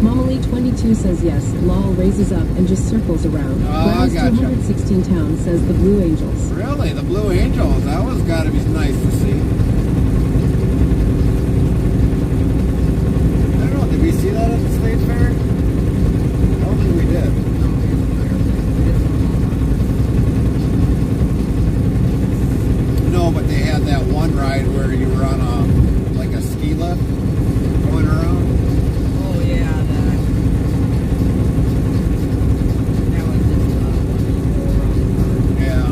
Mama Lee 22 says yes. LOL raises up and just circles around. Oh, Brown's gotcha. 216 Town says the Blue Angels. Really? The Blue Angels? That was got to be nice to see. I don't know, did we see that at the state fair? I don't think we did. No, but they had that one ride where you were on a, like a ski lift going around. Oh yeah, that was just one you go around the park. Yeah.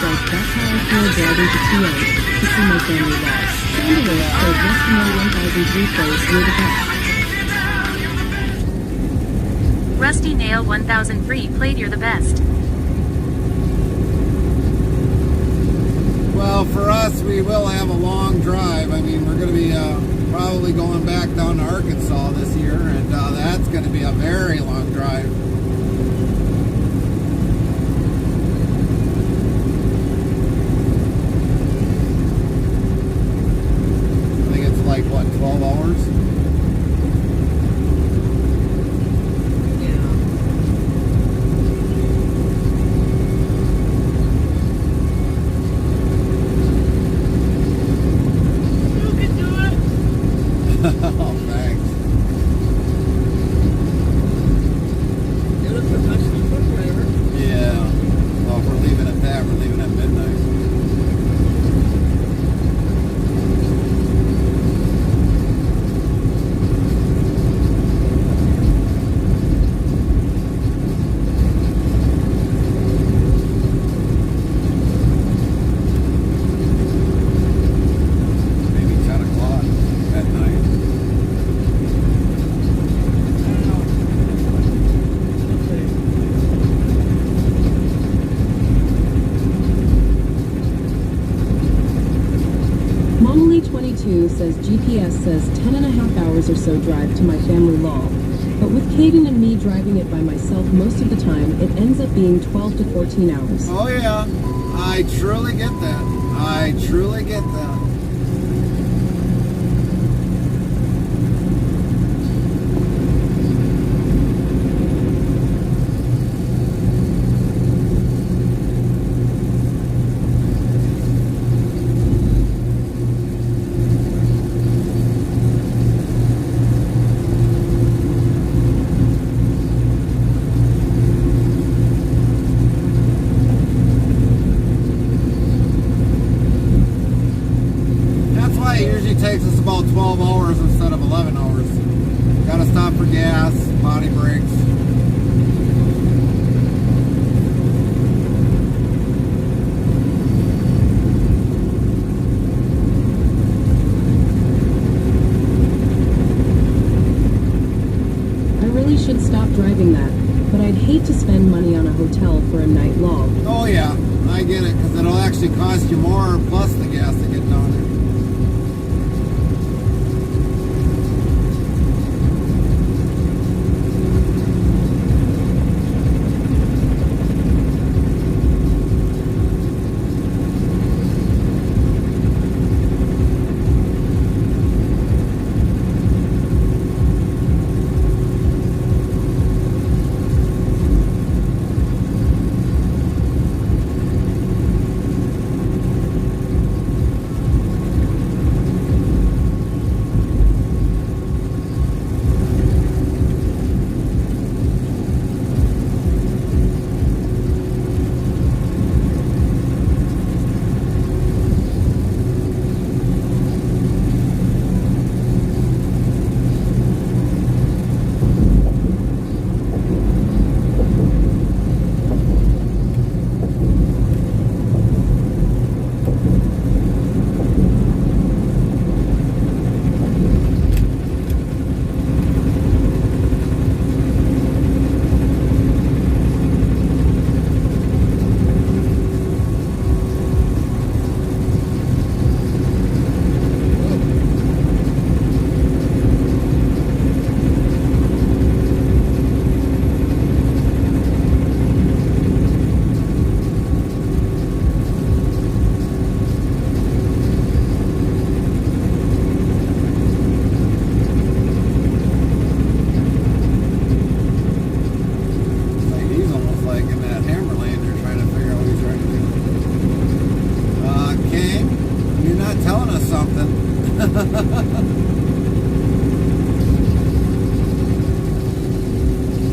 says, that's how I feel driving to TN to see my family log. Chandelier says, Rusty Nail 1003 plays, you're the best. Rusty Nail 1003 played You're the Best. Well, for us, we will have a long drive. I mean, we're going to be probably going back down to Arkansas this year, and that's going to be a very long drive. I think it's like, what, 12 hours? Oh, thanks. Yeah. Well, if we're leaving at that, we're leaving at midnight. Maybe 10 o'clock at night. Momily22 says GPS says 10 and a half hours or so drive to my family law. But with Caden and me driving it by myself most of the time, it ends up being 12 to 14 hours. Oh yeah, I truly get that. I truly get that. That's why it usually takes us about 12 hours instead of 11 hours. Gotta stop for gas, body brakes. I really should stop driving that, but I'd hate to spend money on a hotel for a night long. Oh yeah, I get it, because it'll actually cost you more plus the gas to get down there.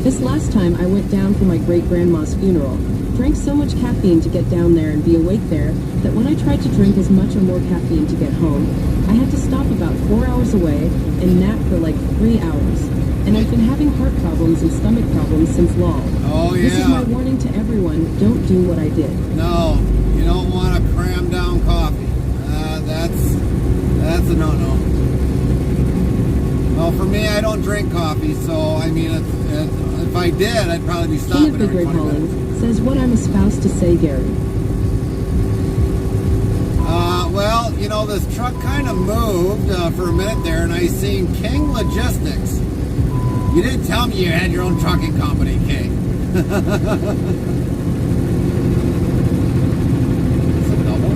This last time I went down for my great-grandma's funeral. Drank so much caffeine to get down there and be awake there that when I tried to drink as much or more caffeine to get home, I had to stop about 4 hours away and nap for like 3 hours. And I've been having heart problems and stomach problems since law. Oh, yeah. This is my warning to everyone, don't do what I did. No, You don't want to cram down coffee. That's a no-no. Well, for me, I don't drink coffee, so I mean, if I did, I'd probably be King stopping of Big every Red 20 minutes. Holland says what I'm espoused to say, Gary. Well, you know, this truck kind of moved for a minute there, and I seen King Logistics. You didn't tell me you had your own trucking company, King. It's a double.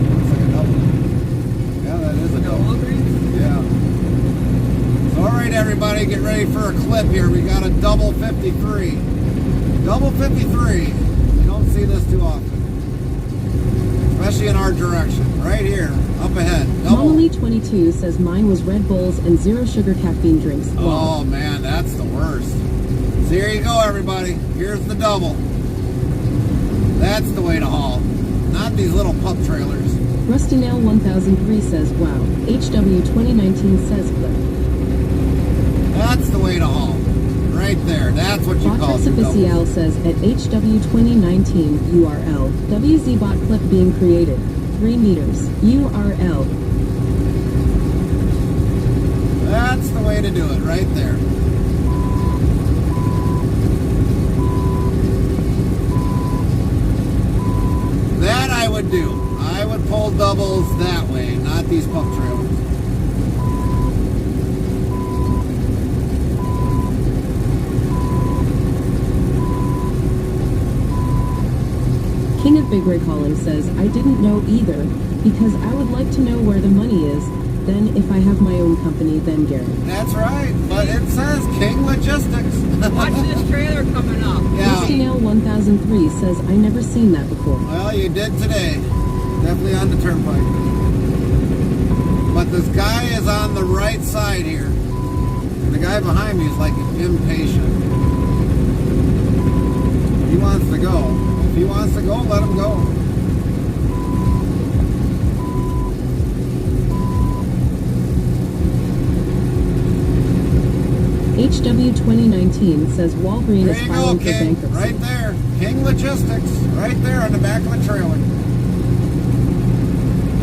Looks like a double. Yeah, that is a double. Yeah. So, all right, everybody, get ready for a clip here. We got a double 53. Double 53. You don't see this too often. Especially in our direction. Right here, up ahead. Double. Molly22 says mine was Red Bulls and zero sugar caffeine drinks. Oh man, that's the worst. So here you go, everybody. Here's the double. That's the way to haul. Not these little pup trailers. Rusty Nail 1003 says, wow, HW 2019 says clip. That's the way to haul. Right there. That's what you call Botrix two Official doubles. says at HW 2019 URL, WZBot clip being created. 3 meters. URL. That's the way to do it, right there. That I would do. I would pull doubles that way, not these pup trailers. King of Big Ray Collins says, I didn't know either, because I would like to know where the money is. Then if I have my own company, then Gary. That's right, but it says King Logistics. Watch this trailer coming up. Rusty Yeah. Nail 1003 says, I never seen that before. Well, you did today. Definitely on the turnpike. But this guy is on the right side here. And the guy behind me is like impatient. He wants to go. If he wants to go, let him go. HW 2019 says Walgreens There is you go, filing for King. bankruptcy. Right there. King Logistics. Right there on the back of the trailer.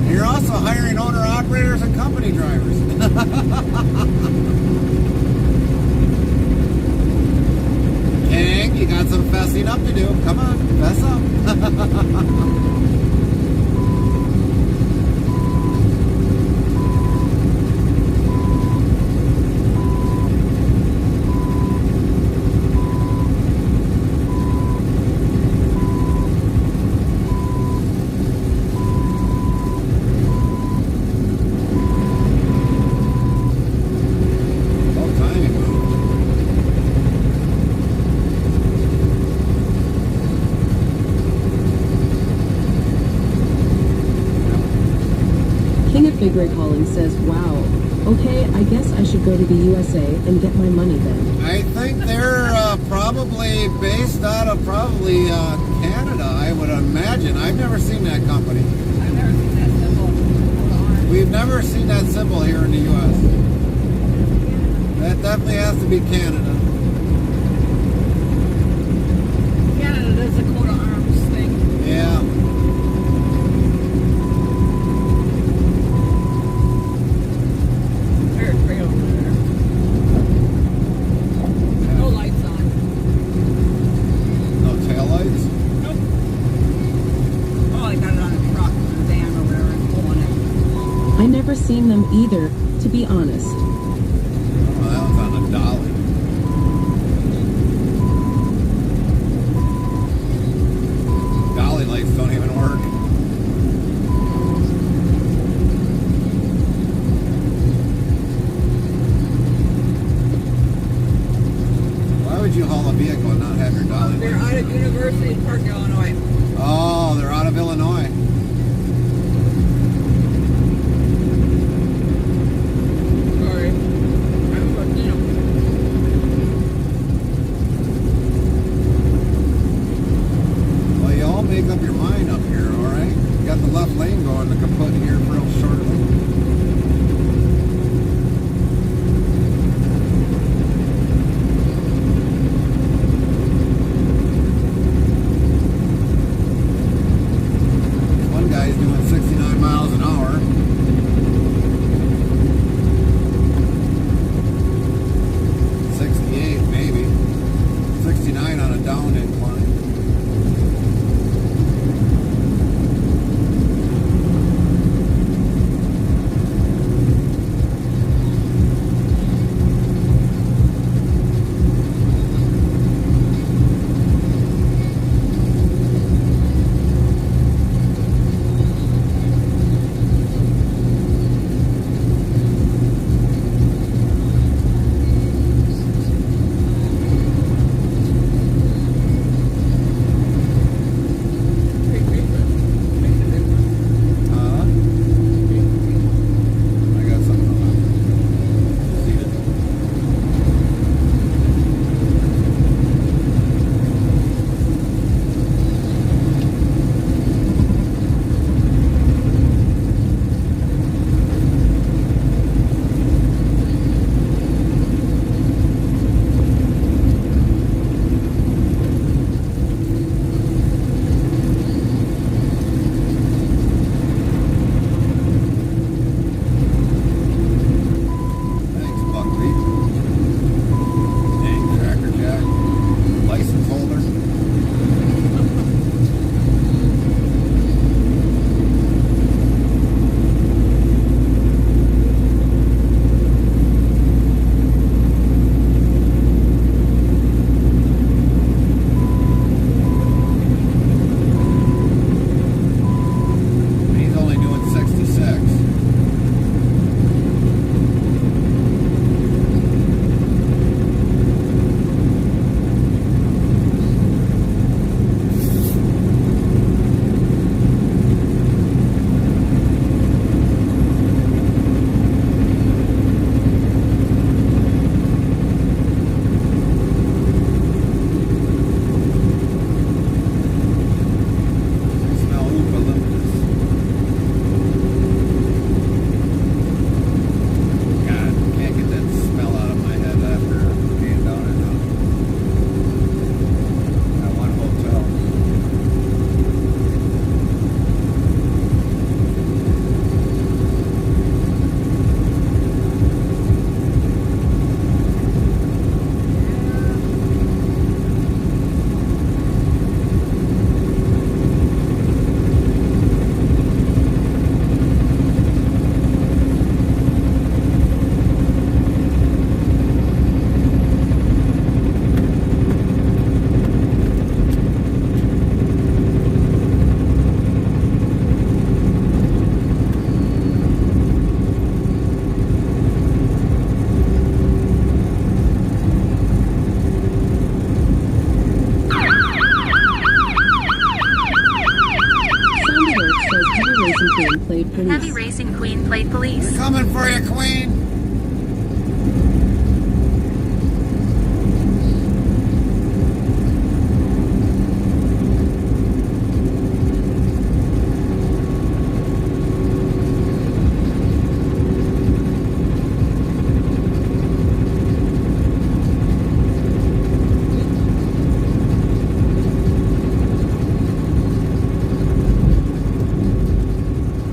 And you're also hiring owner-operators and company drivers. King, you got some fessing up to do. Come on, fess up. King of Big Ray Collins says, wow, okay, I guess I should go to the USA and get my money then. I think they're probably based out of Canada, I would imagine. I've never seen that company. I've never seen that symbol. We've never seen that symbol here in the U.S. That definitely has to be Canada. Canada does the coat of arms thing. Yeah. There's a trailer over there. No lights on. No taillights? Nope. Oh, I got it on a truck or a van or whatever and pulling it. I never seen them either, to be honest. Oh, that was on a dolly. Dolly lights don't even work. Why would you haul a vehicle and not have your dolly They're lights? out of University Park, Illinois. Oh, they're out of Illinois. Sorry. I'm from, Well, you all make up your mind up here, all right? You got the left lane going, the kaput here real shortly. down incline. I got something on that. See it? Thanks, Buckwheat. Dang, Cracker Jack. License holder. He's only doing 66. Smell eucalyptus. God, can't get that smell out of my head after being down in that one hotel. Soundwork says Heavy Racing Queen played police. They're coming for you, Queen.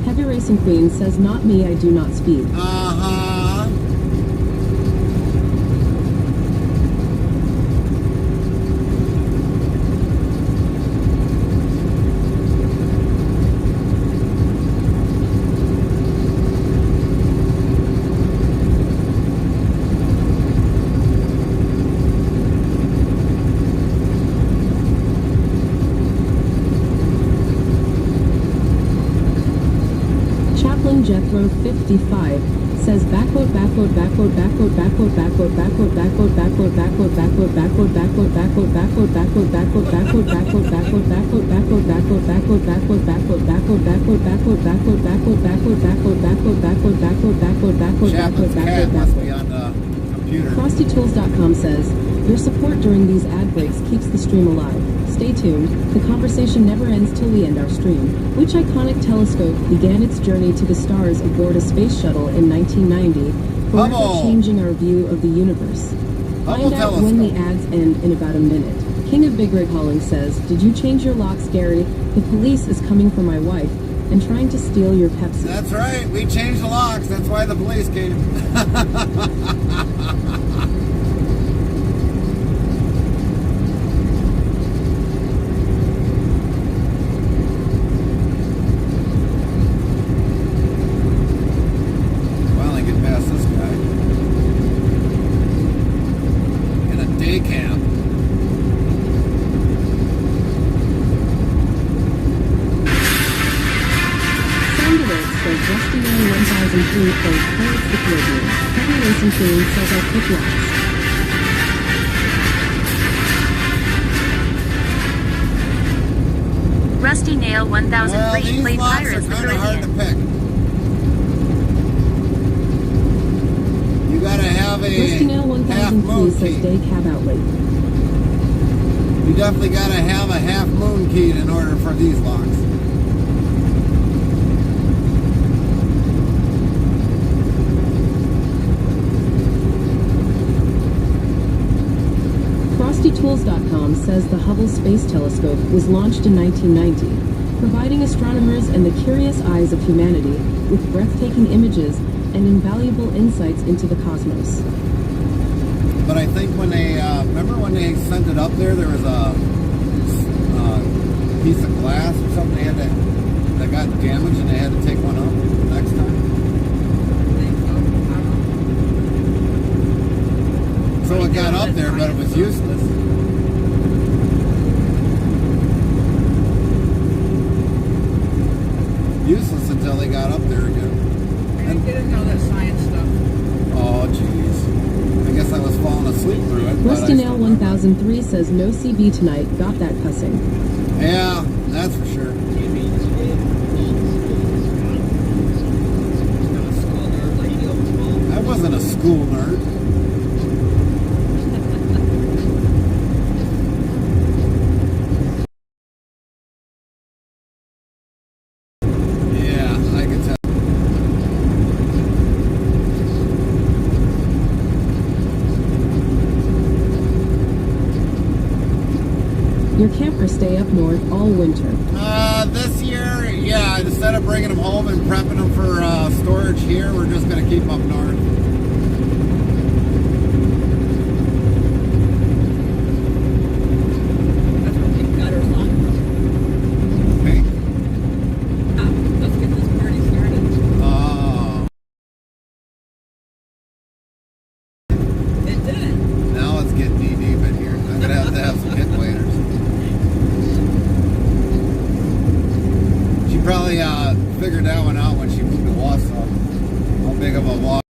Heavy Racing Queen says, not me, I do not speed. Uh-huh. Chaplain Jethro 55 says backward. Chaplin's cat must be on the computer. FrostyTools.com says, your support during these ad breaks keeps the stream alive. Stay tuned. The conversation never ends till we end our stream. Which iconic telescope began its journey to the stars aboard a space shuttle in 1990, forever Hubble. changing our view of the universe? Hubble Find out when the telescope. ads end in about a minute. King of Big Rig Hauling says, did you change your locks, Gary? The police is coming for my wife and trying to steal your Pepsi. That's right. We changed the locks. That's why the police came. TTS. Rusty Nail 1003 these played lots Pirates are of the kind of hard to Caribbean. pick. You gotta have a Rusty Nail half 1003 moon says key. day cab outlet. You definitely gotta have a half moon key in order for these locks. FrostyTools.com says the Hubble Space Telescope was launched in 1990, providing astronomers and the curious eyes of humanity with breathtaking images and invaluable insights into the cosmos. But I think when they, remember when they sent it up there, there was a piece of glass or something they had that got damaged and they had to take one up next time. So it got up there, but it was useless. Useless until they got up there again. I get into all that science stuff. Oh, jeez. I guess I was falling asleep through it. but I Rusty Nail still- 1003 says no CB tonight, got that cussing. Yeah, that's for sure. I wasn't a school nerd. Yeah, I can tell. Your campers stay up north all winter. This year, yeah, instead of bringing them home and prepping them for storage here, we're just going to keep them up north. That's what pink gutters on. Pink. Let's get this party started. Oh, It did. now let's get knee deep in here. I'm going to have some hit waiters. She probably figured that one out when she moved to Wausau. How big of a walk.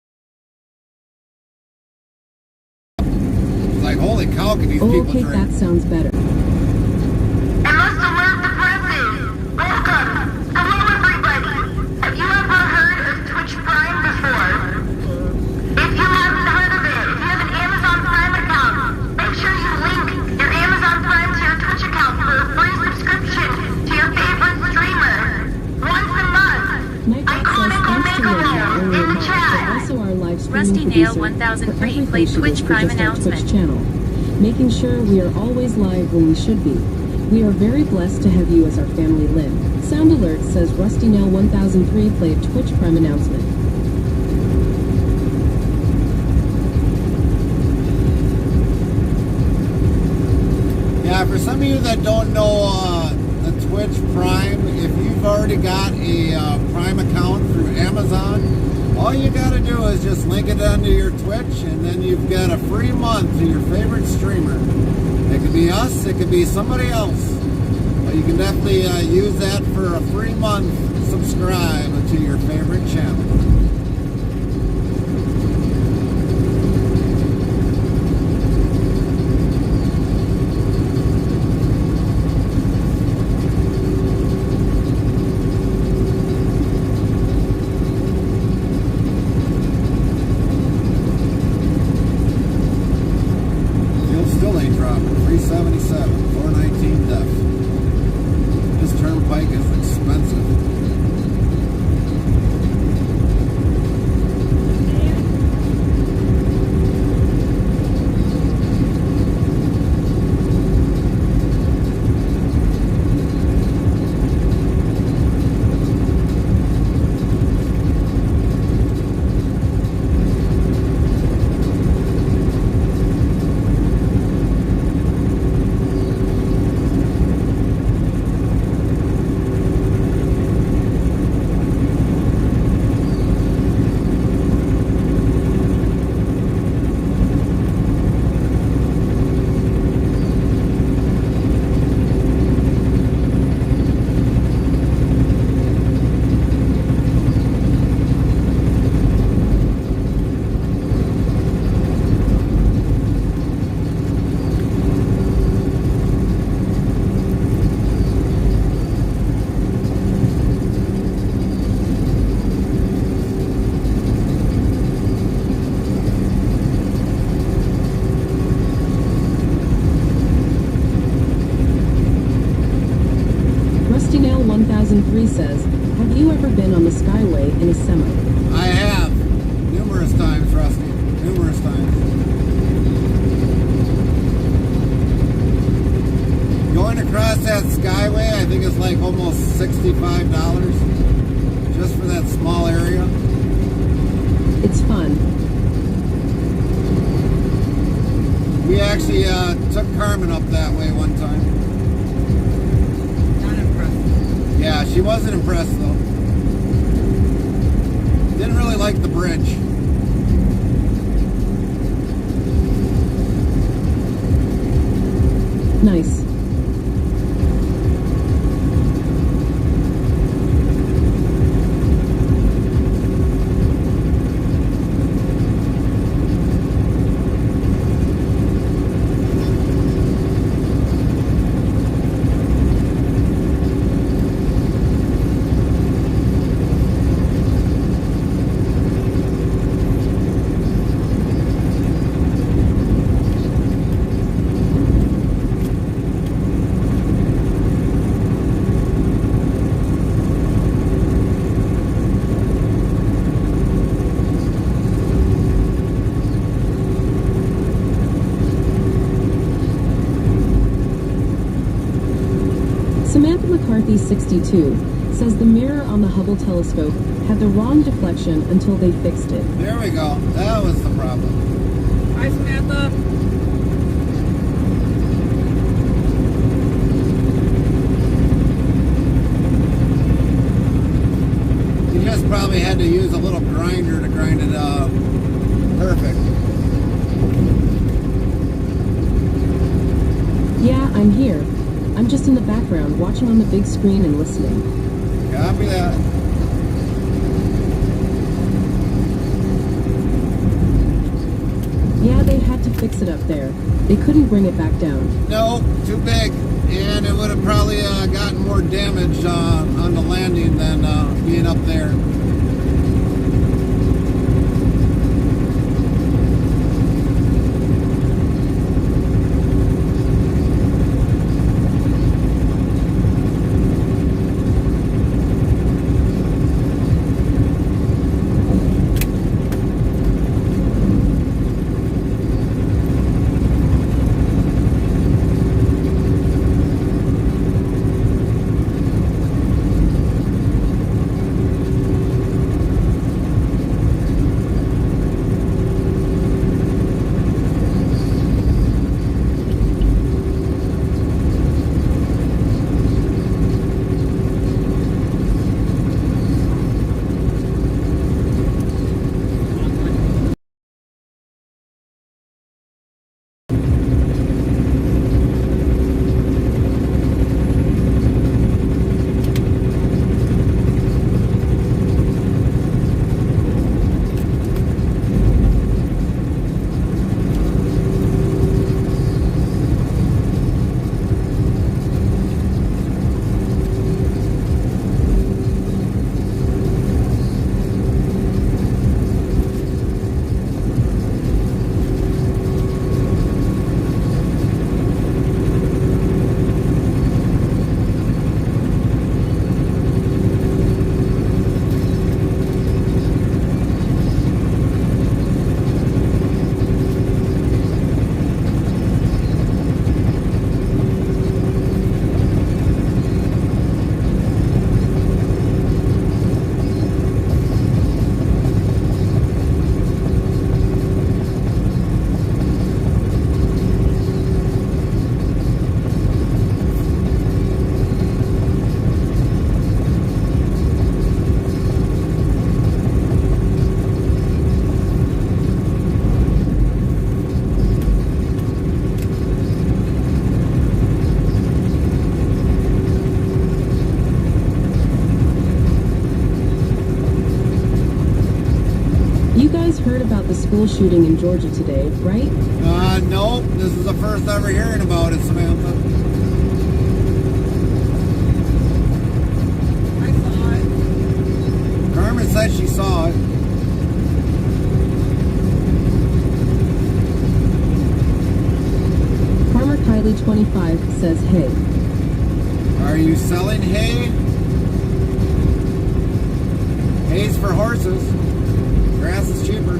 She's like, holy cow, can these people Okay, drink? that sounds better. And most alert the presses. Welcome. Hello, everybody. Have you ever heard of Twitch Prime before? If you haven't heard of it, if you have an Amazon Prime account, make sure you link your Amazon Prime to your Twitch account for a free subscription to your favorite streamer. Once a month. Nightbot says thanks to Lydia earlier in March, but also our live streaming Rusty Nail producer 1003 for everything played she Twitch does for Prime just our Twitch announcement. channel, making sure we are always live when we should be. We are very blessed to have you as our family Lynn. Sound Alert says Rusty Nail 1003 played Twitch Prime announcement. Yeah, for some of you that don't know the Twitch Prime, if you've already got a Prime account through Amazon, all you got to do is just link it under your Twitch, and then you've got a free month to your favorite streamer. It could be us, it could be somebody else. But you can definitely use that for a free month. Subscribe to your favorite channel. Fuel still ain't dropping. 377, 419 def. This turnpike is expensive. Kylie3 says, have you ever been on the Skyway in a semi? I have. Numerous times, Rusty. Numerous times. Going across that Skyway, I think it's like almost $65 just for that small area. It's fun. We actually took Carmen up that way one time. Not impressed. Yeah, she wasn't impressed though. Didn't really like the bridge. Nice. Samantha McCarthy 62 says the mirror on the Hubble telescope had the wrong deflection until they fixed it. There we go. That was the problem. Hi, Samantha. You just probably had to use a little grinder to grind it perfect. Yeah, I'm here. I'm just in the background watching on the big screen and listening. Copy that. Yeah, they had to fix it up there. They couldn't bring it back down. No, too big. And it would have probably gotten more damage on the landing than being up there. Heard about the school shooting in Georgia today, right? Nope. This is the first ever hearing about it, Samantha. I saw it. Carmen said she saw it. Farmer Kylie 25 says, hey. Are you selling hay? Hay's for horses. Grass is cheaper.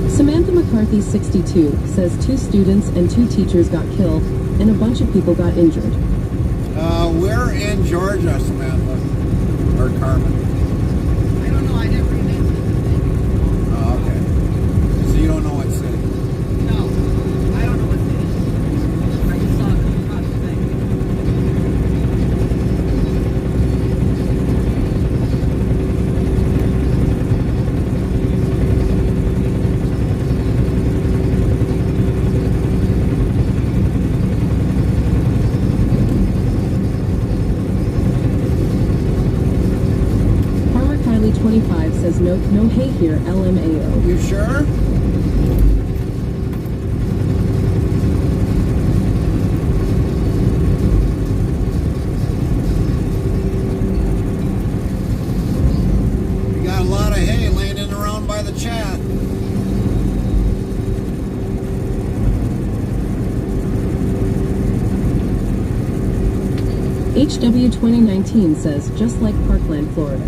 Samantha McCarthy, 62, says 2 students and 2 teachers got killed and a bunch of people got injured. We're in Georgia, Samantha. Or Carmen. I don't know, I never read it. Oh, okay. So you don't know what city? No, I don't know what city. I just saw it come across the thing. Farmer Kylie, 25, says no hay here, LMAO. You sure? We got a lot of hay laying in around by the chat. HW 2019 says, just like Parkland, Florida.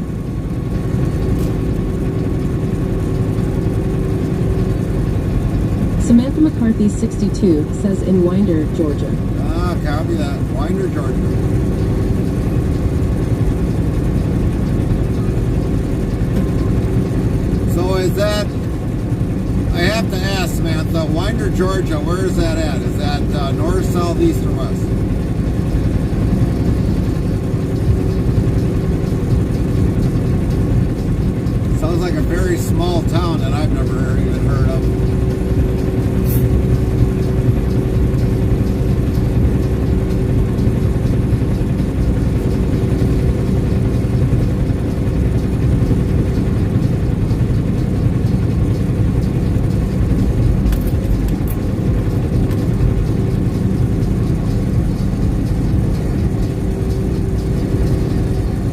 Samantha McCarthy, 62, says in Winder, Georgia. Ah, copy that. Winder, Georgia. So is that, I have to ask, Samantha, Winder, Georgia, where is that at? Is that north, south, east, or west? Sounds like a very small town that I've never even heard of.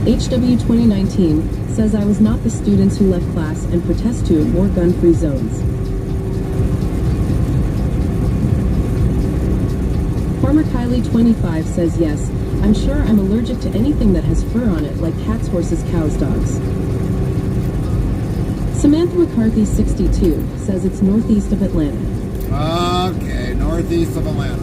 HW 2019 says I was not the students who left class and protest to more gun-free zones. Farmer Kylie, 25, says yes, I'm sure I'm allergic to anything that has fur on it, like cats, horses, cows, dogs. Samantha McCarthy, 62, says it's northeast of Atlanta. Okay, northeast of Atlanta.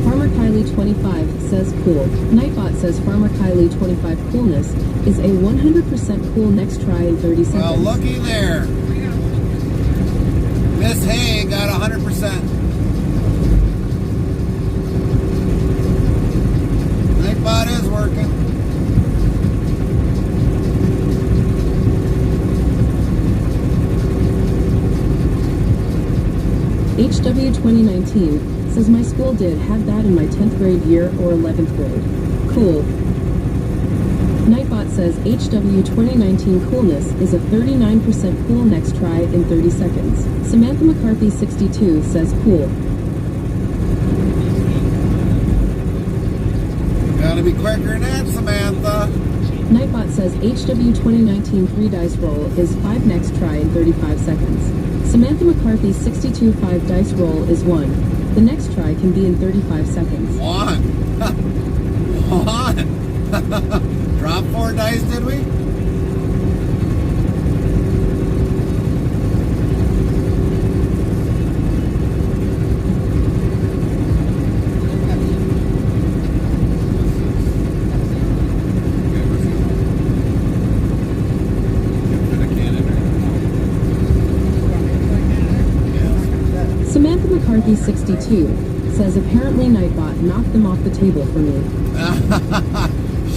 Farmer Kylie, 25, says cool. Nightbot says Farmer Kylie, 25, coolness is a 100% cool next try in 30 seconds. Well, looky there. Miss Hay got 100%. Nightbot is working. HW 2019 says my school had that in my 10th grade year or 11th grade. Cool. Nightbot says HW 2019 coolness is a 39% cool next try in 30 seconds. Samantha McCarthy, 62, says cool. Gotta be quicker than that, Samantha. Nightbot says HW 2019 3 dice roll is 5 next try in 35 seconds. Samantha McCarthy, 62, 5 dice roll is 1. The next try can be in 35 seconds. 1. 1. Drop 4 dice, did we? Samantha McCarthy, 62, says apparently Nightbot knocked them off the table for me.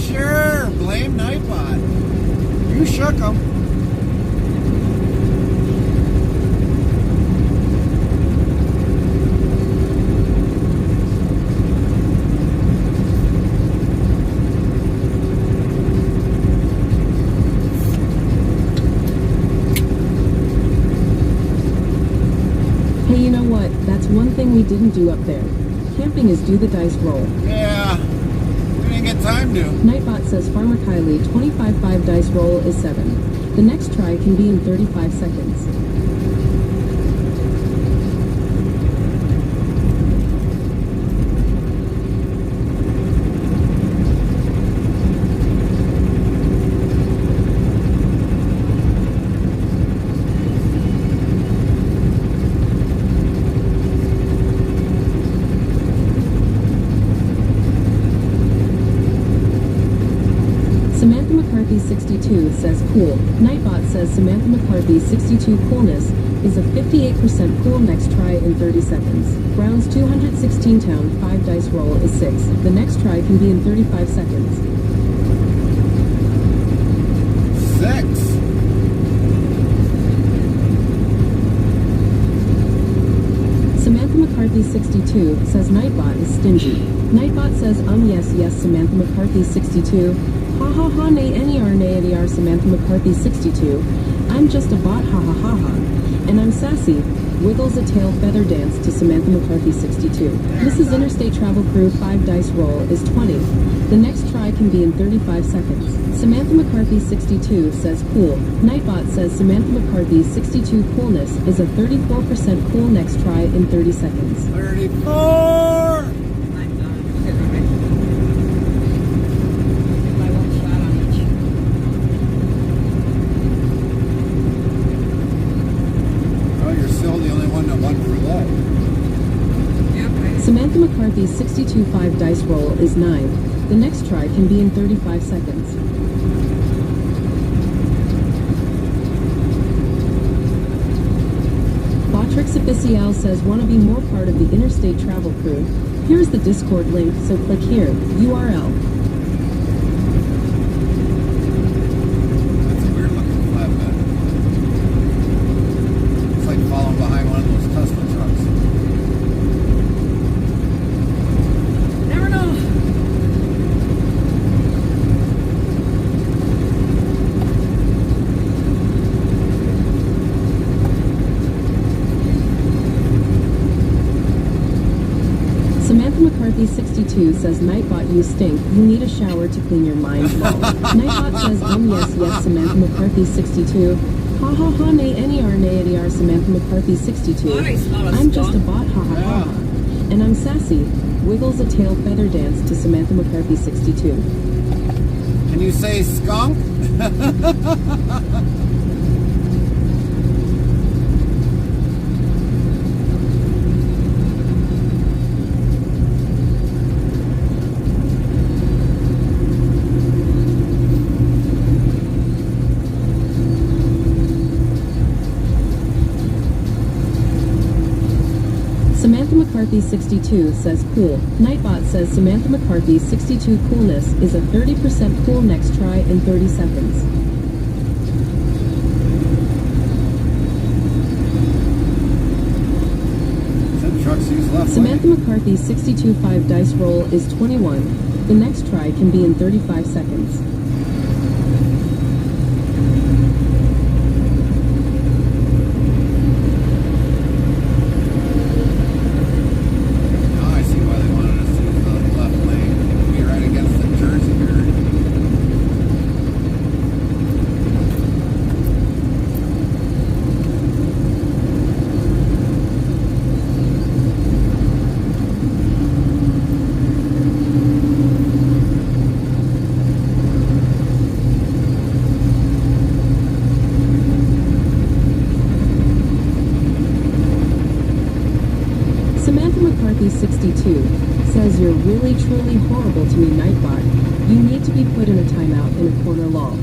Sure, blame Nightbot. You shook them. Hey, you know what? That's one thing we didn't do up there. Camping is do the dice roll. Yeah. time do? Nightbot says Farmer Kylie, 25 dice roll is 7. The next try can be in 35 seconds. Samantha McCarthy 62 says cool. Nightbot says Samantha McCarthy 62 coolness is a 58% cool next try in 30 seconds. Browns 216 town 5 dice roll is 6. The next try can be in 35 seconds. 6. Samantha McCarthy 62 says Nightbot is stingy. Nightbot says yes Samantha McCarthy 62. Ha ha ha nay any r Samantha McCarthy 62. I'm just a bot ha ha ha ha. And I'm sassy. Wiggles a tail feather dance to Samantha McCarthy 62. This is Interstate Travel Crew 5 dice roll is 20. The next try can be in 35 seconds. Samantha McCarthy 62 says cool. Nightbot says Samantha McCarthy 62 coolness is a 34% cool next try in 30 seconds. 34! I'm done. Okay, okay. Buy one shot on each. Oh, you're still the only one that won roulette. Yep, I Samantha McCarthy 62 5 dice roll is 9. The next try can be in 35 seconds. Botrix Official says want to be more part of the Interstate Travel Crew. Here's the Discord link, so click here. URL. That's a weird looking flatbed. It's like following behind one of those Tesla trucks. never know. Samantha McCarthy 62 says Nightbot you stink. You need a shower to clean your mind. Lol. Nightbot says yes Samantha McCarthy 62. Ha ha ha nay any r Samantha McCarthy 62. Nice, not a I'm just a skunk. bot ha ha ha ha. And I'm sassy. Wiggles a tail feather dance to Samantha McCarthy 62. Can you say skunk? Samantha McCarthy 62 says cool. Nightbot says Samantha McCarthy 62 coolness is a 30% cool next try in 30 seconds. Some trucks use left Samantha lane. McCarthy 62 5 dice roll is 21. The next try can be in 35 seconds. Now I see why they wanted us to use the left lane. It'd be right against the Jersey barrier. Samantha McCarthy 62 says you're really truly horrible to me, Nightbot. You need to be put in a timeout in a corner lol.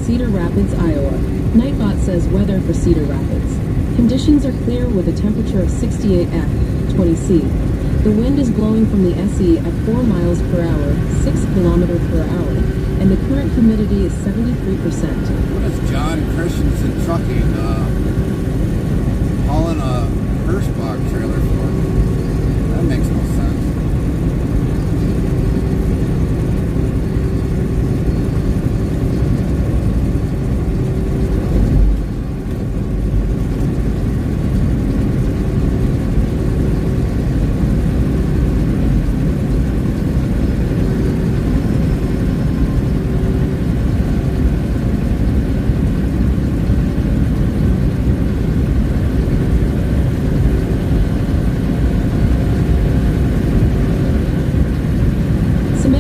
Cedar Rapids, Iowa. Nightbot says weather for Cedar Rapids. Conditions are clear with a temperature of 68 F, 20 C. The wind is blowing from the SE at 4 miles per hour, 6 kilometers per hour, and the current humidity is 73%. What is John Christensen Trucking hauling a Hirschbach trailer for? That makes no sense.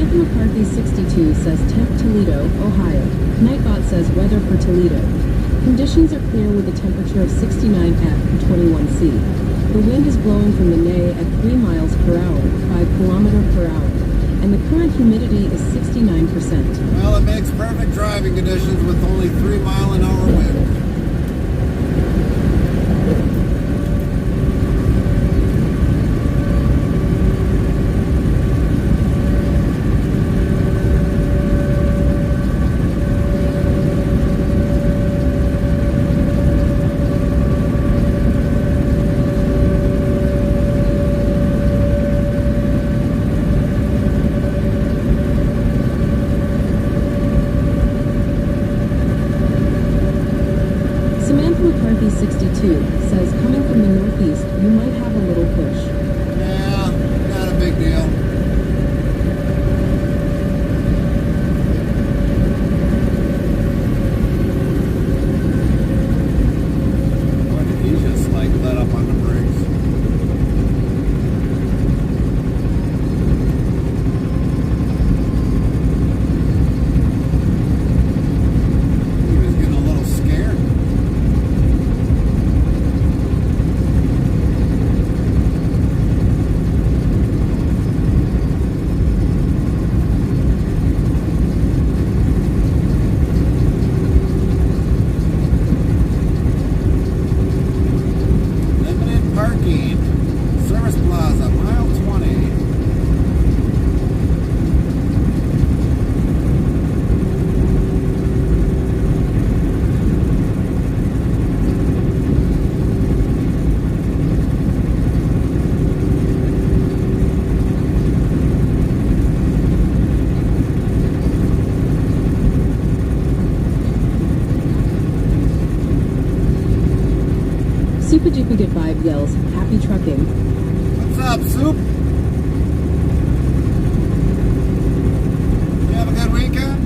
McCarthy 62 says temp Toledo, Ohio. Nightbot says weather for Toledo. Conditions are clear with a temperature of 69 F and 21 C. The wind is blowing from the NE at 3 miles per hour, 5 kilometers per hour, and the current humidity is 69%. Well, it makes perfect driving conditions with only 3-mile-an-hour wind. McCarthy 62 says coming from the northeast, you might have a little push. Yeah, not a big deal. Boy, did he just like let up on the brakes. He was getting a little scared. Service Plaza, mile 20. Super Duper Good Vibe yells, happy trucking. What's up, Soup? You have a good weekend?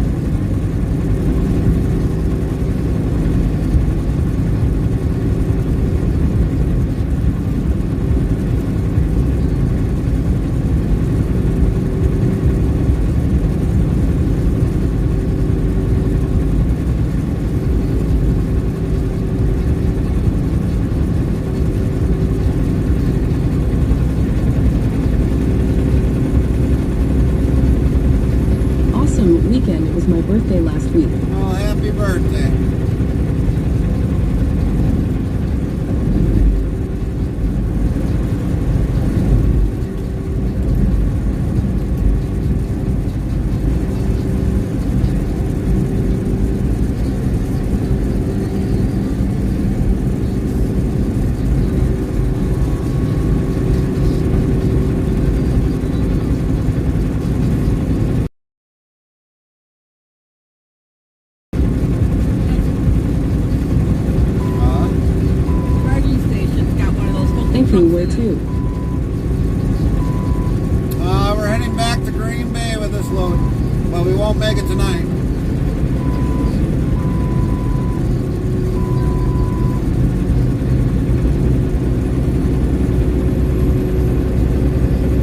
Weekend. It was my birthday last week. Oh, happy birthday. Thank you, where to? We're heading back to GreenBay with this load. Well, we won't make it tonight.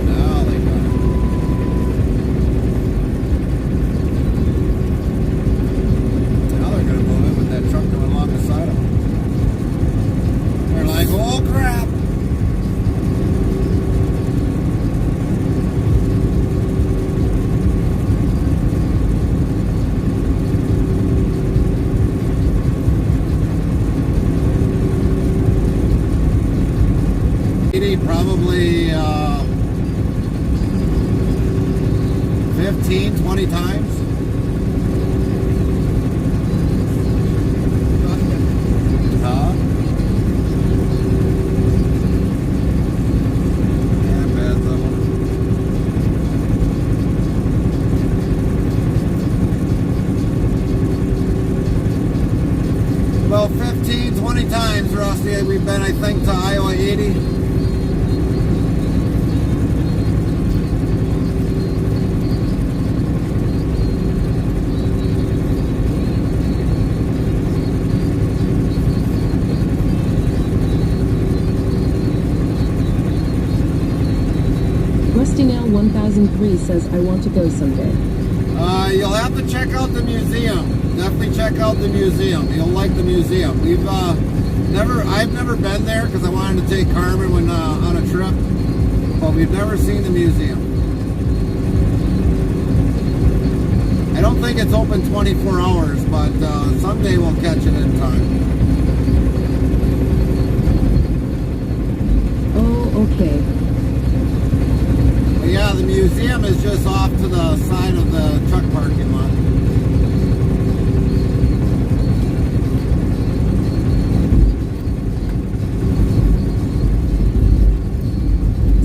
Now they got it. Now they're going to move it with that truck coming along the side of them. They're like, oh crap. Rusty, probably 15, 20 times. Huh? Yeah, bad someone. About 15, 20 times, Rusty. We've been, I think, to Iowa 80. Rusty Nail 1003 says, I want to go someday. You'll have to check out the museum. Definitely check out the museum. You'll like the museum. I've never been there because I wanted to take Carmen when on a trip, but we've never seen the museum. I don't think it's open 24 hours, but someday we'll catch it in time. Oh, okay. But yeah, the museum is just off to the side of the truck parking lot.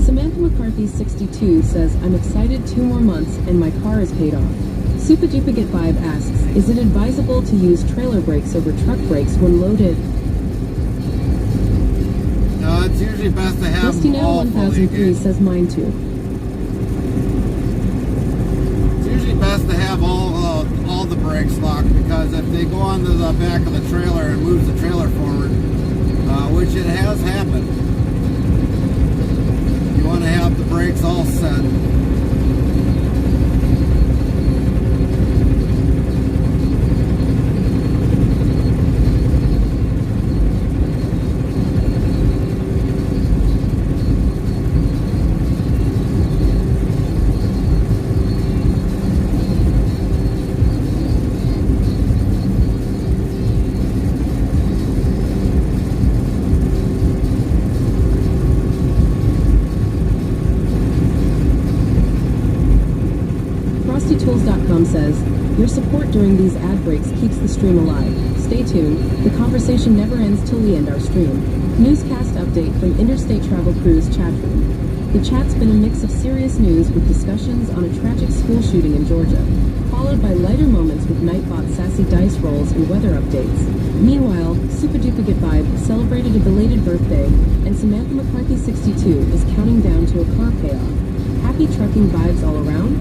Samantha McCarthy 62 says, I'm excited 2 more months and my car is paid off. Superduplicate 5 asks, is it advisable to use trailer brakes over truck brakes when loaded? No, it's usually best to have Rusty them Nail all fully 1003 engaged. says mine too. It's usually best to have all the brakes locked, because if they go onto the back of the trailer and moves the trailer forward, which it has happened, you want to have the brakes all set. RustyTools.com says, your support during these ad breaks keeps the stream alive. Stay tuned. The conversation never ends till we end our stream. Newscast update from Interstate Travel Cruise chat room. The chat's been a mix of serious news with discussions on a tragic school shooting in Georgia, followed by lighter moments with Nightbot's sassy dice rolls and weather updates. Meanwhile, Superduplicate 5 celebrated a belated birthday, and Samantha McCarthy 62 is counting down to a car payoff. Happy trucking vibes all around?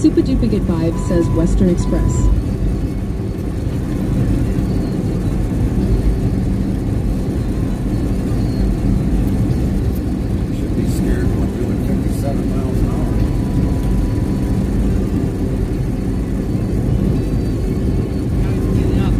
Superduplicate 5 says Western Express. Should be scared when doing 57 miles an hour. Getting out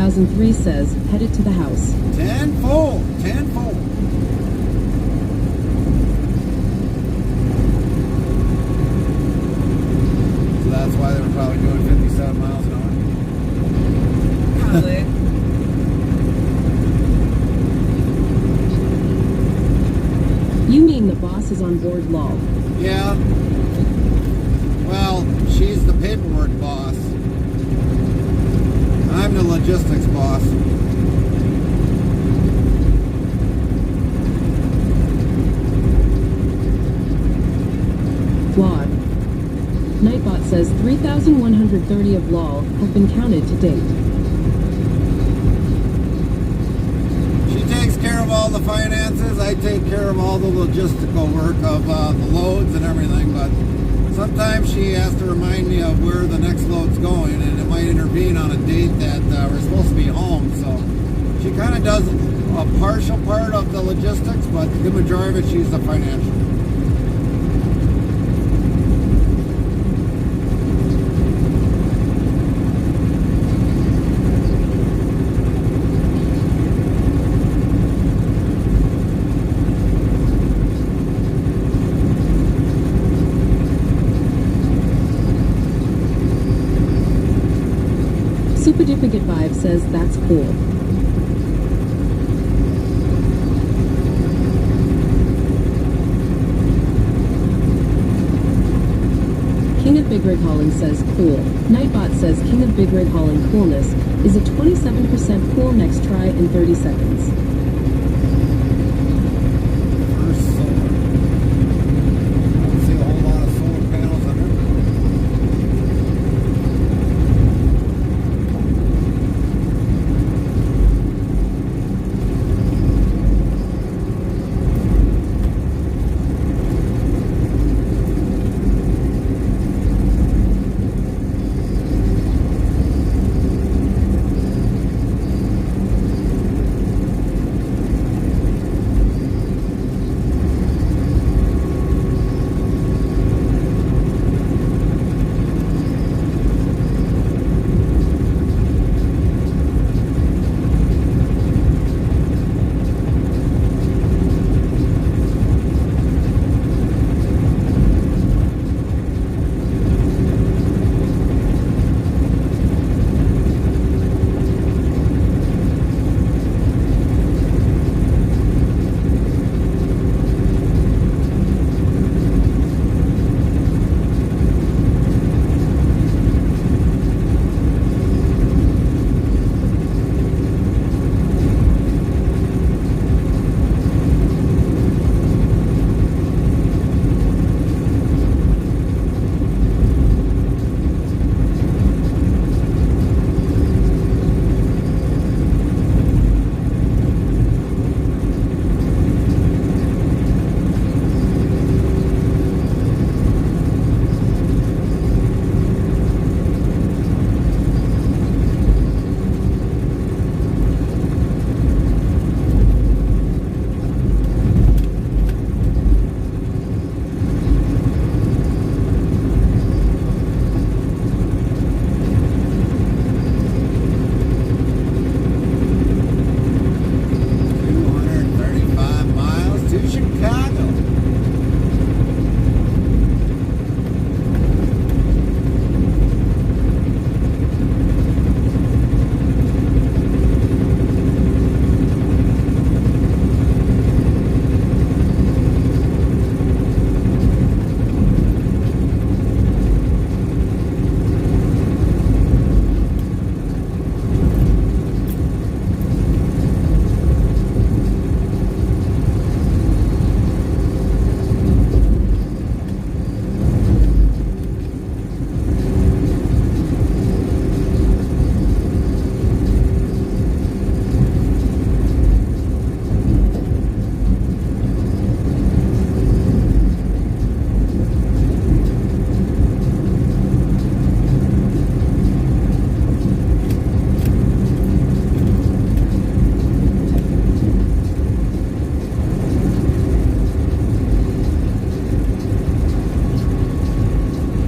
1003 says, headed to the house. Tenfold. So that's why they were probably doing 57 miles an hour. Probably. You mean the boss is on board, lol. Yeah. Well, she's the paperwork boss. I'm the logistics boss. Flawed. Nightbot says 3,130 of lol have been counted to date. She takes care of all the finances. I take care of all the logistical work of the loads and everything. But sometimes she has to remind me of where the next load's going, and it might intervene on a date that we're supposed to be home. So she kind of does a partial part of the logistics, but the majority of it, she's the financial. Superdupergit Vibe says that's cool. King of Big Rig Hauling says cool. Nightbot says King of Big Rig Hauling coolness is a 27% cool next try in 30 seconds. First solar. I don't see a whole lot of solar panels on there.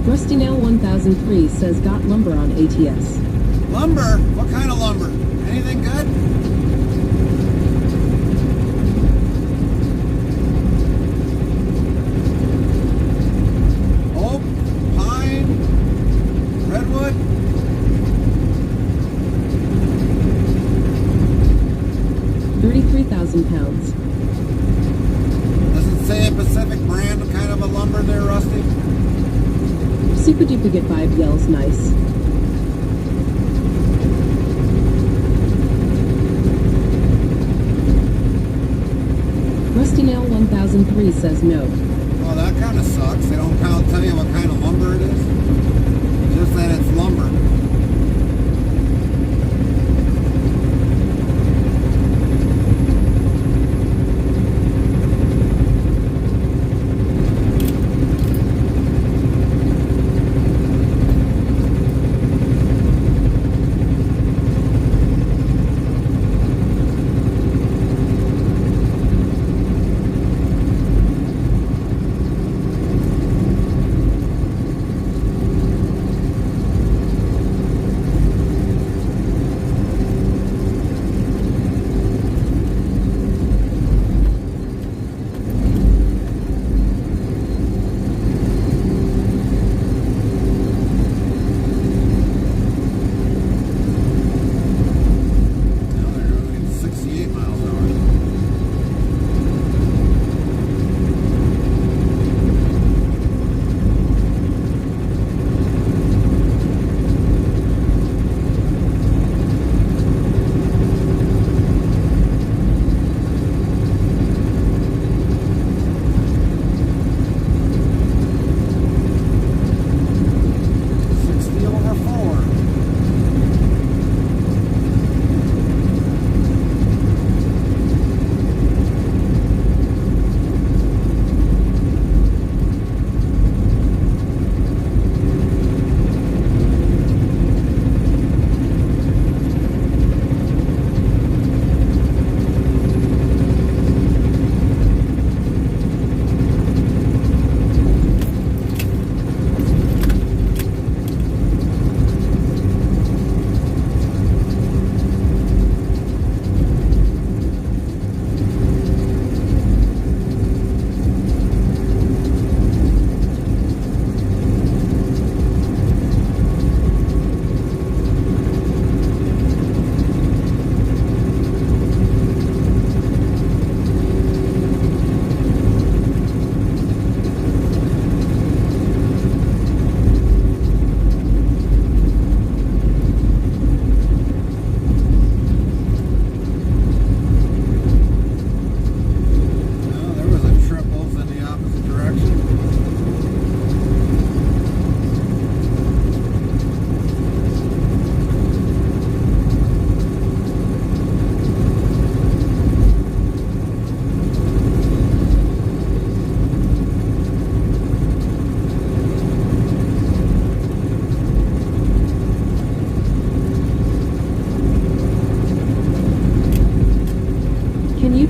Rusty Nail 1003 says got lumber on ATS. Lumber? What kind of lumber? 33,000 pounds. Does it say a Pacific brand kind of a lumber there, Rusty? Super Duplicate Vibe yells nice. Rusty Nail 1003 says no. Well, that kind of sucks. They don't tell you what kind of lumber it is. Just that it's lumber.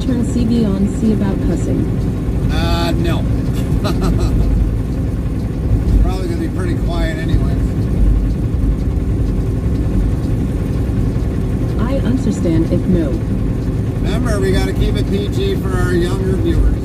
turn CV on, see about cussing? No. Probably going to be pretty quiet anyways. I understand if no. Remember, we got to keep it PG for our younger viewers.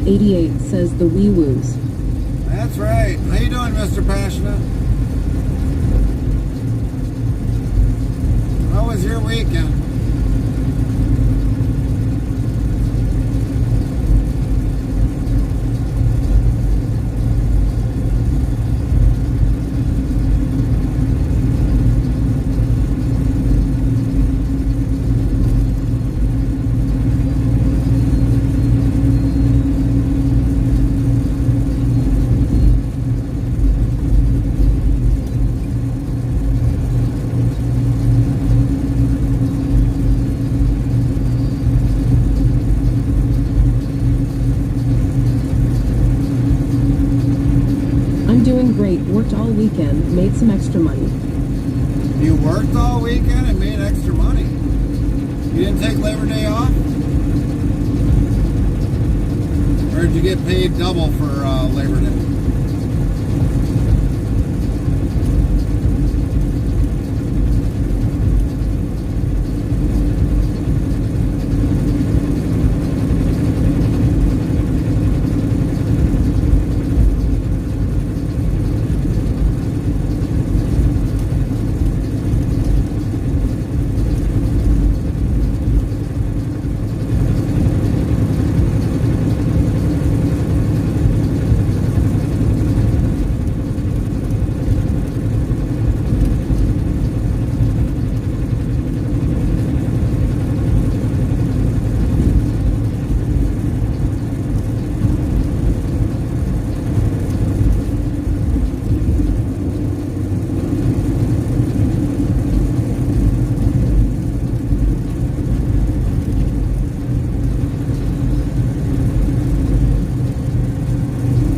88 says the wee woos. That's right. How you doing, Mr. Passionate? How was your weekend? Great, worked all weekend, made some extra money. You worked all weekend and made extra money? You didn't take Labor Day off? Or did you get paid double for Labor Day?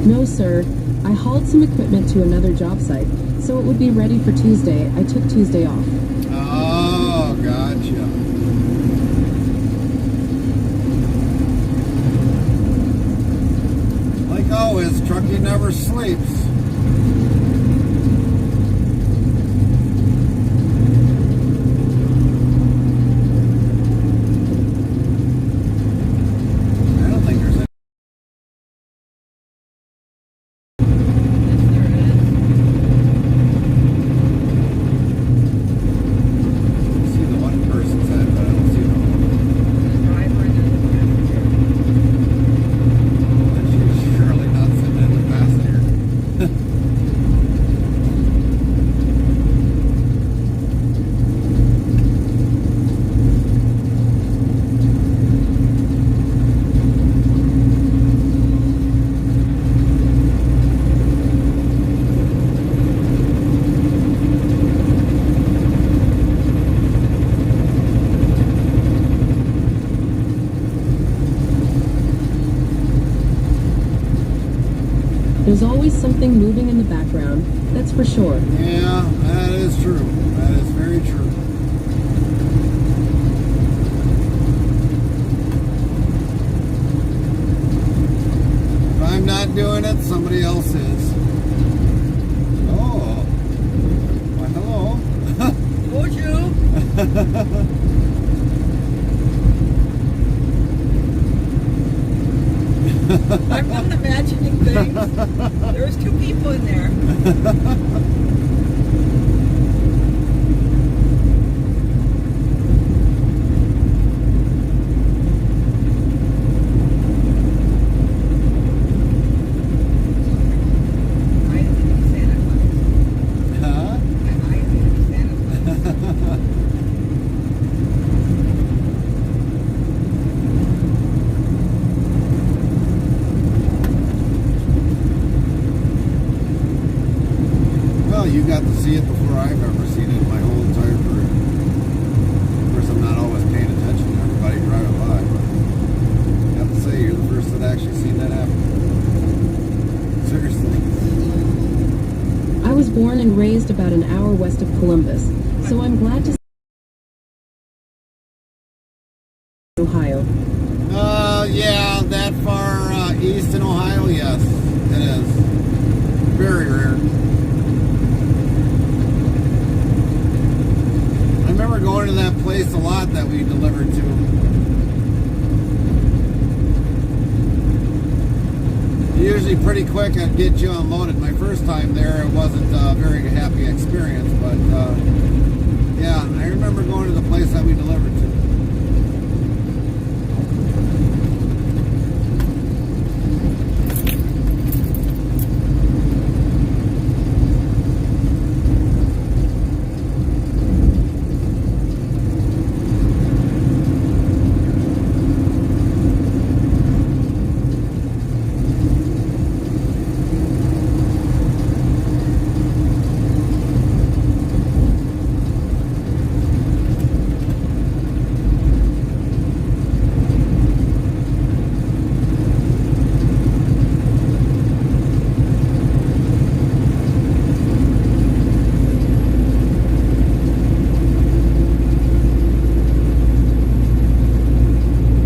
No, sir. I hauled some equipment to another job site, so it would be ready for Tuesday. I took Tuesday off. Oh, gotcha. Like always, trucking never sleeps. There's always something moving in the background, that's for sure. Yeah, that is true. That is very true. If I'm not doing it, somebody else is. Oh. Well, hello. Told you. I'm not imagining things. There was 2 people in there. You got to see it before I've ever seen it in my whole entire career. Of course, I'm not always paying attention to everybody driving by, but I have to say, you're the first that actually seen that happen. Seriously. I was born and raised about an hour west of Columbus, so I'm glad to see Ohio. Yeah, that far east in Ohio, yes, it is. Very rare. I remember going to that place a lot that we delivered to. usually pretty quick and get you unloaded. My first time there, it wasn't a very happy experience, but yeah, I remember going to the place that we delivered to.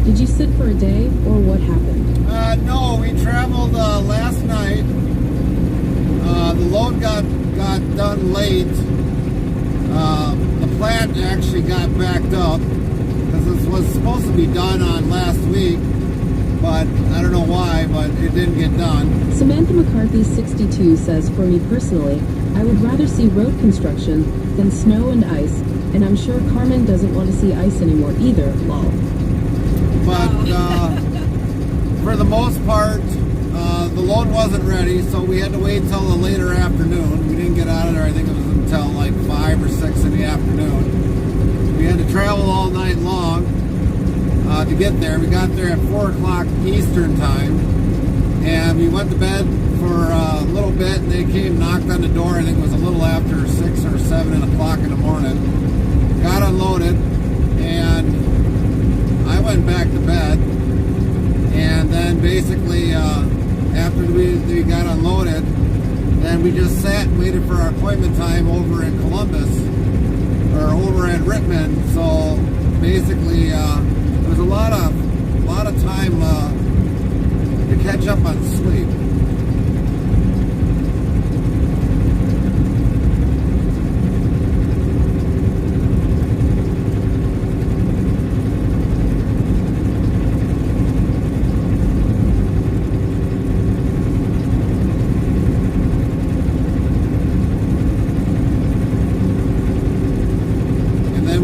Did you sit for a day, or what happened? No, we traveled last night. The load got done late. The plant actually got backed up because this was supposed to be done on last week, but I don't know why, but it didn't get done. Samantha McCarthy, 62, says, for me personally, I would rather see road construction than snow and ice, and I'm sure Carmen doesn't want to see ice anymore either, lol. But for the most part, the load wasn't ready, so we had to wait until the later afternoon. We didn't get out of there, I think it was until like 5 or 6 in the afternoon. We had to travel all night long to get there. We got there at 4 o'clock Eastern time, and we went to bed for a little bit, and they came, knocked on the door. I think it was a little after 6 or 7 o'clock in the morning. Got unloaded, and I went back to bed, and then basically after we got unloaded, then we just sat and waited for our appointment time over in Columbus, or over at Rittman. So basically there was a lot of time to catch up on sleep.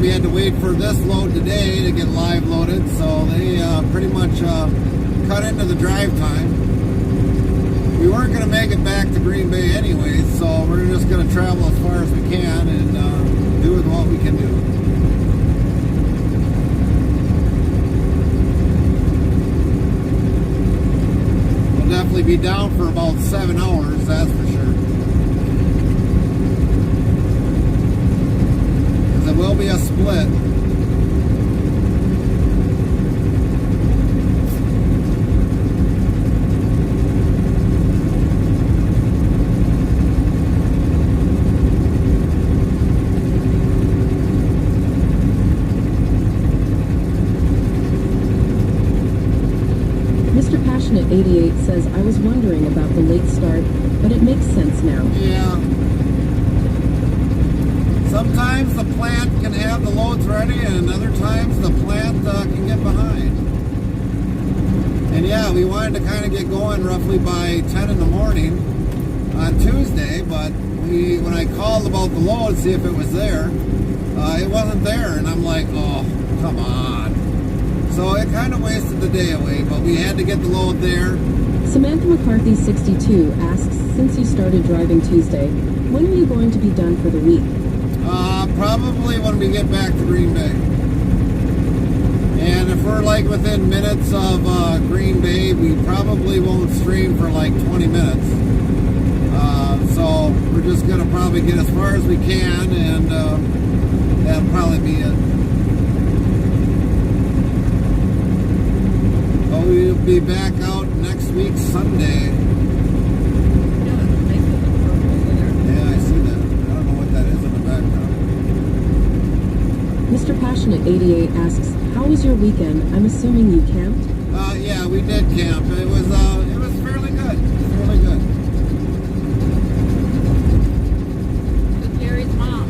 We had to wait for this load today to get live loaded, so they pretty much cut into the drive time. We weren't going to make it back to GreenBay anyways, so we're just going to travel as far as we can and do with what we can do. We'll definitely be down for about 7 hours, that's for sure. It will be a split. Mr. Passionate 88 says, I was wondering about the late start, but it makes sense now. Yeah. Sometimes the plant can have the loads ready, and other times the plant can get behind. And yeah, we wanted to kind of get going roughly by 10 in the morning on Tuesday, but when I called about the load, see if it was there, it wasn't there, and I'm like, oh, come on. So it kind of wasted the day away, but we had to get the load there. Samantha McCarthy, 62, asks, since you started driving Tuesday, when are you going to be done for the week? Probably when we get back to GreenBay. And if we're like within minutes of GreenBay, we probably won't stream for like 20 minutes. So we're just going to probably get as far as we can, and that'll probably be it. But we'll be back out next week, Sunday. Yeah, I see that. I don't know what that is in the background. Mr. Passionate 88 asks, how was your weekend? I'm assuming you camped? Yeah, we did camp. It was fairly good. Fairly good. With Gary's mom.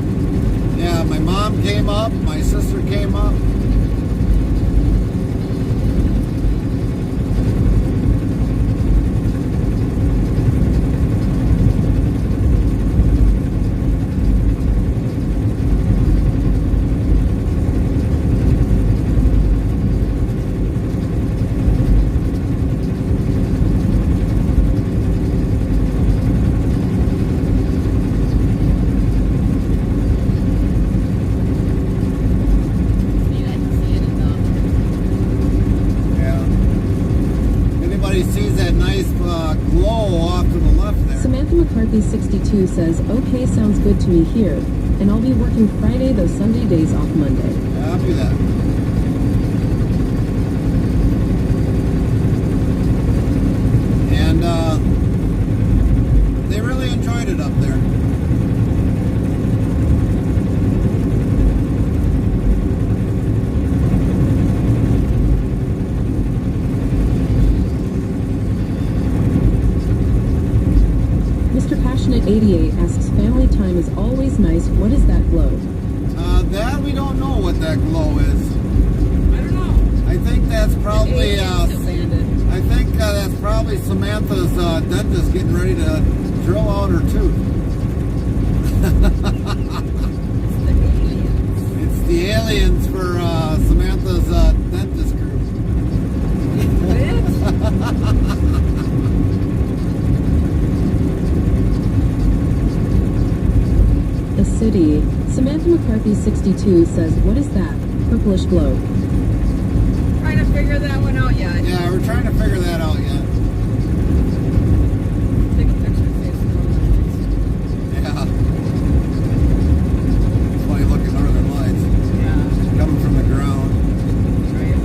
Yeah, my mom came up, my sister came up. glow off to the left there. Samantha McCarthy 62 says, okay, sounds good to me here. And I'll be working Friday, though Sunday days off Monday. Copy that. And they really enjoyed it up there. Mr. Passionate 88 asks, family time is always nice. What is that glow? That we don't know what that glow is. I don't know. I think that's probably Abandoned. I think that's probably Samantha's dentist getting ready to drill out her tooth. It's the aliens for Samantha's dentist group. The city. Samantha McCarthy 62 says, what is that? Purplish glow. Trying to figure that one out yet. Yeah, we're trying to figure that out yet. Take a picture of it. Yeah. Funny looking northern lights Yeah. coming from the ground. Right.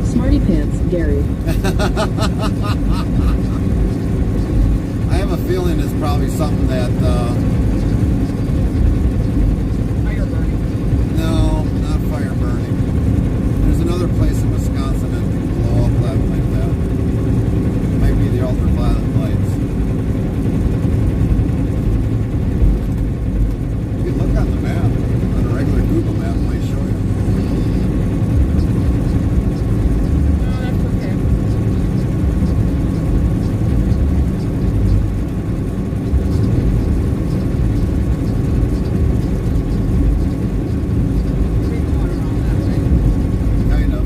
Smarty Pants, Gary. I have a feeling it's probably something that Fire burning. no, not fire burning. There's another place in Wisconsin that can blow up like that. Might be the ultraviolet lights. You can look on the map, on a regular Google map, it might show you. No, that's okay. We're going around that way. Kind of.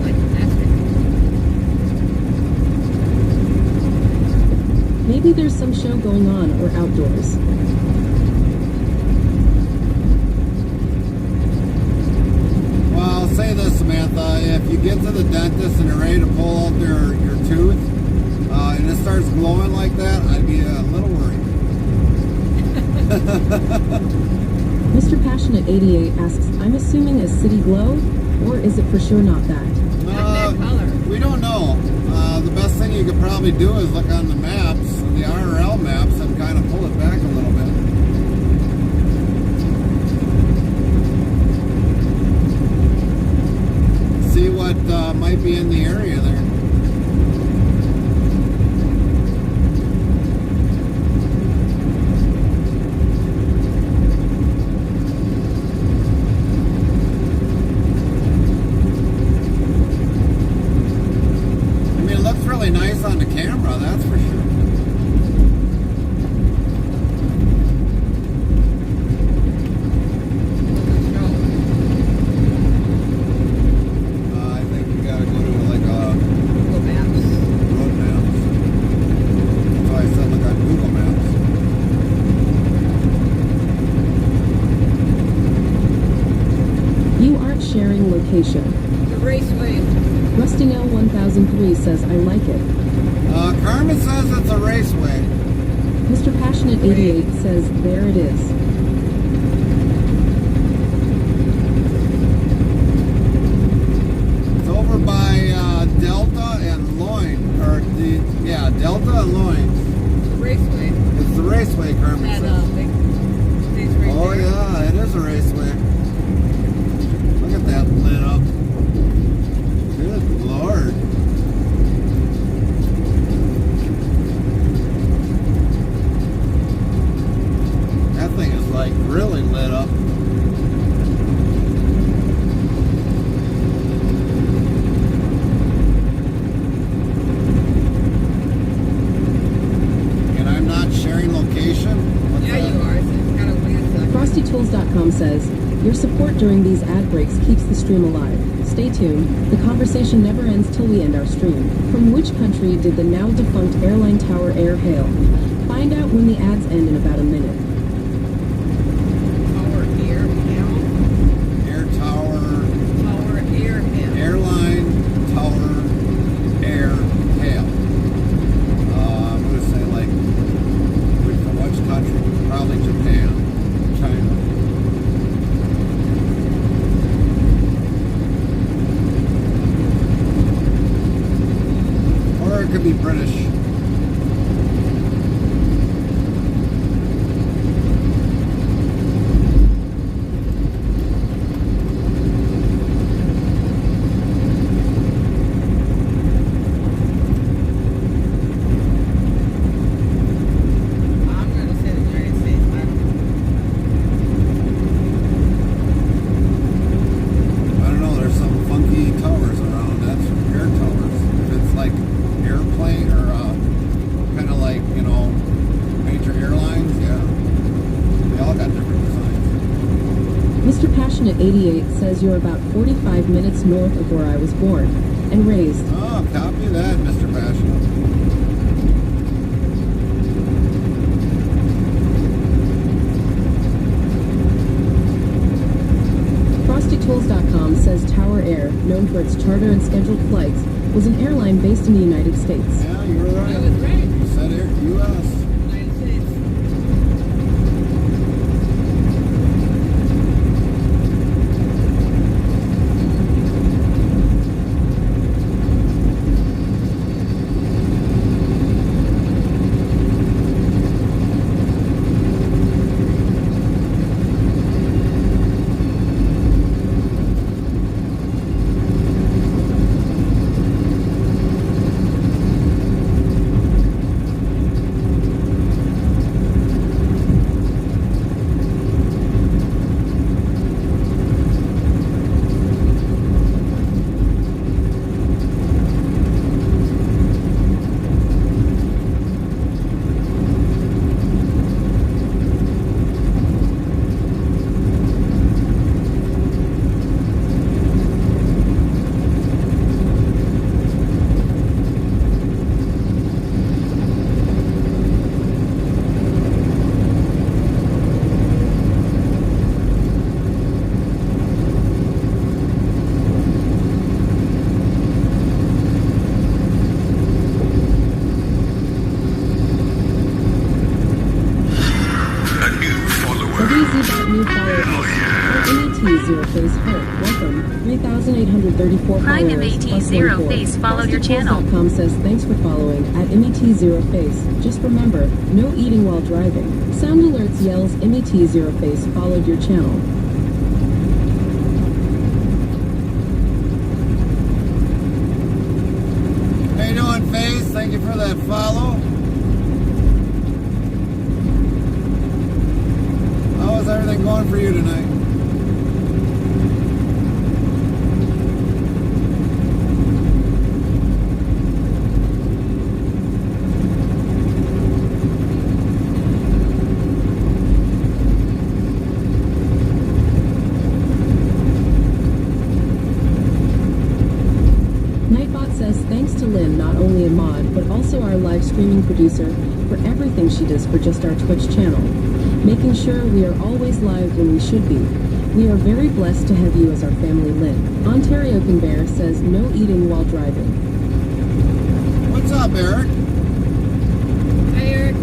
Like plastic. Maybe there's some show going on or outdoors. Well, I'll say this, Samantha. If you get to the dentist and they're ready to pull out your tooth, and it starts glowing like that, I'd be a little worried. Mr. Passionate 88 asks, I'm assuming a city glow, or is it for sure not that? Not that color. We don't know. The best thing you could probably do is look on the maps, the RRL maps, and kind of pull it back a little bit. See what might be in the area there. I mean, it looks really nice on the camera, that's for sure. I think you gotta go to like Google Maps. road maps. That's why I said look on Google Maps. You aren't sharing location. The raceway. Rusty Nail 1003 says, I like it. Carmen says it's a raceway. Mr. Passionate 88 says, there it is. It's over by Delta and Loin, or Delta and Loin. The raceway. It's the raceway, Carmen That says. big stage right Oh there. yeah, it is a raceway. Look at that lit up. Good Lord. That thing is like really lit up. And I'm not sharing location? What's Yeah, that? you are. It's kind of weird. FrostyTools.com says, your support during these ad breaks keeps the stream alive. Stay tuned. The conversation never ends till we end our stream. From which country did the now defunct airline Tower Air hail? Find out when the ads end in about a minute. Tower Air Hail. Air Tower. Tower Air Hail. Airline Tower Air hail. I'm going to say like, from which country? Probably Japan. China. Or it could be British. I'm gonna say the United States. I I don't know, there's some funky towers around. That's air towers. If it's like airplane or kind of like, you know, major airlines, yeah. They all got different designs. Mr. Passionate 88 says you're about 45 minutes north of where I was born and raised. Oh, copy that, Mr. Passionate. FrostyTools.com says Tower Air, known for its charter and scheduled flights, was an airline based in the United States. Yeah, you were right. I was right. You said air, U.S. United States. A new follower. WZ.new follower MET Zero Face Hope. Welcome. 3,834 Prime followers. MET plus Zero 44. Face followed your channel. FrostyTools.com says thanks for following at MET Zero Face. Just remember, no eating while driving. Sound alerts yells MET Zero Face followed your channel. How you doing, Faith? Thank you for that follow. How is everything going for you tonight? Nightbot says thanks to Lynn, not only a mod, but also our live streaming producer, for everything she does for just our Twitch channel, making sure we are always live when we should be. We are very blessed to have you as our family, Lynn. Ontario Can Bear says no eating while driving. What's up, Eric? Hi, Eric.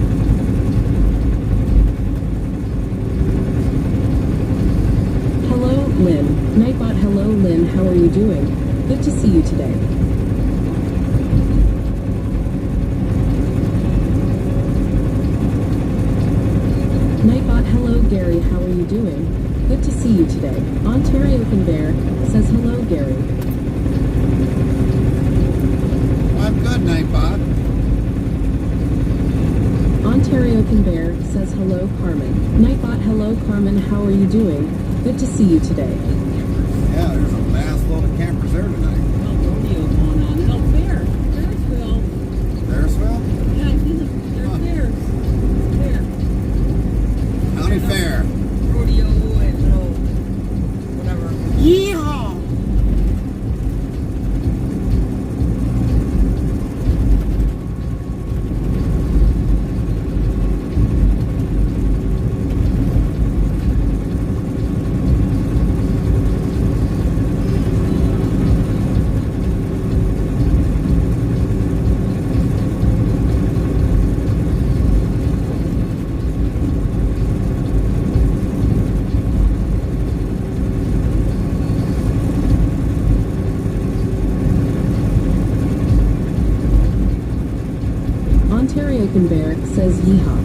Hello, Lynn. Nightbot, hello, Lynn. How are you doing? Good to see you today. Nightbot, hello, Gary. How are you doing? Good to see you today. Ontario Can Bear says hello, Gary. I'm good, Nightbot. Ontario Can Bear says hello, Carmen. Nightbot, hello, Carmen. How are you doing? Good to see you today. Yeah, there's a vast load of campers there tonight. Well, rodeo going on. No, fair. Ferrisville. Bearsville? Yeah, I see there's fairs. Fair. County Fair. Rodeo and little whatever. Yeehaw! says yeehaw.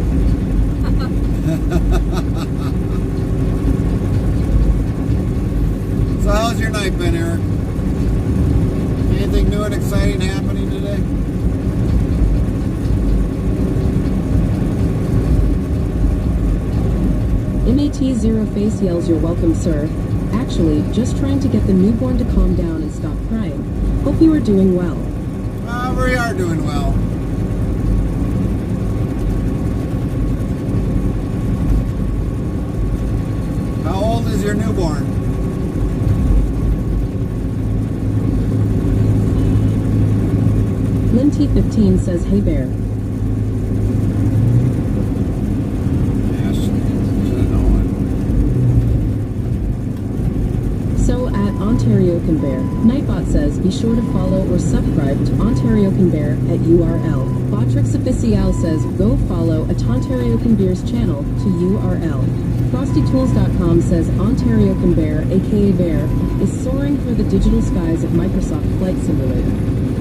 So how's your night been, Eric? Anything new and exciting happening today? MAT0 face yells, "You're welcome, sir. Actually, just trying to get the newborn to calm down and stop crying. Hope you are doing well." We are doing well. How old is your newborn? Lynn T15 says, "Hey bear." Yeah, should have known. So at Ontario Can Bear, Nightbot says, "Be sure to follow or subscribe to Ontario Can Bear at URL." Botrix Official says, "Go follow at Ontario Can Bear's channel to URL." FrostyTools.com says, "Ontario Can Bear, aka Bear, is soaring through the digital skies of Microsoft Flight Simulator.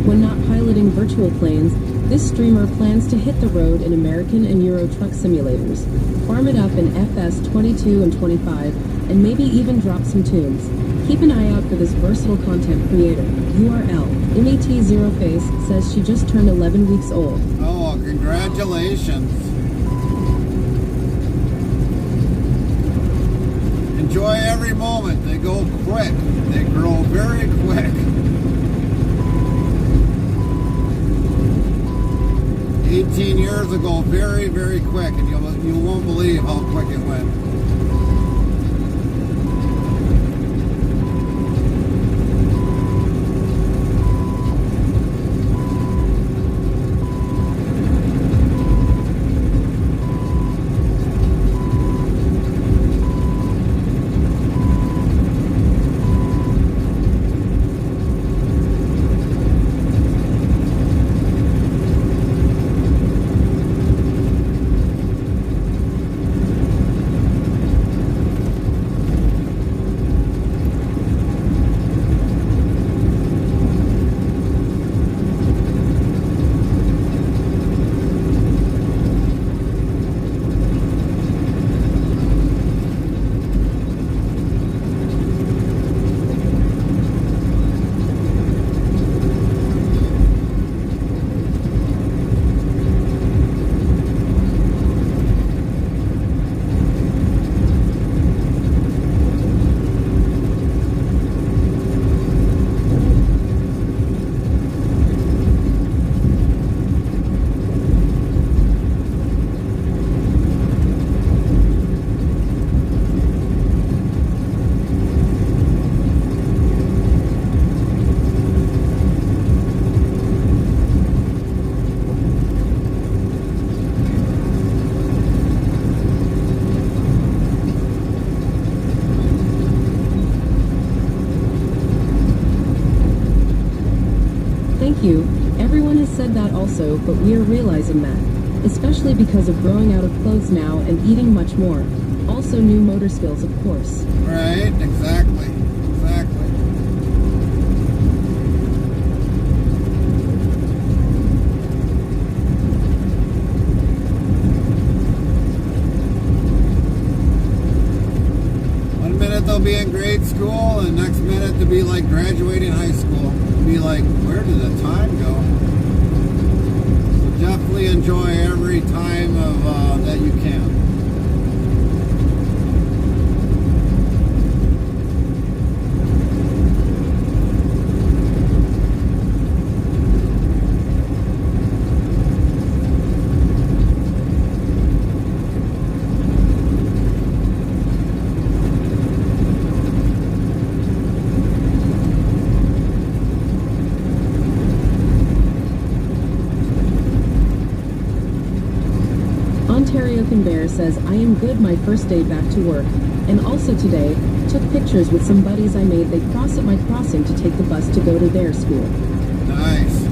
When not piloting virtual planes, this streamer plans to hit the road in American and Euro truck simulators, farm it up in FS 22 and 25, and maybe even drop some tunes. Keep an eye out for this versatile content creator. URL." MAT0 Face says she just turned 11 weeks old. Oh, congratulations. Enjoy every moment. They go quick. They grow very quick. 18 years ago, very, very quick, and you won't believe how quick it went. Thank you. Everyone has said that also, but we are realizing that. Especially because of growing out of clothes now and eating much more. Also new motor skills, of course. Right, exactly. Exactly. One minute they'll be in grade school, and next minute they'll be like graduating high school. Be like, where did the time go? So definitely enjoy every time of that you can. Ontario Can Bear says, "I am good my first day back to work. And also today, took pictures with some buddies I made. They cross at my crossing to take the bus to go to their school." Nice.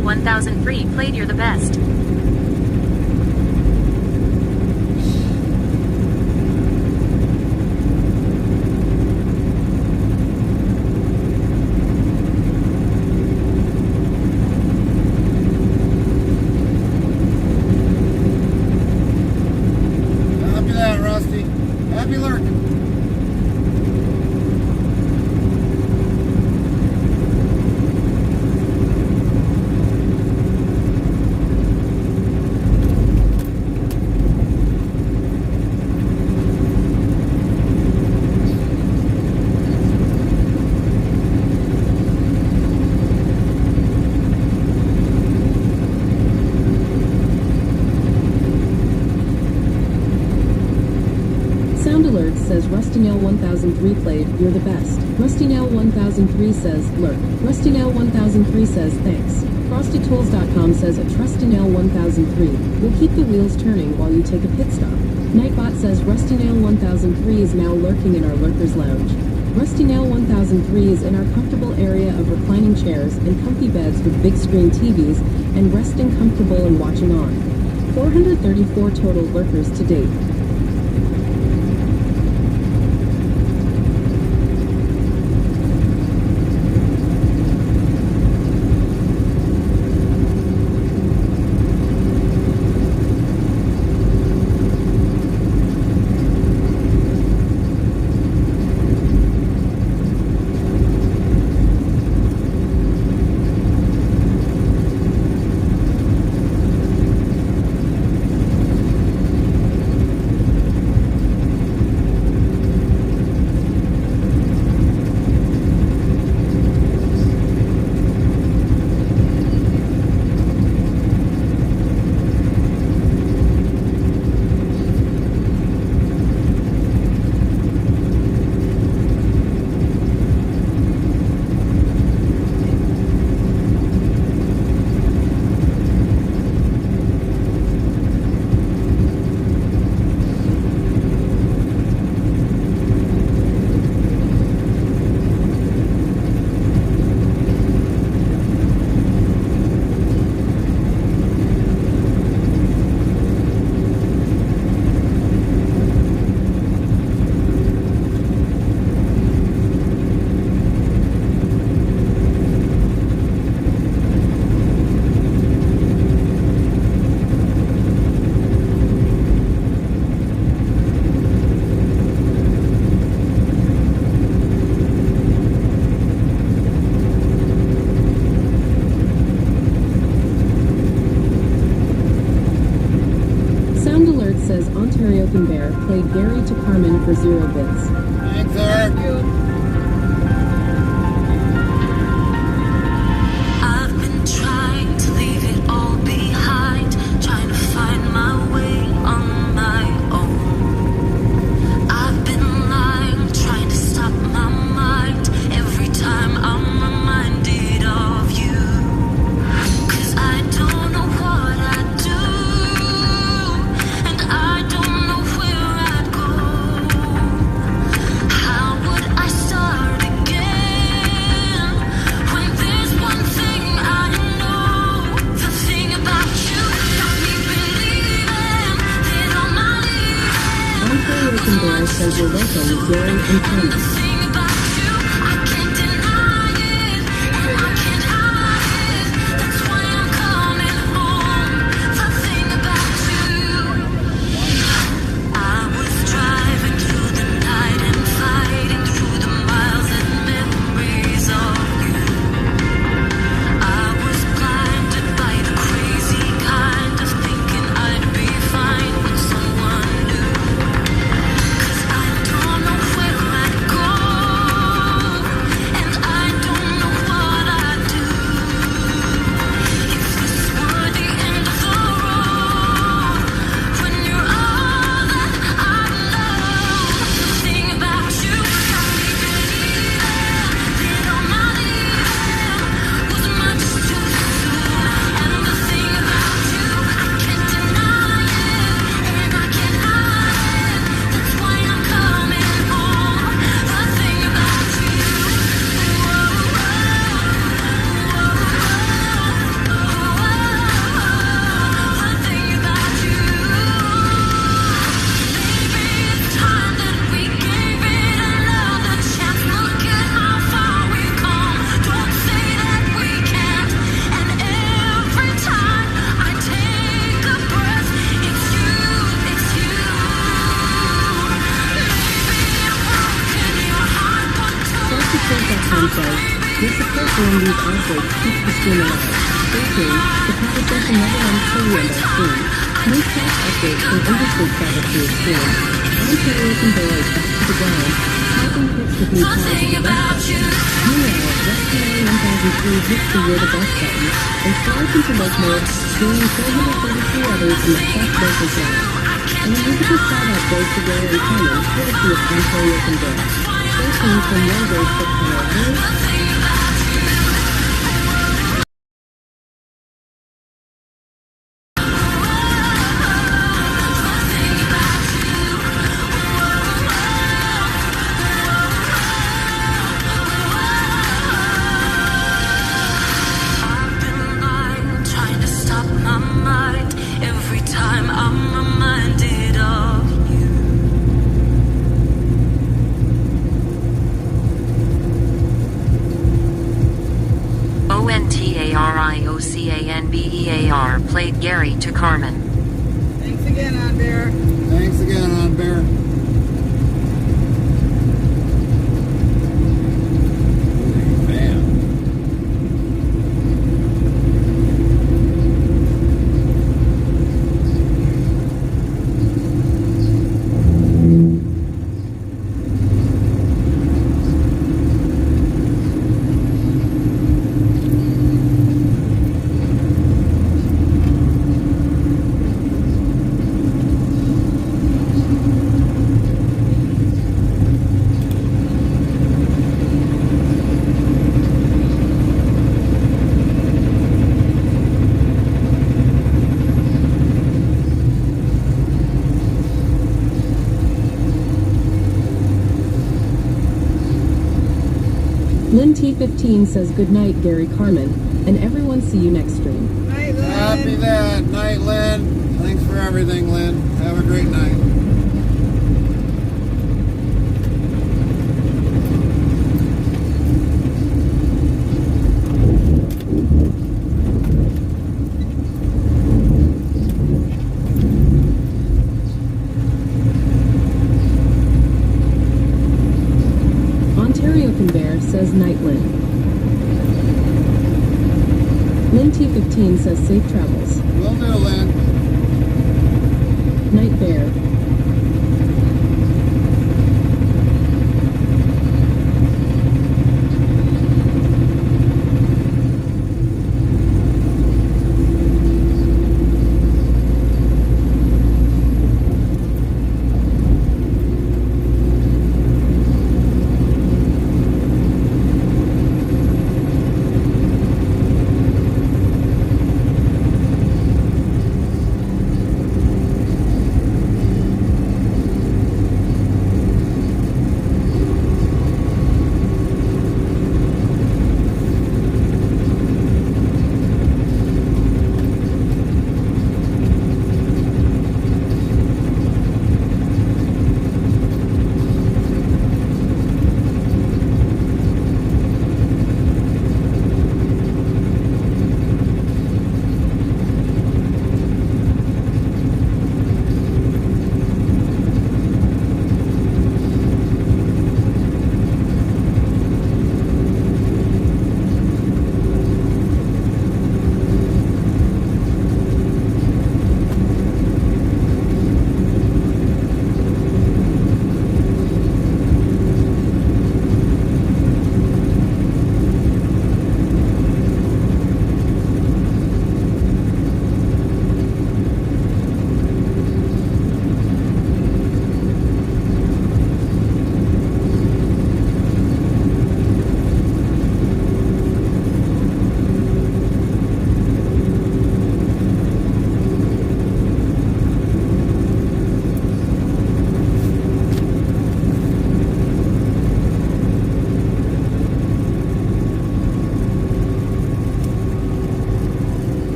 L 1003 played. You're the best. Copy that, Rusty. Happy lurking. Sound alert says Rusty Nail 1003 played, you're the best. Rusty Nail 1003 says, lurk. Rusty Nail 1003 says, thanks. FrostyTools.com says a Trusty Nail 1003 will keep the wheels turning while you take a pit stop. Nightbot says Rusty Nail 1003 is now lurking in our Lurkers Lounge. Rusty Nail 1003 is in our comfortable area of reclining chairs and comfy beds with big screen TVs and resting comfortable and watching on. 434 total lurkers to date. Says Ontario Can Bear played Gary to Carmen for 0 bits. Thanks, Eric. I've been trying to leave it all behind, trying to find my way on my own. I've been lying, trying to stop my mind every time I'm reminded of you. 'Cause I don't know what I'd do, and I don't know where I'd go. How would I start again when there's one thing I know? The thing about you got me believing that I'm not leaving. Ontario Can Bear says you're welcome, Gary and Carmen. The thing about you, I can't deny it, and I can't hide it. That's why I'm coming home. The thing about you. I was driving through the night and fighting through the miles and memories of you. I was blinded by the crazy kind of thinking I'd be fine with someone new. 'Cause I don't know where I'd go. says, your support during these outbreaks keeps the stream alive. Stay tuned. The conversation never ends till we end our stream. New chat updates from interstate travel crews soon. Ontario conveyors back to the ground. Typing pics with new cars at the bus stop. Meanwhile, West Canary 1003 hits the year the bus button and slides into loc mode, joining 433 others in the Flex local zone. And a musical shout-out goes to Gary and Carmen, courtesy of Ontario Conveyor. Stay tuned for more road trip connectors. I've been lying, trying to stop my mind. Every time I'm reminded of you. ONTARIOCANBEAR played Gary to Carmen. Thanks again, On Bear. Thanks again, On Bear. Man. Lynn T15 says good night, Gary Carmen, and everyone see you next stream. Night, Lynn. Happy that. Night, Lynn. Thanks for everything, Lynn. Have a great night. Ontario Conveyor says night, Lynn. Lynn T15 says safe travels. Will do, Lynn. Night Bear.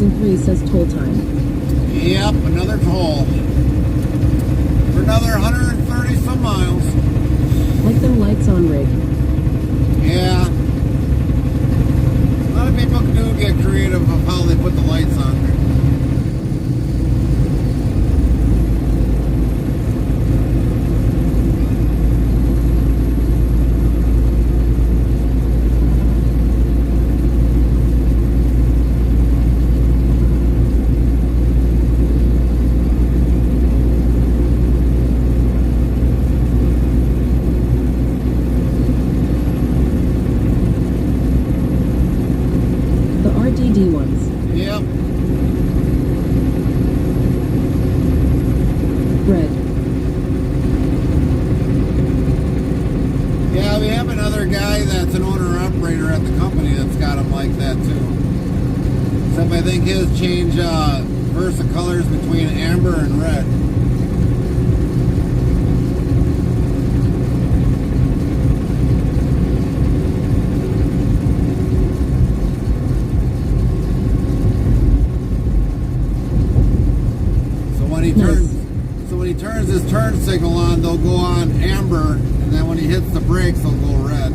Precinct 3 says toll time. Yep, another toll. For another 130 some miles. Like them lights on rig. Yeah. A lot of people do get creative of how they put the lights on there. RDD ones. Yep. Red. Yeah, we have another guy that's an owner-operator at the company that's got them like that too. Except I think his change versa colors between amber and red. When he turns his turn signal on, they'll go on amber, and then when he hits the brakes, they'll go red.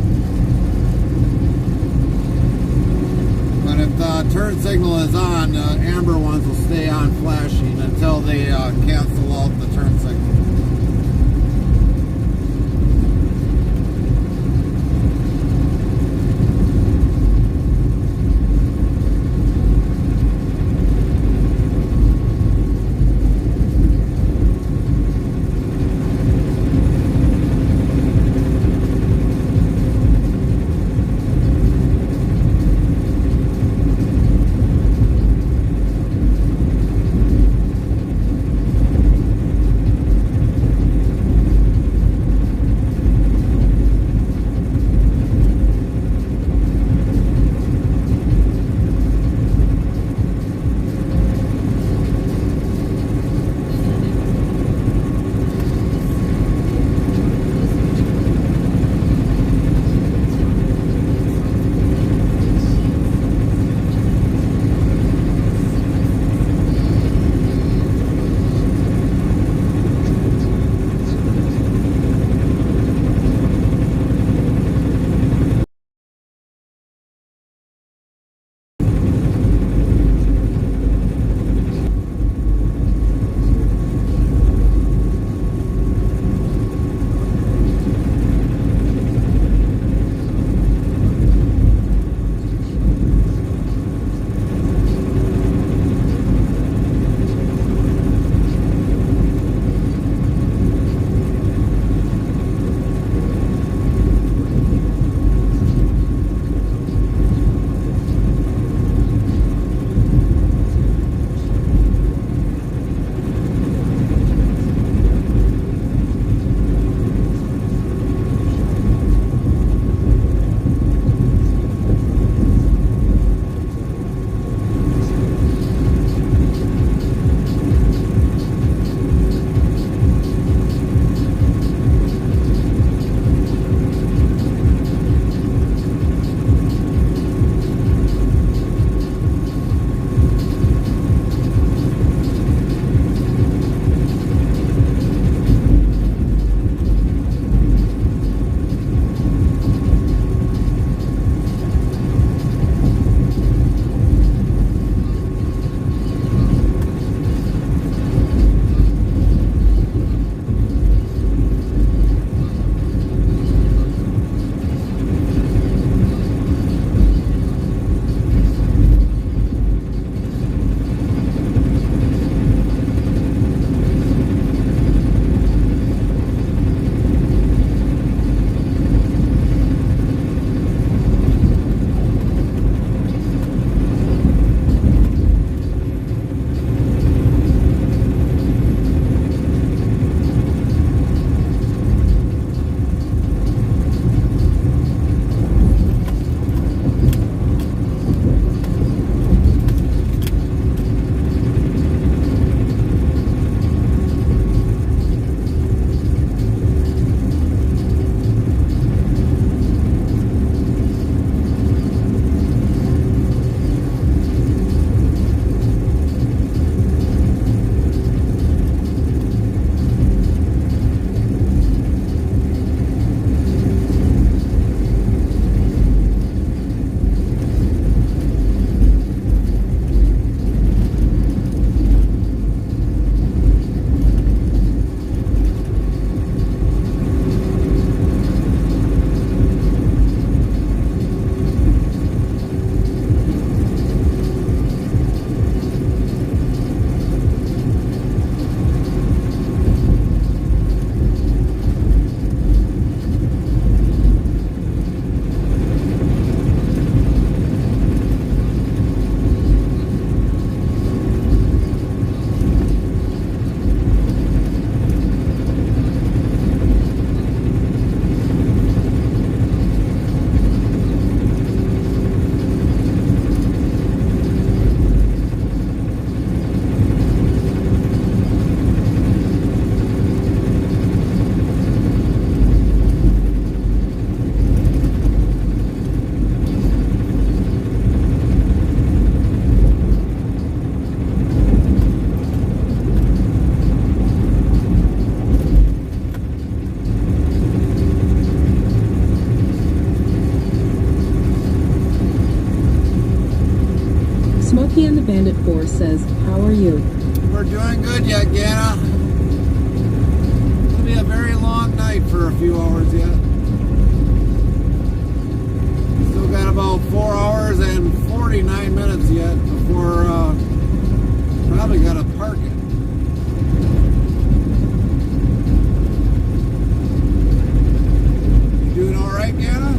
But if the turn signal is on, the amber ones will stay on flashing until they cancel out the turn signal. Smoky94 says, how are you? We're doing good yet, Gana. It'll be a very long night for a few hours yet. Still got about 4 hours and 49 minutes yet before probably gotta park it. You doing alright, Gana?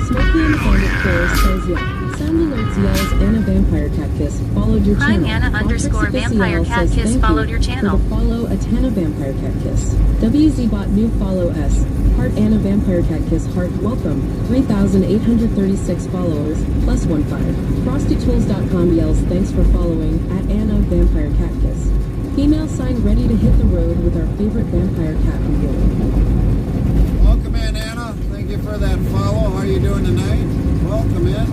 Smoky94 says, yeah. Sound Alerts yells Anna Vampire Cat Kiss followed your Prime channel. Anna _ Vampire Cat Kiss followed your channel. For the follow a Tana Vampire Cat Kiss. WZBot new follow S. Heart Anna Vampire Cat Kiss heart welcome. 3,836 followers plus 15. FrostyTools.com yells thanks for following at Anna Vampire Cat Kiss. Female sign ready to hit the road with our favorite vampire cat revealing. Welcome in, Anna. Thank you for that follow. How are you doing tonight? Welcome in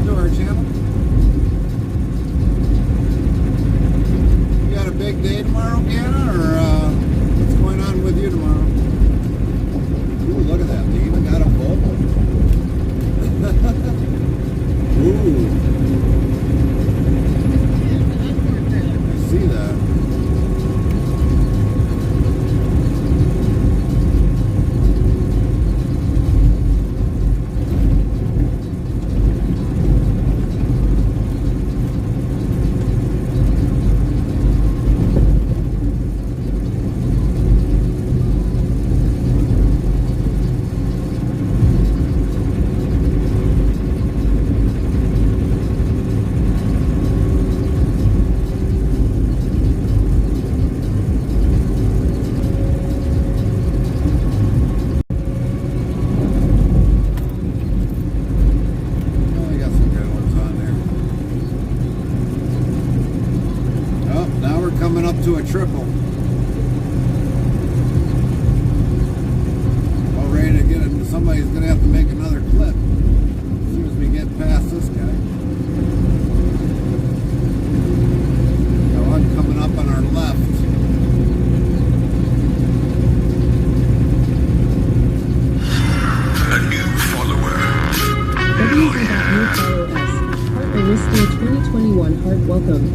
to our channel. You got a big day tomorrow, Gana, or what's going on with you tomorrow? Ooh, look at that. They even got a Volvo. Ooh. I see that. To a triple. All ready to get it. Somebody's going to have to make another clip as soon as we get past this guy. Got one coming up on our left. A new follower. WZ.new follow S. Heart Aristia 2021 heart welcome.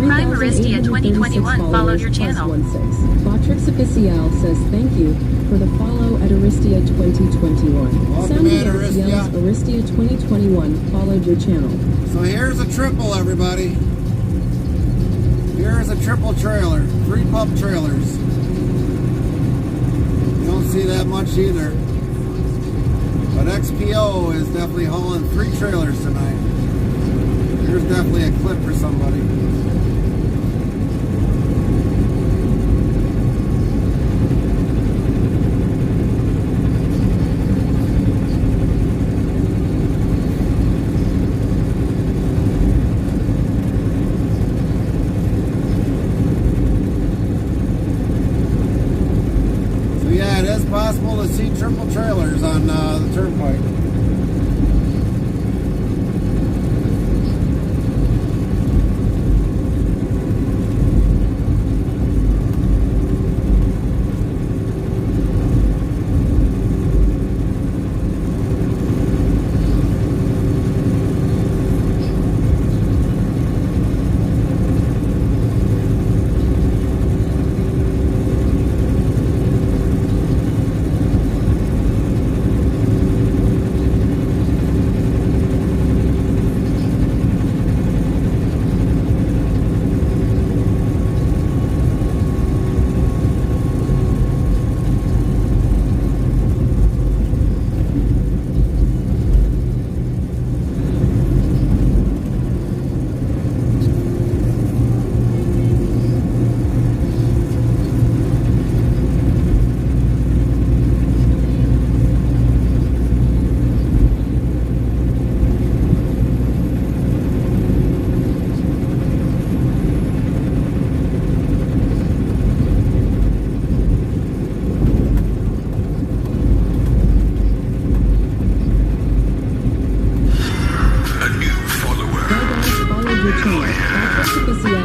Prime Aristia 2021 followed your channel. Botrix Official says thank you for the follow at Aristia 2021. Welcome in, Aristia. Yells Aristia 2021 followed your channel. So here's a triple, everybody. Here's a triple trailer. 3 pup trailers. You don't see that much either. But XPO is definitely hauling 3 trailers tonight. Here's definitely a clip for somebody. Possible to see triple trailers on the turnpike.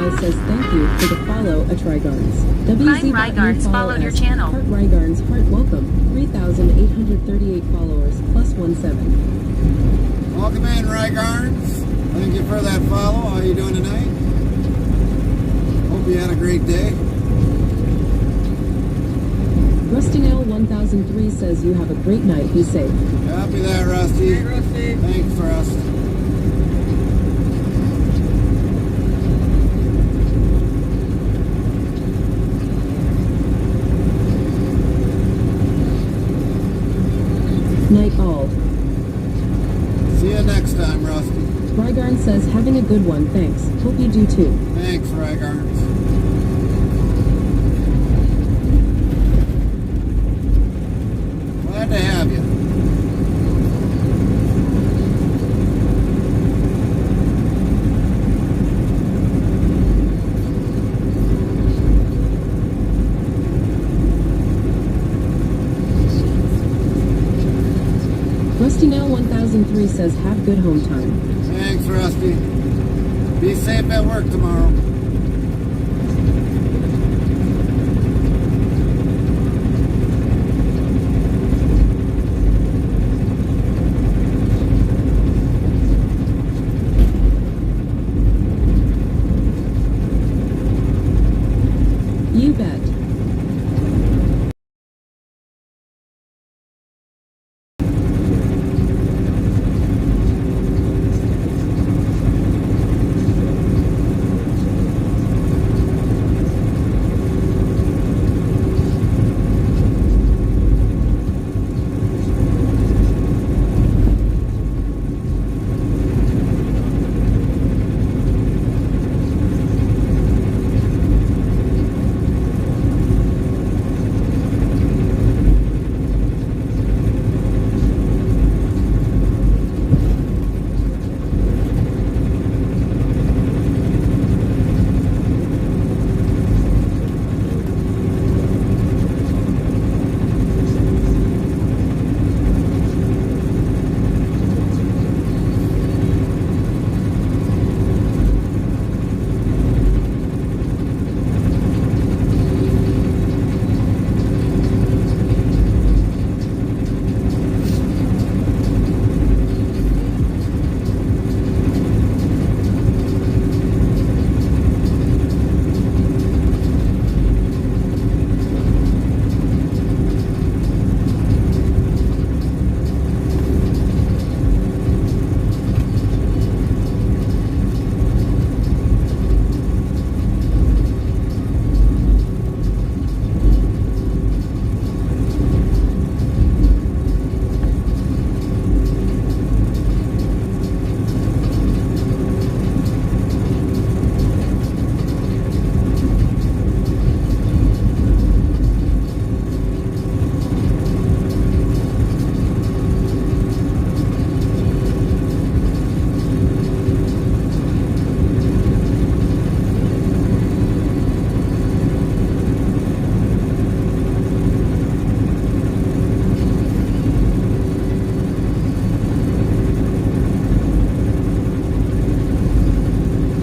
Eyes says thank you for the follow at Rygarns. WZ Rygarns followed your channel. Heart Rygarns, heart welcome. 3,838 followers plus 17. Welcome in, Rygarns. Thank you for that follow. How are you doing tonight? Hope you had a great day. Rustinell 1003 says you have a great night. Be safe. Copy that, Rusty. Hey, Rusty. Thanks, Rust. Night all. See you next time, Rusty. Rygarn says having a good one. Thanks. Hope you do too. Thanks, Rygarns. Glad to have you. Rustinell 1003 says have good home time. Thanks, Rusty. Be safe at work tomorrow. You bet.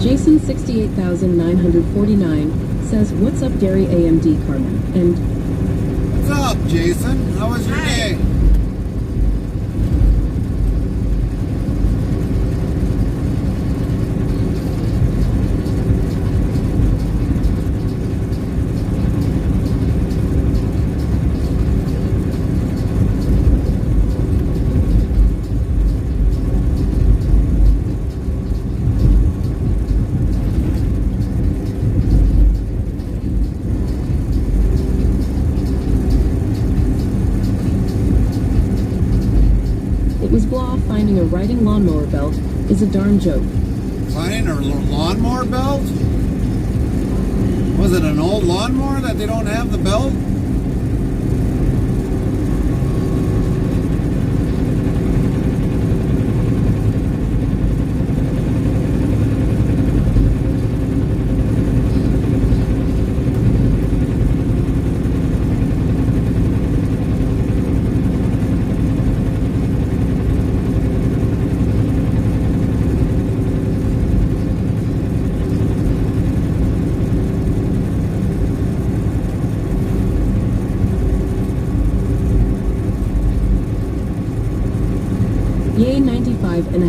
Jason 68,949 says, what's up, Gary AMD Carmen? And What's up, Jason? How was your day? it was blah, finding a riding lawnmower belt is a darn joke. Finding a lawnmower belt? Was it an old lawnmower that they don't have the belt?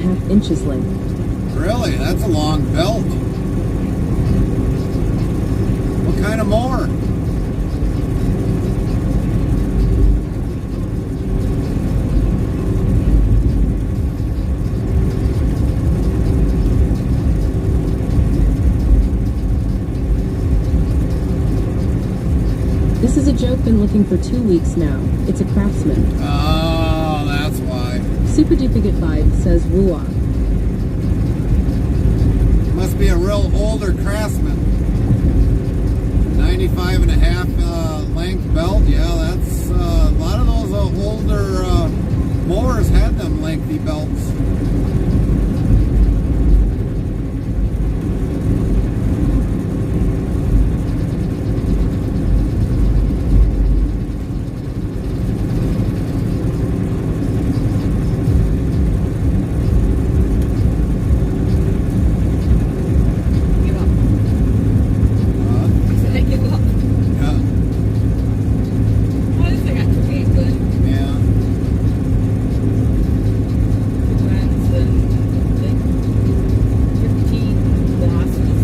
3.5 inches length. Really? That's a long belt. What kind of mower? This is a joke, been looking for 2 weeks now. It's a Craftsman. Oh, that's why. Super Duplicate 5 says woo-ah. Must be a real older Craftsman. 95 and a half length belt. Yeah, that's a lot of those older mowers had them lengthy belts. Give up. I said I give up. Yeah, Well, at least I got 2 weeks, but yeah. wins and like 15 losses.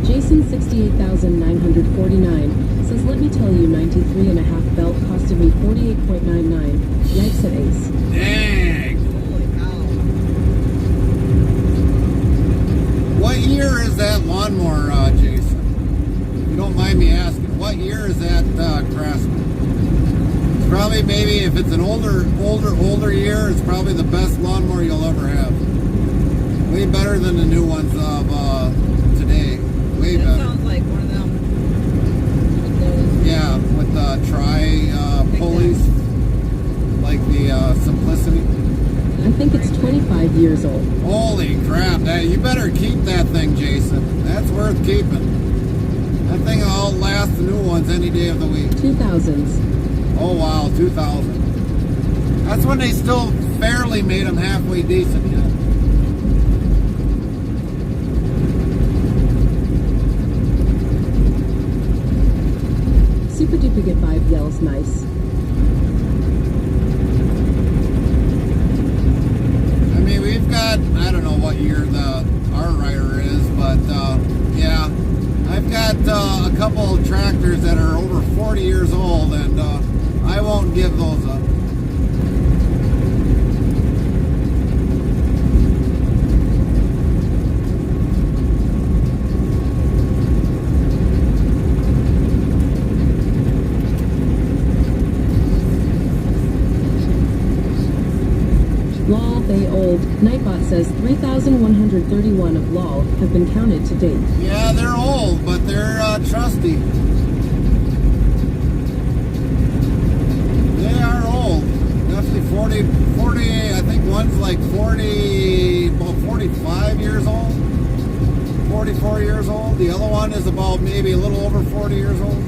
Jason 68,949 says, let me tell you, 93 and a half belt costed me 48.99. Yikes at Ace. Dang. Holy cow. What year is that lawnmower, Jason? If you don't mind me asking, what year is that Craftsman? It's probably, maybe if it's an older year, it's probably the best lawnmower you'll ever have. Way better than the new ones of today. Way That better. sounds like one of them. With those. Yeah, with the pulleys, like the Simplicity. I think it's 25 years old. Holy crap! You better keep that thing, Jason. That's worth keeping. That thing will outlast the new ones any day of the week. 2000s. Oh wow, 2000. That's when they still fairly made them halfway decent. Yeah. Super Duplicate 5 yells nice. I mean, we've got, I don't know what year our rider is, but yeah, I've got a couple tractors that are over 40 years old, and I won't give those up. LOL, they old. Nightbot says 3,131 of LOL have been counted to date. Yeah, they're old, but they're trusty. They are old. Definitely 40, I think one's like 40, about 45 years old. 44 years old. The other one is about maybe a little over 40 years old.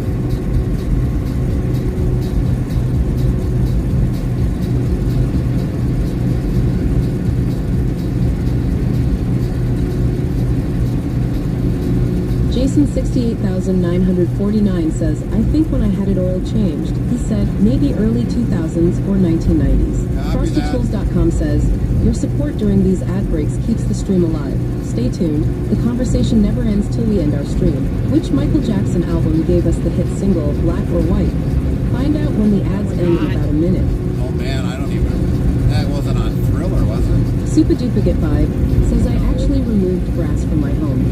Jason 68,949 says, I think when I had it oil changed, he said maybe early 2000s or 1990s. Copy that. FrostyTools.com says, your support during these ad breaks keeps the stream alive. Stay tuned. The conversation never ends till we end our stream. Which Michael Jackson album gave us the hit single, Black or White? Find out when the ads end in about a minute. Oh man, I don't even. That wasn't on Thriller, was it? Super Duplicate 5 says, I actually removed grass from my home.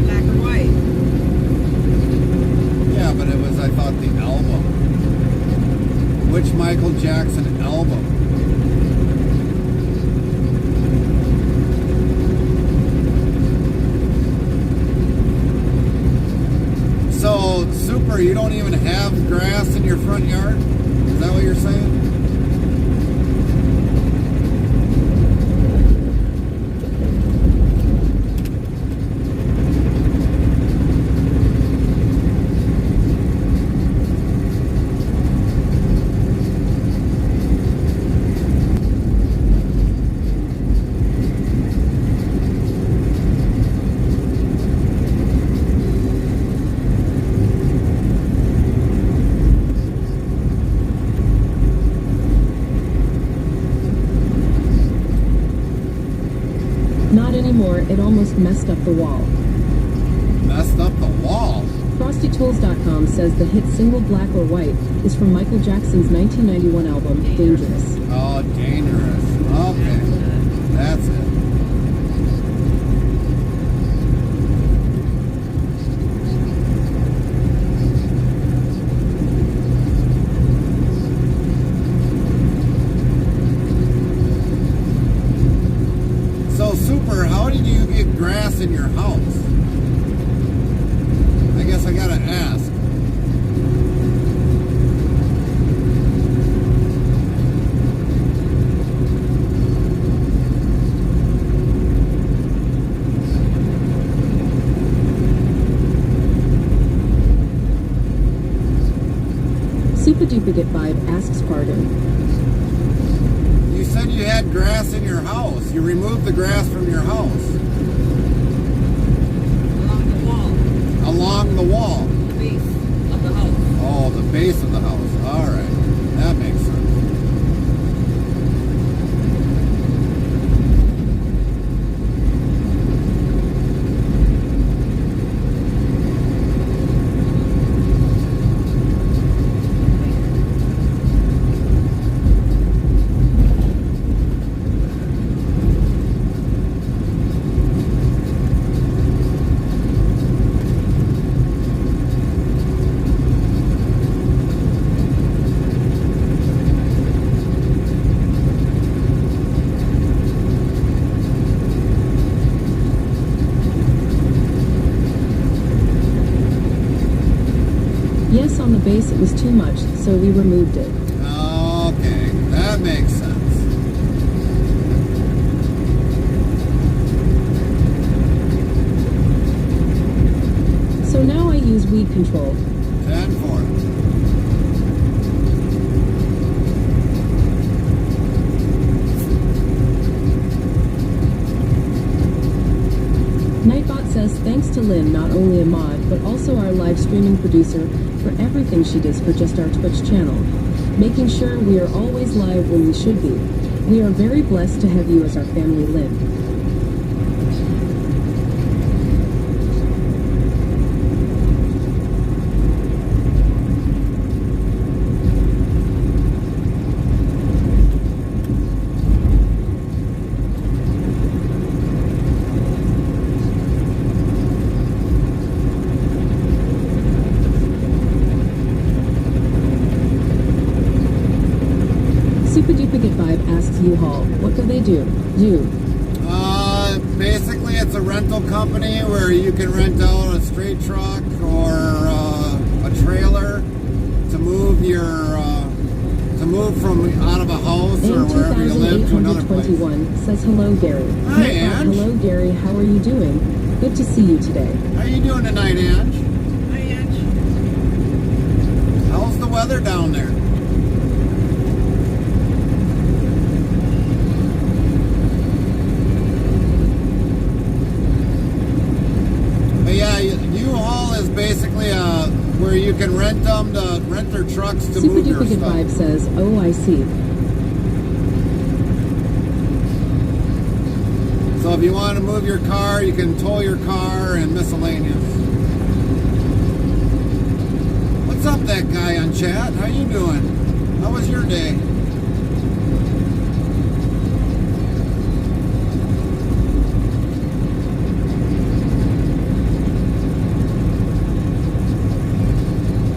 Black or white. Yeah, but it was, I thought, the album. Which Michael Jackson album? So, Super, you don't even have grass in your front yard? Is that what you're saying? more, it almost messed up the wall. Messed up the wall. FrostyTools.com says the hit single Black or White is from Michael Jackson's 1991 album, Dangerous. Oh, Dangerous. Okay. That's it. So, Super, how did you get grass in your house? I guess I gotta ask. Superduplicate Vibe asks pardon. You said you had grass in your house. You removed the grass from your house. Along the wall, Along the wall. the base of the house. Oh, the base of the house. All right. That makes sense. Yes, on the base it was too much, so we removed it. Okay. That makes sense. So now I use weed control. 10-4. Nightbot says thanks to Lynn, not only a mod, but also our live streaming producer, for everything she does for just our Twitch channel, making sure we are always live when we should be. We are very blessed to have you as our family, Lynn. Superduplicate Vibe asks U-Haul, what do they do? Basically it's a rental company where you can rent out a straight truck or a trailer to move your to move from out of a house or wherever you live to another place. 2821 says hello, Gary. Hi, Nightbot, Ange. hello, Gary. How are you doing? Good to see you today. How you doing tonight, Ange? Hi, Ange. How's the weather down there? But yeah, U-Haul is basically where you can rent them to rent their trucks to move your Superduplicate stuff. Vibe says, oh, I see. So if you want to move your car, you can tow your car and miscellaneous. What's up, that guy on chat? How you doing? How was your day?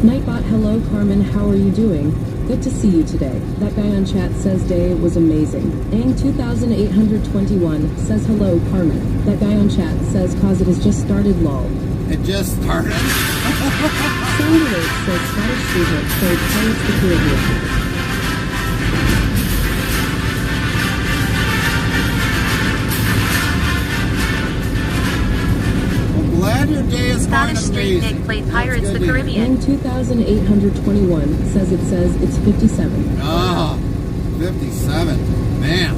Nightbot, hello, Carmen. How are you doing? Good to see you today. That guy on chat says day was amazing. Ang 2821 says hello, Carmen. That guy on chat says cause it has just started, lol. It just started. Sandy Lake says Scottish Sweetheart played Pirates of the Caribbean. Glad your day is going Scottish Street amazing. Nick played That's Pirates good the to hear. Caribbean. Ang 2821 says it's 57. Oh, 57. Man.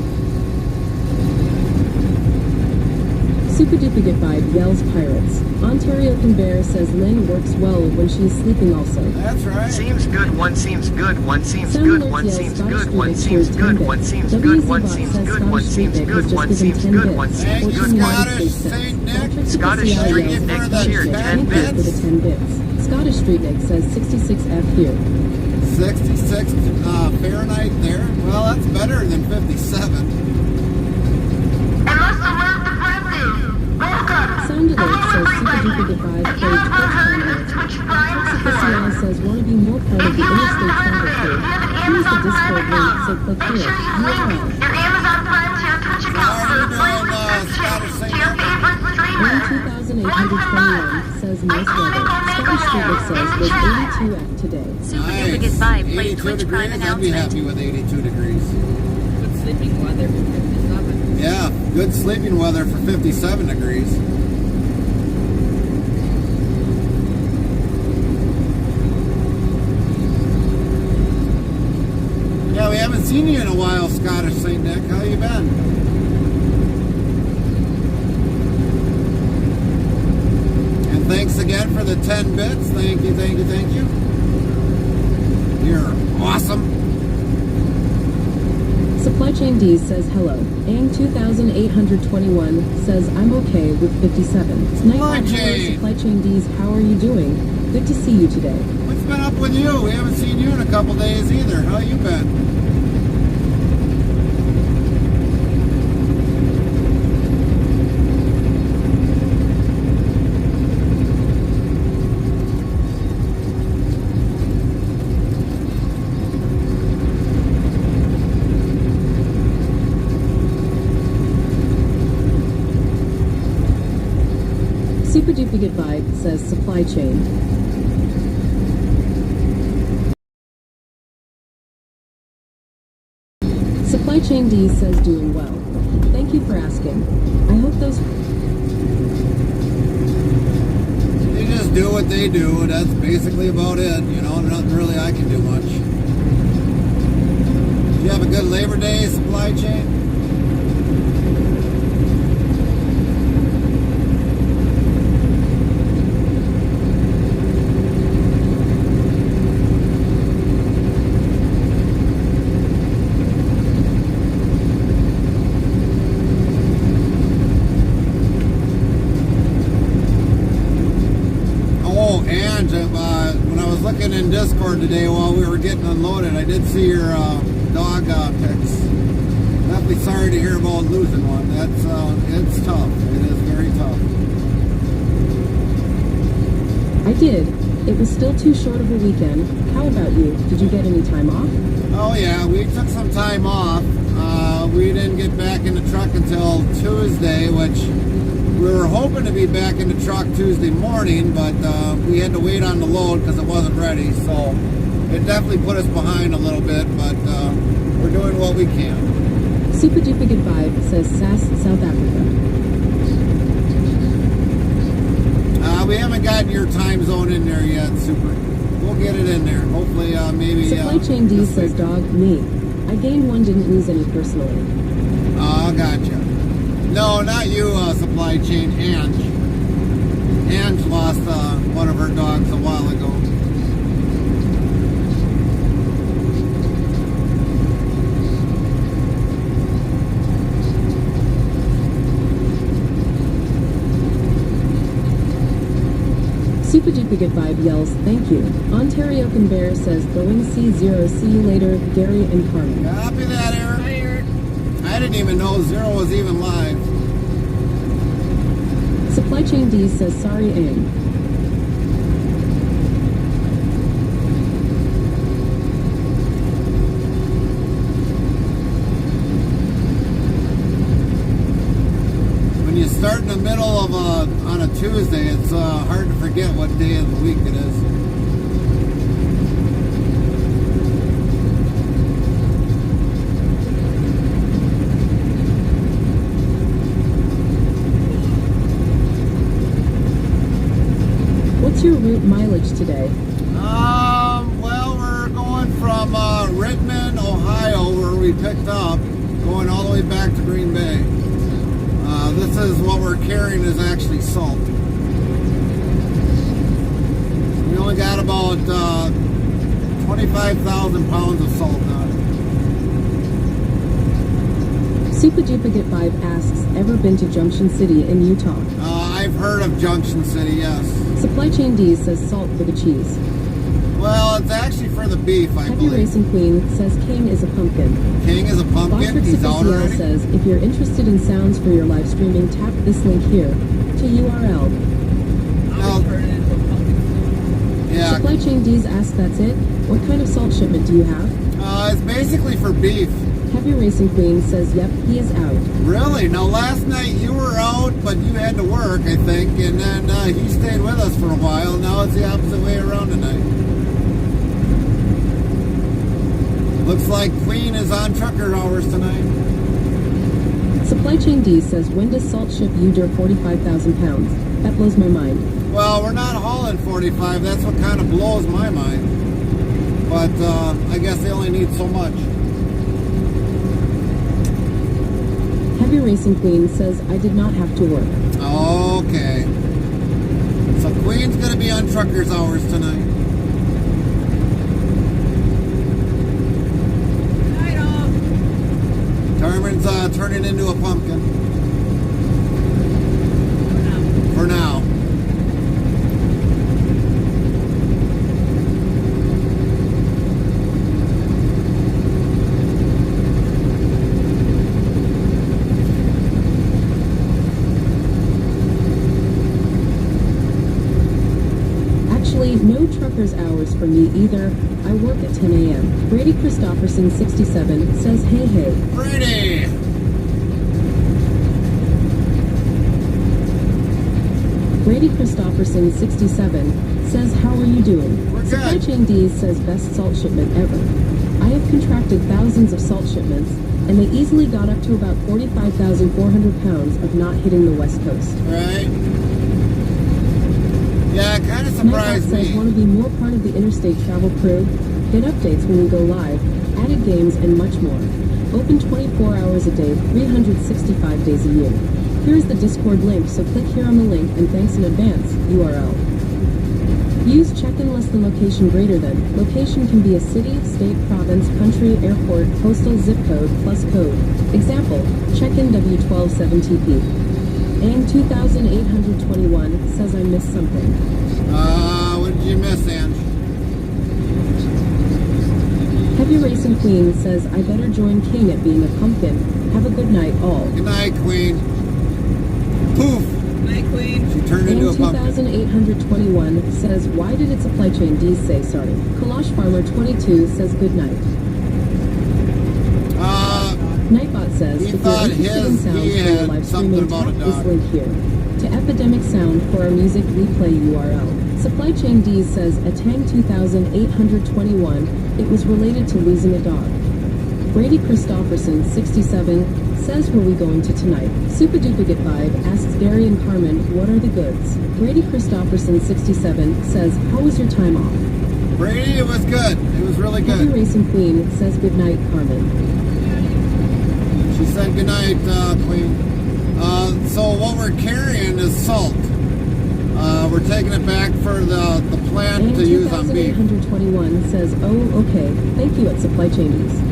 Super Duper Good Vibe yells Pirates. Ontario Conbear says Lynn works well when she's sleeping also. That's right. Seems good, one seems good, one seems Sound good, Alert one yells seems Scottish good, one Street seems Big good, Tour one 10 seems bits. good, one WZ seems Bot says good, one Scottish seems Street Big good, has one just seems given 10 good, one bits. Thank seems you, good, one Scottish Saint Nick. Scottish Patrick Street yells Nick for the Scottish 10 Street Big for the bits. 10 bits. Scottish Street Nick says 66F here. 66 Fahrenheit there. Well, that's better than 57. Sound Alert says Super Duper Good Vibe plays Twitch channel. Trixie says want to be more part of the interstate travel crew. Here's the Discord link, so click here. URL. How are you doing, Scottish Saint Nick? 2821 says nice weather. Scottish Street Nick says was 82F today. Super Duper Good Vibe play 82 Twitch Prime degrees. I'd be announcement. happy with 82 degrees. Good sleeping weather for 57. Yeah, good sleeping weather for 57 degrees. Yeah, we haven't seen you in a while, Scottish Saint Nick. How you been? And thanks again for the 10 bits. Thank you, thank you, thank you. You're awesome. Supply Chain D says hello. Ang 2821 says I'm okay with 57. Supply Night Chain. Supply Chain D's, how are you doing? Good to see you today. What's been up with you? We haven't seen you in a couple days either. How you been? Super Duper Good Vibe says Supply Chain. Supply Chain D says doing well. Thank you for asking. I hope those... They just do what they do. That's basically about it. You know, nothing really I can do much. Did you have a good Labor Day, Supply Chain? Oh, and when I was looking in Discord today while we were getting unloaded, I did see your dog pics. Definitely sorry to hear about losing one. That's it's tough. It is very tough. I did. It was still too short of a weekend. How about you? Did you get any time off? Oh yeah, we took some time off. We didn't get back in the truck until Tuesday, which we were hoping to be back in the truck Tuesday morning, but we had to wait on the load because it wasn't ready. So it definitely put us behind a little bit, but we're doing what we can. Super Duper Good Vibe says SAS South Africa. We haven't gotten your time zone in there yet, Super. We'll get it in there. Hopefully, maybe. Supply Chain D says dog, me. I gained one, didn't lose any personally. Oh, gotcha. No, not you, Supply Chain. Ange. Ange lost one of her dogs a while ago. Super Duper Good Vibe yells, thank you. Ontario Conbear says, going C0, see you later, Gary and Carmen. Copy that, Eric. Hi, Eric. I didn't even know Zero was even live. Supply Chain D says, sorry, Ang. When you start in the middle of on a Tuesday, it's hard to forget what day of the week it is. What's your route mileage today? Well, we're going from Rittman, Ohio, where we picked up, going all the way back to Green Bay. this is what we're carrying is actually salt. We only got about 25,000 pounds of salt on it. Super Duper Get 5 asks, ever been to Junction City in Utah? I've heard of Junction City, yes. Supply Chain D says salt for the cheese. Well, it's actually for the beef, I Heavy believe. Racing Queen says King is a pumpkin. King is a pumpkin? Bostrix He's out Official already? says, if you're interested in sounds for your live streaming, tap this link here to URL. I'll turn it into a pumpkin. Yeah. Supply Chain D's ask, that's it? What kind of salt shipment do you have? It's basically for beef. Heavy Racing Queen says, yep, he is out. Really? Now, last night you were out, but you had to work, I think, and then he stayed with us for a while. Now it's the opposite way around tonight. Looks like Queen is on trucker hours tonight. Supply Chain D says, when does salt ship Uder 45,000 pounds? That blows my mind. Well, we're not hauling 45. That's what kind of blows my mind. But I guess they only need so much. Heavy Racing Queen says, I did not have to work. Okay. So Queen's going to be on truckers hours tonight. Carmen's turning into a pumpkin. For now. Actually, no truckers hours for me either. I work at 10 a.m. Brady Christopherson 67 says, hey, hey. Brady! Brady Christopherson 67 says, how are you doing? We're Supply good. Chain D says, best salt shipment ever. I have contracted thousands of salt shipments, and they easily got up to about 45,400 pounds of not hitting the West Coast. Right? Yeah, it kind of Nightbot surprised says, me. want to be more part of the interstate travel crew? Get updates when we go live, added games, and much more. Open 24 hours a day, 365 days a year. Here's the Discord link, so click here on the link, and thanks in advance, URL. Use check-in less than location greater than. Location can be a city, state, province, country, airport, postal, zip code, plus code. Example, check-in W127TP. AIM 2821 says I missed something. What did you miss, Ange? Heavy Racing Queen says I better join King at being a pumpkin. Have a good night, all. Good night, Queen. Poof! Night, Queen. She turned into a AIM pumpkin. 2821 says, why did it Supply Chain D say sorry? Kalash Farmer 22 says good night. Nightbot says, He if you're thought interested in he sounds for your had live something streaming, about a tap this dog. link here. To Epidemic Sound for our music replay URL. Supply Chain D says, a Tang 2821, it was related to losing a dog. Brady Christopherson 67 says, where we going to tonight? Super Duper Get 5 asks Gary and Carmen, what are the goods? Brady Christopherson 67 says, how was your time off? Brady, it was good. It was really Heavy good. Racing Queen says, good night, Carmen. She said good night, Queen. So what we're carrying is salt. We're taking it back for the plant And to use on beef. 2821 says, oh, okay, thank you at Supply Chain D's.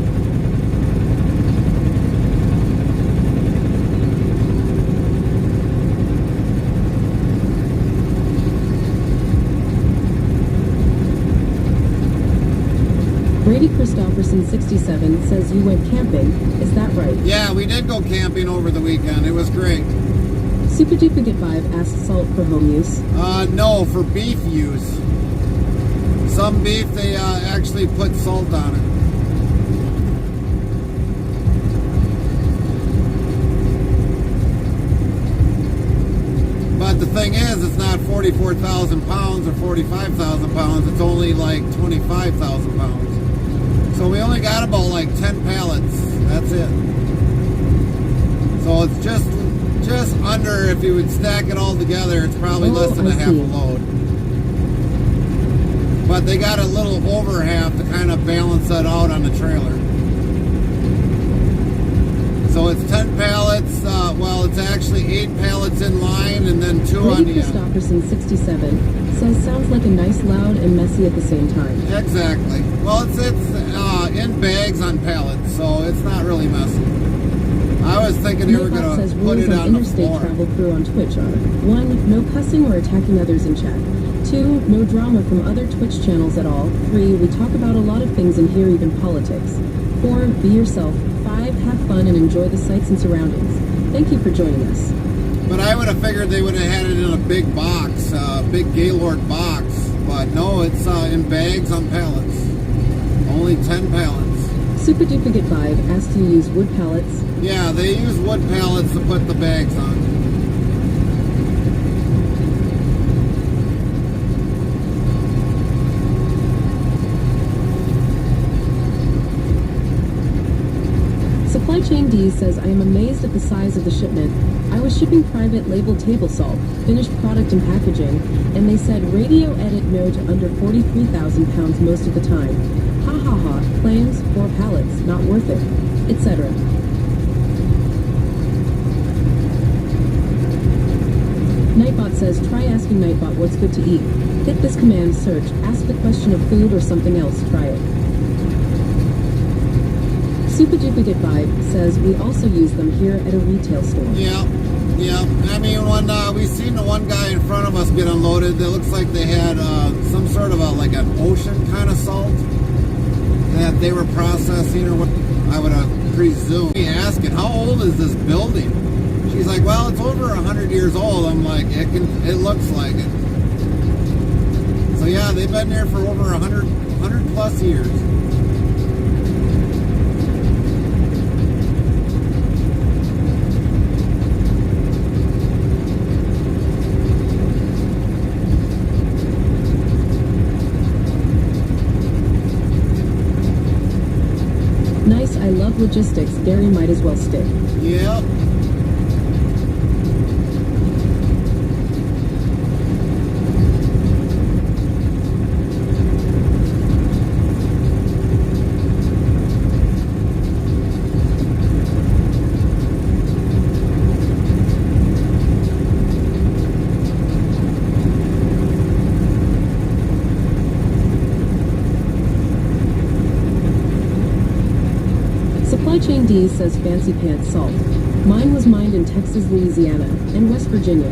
Brady Christopherson 67 says you went camping, is that right? Yeah, we did go camping over the weekend. It was great. Super Duper Get 5 asks salt for home use. No, for beef use. Some beef, they actually put salt on it. But the thing is, it's not 44,000 pounds or 45,000 pounds. It's only like 25,000 pounds. So we only got about like 10 pallets. That's it. So it's just under, if you would stack it all together, it's probably less than a half a load. But they got a little over half to kind of balance that out on the trailer. So it's 10 pallets. Well, it's actually 8 pallets in line and then 2 on Brady the end. Christopherson 67 says sounds like a nice, loud, and messy at the same time. Exactly. Well, it's in bags on pallets, so it's not really messy. I was thinking they were Nightbot going says to put rules it on on the interstate floor. travel crew on Twitch are 1. No cussing or attacking others in chat. 2. No drama from other Twitch channels at all. 3. We talk about a lot of things in here, even politics. 4. Be yourself. 5. Have fun and enjoy the sights and surroundings. Thank you for joining us. But I would have figured they would have had it in a big box, big Gaylord box. But no, it's in bags on pallets. Only 10 pallets. Super Duplicate 5 asked you use wood pallets. Yeah, they use wood pallets to put the bags on. Supply Chain D says, I am amazed at the size of the shipment. I was shipping private label table salt, finished product and packaging, and they said radio edit no to under 43,000 pounds most of the time. Ha ha ha, claims, 4 pallets, not worth it, etc. Nightbot says, try asking Nightbot what's good to eat. Hit this command, search, ask the question of food or something else, try it. Super Duplicate 5 says, we also use them here at a retail store. Yeah. I mean, when we seen the one guy in front of us get unloaded, it looks like they had some sort of like an ocean kind of salt that they were processing or what. I would presume. Asking, how old is this building? She's like, well, it's over 100 years old. I'm like, it looks like it. So yeah, they've been there for over 100 plus years. Nice, I love logistics. Gary might as well stick. Yep. Supply Chain D says fancy pants salt. Mine was mined in Texas, Louisiana, and West Virginia,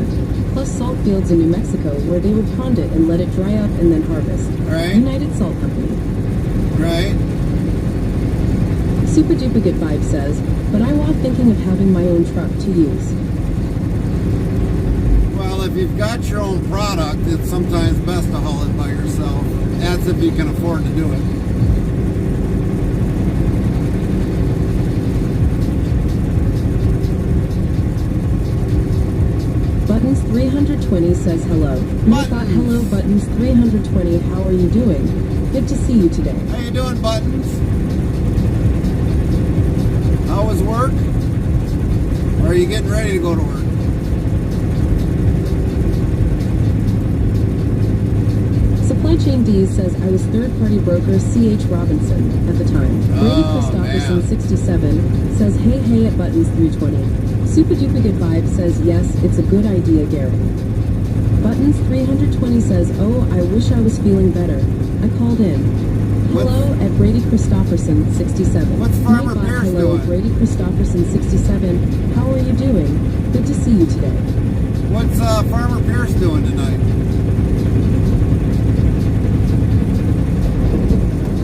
plus salt fields in New Mexico where they would pond it and let it dry up and then harvest. Right. United Salt Company. Right. Super Duplicate Vibe says, but I was thinking of having my own truck to use. Well, if you've got your own product, it's sometimes best to haul it by yourself. That's if you can afford to do it. Buttons 320 says hello. Nightbot, hello Buttons 320, how are you doing? Good to see you today. How you doing, Buttons? How was work? Or are you getting ready to go to work? Supply Chain D says I was third-party broker C.H. Robinson at the time. Brady Christopherson 67 says hey at Buttons 320. Super Duplicate Vibe says yes, it's a good idea, Gary. Buttons 320 says, oh, I wish I was feeling better. I called in. Hello at Brady Christopherson 67. What's Farmer Nightbot, Pierce hello, doing? Brady Christopherson 67. How are you doing? Good to see you today. What's Farmer Pierce doing tonight?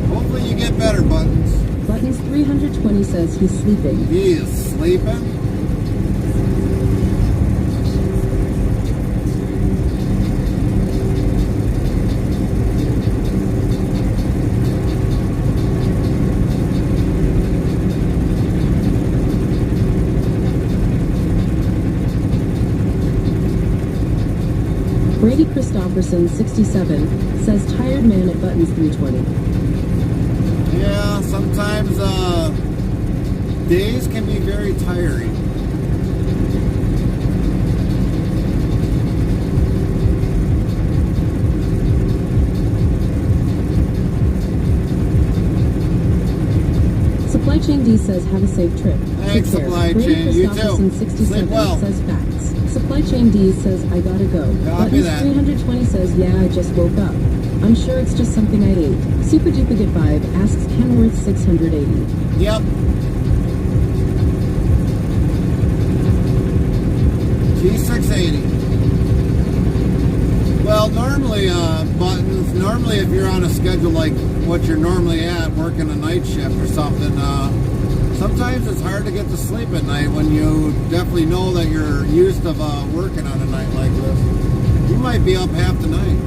Hopefully you get better, Buttons. Buttons 320 says he's sleeping. He is sleeping? Brady Christopherson 67 says tired man at Buttons 320. Yeah, sometimes days can be very tiring. Supply Chain D says says, have a safe trip. Thanks, Take care. Supply Brady Chain. You Christopherson, too. 67 Sleep well. says facts. Supply Chain D says, I gotta go. Copy Buttons that. 320 says, yeah, I just woke up. I'm sure it's just something I ate. Super Duper Get 5 asks Kenworth 680. Yep. G680. Well, normally, Buttons, normally if you're on a schedule like what you're normally at, working a night shift or something, sometimes it's hard to get to sleep at night when you definitely know that you're used to working on a night like this. You might be up half the night.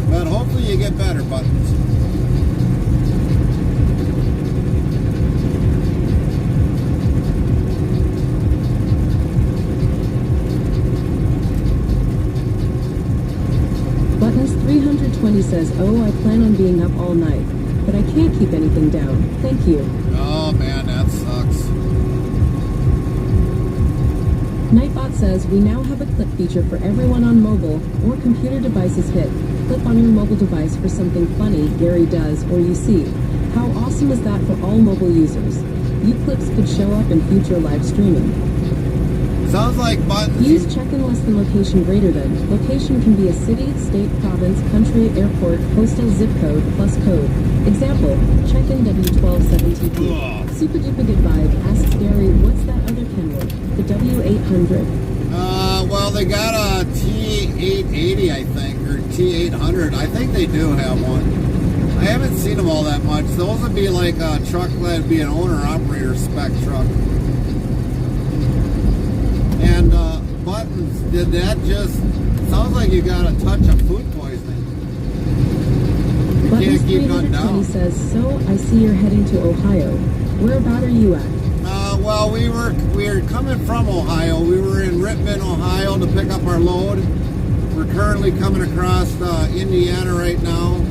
But hopefully you get better, Buttons. Buttons 320 says, oh, I plan on being up all night, but I can't keep anything down. Thank you. Oh man, that sucks. Nightbot says, we now have a clip feature for everyone on mobile or computer devices hit. Clip on your mobile device for something funny Gary does or you see. How awesome is that for all mobile users? You clips could show up in future live streaming. Sounds like Buttons. Use check-in less than location greater than. Location can be a city, state, province, country, airport, postal, zip code, plus code. Example, check-in W1217P. Super Duper Good Vibe asks Gary, what's that other Kenworth? The W800. Well, they got a T880, I think, or T800. I think they do have one. I haven't seen them all that much. Those would be like a truck that'd be an owner-operator spec truck. And Buttons, did that just... Sounds like you got a touch of food poisoning. You Buttons can't keep going 320 down. says, so I see you're heading to Ohio. Whereabout are you at? Well, we were coming from Ohio. We were in Rittman, Ohio to pick up our load. We're currently coming across Indiana right now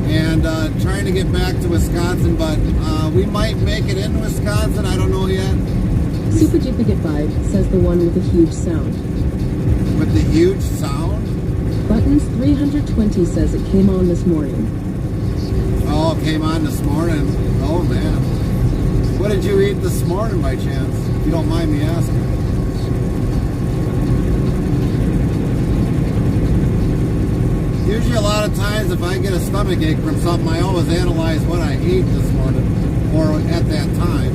and trying to get back to Wisconsin, but we might make it into Wisconsin. I don't know yet. Super Duper Get Vibe says the one with the huge sound. With the huge sound? Buttons 320 says it came on this morning. Oh, it came on this morning. Oh, man. What did you eat this morning by chance? If you don't mind me asking. Usually a lot of times if I get a stomach ache from something, I always analyze what I ate this morning or at that time.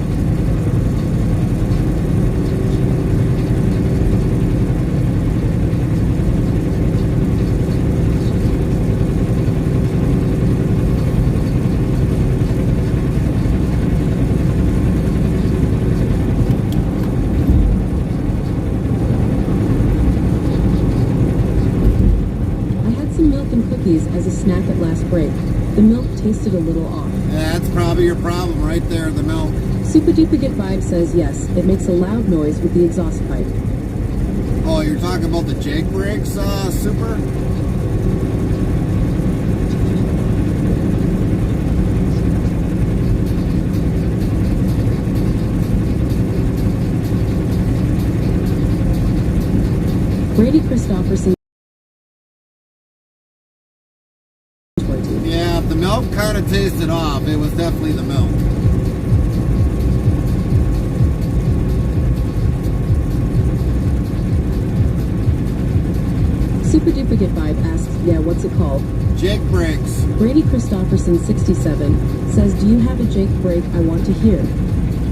As a snack at last break. The milk tasted a little off. That's probably your problem right there, the milk. Super Duper Get Vibe says yes, it makes a loud noise with the exhaust pipe. Oh, you're talking about the Jake brakes, Super? Brady Christopherson. Yeah, if the milk kind of tasted off, it was definitely the milk. Super Duper Get Vibe asks, yeah, what's it called? Jake brakes. Brady Christopherson 67 says, do you have a Jake brake I want to hear?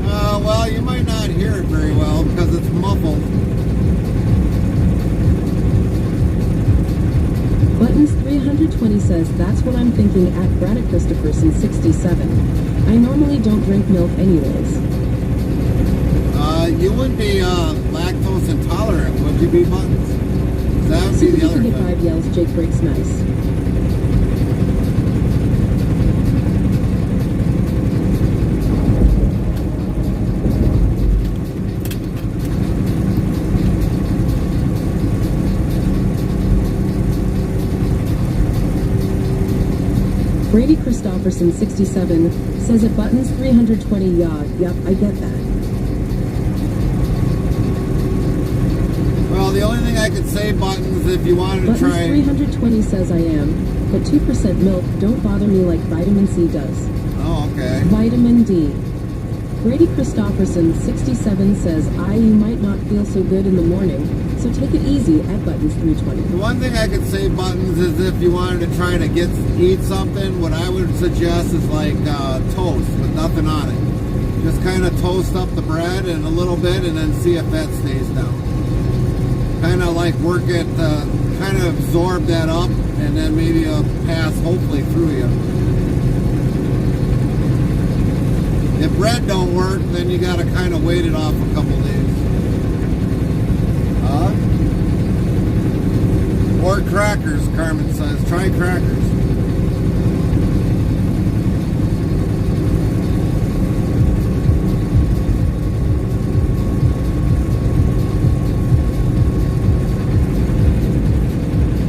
Well, you might not hear it very well because it's muffled. Buttons 320 says, that's what I'm thinking at Brady Christopherson 67. I normally don't drink milk anyways. You wouldn't be lactose intolerant, would you be, Buttons? That would be the other Super thing. Duper Get Vibe yells, Jake brake's nice. Brady Christopherson 67 says at Buttons 320 yup, I get that. Well, the only I could say, Buttons, if you wanted to Buttons try. 320 says I am, but 2% milk don't bother me like vitamin C does. Oh, okay. Vitamin D. Brady Christopherson 67 says you might not feel so good in the morning, so take it easy at Buttons 320. The one thing I could say, Buttons, is if you wanted to try to eat something, what I would suggest is like toast with nothing on it. Just kind of toast up the bread and a little bit and then see if that stays down. Kind of like work it, kind of absorb that up and then maybe pass hopefully through you. If bread don't work, then you got to kind of wait it off a couple days. Or crackers, Carmen says. Try crackers.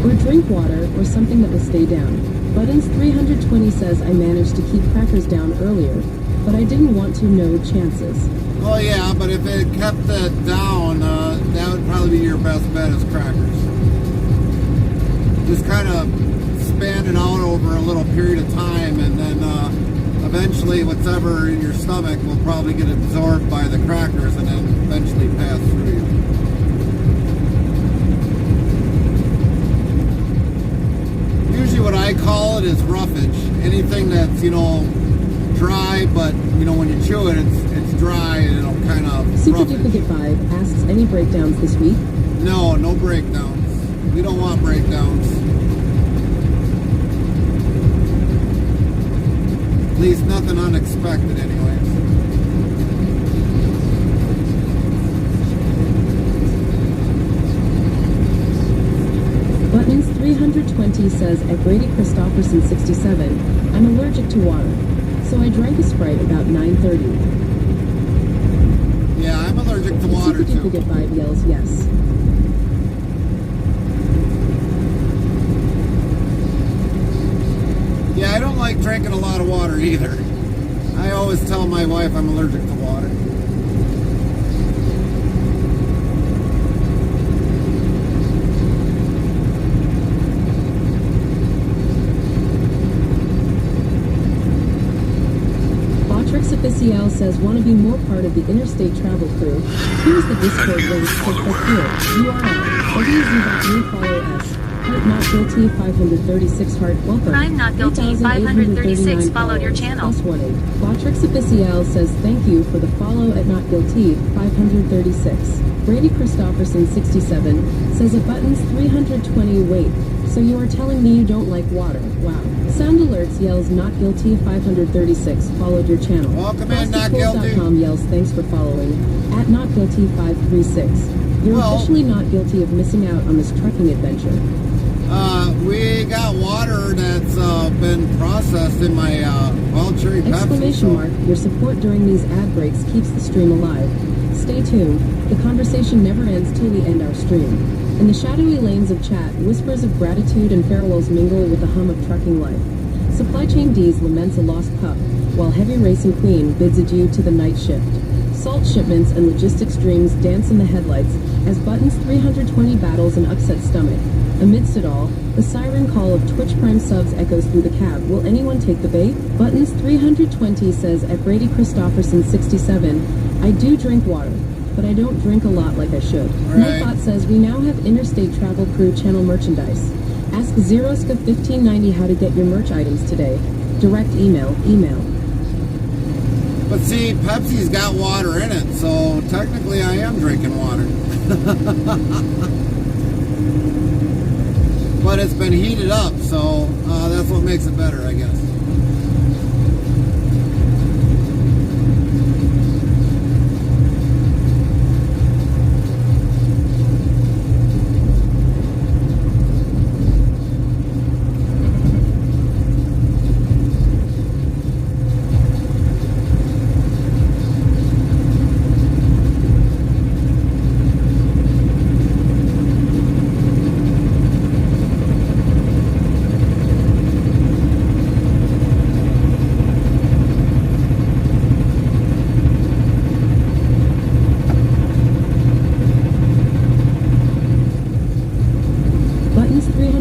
Or drink water, or something that will stay down. Buttons 320 says I managed to keep crackers down earlier, but I didn't want to, no chances. Oh yeah, but if it kept it down, that would probably be your best bet is crackers. Just kind of span it out over a little period of time, and then eventually whatever in your stomach will probably get absorbed by the crackers and then eventually pass through you. Usually what I call it is roughage. Anything that's, dry, but, when you chew it, it's dry and it'll kind of Super roughage. Duplicate 5 asks any breakdowns this week? No breakdowns. We don't want breakdowns. At least nothing unexpected anyways. Buttons 320 says at Brady Christopherson 67, I'm allergic to water, so I drank a Sprite about 9:30. Yeah, I'm allergic to water Super too. Duplicate 5 yells yes. Yeah, I don't like drinking a lot of water either. I always tell my wife I'm allergic to water. Botrix Official says want to be more part of the interstate travel crew. Here's the Discord link to click here. URL. www.new follow us. Heart not guilty 536 heart welcome. I'm not guilty 536 followed your channel. +18. Botrix Official says thank you for the follow at not guilty 536. Brady Christopherson 67 says at Buttons 320 wait. So you are telling me you don't like water? Wow. Sound Alerts yells not guilty 536 followed your channel. Welcome in, Not Guilty. Frostykills.com yells thanks for following at not guilty 536. You're officially not guilty of missing out on this trekking adventure. We got water that's been processed in my wild cherry Pepsi. Exclamation mark, your support during these ad breaks keeps the stream alive. Stay tuned. The conversation never ends till we end our stream. In the shadowy lanes of chat, whispers of gratitude and farewells mingle with the hum of trucking life. Supply Chain D's laments a lost pup, while Heavy Racing Queen bids adieu to the night shift. Salt shipments and logistics dreams dance in the headlights as Buttons 320 battles an upset stomach. Amidst it all, the siren call of Twitch Prime subs echoes through the cab. Will anyone take the bait? Buttons 320 says at Brady Christopherson 67, I do drink water, but I don't drink a lot like I should. Right. Nightbot says we now have Interstate Travel Crew channel merchandise. Ask Zeroska 1590 how to get your merch items today. Direct email. But see, Pepsi's got water in it, so technically I am drinking water. But it's been heated up, so that's what makes it better, I guess.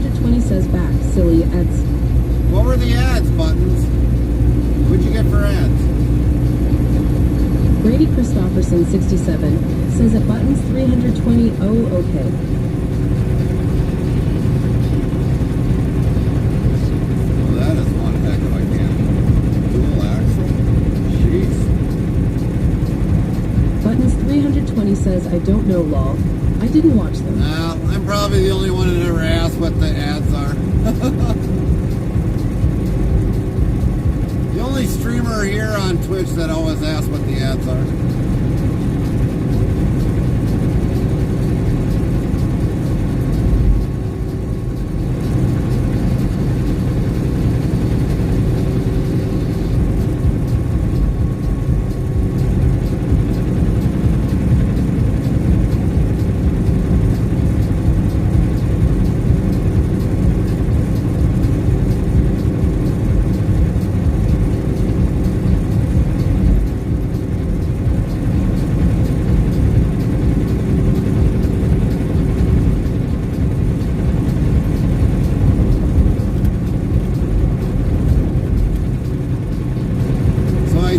320 says back, silly ads. What were the ads, Buttons? What'd you get for ads? Brady Christopherson 67 says at Buttons 320, oh okay. Well, that is one heck of a camera. Dual axle. Jeez. Buttons 320 says I don't know, lol. I didn't watch them. Now, I'm probably the only one that ever asked what the ads are. The only streamer here on Twitch that always asks what the ads are.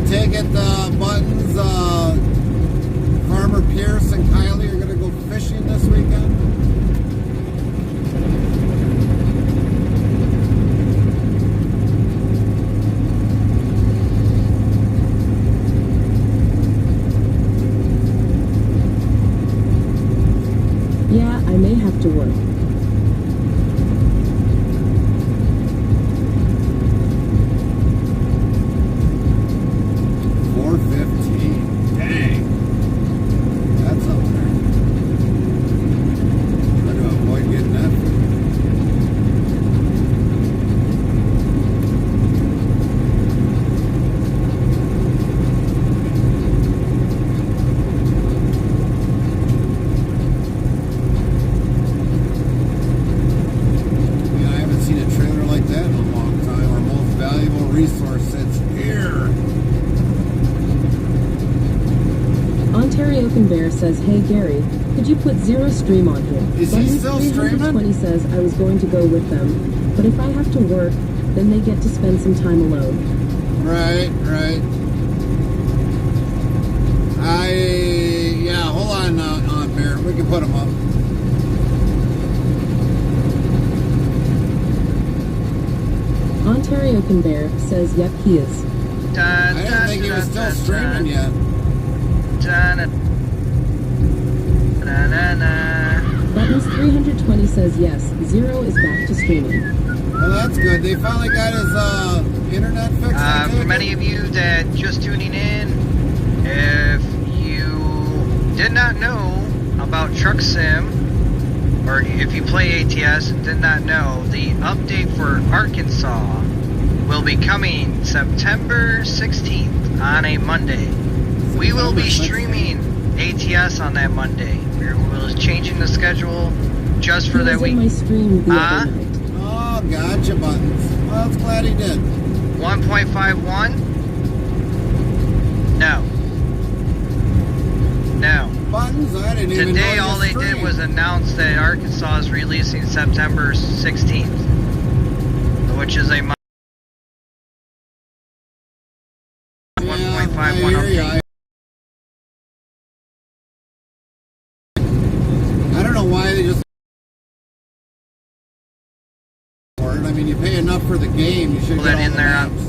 Take it, Buttons, Farmer Pierce and Kylie are going to go fishing this weekend. Yeah, I may have to work. Bear says, hey Gary, could you put Zero Stream on here? Is he still streaming? 320 says I was going to go with them, but if I have to work, then they get to spend some time alone. Right. Yeah, hold on, Bear. We can put him up. Ontario Bear says, yep, he is. I didn't think he was still streaming yet. Buttons 320 says yes, Zero is back to streaming. Well, that's good. They finally got his internet fixed. For many of you that just tuning in, if you did not know about Truck Sim, or if you play ATS and did not know, the update for Arkansas will be coming September 16th on a Monday. We will be streaming ATS on that Monday. We're changing the schedule just for that week. My stream the other night. Oh, gotcha, Buttons. Well, I was glad he did. 1.51? No. Buttons, I didn't even know. Today, all they did was announce that Arkansas is releasing September 16th, which is a 1.51 update. I don't know why they just. I mean, you pay enough for the game, you should get all in the there. maps.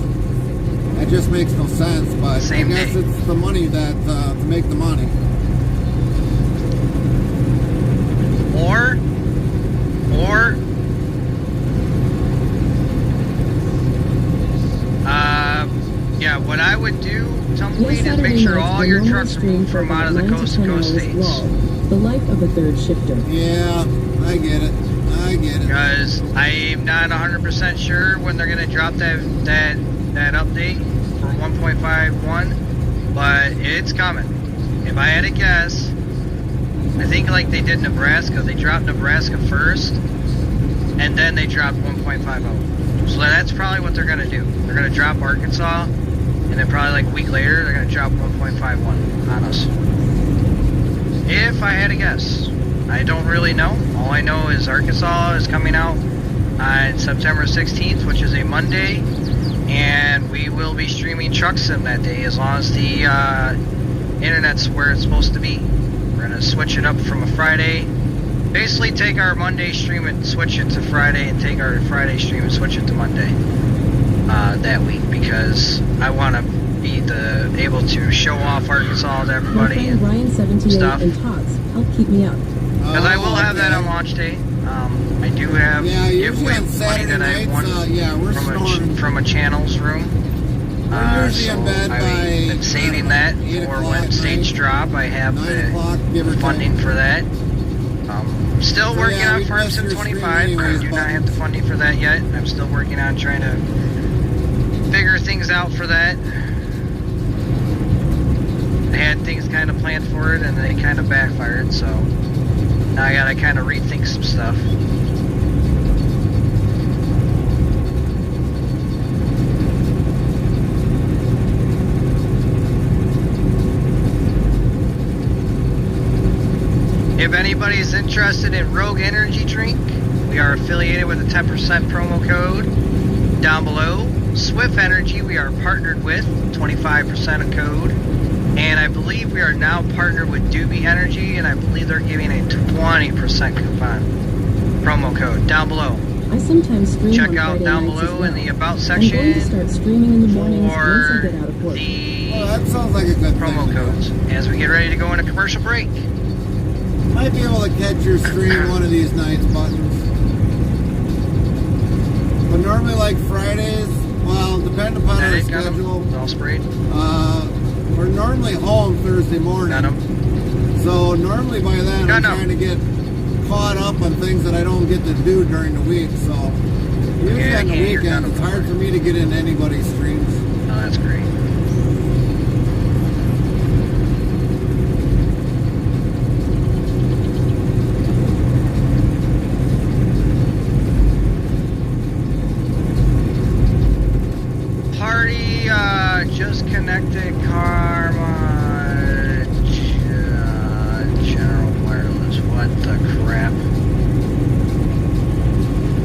That just makes no sense, but Same I guess day. it's the money that to make the money. Or yeah, what I would do, Tumbleweed, is make sure all your trucks move from out of the coast-to-coast states. The life of a third shifter. Yeah, I get it. Because I'm not 100% sure when they're going to drop that update for 1.51, but it's coming. If I had to guess, I think like they did Nebraska, they dropped Nebraska first, and then they dropped 1.50. So that's probably what they're going to do. They're going to drop Arkansas, and then probably like a week later, they're going to drop 1.51 on us. If I had to guess. I don't really know. All I know is Arkansas is coming out on September 16th, which is a Monday, and we will be streaming Truck Sim that day as long as the internet's where it's supposed to be. We're gonna switch it up from a Friday. Basically take our Monday stream and switch it to Friday, and take our Friday stream and switch it to Monday that week, because I want to be able to show off Arkansas to everybody My friend and Ryan78 stuff. and Tots help keep me up. Because I will have that on launch day. I do have usually giveaway on money Saturday that I nights, won we're snoring. from a channels room. We're usually So in bed I've by been saving that 8 for o'clock when at stage night. drop. I have 9 o'clock, give or the take. funding for that. Still So, working yeah, on we Farm missed Sim your stream 25. I anyways, do but- not have the funding for that yet. I'm still working on trying to figure things out for that. I had things kind of planned for it, and they kind of backfired, so now I gotta kind of rethink some stuff. If anybody's interested in Rogue Energy Drink, we are affiliated with a 10% promo code down below. Swift Energy, we are partnered with, 25% a code. And I believe we are now partnered with Doobie Energy, and I believe they're giving a 20% coupon promo code down below. I sometimes stream Check on out Friday down nights as below well. in the About I'm section going to start streaming in the mornings once I for get out of work. the Well, that sounds like a good promo thing. codes as we get ready to go into commercial break. Might be able to catch your stream one of these nights, Buttons. But normally, like Fridays, well, depending upon our Got 'em? schedule, It's all sprayed. we're normally home Thursday morning. Got 'em. So normally by then, Got I'm 'em. trying to get caught up on things that I don't get to do during the week. So usually Okay, I on the can't hear weekend, none of it's them. hard for me to get into anybody's streams. Oh, that's great. Party just connected Karma General Wireless. What the crap?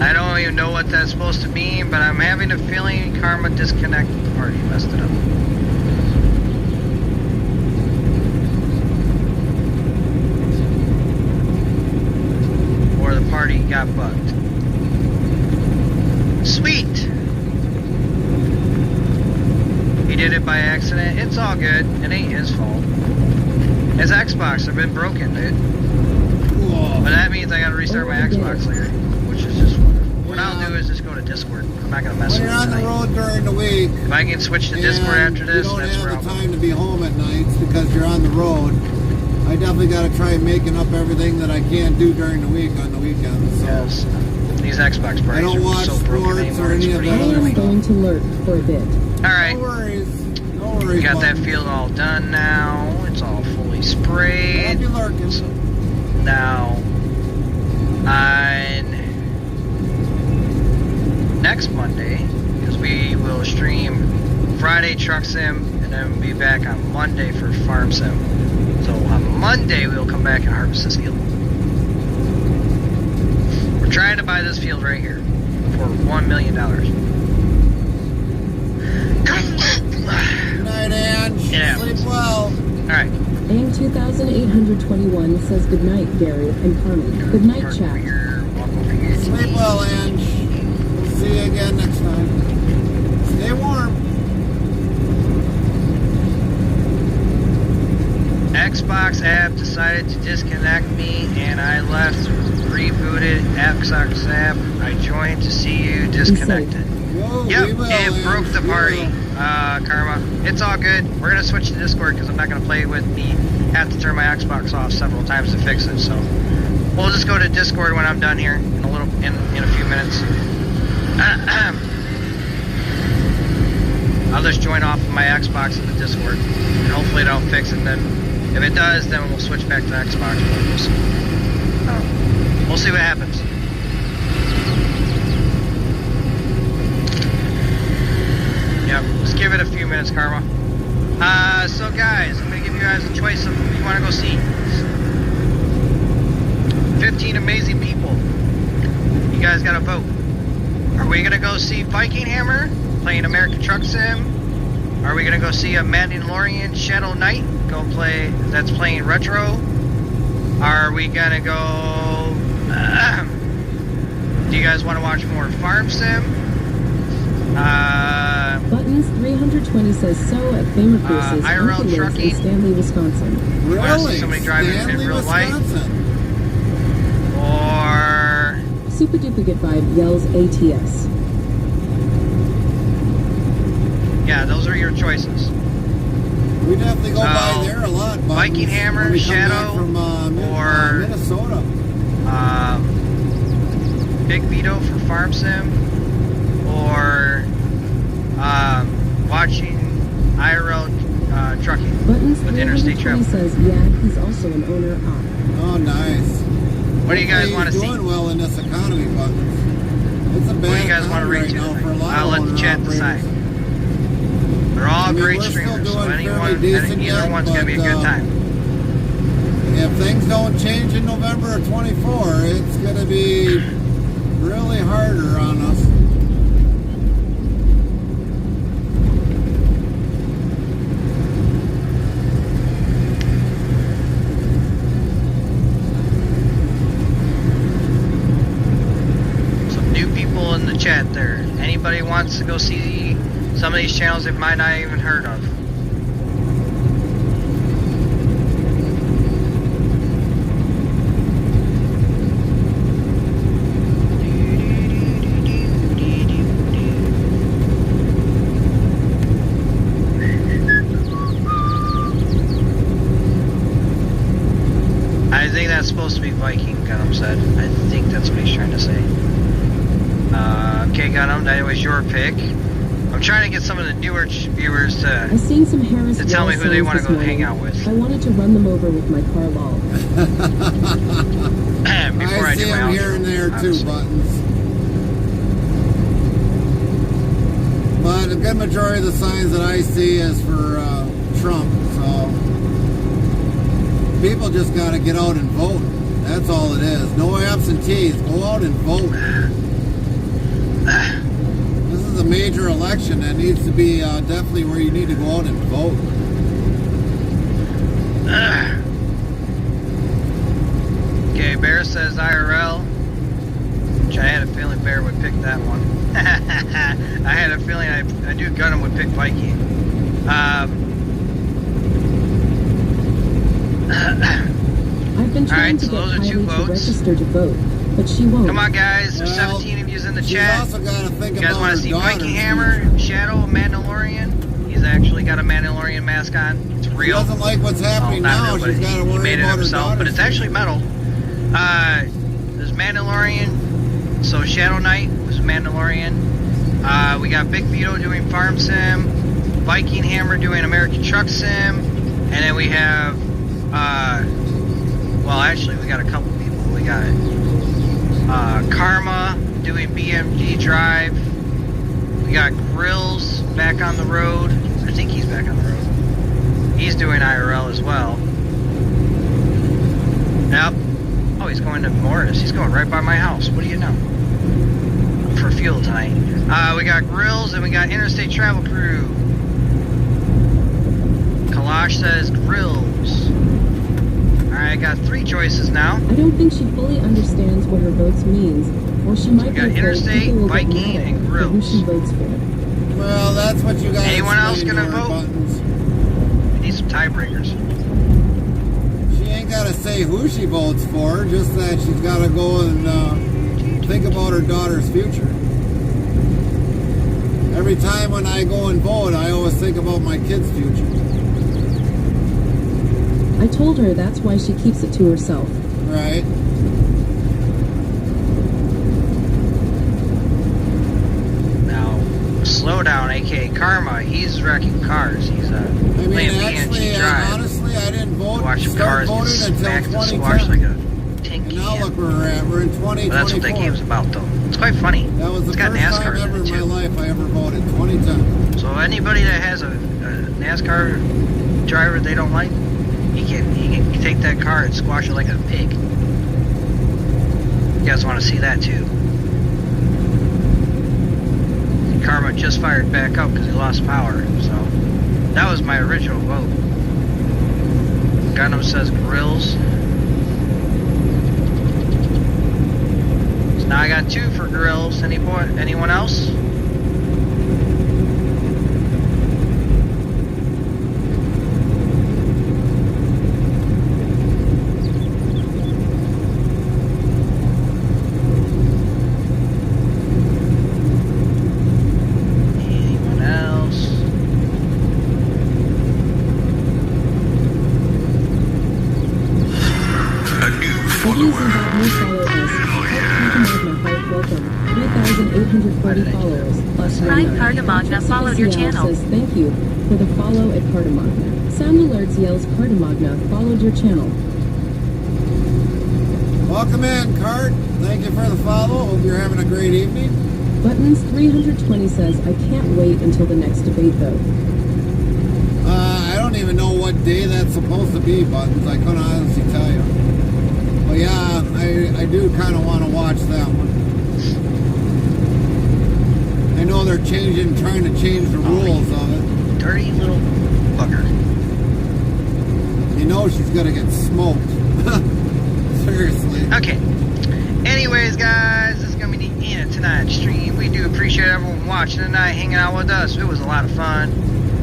I don't even know what that's supposed to mean, but I'm having a feeling Karma disconnected the party, messed it up. Or the party got bugged. Sweet! He did it by accident. It's all good. It ain't his fault. His Xbox have been broken, dude. Cool. But that means I gotta restart my Xbox later, which is just wonderful. What I'll do is just go to Discord. I'm not gonna mess When with you're it on the tonight. road during the week, If I can switch to Discord and after this, you don't that's where have I'll the go. time to be home at nights because you're on the road, I definitely got to try making up everything that I can't do during the week on the weekends. So Yes. These Xbox I parties don't are watch so broken sports anymore. or It's any of pretty that I other am annoying. stuff. going to lurk for a bit. Alright, No worries. No we worries. got that bud. field all done now. It's all fully I'll sprayed. be lurking. So now, on next Monday, because we will stream Friday Truck Sim, and then we'll be back on Monday for Farm Sim. So on Monday, we'll come back and harvest this field. We're trying to buy this field right here for $1 million. Good night, Ange. Yeah. Sleep well. Alright. AM 2821 says good night, Gary and Carmen. Good night, Park chat. over here, walk over here. Sleep well, Ange. We'll see you again next time. Stay warm. Xbox app decided to disconnect me, and I left, rebooted Xbox app. I joined to see you disconnected. Whoa, Yep, we will, it Ange. broke the We party, will. Karma. It's all good. We're gonna switch to Discord because I'm not gonna play with me. Have to turn my Xbox off several times to fix it. So we'll just go to Discord when I'm done here in a few minutes. I'll just join off of my Xbox in the Discord, and hopefully it'll fix it. Then, if it does, then we'll switch back to Xbox. But we'll see. We'll see what happens. Yep, just give it a few minutes, Karma. So guys, I'm gonna give you guys a choice of who you want to go see. 15 amazing people. You guys gotta vote. Are we gonna go see Viking Hammer playing American Truck Sim? Are we gonna go see a Mandalorian Shadow Knight that's playing retro? Are we gonna go? Do you guys want to watch more Farm Sim? Buttons 320 says so at Famer Cruises, IRL Uncle Liz trucking? in Stanley, Wisconsin. Wanna see Really? somebody driving Stanley, in real life? Wisconsin. Or Super Duplicate Vibe yells ATS. yeah, those are your choices. We definitely go by there a lot. Buttons, Viking Hammer, when we come Shadow, back from, or Minnesota. Big Vito for Farm Sim, or watching IRL trucking Buttons with interstate 320 travel. says yeah, he's also an owner of. Oh, nice. What do you guys want to He's see? doing well in this economy, Buttons. It's a bad What do you guys want to economy rate right to? now for a lot I'll of let the owner chat operators. decide. They're all I mean, great we're still streamers, so doing fairly anyone, decent either yet, one's gonna be a but, good time. If things don't change in November of 24, it's going to be really harder on us. Some new people in the chat there. Anybody wants to go see some of these channels they might not even heard of? I think that's supposed to be Viking, Gunham said. I think that's what he's trying to say. Okay, Gunham, that was your pick. I'm trying to get some of the newer viewers I to seen some Harris tell me who they want to go hang out with. I wanted to run them over with my car lol. before I see do my them outro, here and there too, obviously. Buttons. But a good majority of the signs that I see is for Trump, so people just got to get out and vote. That's all it is. No absentees. Go out and vote. This is a major election that needs to be definitely where you need to go out and vote. Okay, Bear says IRL, which I had a feeling Bear would pick that one. I had a feeling I knew Gunham would pick Viking. I've been trying Alright, to so get those are two Kylie to votes. register to vote, but she won't. Come on, guys. There's Well, 17 of you in the she's chat. also got to think You guys about want her to see daughter's Viking Hammer, Shadow, Mandalorian? He's actually got a Mandalorian mask on. It's She real. doesn't like what's happening Well, not now. real, but She's got to he worry made it about her himself. daughter's But it's actually metal. There's Mandalorian. So Shadow Knight was Mandalorian. We got Big Vito doing Farm Sim. Viking Hammer doing American Truck Sim. And then we have, well, actually, we got a couple people. We got Karma doing BMG Drive. We got Grills back on the road. I think he's back on the road. He's doing IRL as well. Yep. Oh, he's going to Morris. He's going right by my house. What do you know? For fuel tonight. We got Grills and we got Interstate Travel Crew. Kalash says Grills. Alright, I got 3 choices now. I don't think she fully understands what her votes means, or she might We be got afraid Interstate, people will get Viking, mad at and her for who Grills. she votes for. Well, that's what you got. Anyone else gonna vote? Buttons. We need some tiebreakers. She ain't got to say who she votes for, just that she's got to go and think about her daughter's future. Every time when I go and vote, I always think about my kid's future. I told her that's why she keeps it to herself. Right. Now, Slowdown, aka Karma, he's wrecking cars. He's I mean, playing actually, PNG Drive. honestly, I didn't vote. Watch some Start cars get voting until smacked and squashed 2010. like a tin And now can. look where we're at. We're in 2024. But that's what that game's about, though. It's quite funny. That was the It's got first NASCAR time in ever it, in my too. life I ever voted. 2010. So anybody that has a NASCAR driver they don't like, he can take that car and squash it like a pig. You guys want to see that too? it just fired back up because he lost power. So that was my original vote. Gunham says grills. So now I got 2 for grills. Anyone else? Hi, Cardamagna followed your channel. Says thank you for the follow at Cardamagna. Sound Alerts yells Cardamagna followed your channel. Welcome in, Cart. Thank you for the follow. Hope you're having a great evening. Buttons 320 says I can't wait until the next debate though. I don't even know what day that's supposed to be, Buttons. I couldn't honestly tell you. But yeah, I do kind of want to watch that one. I know they're trying to change the rules of it. Dirty little bugger. You know she's gonna get smoked. Seriously. Okay. Anyways, guys, this is gonna be the end of tonight's stream. We do appreciate everyone watching tonight, hanging out with us. It was a lot of fun.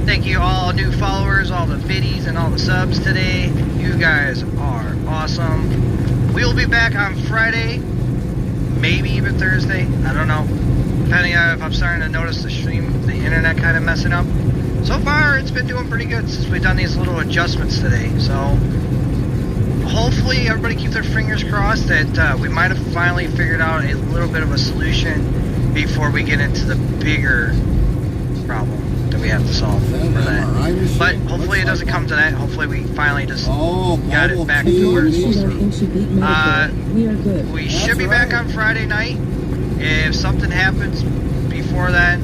Thank you all new followers, all the biddies, and all the subs today. You guys are awesome. We will be back on Friday, maybe even Thursday. I don't know. Depending on if I'm starting to notice the internet kind of messing up. So far, it's been doing pretty good since we've done these little adjustments today. So, hopefully, everybody keep their fingers crossed that we might have finally figured out a little bit of a solution before we get into the bigger problem that we have to solve for that. But hopefully, it doesn't come to that. Hopefully, we finally just got it back to where it's supposed to be. We should be back on Friday night. If something happens before that,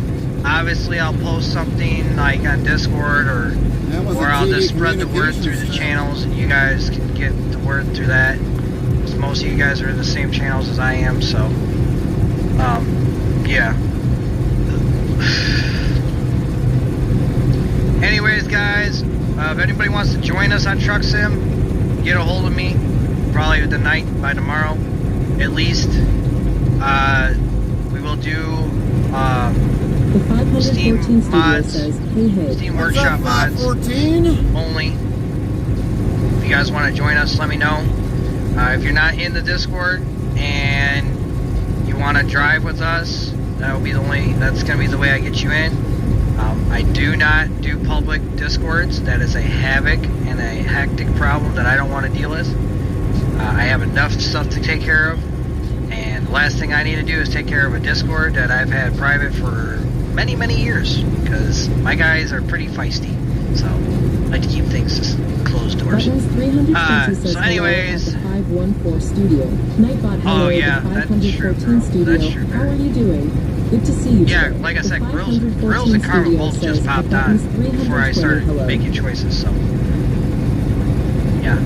obviously I'll post something like on Discord or I'll just spread the word through the channels and you guys can get the word through that. Because most of you guys are in the same channels as I am, so yeah. Anyways, guys, if anybody wants to join us on Truck Sim, get a hold of me. Probably tonight, by tomorrow, at least. We will do the 514 Steam studio mods, says, hey. Steam Workshop mods only. If you guys want to join us, let me know. If you're not in the Discord and you want to drive with us, that's going to be the way I get you in. I do not do public Discords. That is a havoc and a hectic problem that I don't want to deal with. I have enough stuff to take care of. And the last thing I need to do is take care of a Discord that I've had private for many, many years. Because my guys are pretty feisty. So, I like to keep things just closed doors. So anyways. 514 studio. Nightbot, hello, yeah, the 514 studio. That's true, How are you doing? Good to see you. Yeah, today. like I The said, Grills 514 and Karma studio both says, just popped buttons on before I 320, started hello. making choices, so. Yeah.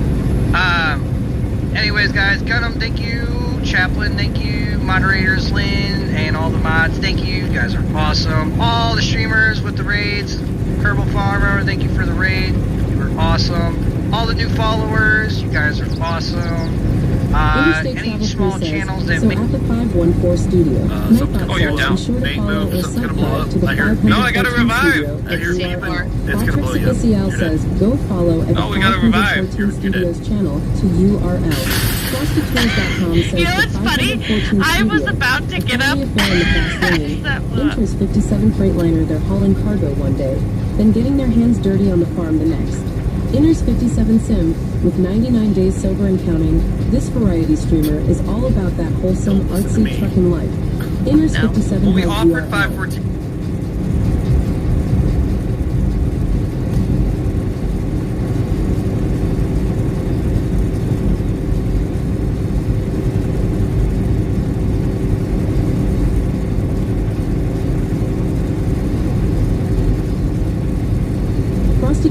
Anyways, guys, Gunham, thank you. Chaplain, thank you. Moderators, Lynn, and all the mods, thank you. You guys are awesome. All the streamers with the raids. Kerbal Farmer, thank you for the raid. You were awesome. All the new followers, you guys are awesome. Any small channels that so at the 514 studio, Nightbot you're says down. be sure to Big follow move. or Something's gonna blow subscribe to the up. I hear- 514 No, I gotta revive. studio I hear at something. URL. It's gonna blow you up. Official says go follow at the Oh, we gotta revive. 514 You're dead. Studios channel to URL. FrostyToys.com says You know what's the funny? 514 I was studio. about to A get up. family affair in the fast lane. That was- Inter's 57 Freightliner, they're hauling cargo one day, then getting their hands dirty on the farm the next. Inner's 57 Sim, with 99 days sober and counting, this variety streamer is all about that wholesome, artsy truckin' life. Inner's 57 Well, we has offered URL. 514.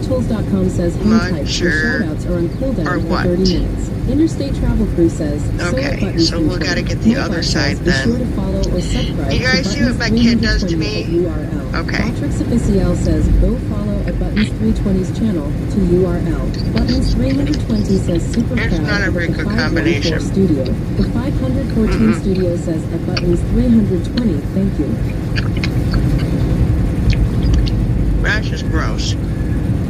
ClassicTools.com says hang Not tight. sure. Your shoutouts are on cooldown Or for what? 30 minutes. Interstate Travel Crew says, Okay, so we'll gotta get the other side be sure then. to follow or subscribe You guys to see what Buttons my kid does to 320 me? at URL. Okay. Matrix Official says, go follow at Buttons 320's channel to URL. Buttons 320 says, super It's proud not a of very the good 514 combination. studio. The 514 studio says, at Buttons 320, thank you. That's just gross.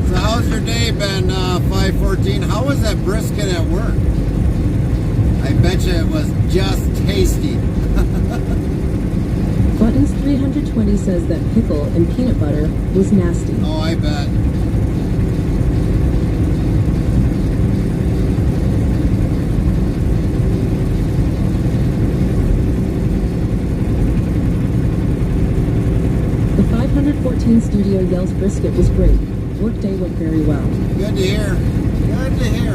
So how's your day been, 514? How was that brisket at work? I bet you it was just tasty. Buttons 320 says that pickle and peanut butter was nasty. Oh, I bet. The 514 studio yells brisket was great. Workday went very well. Good to hear. Good to hear.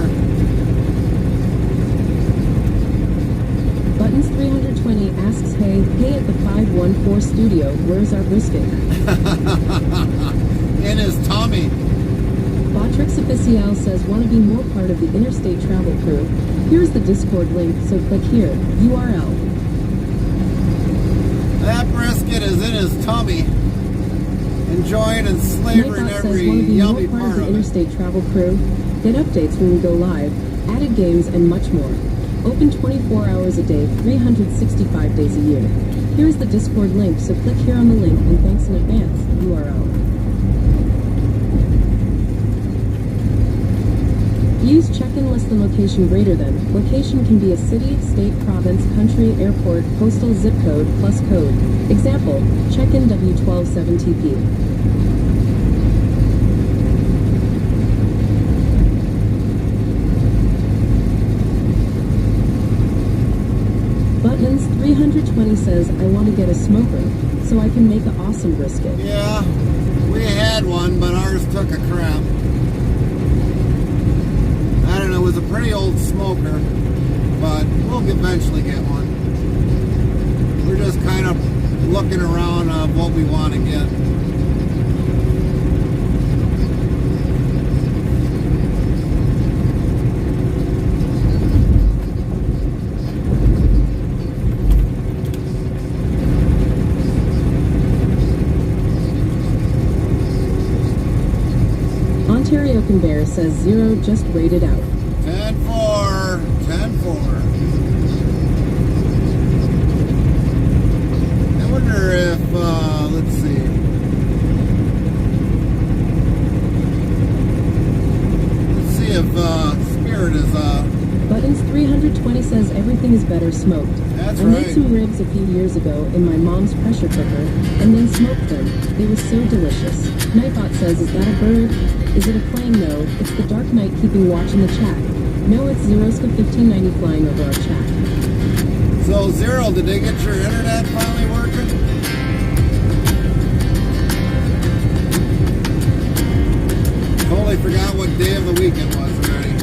Buttons 320 asks, hey at the 514 studio, where's our brisket? In his tummy. Botrix Official says, want to be more part of the Interstate Travel Crew? Here's the Discord link, so click here. URL. That brisket is in his tummy. Enjoying and savoring Nightbot every says, want to be yummy more part of part the of it. Interstate Travel Crew? Get updates when we go live, added games, and much more. Open 24 hours a day, 365 days a year. Here's the Discord link, so click here on the link, and thanks in advance. URL. Use check-in less than location greater than. Location can be a city, state, province, country, airport, postal, zip code, plus code. Example, check-in W127TP. Buttons 320 says, I want to get a smoker, so I can make an awesome brisket. Yeah, we had one, but ours took a crap. I don't know, it was a pretty old smoker, but we'll eventually get one. We're just kind of looking around of what we want to get. Ontario Conveyor says 0 just rated out. 10-4, 10-4. I wonder if, let's see. Let's see if, Spirit is, Buttons 320 says everything is better smoked. That's I made right. some ribs a few years ago in my mom's pressure cooker and then smoked them. They were so delicious. Nightbot says, is that a bird? Is it a plane? No, it's the Dark Knight keeping watch in the chat. No, it's Zeroska 1590 flying over our chat. So, Zero, did they get your internet finally working? Totally forgot what day of the week it was already.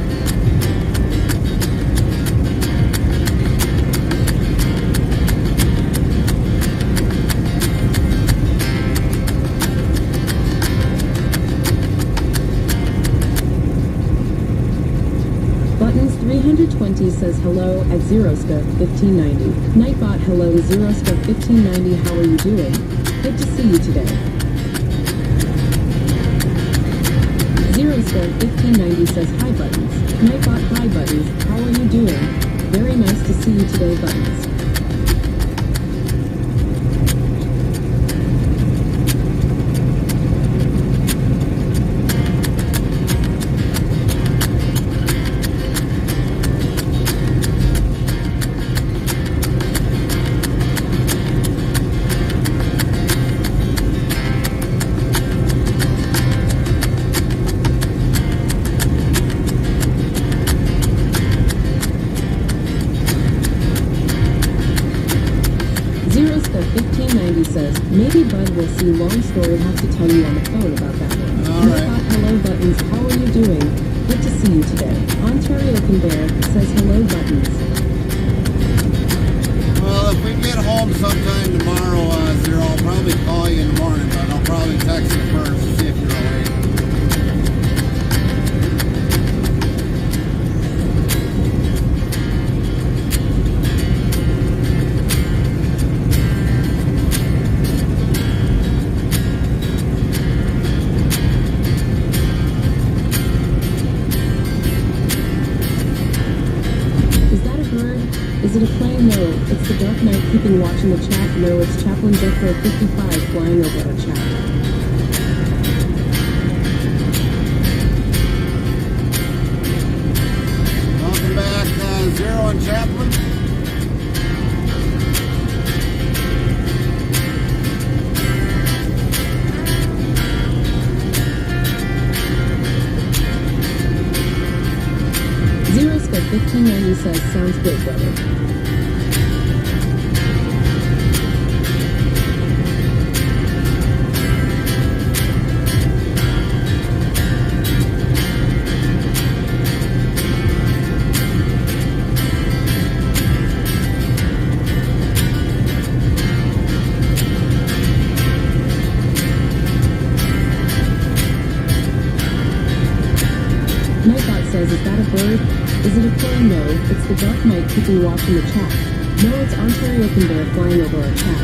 Buttons 320 says hello at Zeroska 1590. Nightbot, hello Zeroska 1590, how are you doing? Good to see you today. Zeroska 1590 says hi Buttons. Nightbot, hi Buttons, how are you doing? Very nice to see you today Buttons. Zeroska 1590 says, maybe Bud will see long story, have to tell you on the phone about that one. Alright. Nightbot, hello Buttons, how are you doing? Good to see you today. Ontario Conveyor says hello Buttons. Well, if we get home sometime tomorrow, Zero, I'll probably call you in the morning, but I'll probably text you first to see if you're awake. No, it's Chaplain Jethro 55 flying over our chat. Welcome back, Zero and Chaplain. Zero Scope 1590 says, sounds good, brother. Nightbot says, is that a bird? Is it a plane? No, it's the dark mite keeping watch in the chat. No, it's Ontario Bear flying over our chat.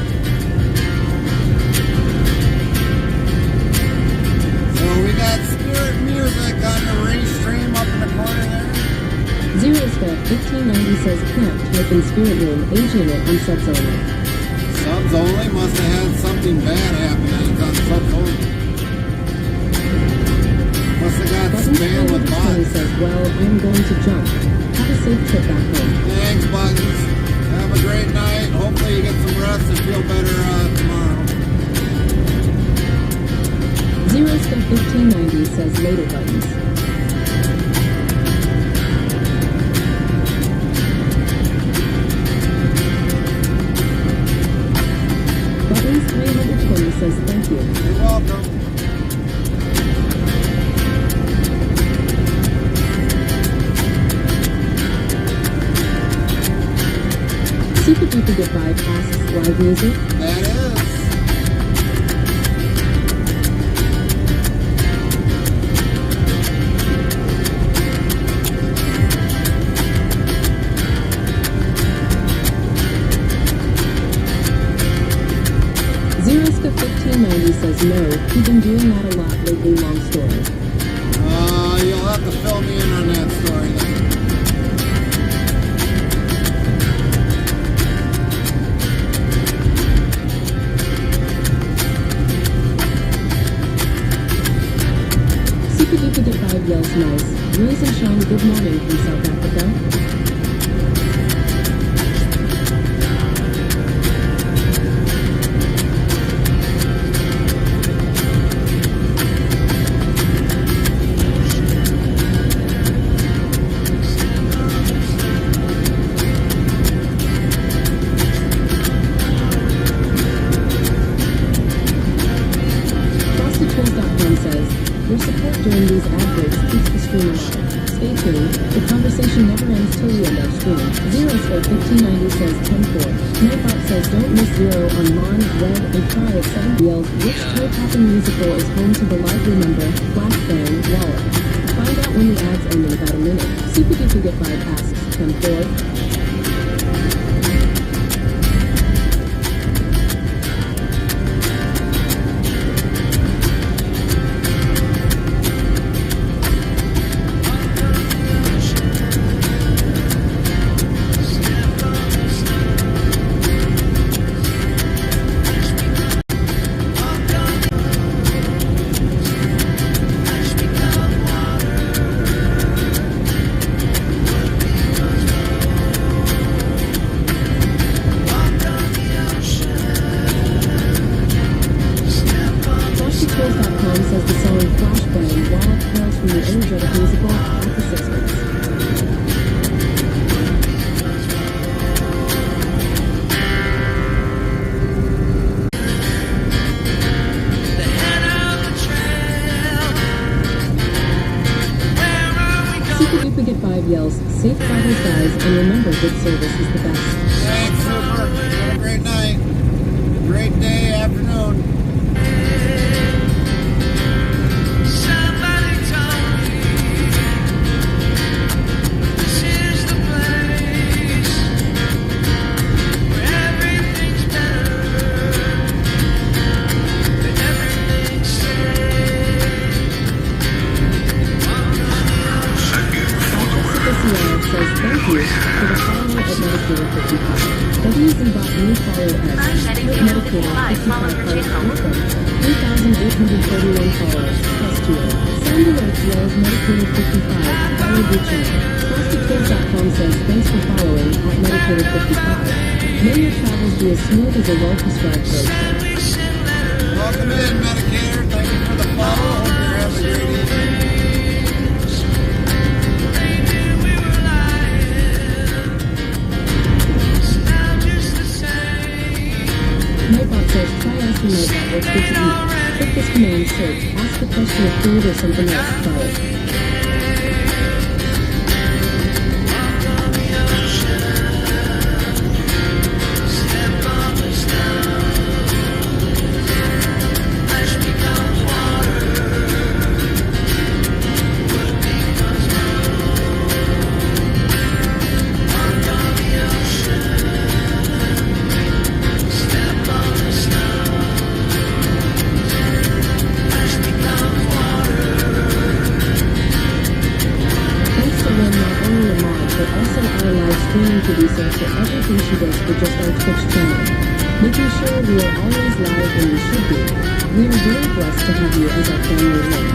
So we got spirit music on the race stream up in the corner there. Zero Scope 1590 says, camp, type in spirit room, age limit on subs only. Subs only? Must have had something bad happen and it's on subs only. Must have got spam with bots. Says, well, I'm going to jump. Have a safe trip back home. Thanks, Buttons. Have a great night. Hopefully you get some rest and feel better tomorrow. Zero Scope 1590 says, later, Buttons. Buttons 320 says, thank you. You're welcome. Super Duper Goodbye asks live music. That is. Zero Scope 1590 says no. You've been doing that a lot lately, long story. You'll have to fill me in on that story then. Super Duper Get 5 yells nice. Rose and Sean, good morning from South Africa. FrostyTools.com says, your support during these ad breaks keeps the stream alive. Stay tuned. The conversation never ends till we end our stream. Zero Scope 1590 says 10-4. Nightbot says don't miss Zero on Lawn, Red, and Cry at 7 yells. Which toe-tapping musical is home to the lively number, Flashbang, Wallet? Find out when the ads end in about a minute. Super Duper Get 5 asks 10-4. FrostyTools.com says the song Flashbang, Wallet hails from the energetic musical At the Sixpence. Super Duper Get 5 yells, safe travels guys, and remember good service is the best. Thanks, Super. Have a great night. Great day, afternoon. Somebody told me this is the place where everything's better and everything's safe. CCR says thank you for the follow at Medicator 55. W's and bought new follow as Medicator 55 Park Welcome. 3,831 followers. Plus 2. Sound alerts yells Medicator 55. Follow your channel. FrostyKids.com says thanks for following at Medicator 55. May your travels be as smooth as a well-prescribed road trip. Welcome in, Medicator. Thank you for the follow. Hope you're having a great evening. Nightbot says try asking Nightbot what's good to eat. Click this command, search, ask the question of food or something else. Try it. Producer for everything she does for just our Twitch channel, making sure we are always live when we should be. We are very blessed to have you as our family link.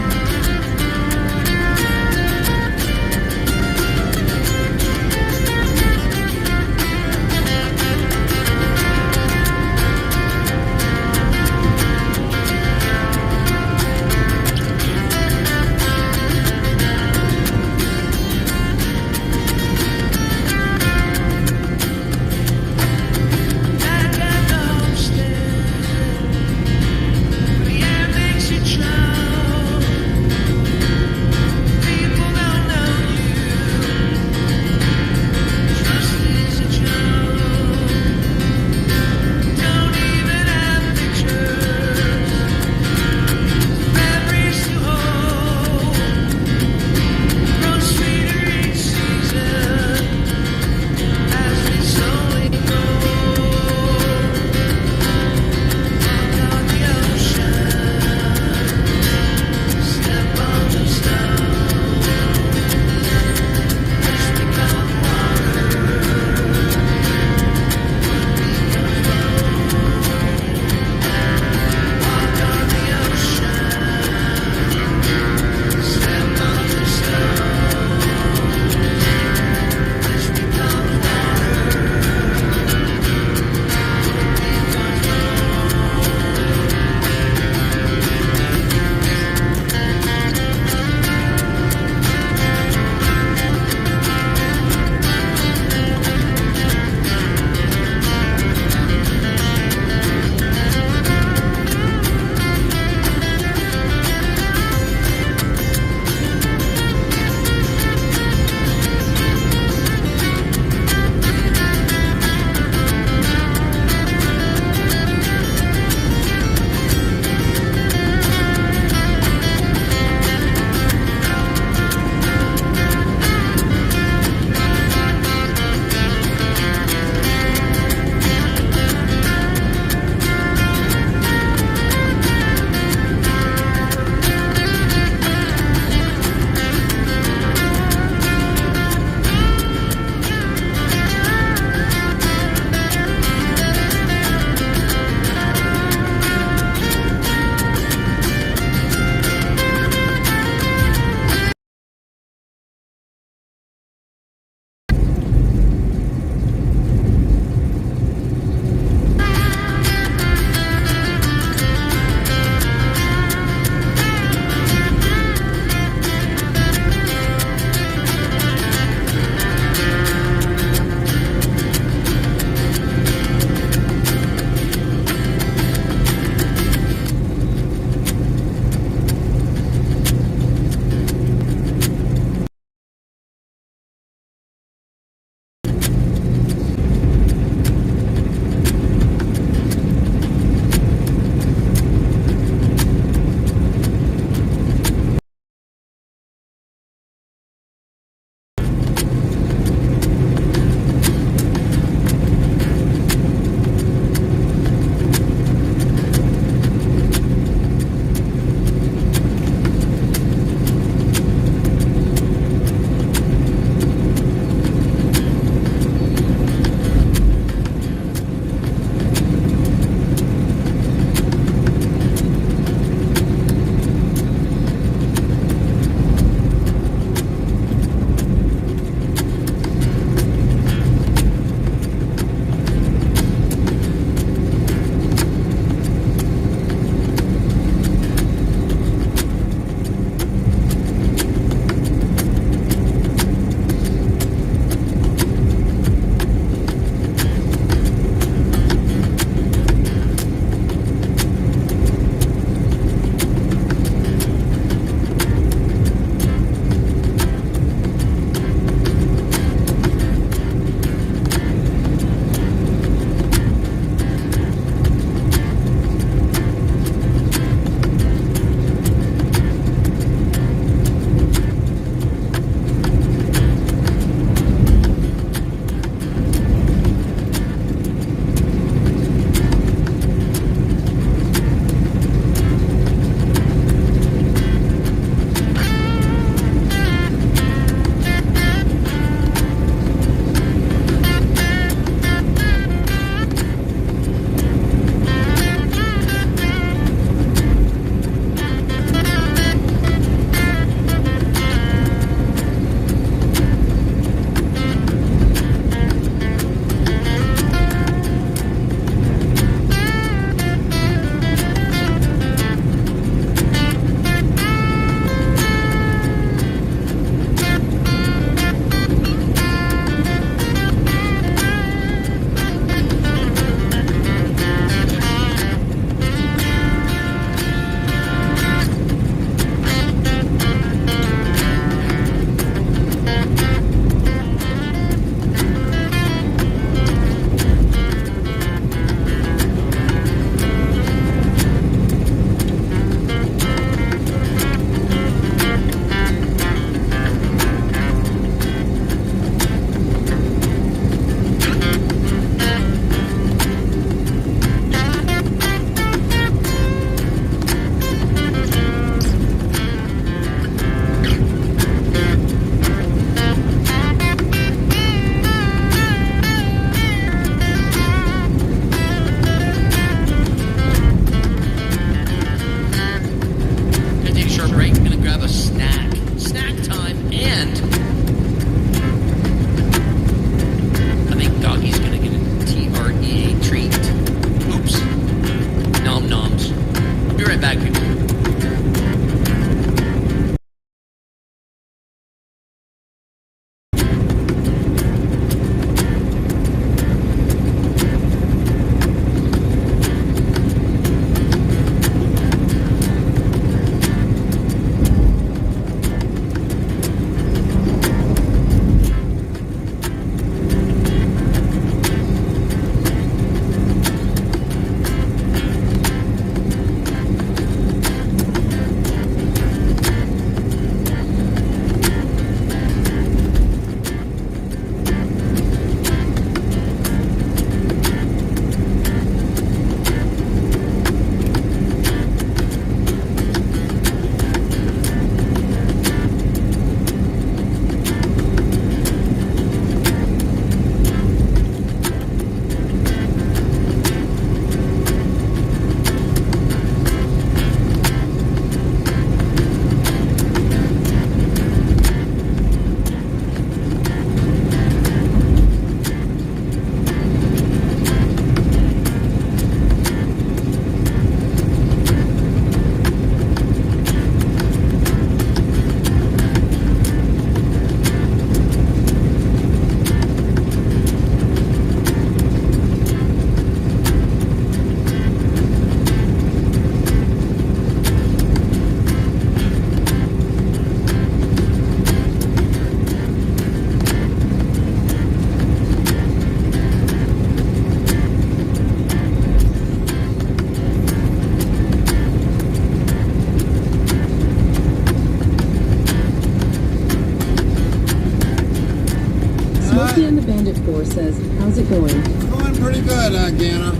says, how's it going? It's going pretty good, Gana.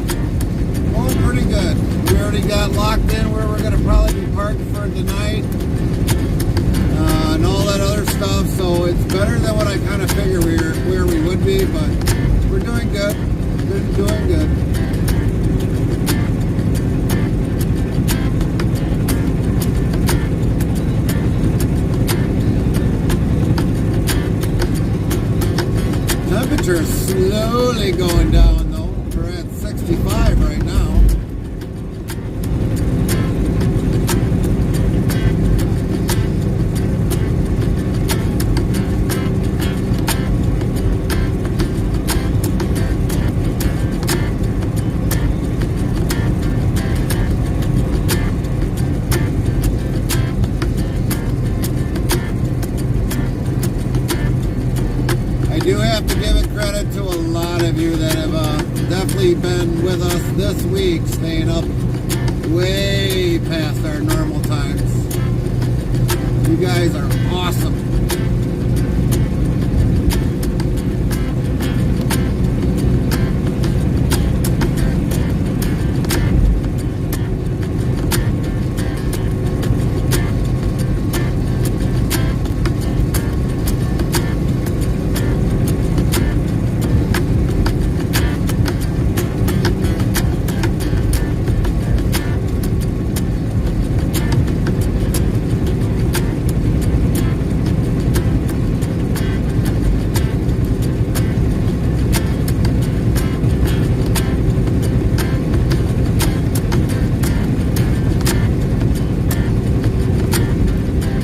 Going pretty good. We already got locked in where we're going to probably be parked for the night. And all that other stuff, so it's better than what I kind of figured where we would be, but we're doing good. We're doing good. Temperature is slowly going down though. We're at 65 right now. I do have to give it credit to a lot of you that have definitely been with us this week, staying up way past our normal times. You guys are awesome.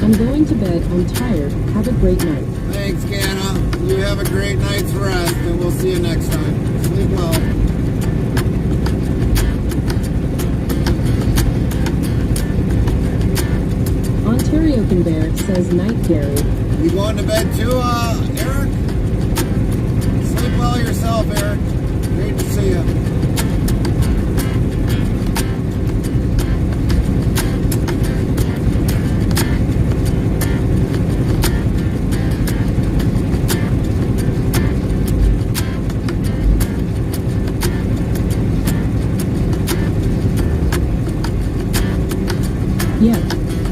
I'm going to bed. I'm tired. Have a great night. Thanks, Gana. You have a great night's rest, and we'll see you next time. Sleep well. Ontario Conveyor says, night, Gary. You going to bed too, Eric? Sleep well yourself, Eric. Great to see you. Yeah.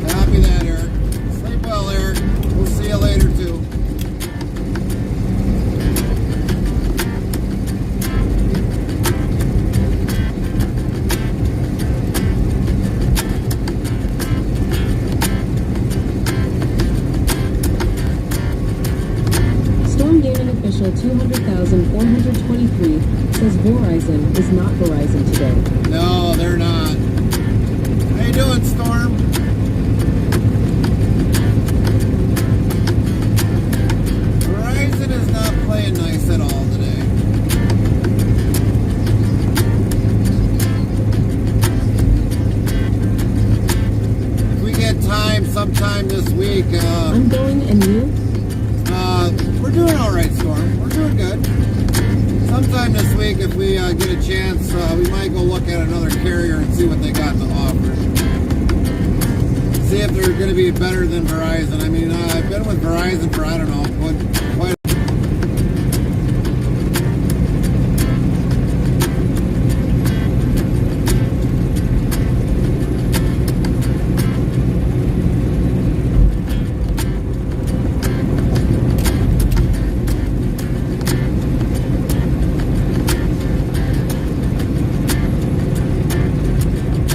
Copy that, Eric. Sleep well, Eric. We'll see you later, too. Storm Gaming Official 200,423 says Verizon is not Verizon today. No, they're not. How you doing, Storm? Verizon is not playing nice at all today. If we get time sometime this week, I'm going, and you? we're doing all right, Storm. We're doing good. Sometime this week, if we get a chance, we might go look at another carrier and see what they got to offer. See if they're going to be better than Verizon. I mean, I've been with Verizon for, I don't know, quite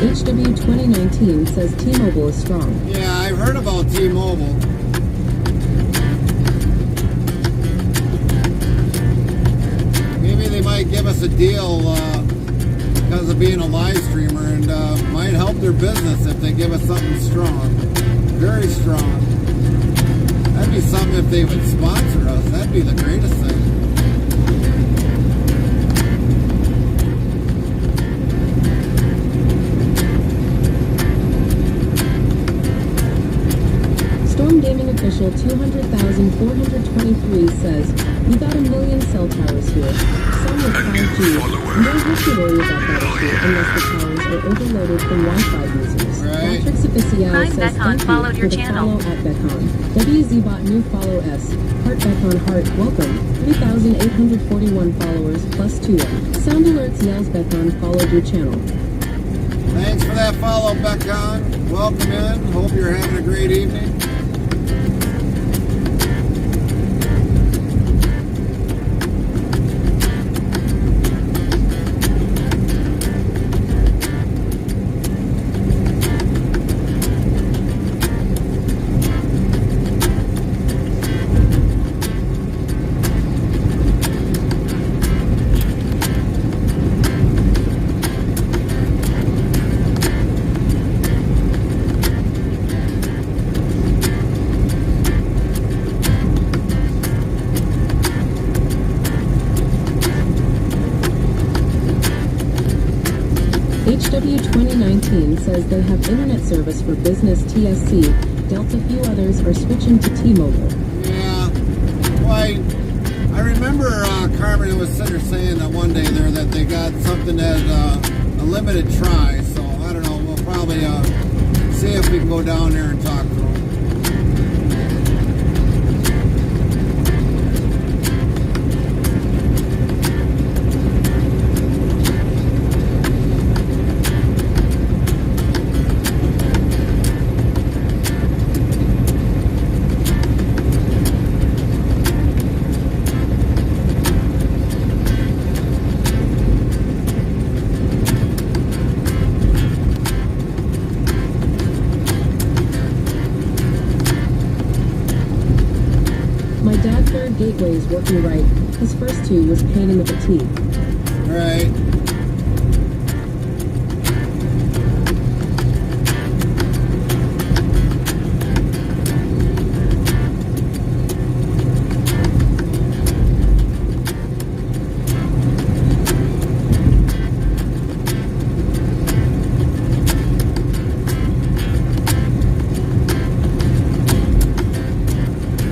HW 2019 says T-Mobile is strong. Yeah, I've heard about T-Mobile. Maybe they might give us a deal because of being a live streamer, and might help their business if they give us something strong. Very strong. That'd be something if they would sponsor us. That'd be the greatest thing. Storm Gaming Official 200,423 says, we got 1 million cell towers here. Some with 5G, you don't have to worry about that issue unless the towers are overloaded from Wi-Fi users. Right. Matrix Official Hi, says Becon, thank you followed for your the channel. follow at Becon. WZBot new follow S. Heart Becon Heart, welcome. 3,841 followers plus 2. Sound Alerts yells Becon followed your channel. Thanks for that follow, Becon. Welcome in. Hope you're having a great evening. HW 2019 says they have internet service for business TSC. Delta few others are switching to T-Mobile. Yeah. Well, I remember Carmen was sitting there saying that one day there that they got something that a limited try. So I don't know. We'll probably see if we can go down there and talk to them. My dad's third gateway is working right. His first two was pain in the teeth. Right.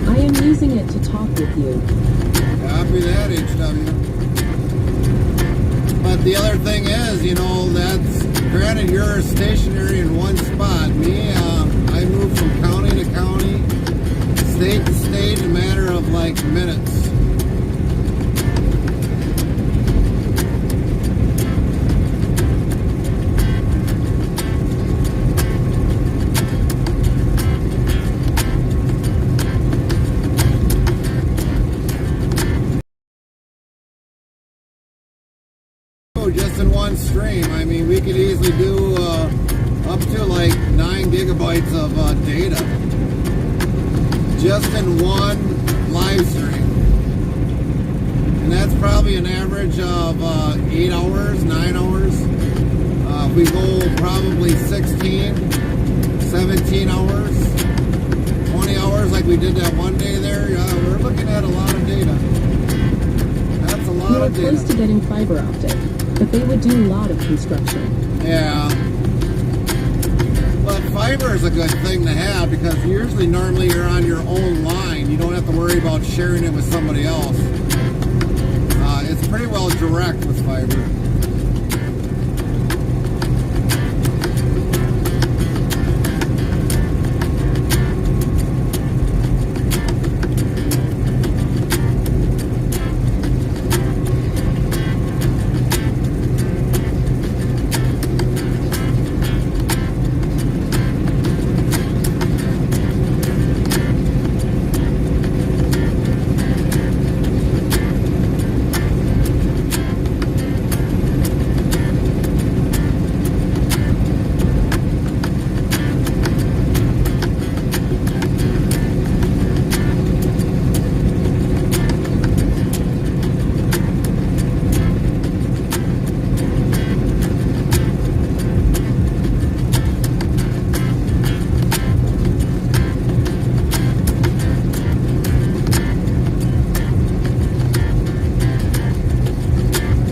I am using it to talk with you. Copy that, HW. But the other thing is, you know, that's granted you're stationary in one spot. Me, I move from county to county, state to state in a matter of like minutes. Just in one stream. I mean, we could easily do up to like 9 gigabytes of data just in one live stream. And that's probably an average of 8 hours, 9 hours. If we go probably 16, 17 hours, 20 hours like we did that one day there, we're looking at a lot of data. That's a lot You are of data. close to getting fiber optic, but they would do a lot of construction. Yeah. But fiber is a good thing to have because usually normally you're on your own line. You don't have to worry about sharing it with somebody else. It's pretty well direct with fiber.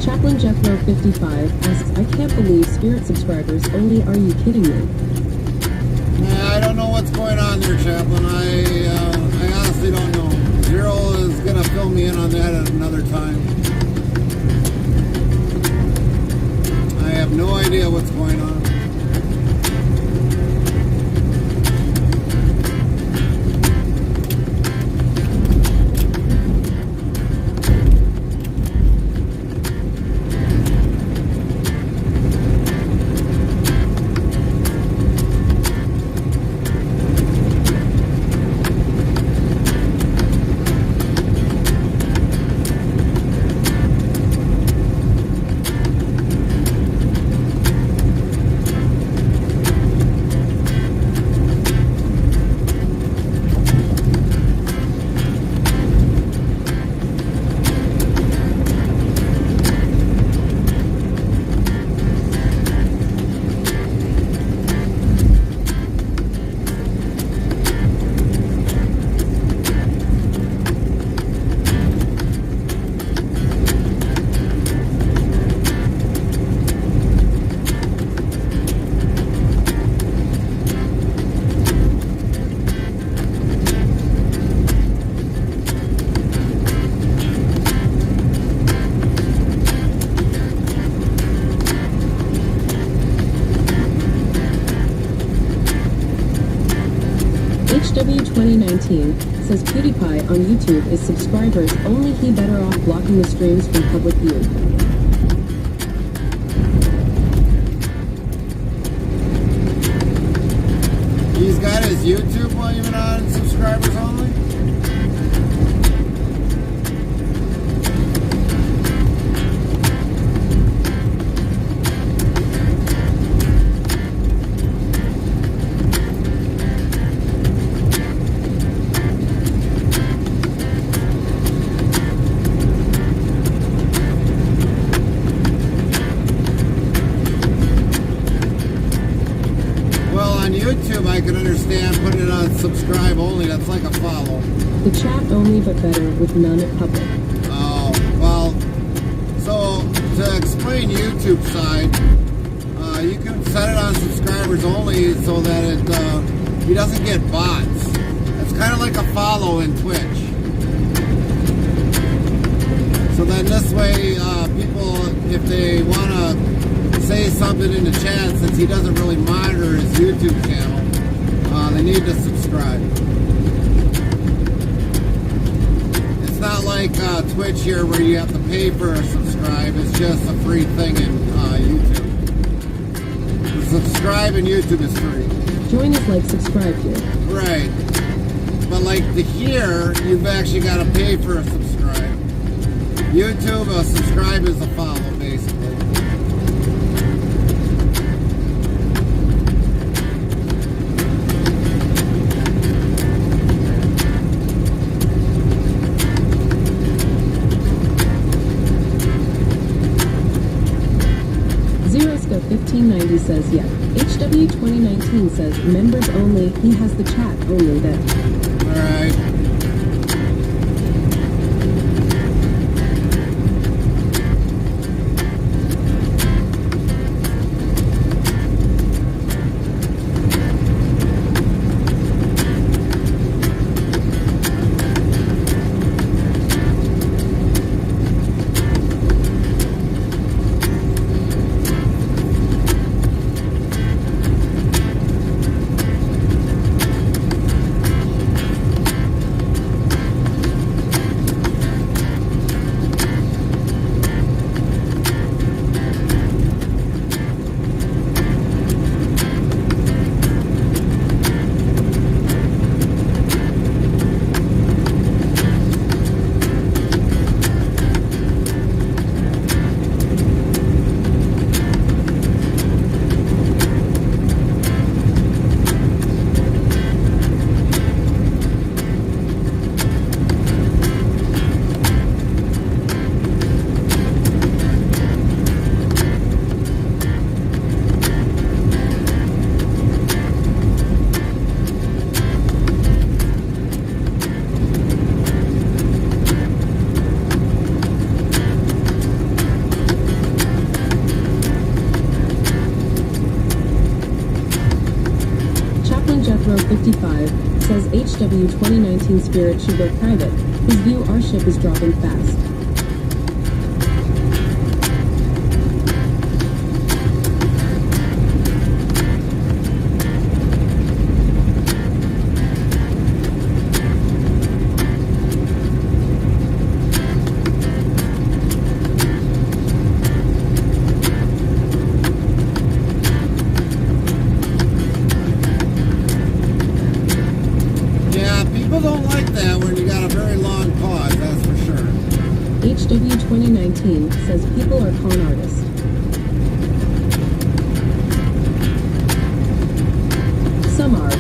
Chaplain Jeffro 55 asks, I can't believe Spirit subscribers only, are you kidding me? I don't know what's going on there, Chaplain. I honestly don't know. Zero is going to fill me in on that at another time. have no idea what's going on. HW2019 says PewDiePie on YouTube is subscribers only. He better off blocking the streams from public view. He's got his YouTube even on subscribers only? YouTube, I can understand putting it on subscribe only. That's like a follow. The chat only, but better with none at public. Oh, well, so to explain YouTube side, you can set it on subscribers only so that it he doesn't get bots. It's kind of like a follow in Twitch. So then this way, people, if they want to say something in the chat, since he doesn't really monitor his YouTube channel, they need to subscribe. It's not like Twitch here where you have to pay for a subscribe. It's just a free thing in YouTube. The subscribe in YouTube is free. Join us like subscribe here. Right. But like to here, you've actually got to pay for a subscribe. YouTube, a subscribe is a follow, basically. Zeroscope 1590 says, yeah. HW 2019 says, members only. He has the chat only then. Alright. Jethro 55 says HW 2019 Spirit should go private. His viewership is dropping fast. Pinoy2019 says people are con artists. Some are.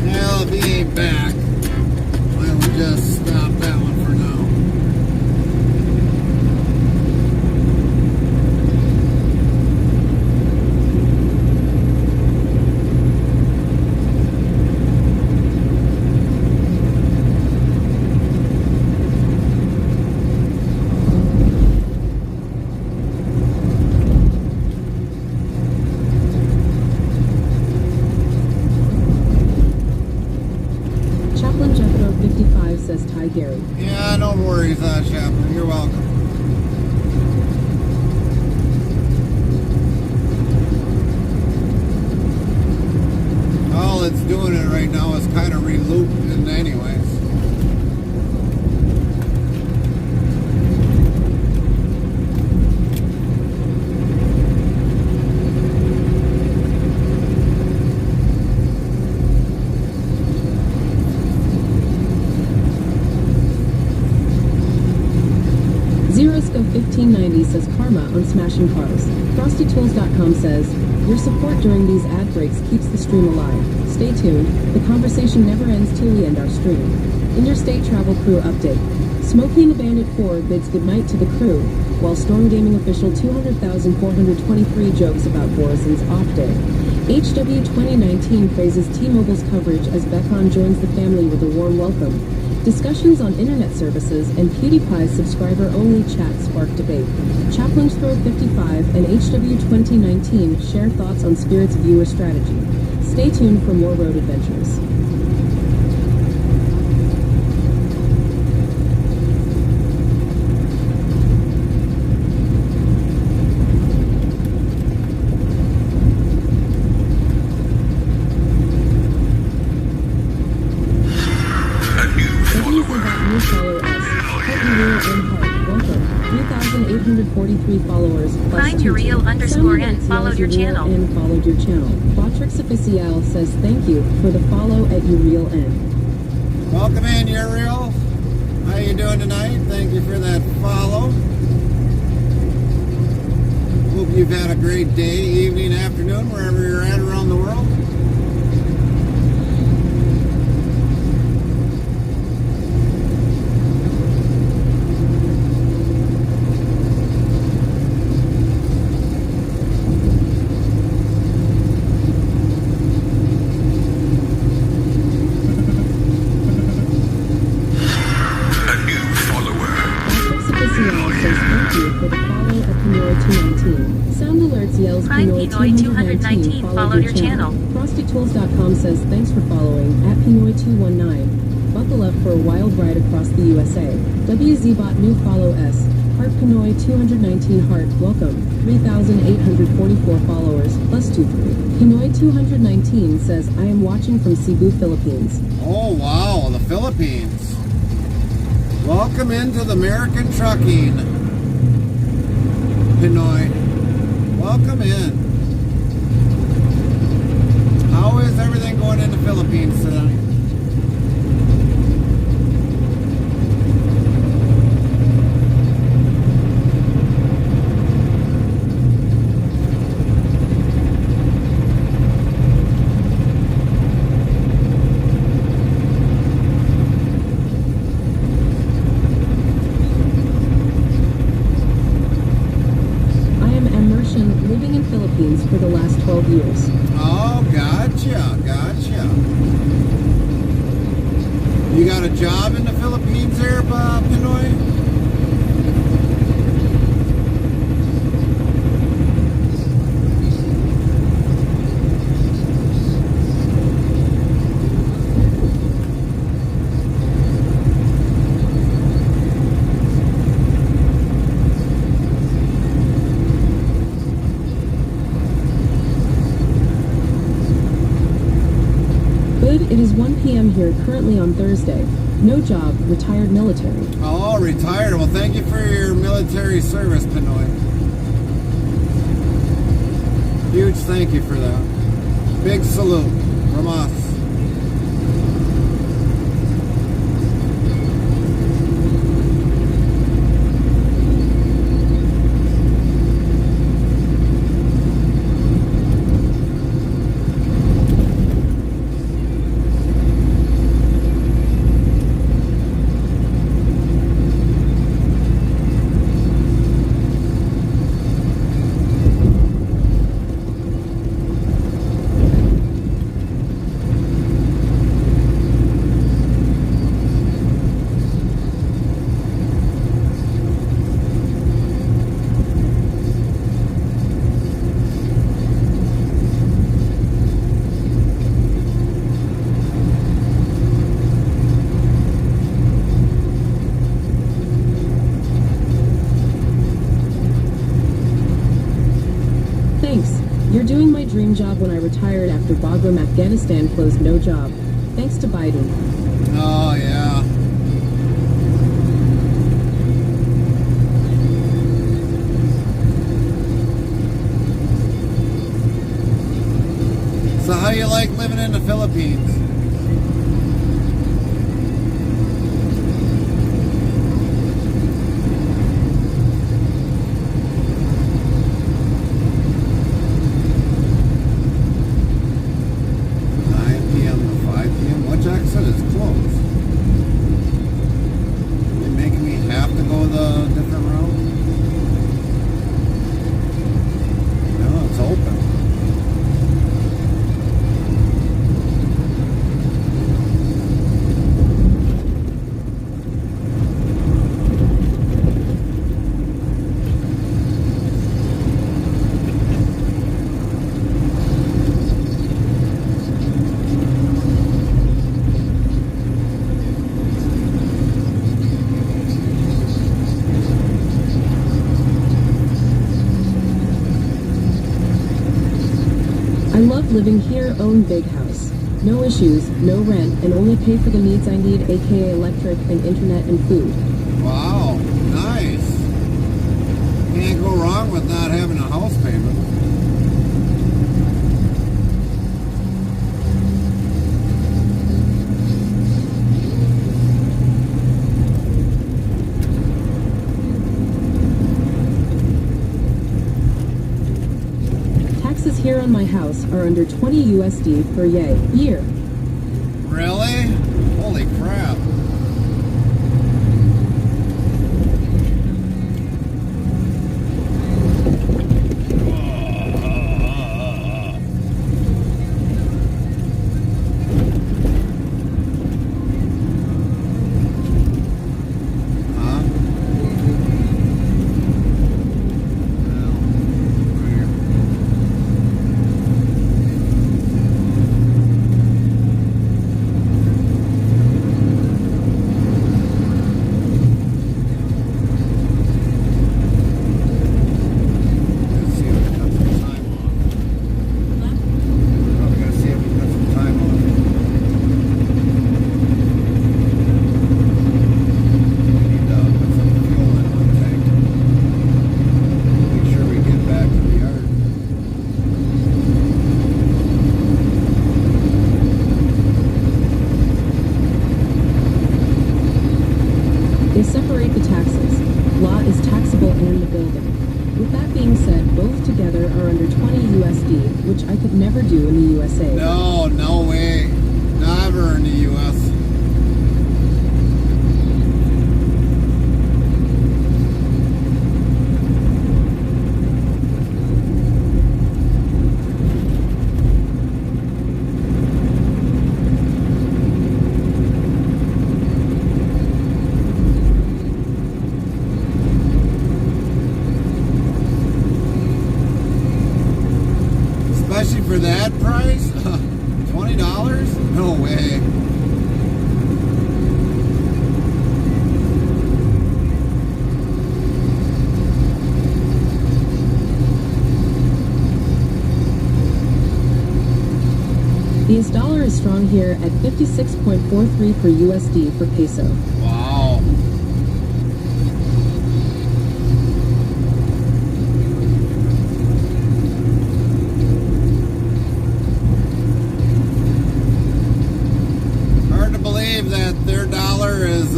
Well, if he ain't back, I will just stop that one for now. Chaplain Jethro 55 says Ty Gary. Yeah, no worries, Chaplain. You're welcome. All it's doing it right now is kind of re-looped in anyways. Zeroscope 1590 says karma on smashing cars. FrostyTools.com says, your support during these ad breaks keeps the stream alive. Stay tuned. The conversation never ends till we end our stream. Interstate Travel Crew update. Smokey and the Bandit 4 bids goodnight to the crew, while Storm Gaming official 200,423 jokes about Borison's off day. HW 2019 praises T-Mobile's coverage as Beckham joins the family with a warm welcome. Discussions on internet services and PewDiePie's subscriber-only chat spark debate. Chaplain's Throw 55 and HW 2019 share thoughts on Spirit's viewer strategy. Stay tuned for more road adventures. New follower us. Heart and Real and Heart. Welcome. 3,843 followers plus Find your real underscore and followed your channel. And followed your channel. Botrix Official says thank you for the follow at Uriel N. Welcome in, Uriel. How you doing tonight? Thank you for that follow. Hope you've had a great day, evening, afternoon, wherever you're at around the world. Prime Pinoy 219 followed your channel. FrostyTools.com says thanks for following at Pinoy219. Buckle up for a wild ride across the USA. WZBot new follow S. Heart Pinoy 219 Heart welcome. 3,844 followers plus 23. Pinoy 219 says I am watching from Cebu, Philippines. Oh wow, the Philippines. Welcome into the American trucking. Pinoy. Welcome in. How is everything going in the Philippines today? Living in Philippines for the last 12 years. Oh, gotcha, gotcha. You got a job in the Philippines there, Pinoy? it is 1 p.m. here currently on Thursday. No job, retired military. Oh, retired. Well, thank you for your military service, Pinoy. Huge thank you for that. Big salute from us. Thanks. You're doing my dream job when I retired after Bagram, Afghanistan closed no job. Thanks to Biden. Oh, yeah. So how do you like living in the Philippines? I love living here, own big house. No issues, no rent, and only pay for the needs I need, aka electric and internet and food. Wow, nice. Can't go wrong with not having a house payment. Taxes here on my house are under 20 USD per year. Really? Holy crap. They separate the taxes. Lot is taxable and the building. With that being said, both together are under 20 USD, which I could never do in the USA. No, no way. Never in the US. Especially for that price? $20? No way. The US dollar is strong here at 56.43 per USD for peso. Wow. Hard to believe that their dollar is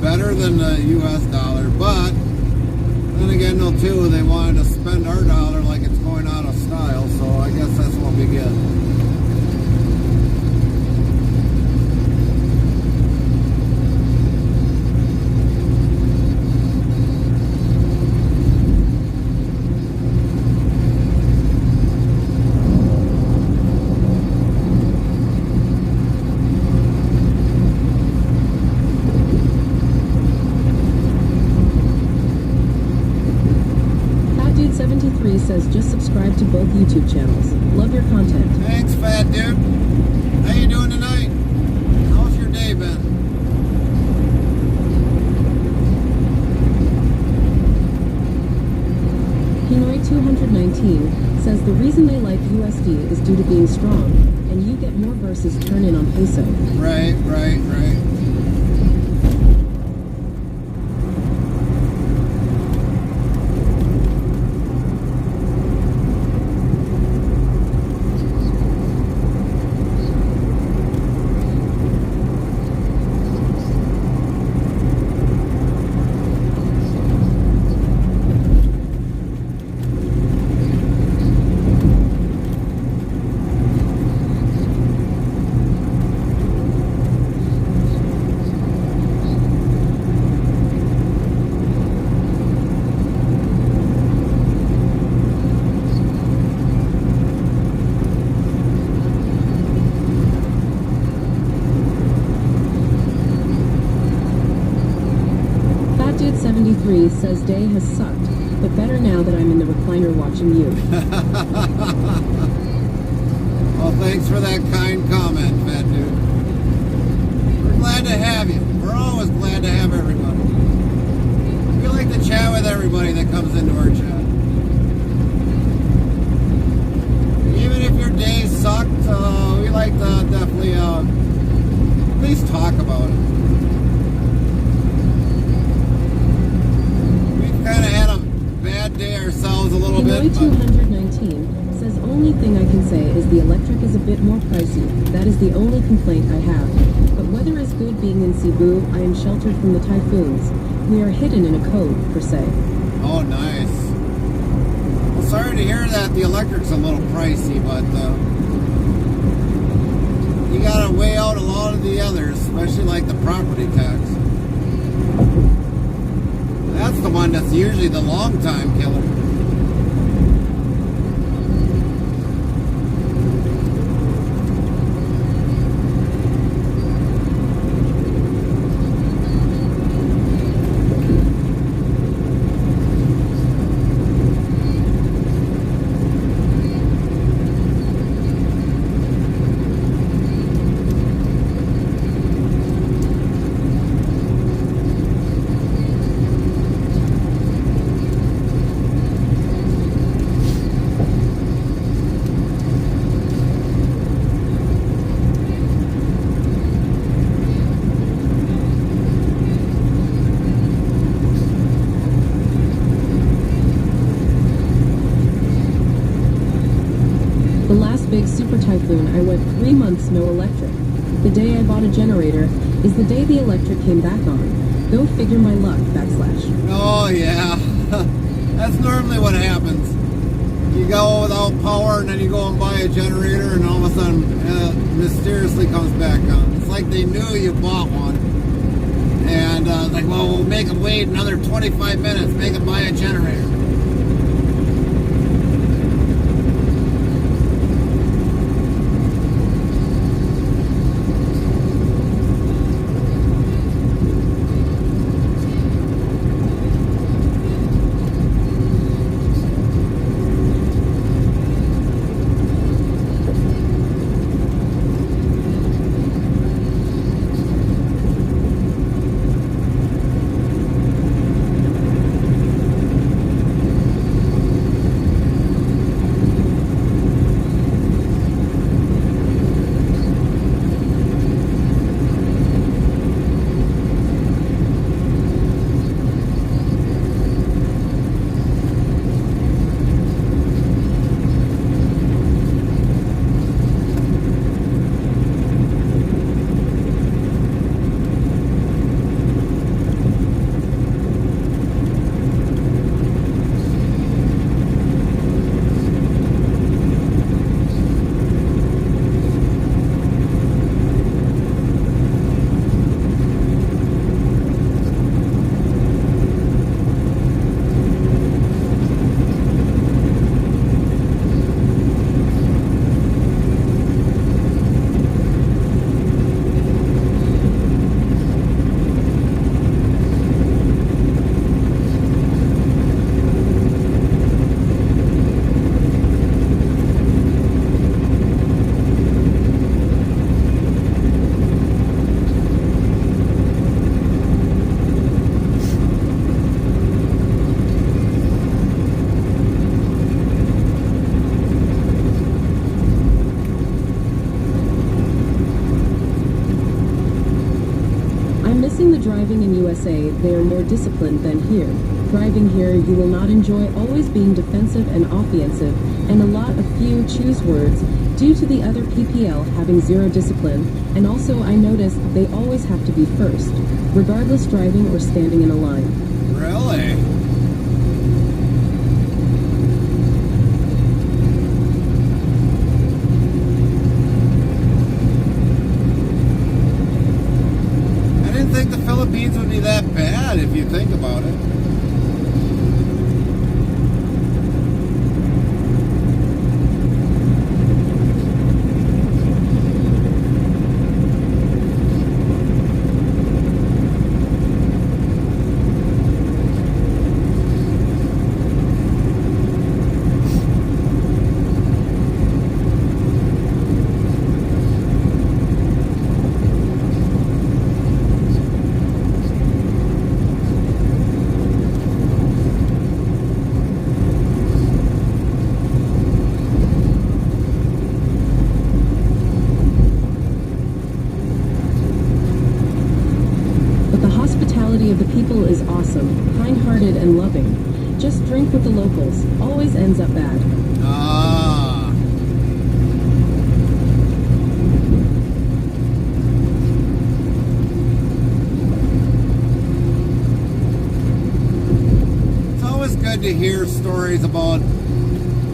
better than the US dollar, but then again, though, too, they wanted to spend our dollar like it's going out of style, so I guess that's what we get. Dude73 says just subscribe to both YouTube channels. Love your content. Thanks, fat dude. How you doing tonight? How's your day been? Pinoy219 says the reason they like USD is due to being strong, and you get more versus turn in on peso. Right. Dude73 says day has sucked, but better now that I'm in the recliner watching you. Well, thanks for that kind comment, fat dude. We're glad to have you. We're always glad to have everybody. We like to chat with everybody that comes into our chat. Even if your day sucked, we like to definitely at least talk about it. Kind of had a bad day ourselves a little bit. Pinoy219 says only thing I can say is the electric is a bit more pricey. That is the only complaint I have. But weather is good being in Cebu. I am sheltered from the typhoons. We are hidden in a cove, per se. Oh, nice. Well, sorry to hear that the electric's a little pricey, but you gotta weigh out a lot of the others, especially like the property tax. That's the one that's usually the long time killer. Big super typhoon, I went 3 months no electric. The day I bought a generator is the day the electric came back on. Go figure my luck, backslash. Oh yeah, that's normally what happens. You go without power and then you go and buy a generator and all of a sudden it mysteriously comes back on. It's like they knew you bought one. And like, well, we'll make them wait another 25 minutes, make them buy a generator. driving in USA, they are more disciplined than here. Driving here, you will not enjoy always being defensive and offensive, and a lot of few choose words, due to the other PPL having zero discipline, and also I noticed they always have to be first, regardless driving or standing in a line. Really? I didn't think the Philippines would be that bad if you think about it. Of the people is awesome, kind-hearted and loving. Just drink with the locals. Always ends up bad. Ah. It's always good to hear stories about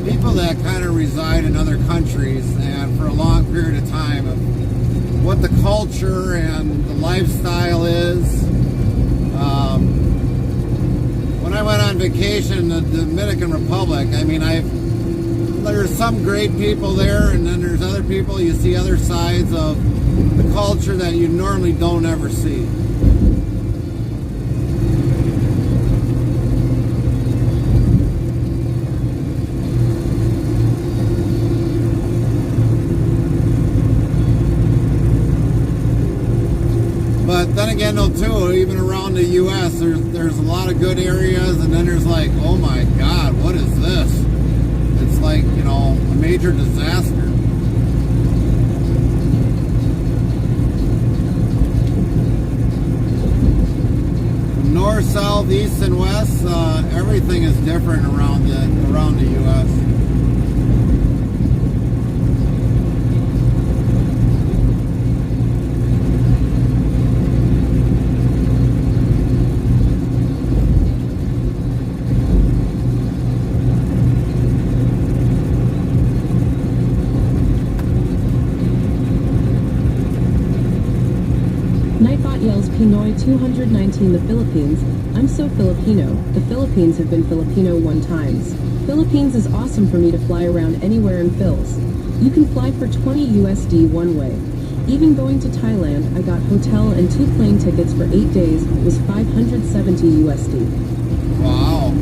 people that kind of reside in other countries and for a long period of time of what the culture and the lifestyle is. When I went on vacation in the Dominican Republic, I mean, there's some great people there, and then there's other people, you see other sides of the culture that you normally don't ever see. But then again, though, too, even around the U.S., there's a lot of good areas, and then there's like, oh my God, what is this? It's like, you know, a major disaster. North, south, east, and west, everything is different around the U.S. Yells Pinoy 219 the Philippines. I'm so Filipino. The Philippines have been Filipino 1 times. Philippines is awesome for me to fly around anywhere in Phils. You can fly for 20 USD one way. Even going to Thailand, I got hotel and 2 plane tickets for 8 days, was 570 USD. Wow.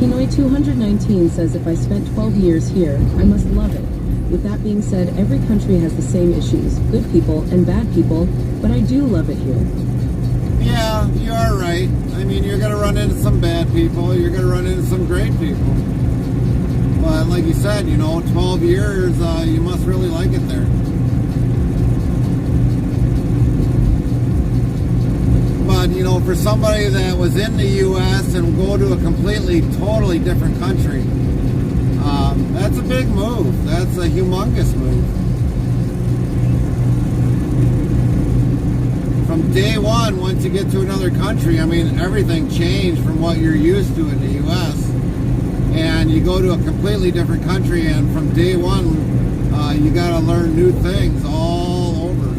Pinoy 219 says if I spent 12 years here, I must love it. With that being said, every country has the same issues, good people and bad people, but I do love it here. Yeah, you are right. I mean, you're going to run into some bad people, you're going to run into some great people. But like you said, you know, 12 years, you must really like it there. you know, for somebody that was in the U.S. and go to a completely, totally different country, that's a big move. That's a humongous move. From day one, once you get to another country, I mean, everything changed from what you're used to in the U.S. And you go to a completely different country, and from day one, you got to learn new things all over.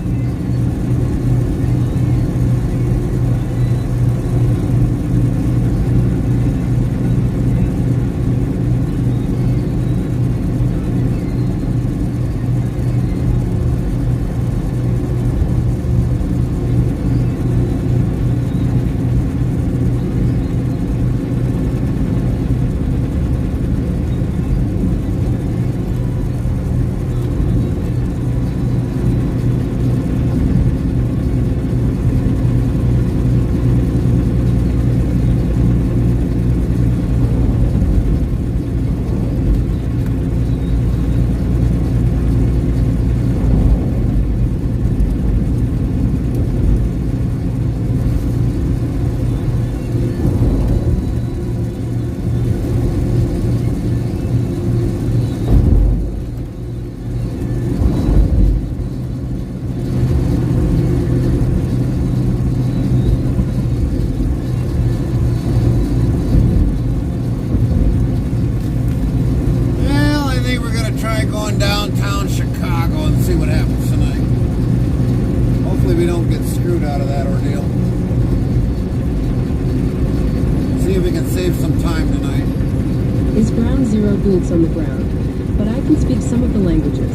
Boots on the ground, but I can speak some of the languages,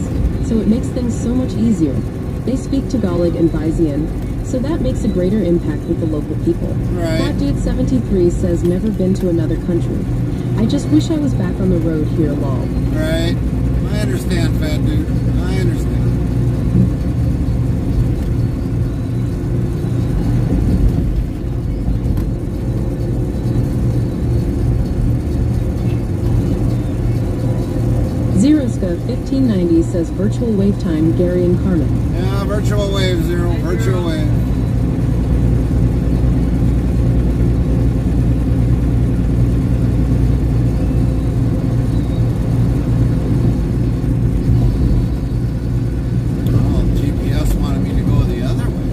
so it makes things so much easier. They speak Tagalog and Vizian, so that makes a greater impact with the local people. Right. Fat Dude 73 says never been to another country. I just wish I was back on the road here, lol. Right. I understand, Fat Dude. I understand. Zeroska 1590 says virtual wave time, Gary and Carmen. Yeah, virtual wave, Zero. Virtual wave. Oh, GPS wanted me to go the other way.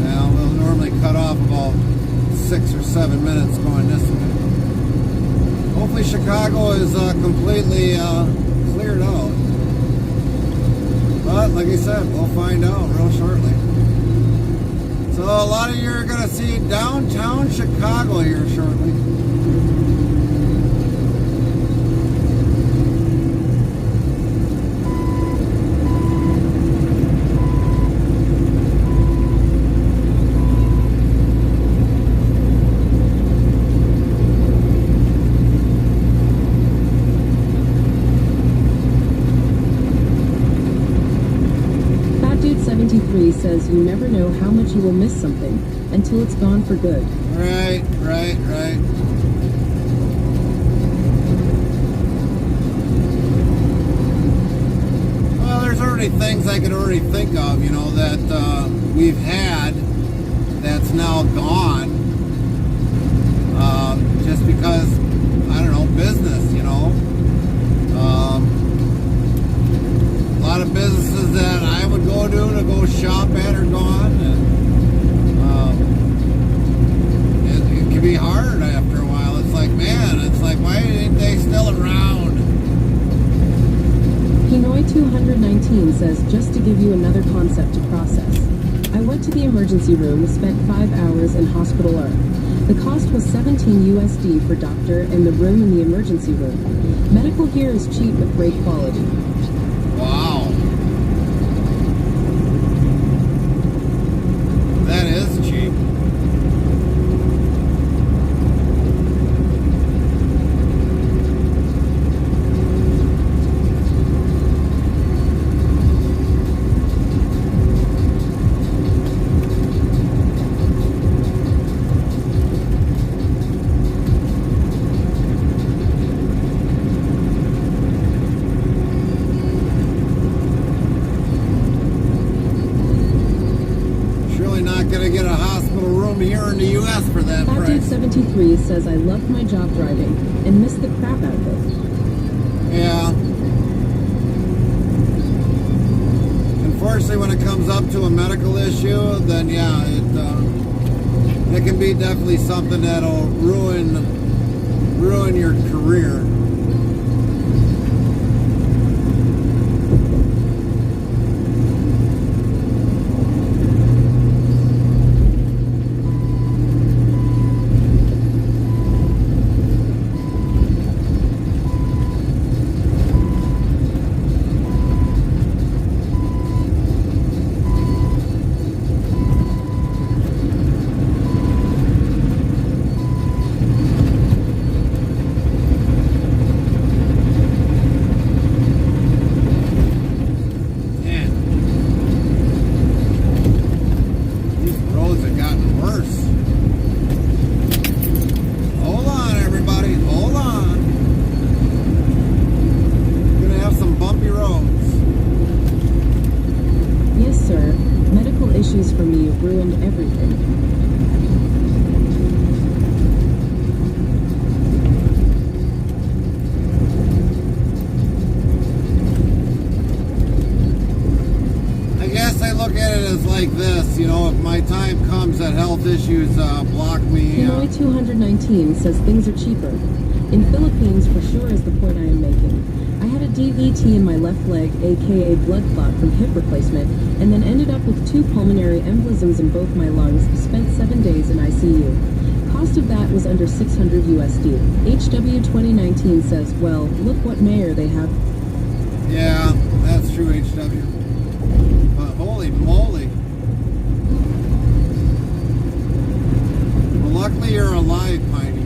Well, we'll normally cut off about 6 or 7 minutes going this way. Hopefully Chicago is completely cleared out. But like I said, we'll find out real shortly. So a lot of you are going to see downtown Chicago here shortly. Says you never know how much you will miss something until it's gone for good. Right. Well, there's already things I can already think of, you know, that we've had that's now gone. Just because, I don't know, business, you know. A lot of businesses that I would go to go shop at are gone, and it can be hard after a while. It's like, man, it's like, why ain't they still around? Pinoy 219 says, just to give you another concept to process. I went to the emergency room, spent 5 hours in hospital R. The cost was $17 USD for doctor and the room in the emergency room. Medical here is cheap with great quality. Wow. That is cheap. says I loved my job driving and missed the crap out of it. Yeah. Unfortunately, when it comes up to a medical issue, then yeah, it can be definitely something that'll ruin your career. issues for me ruined everything. I guess I look at it as like this, you know, if my time comes that health issues block me. Hanoi 219 says things are cheaper. In Philippines, for sure is the point I am making. I had a DVT in my left leg, aka blood clot from hip replacement, and then ended up with 2 pulmonary embolisms in both my lungs, spent 7 days in ICU. Cost of that was under 600 USD. HW 2019 says, well, look what mayor they have. Yeah, that's true, HW. But holy moly. Well, luckily you're alive, Piney.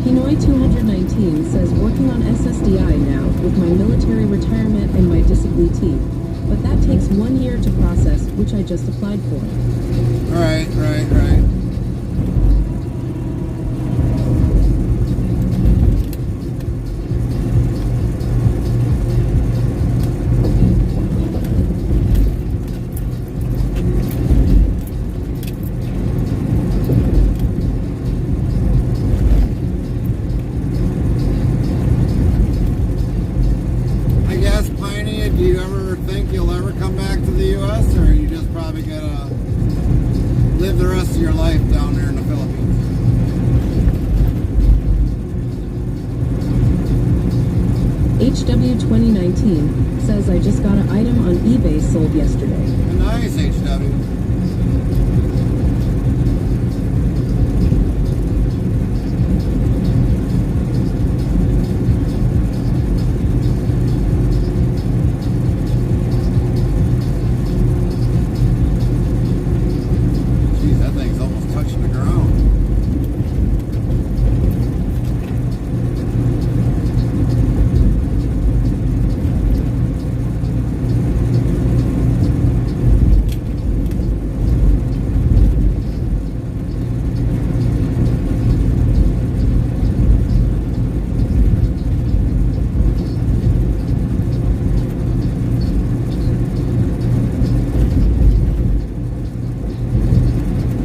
Hanoi 219 says working on SSDI now with my military retirement and my disability, but that takes 1 year to process, which I just applied for. Right. Do you ever think you'll ever come back to the U.S., or are you just probably gonna live the rest of your life down there in the Philippines? HW 2019 says I just got an item on eBay sold yesterday. Nice, HW.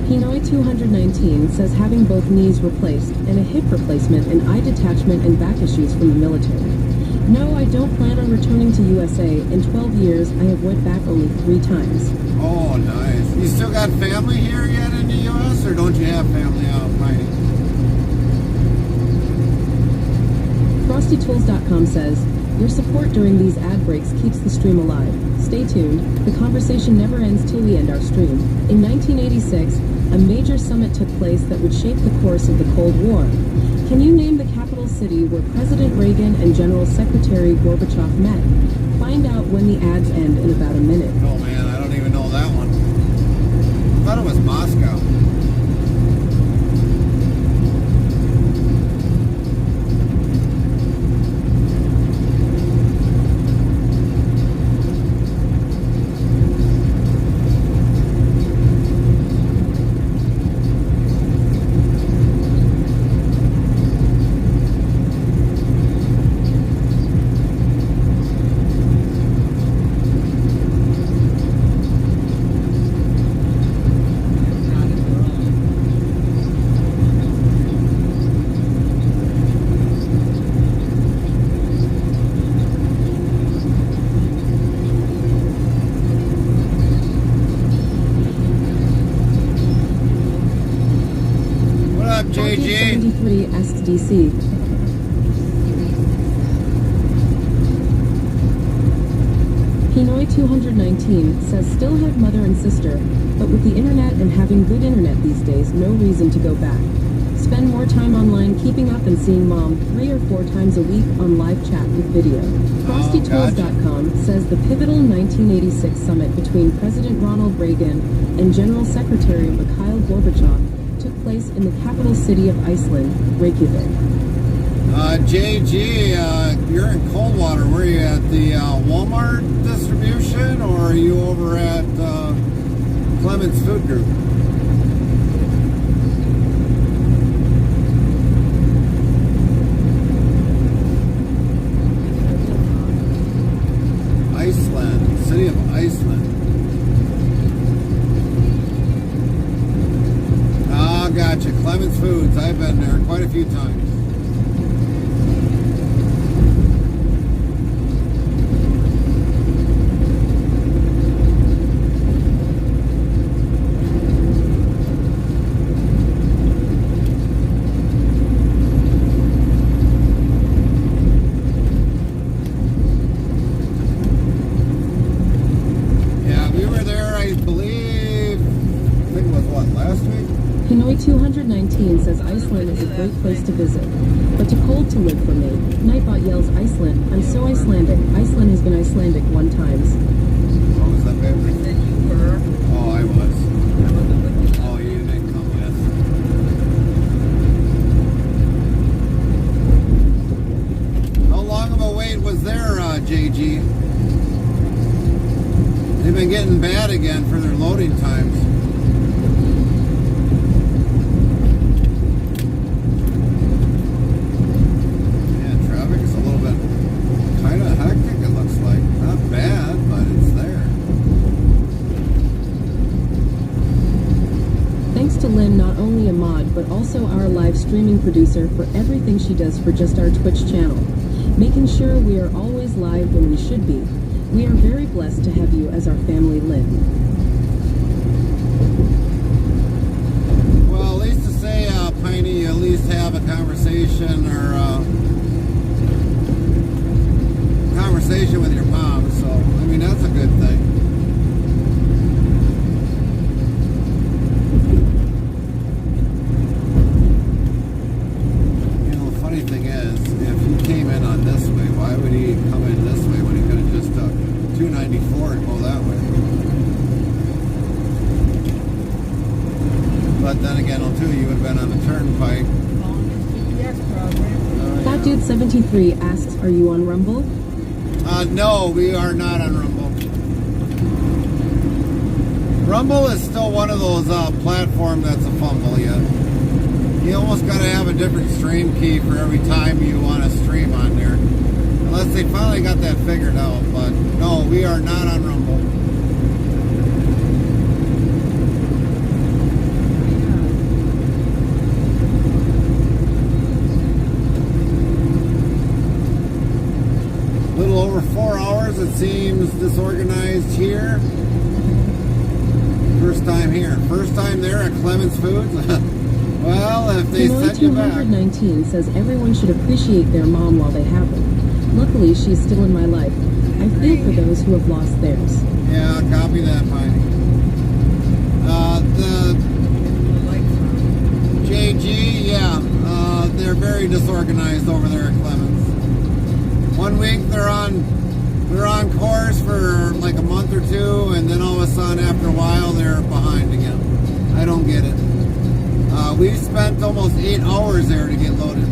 Hanoi 219 says having both knees replaced and a hip replacement and eye detachment and back issues from the military. No, I don't plan on returning to USA. In 12 years, I have went back only 3 times. Oh, nice. You still got family here yet in the U.S., or don't you have family out mining? FrostyTools.com says, your support during these ad breaks keeps the stream alive. Stay tuned. The conversation never ends till we end our stream. In 1986, a major summit took place that would shape the course of the Cold War. Can you name the capital city where President Reagan and General Secretary Gorbachev met? Find out when the ads end in about a minute. Oh man, I don't even know that one. I thought it was Moscow. JG 73 asks DC. Pinoy 219 says still have mother and sister, but with the internet and having good internet these days, no reason to go back. Spend more time online keeping up and seeing mom 3 or 4 times a week on live chat with video. FrostyTools.com says the pivotal 1986 summit between President Ronald Reagan and General Secretary Mikhail Gorbachev took place in the capital city of Iceland, Reykjavik. JG, you're in Coldwater. Were you at the Walmart distribution, or are you over at Clemens Food Group? Iceland, city of Iceland. Gotcha. Clemens Foods. I've been there quite a few times. Yeah, we were there, I believe, I think it was what, last week? Pinoy 219 says Iceland is a great place to visit, but too cold to live for me. Nightbot yells Iceland. I'm so Icelandic. Iceland has been Icelandic 1 time. What was that, baby? Then you were. Oh, I was. I wasn't with you. Oh, you didn't come with. How long of a wait was there, JG? They've been getting bad again for their loading times. Not only a mod, but also our live streaming producer for everything she does for just our Twitch channel, making sure we are always live when we should be. We are very blessed to have you as our family, Lynn. Well, at least to say, Piney, you at least have a conversation or conversation with your mom, so, I mean, that's a good thing. Thing is, if he came in on this way, why would he come in this way when he could have just took 294 and go that way? But then again, too, you would have been on the turnpike. Fat Dude 73 asks, are you on Rumble? No, we are not on Rumble. Rumble is still one of those platforms that's a fumble yet. You almost got to have a different stream key for every time you want to stream on there. Unless they finally got that figured out. But no, we are not on Rumble. over 4 hours. It seems disorganized here. First time here. First time there at Clemens Foods. Well, if they send you back. 219 says everyone should appreciate their mom while they have her. Luckily, she's still in my life. I feel for those who have lost theirs. Yeah, copy that, Piney. The JG, yeah, they're very disorganized over there at Clemens. 1 week they're on course for like a month or two, and then all of a sudden after a while they're behind again. I don't get it. We spent almost 8 hours there to get loaded.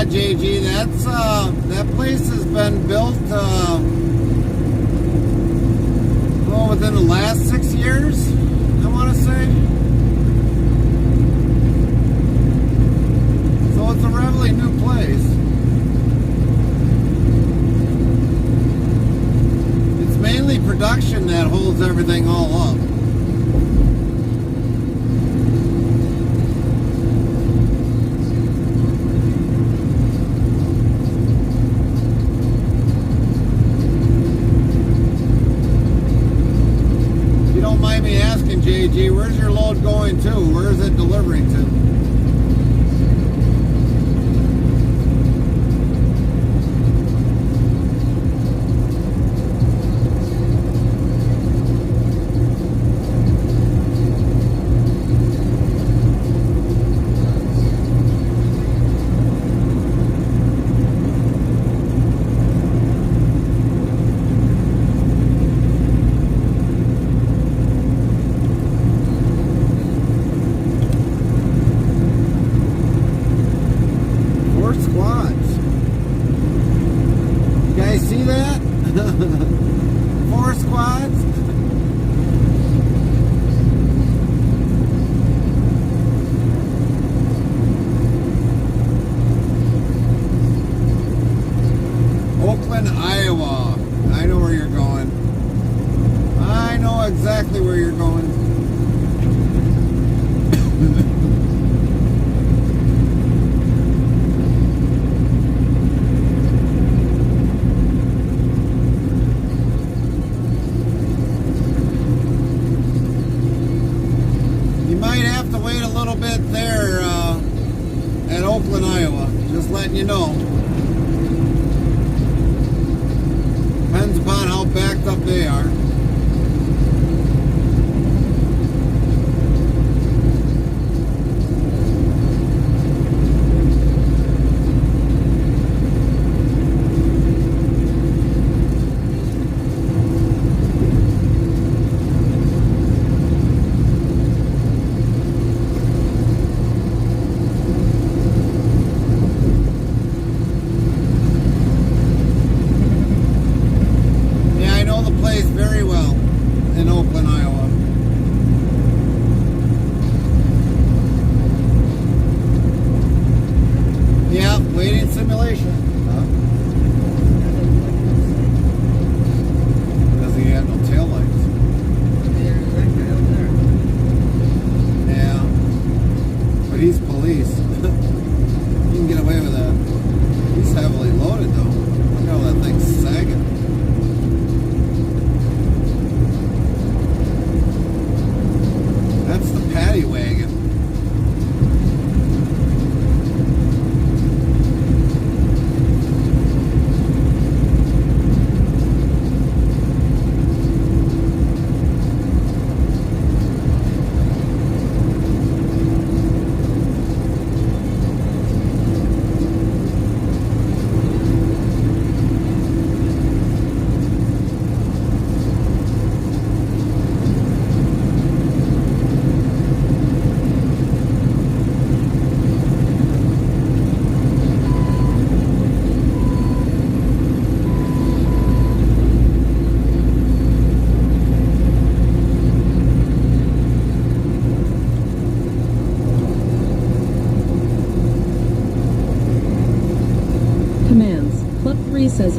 JG, that place has been built within the last 6 years, I want to say. So it's a relatively new place. It's mainly production that holds everything all up. JG, where's your load going to? Where is it delivering to? See that? 4 squads? Oakland, Iowa. I know where you're going. I know exactly where you're going. Wait a little bit there at Oakland, Iowa. Just letting you know. Depends upon how backed up they are.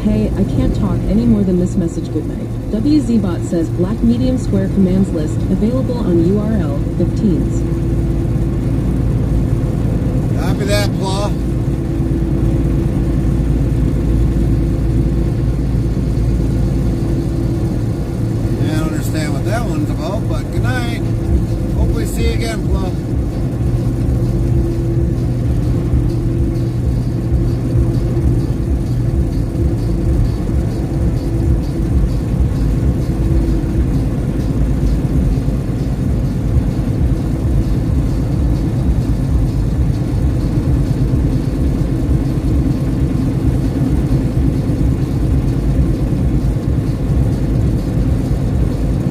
hey, I can't talk any more than this message, good night. WZBot says, black medium square commands list available on URL 15s. Copy that, Claw. I don't understand what that one's about, but good night. Hopefully see you again, Claw.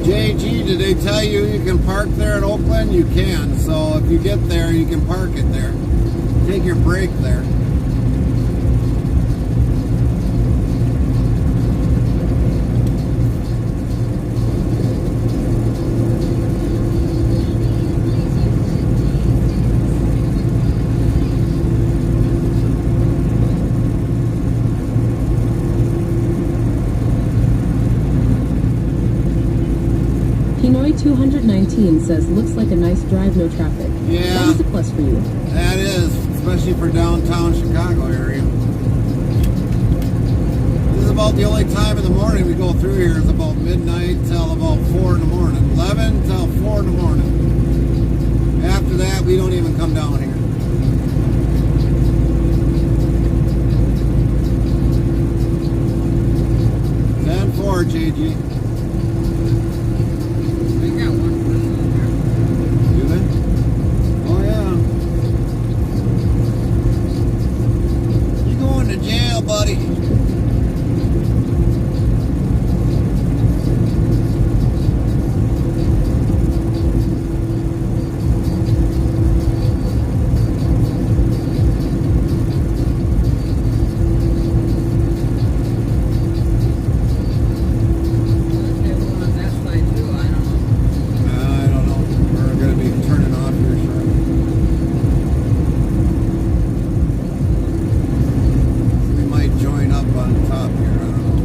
JG, did they tell you you can park there at Oakland? You can. So if you get there, you can park it there. Take your break there. Pinoy 219 says, looks like a nice drive, no traffic. Yeah. That is a plus for you. That is, especially for downtown Chicago area. This is about the only time in the morning we go through here is about midnight till about 4 in the morning. 11 till 4 in the morning. After that, we don't even come down here. 10-4, JG. We got one person in there. Do they? Oh, yeah. You going to jail, buddy. They were on that side too, I don't know. I don't know. We're going to be turning off here shortly. We might join up on top here. I don't know.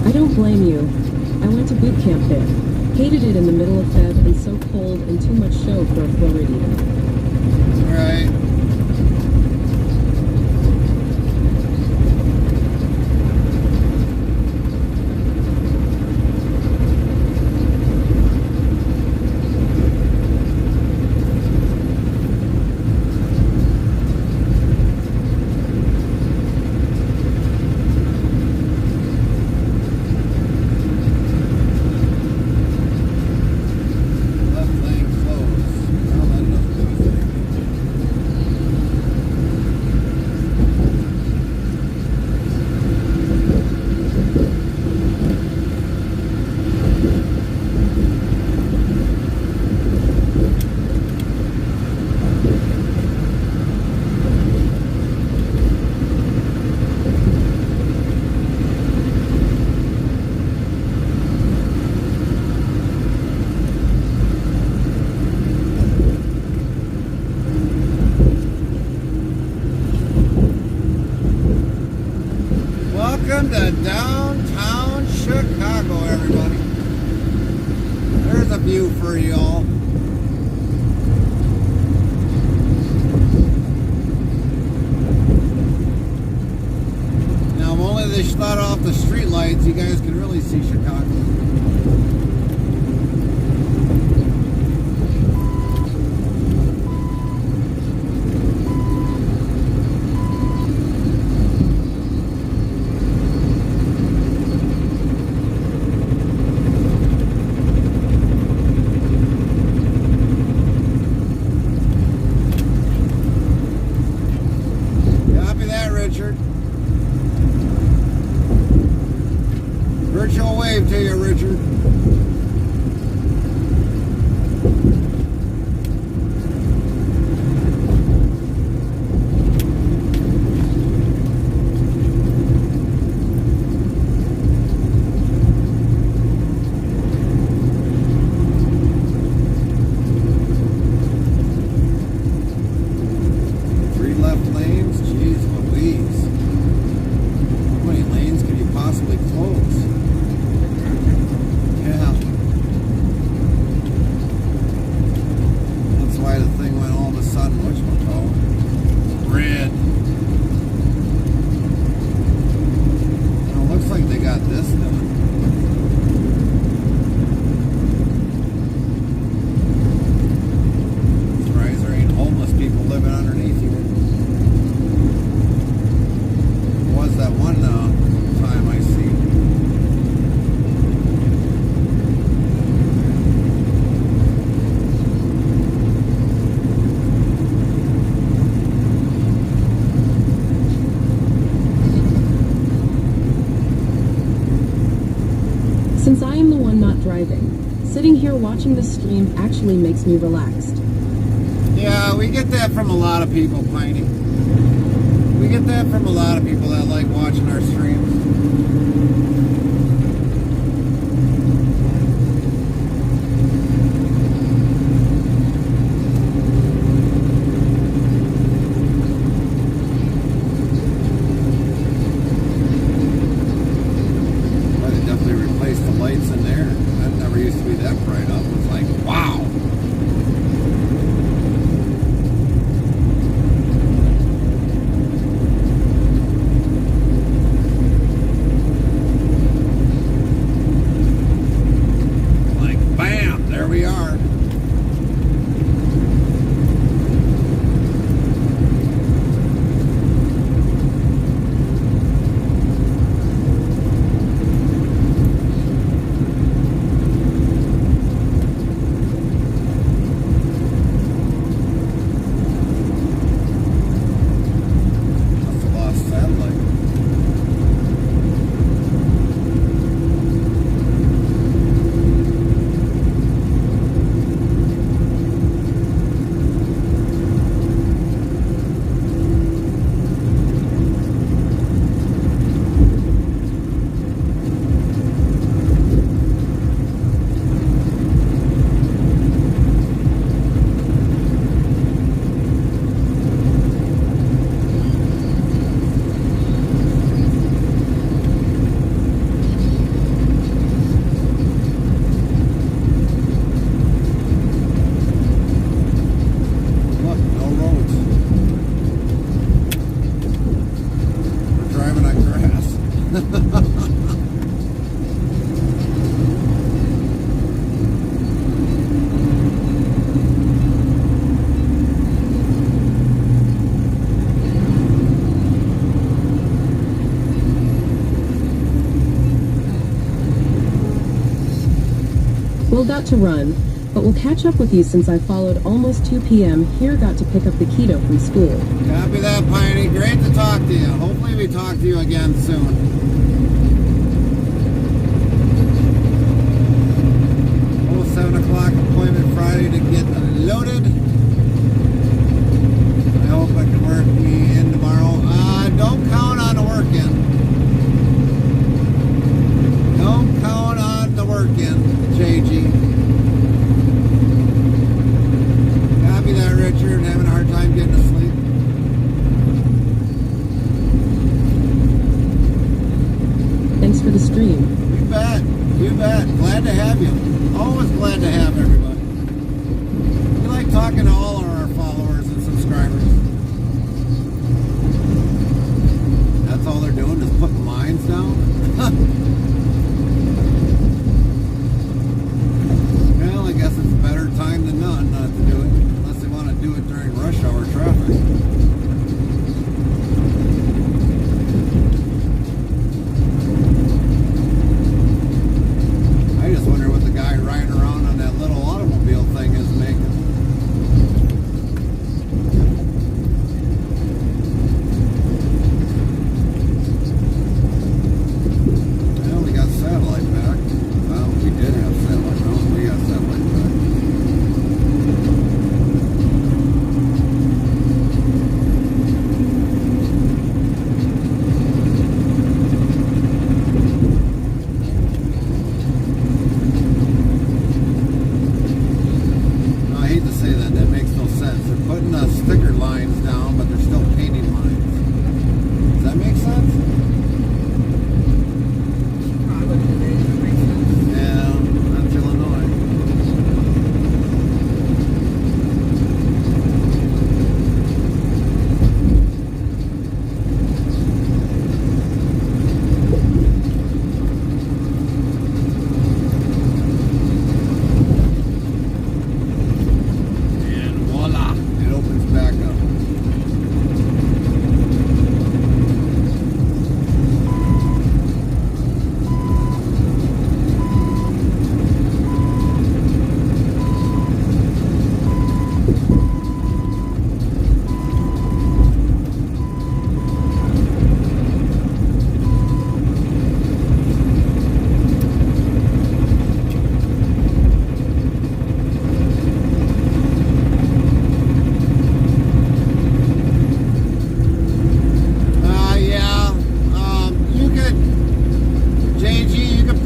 I don't blame you. I went to boot camp there. Hated it in the middle of Feb and so cold and too much show for a Floridian. All right. Left lane closed. Well, that doesn't do us anything. Welcome to downtown Chicago, everybody. There's a view for y'all. Now, if only they shut off the street lights, you guys can really see Chicago. Copy that, Richard. Virtual wave to you, Richard. Since I am the one not driving, sitting here watching the stream actually makes me relaxed. Yeah, we get that from a lot of people, Piney. We get that from a lot of people that like watching our streams. Well, they definitely replaced the lights in there. That never used to be that bright up. It's like, wow. There we are. Must have lost satellite. Look, no roads. We're driving on grass. We'll got to run, but we'll catch up with you since I followed almost 2 p.m. Here got to pick up the keto from school. Copy that, Piney. Great to talk to you. Hopefully we talk to you again soon. Oh, 7 o'clock appointment Friday to get loaded. I hope I can work me in tomorrow. Don't count on the work-in. Don't count on the work-in, JG. Copy that, Richard. Having a hard time getting to sleep. Thanks for the stream. You bet. You bet. Glad to have you. Always glad to have everybody. We like talking to all of our followers and subscribers. That's all they're doing is putting lines down. Well, I guess it's a better time than none not to do it. Unless they want to do it during rush hour traffic. I just wonder what the guy riding around on that little automobile thing is making.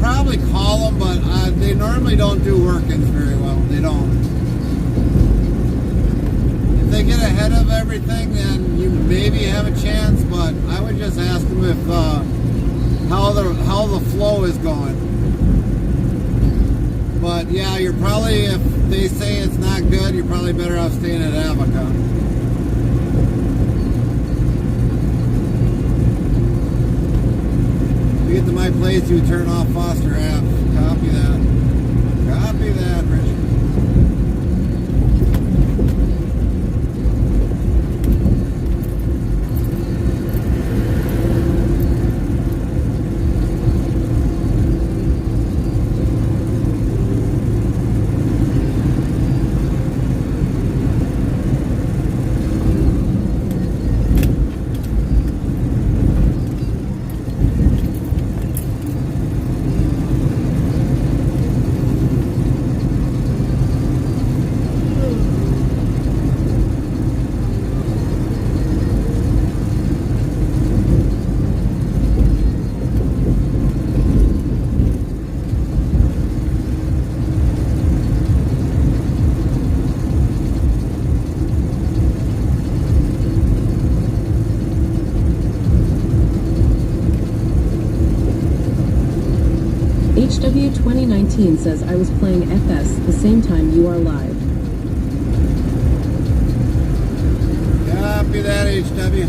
probably call them, but they normally don't do work-ins very well. They don't. If they get ahead of everything, then you maybe have a chance, but I would just ask them if how the flow is going. But yeah, you're probably, if they say it's not good, you're probably better off staying at Abaca. You get to my place, you turn off Foster app. Copy that. Copy that, Richard. HW 2019 says I was playing FS the same time you are live. Copy that, HW.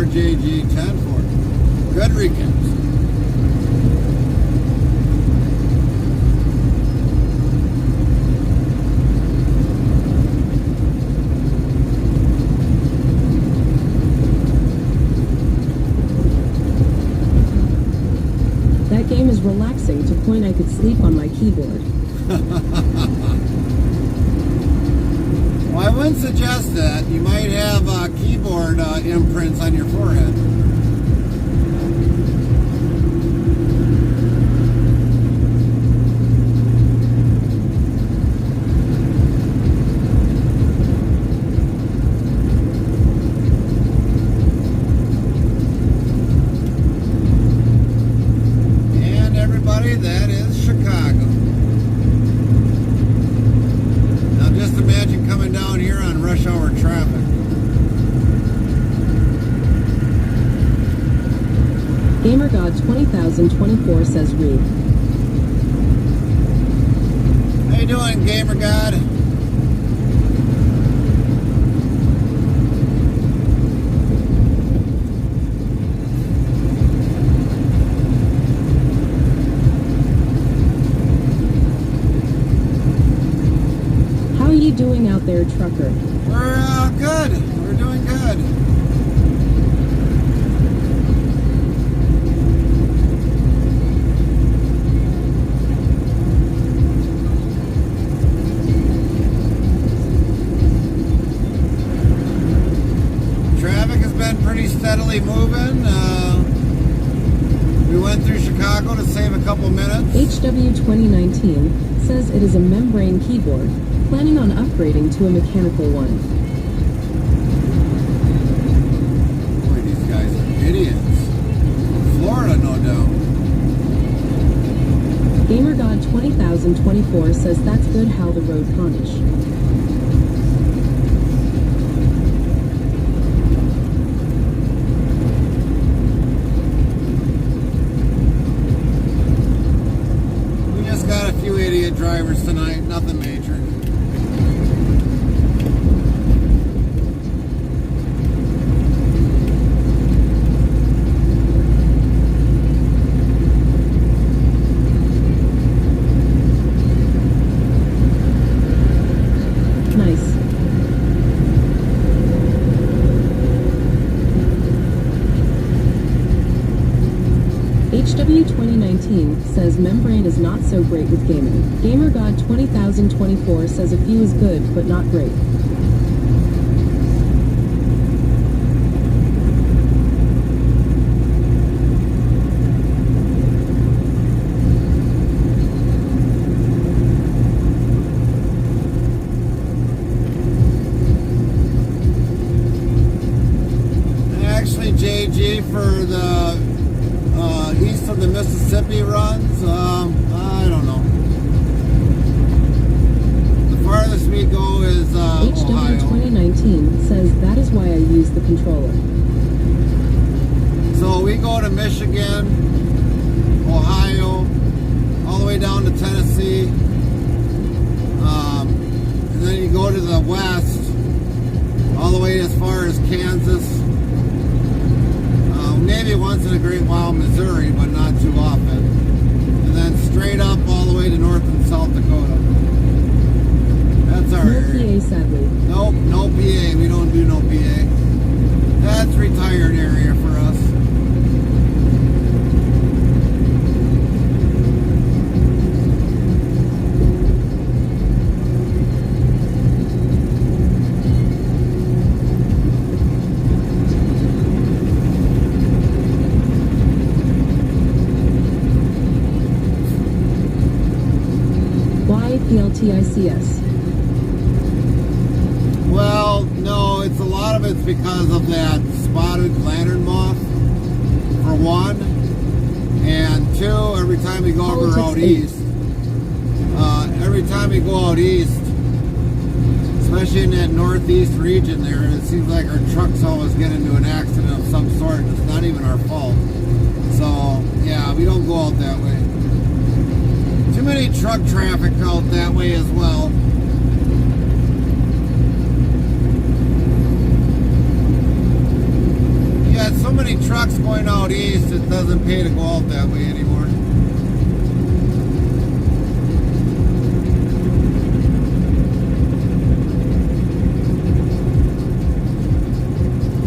JG 10-4. Good recaps. That game is relaxing to the point I could sleep on my keyboard. Well, I wouldn't suggest that. You might have keyboard imprints on your forehead. And everybody, that is Chicago. Now just imagine coming down here on rush hour traffic. GamerGod 20,024 says read. How you doing, GamerGod? How are you doing out there, trucker? We're good. We're doing good. Traffic has been pretty steadily moving. We went through Chicago to save a couple minutes. HW 2019 says it is a membrane keyboard, planning on upgrading to a mechanical one. Boy, these guys are idiots. Florida, no doubt. GamerGod 20,024 says that's good how the road Cornish. drivers tonight, nothing major. Nice. HW 2019 says membrane is not so great with gaming. GamerGod 20024 says a few is good, but not great. Actually, JG, for the east of the Mississippi runs, I don't know. The farthest we go is HW Ohio. 2019 says that is why I use the controller. So we go to Michigan, Ohio, all the way down to Tennessee, and then you go to the west, all the way as far as Kansas. Maybe once in a great while Missouri, but not too often. And then straight up all the way to North and South Dakota. That's our No area. PA, sadly. Nope, no PA. We don't do no PA. That's retired area for us. Why PLTICS? Well, no, it's a lot of it's because of that spotted lantern moth, for one. And two, every time we go over out east, every time we go out east, especially in that northeast region there, it seems like our trucks always get into an accident of some sort. It's not even our fault. So, yeah, we don't go out that way. Too many truck traffic out that way as well. You got so many trucks going out east, it doesn't pay to go out that way anymore.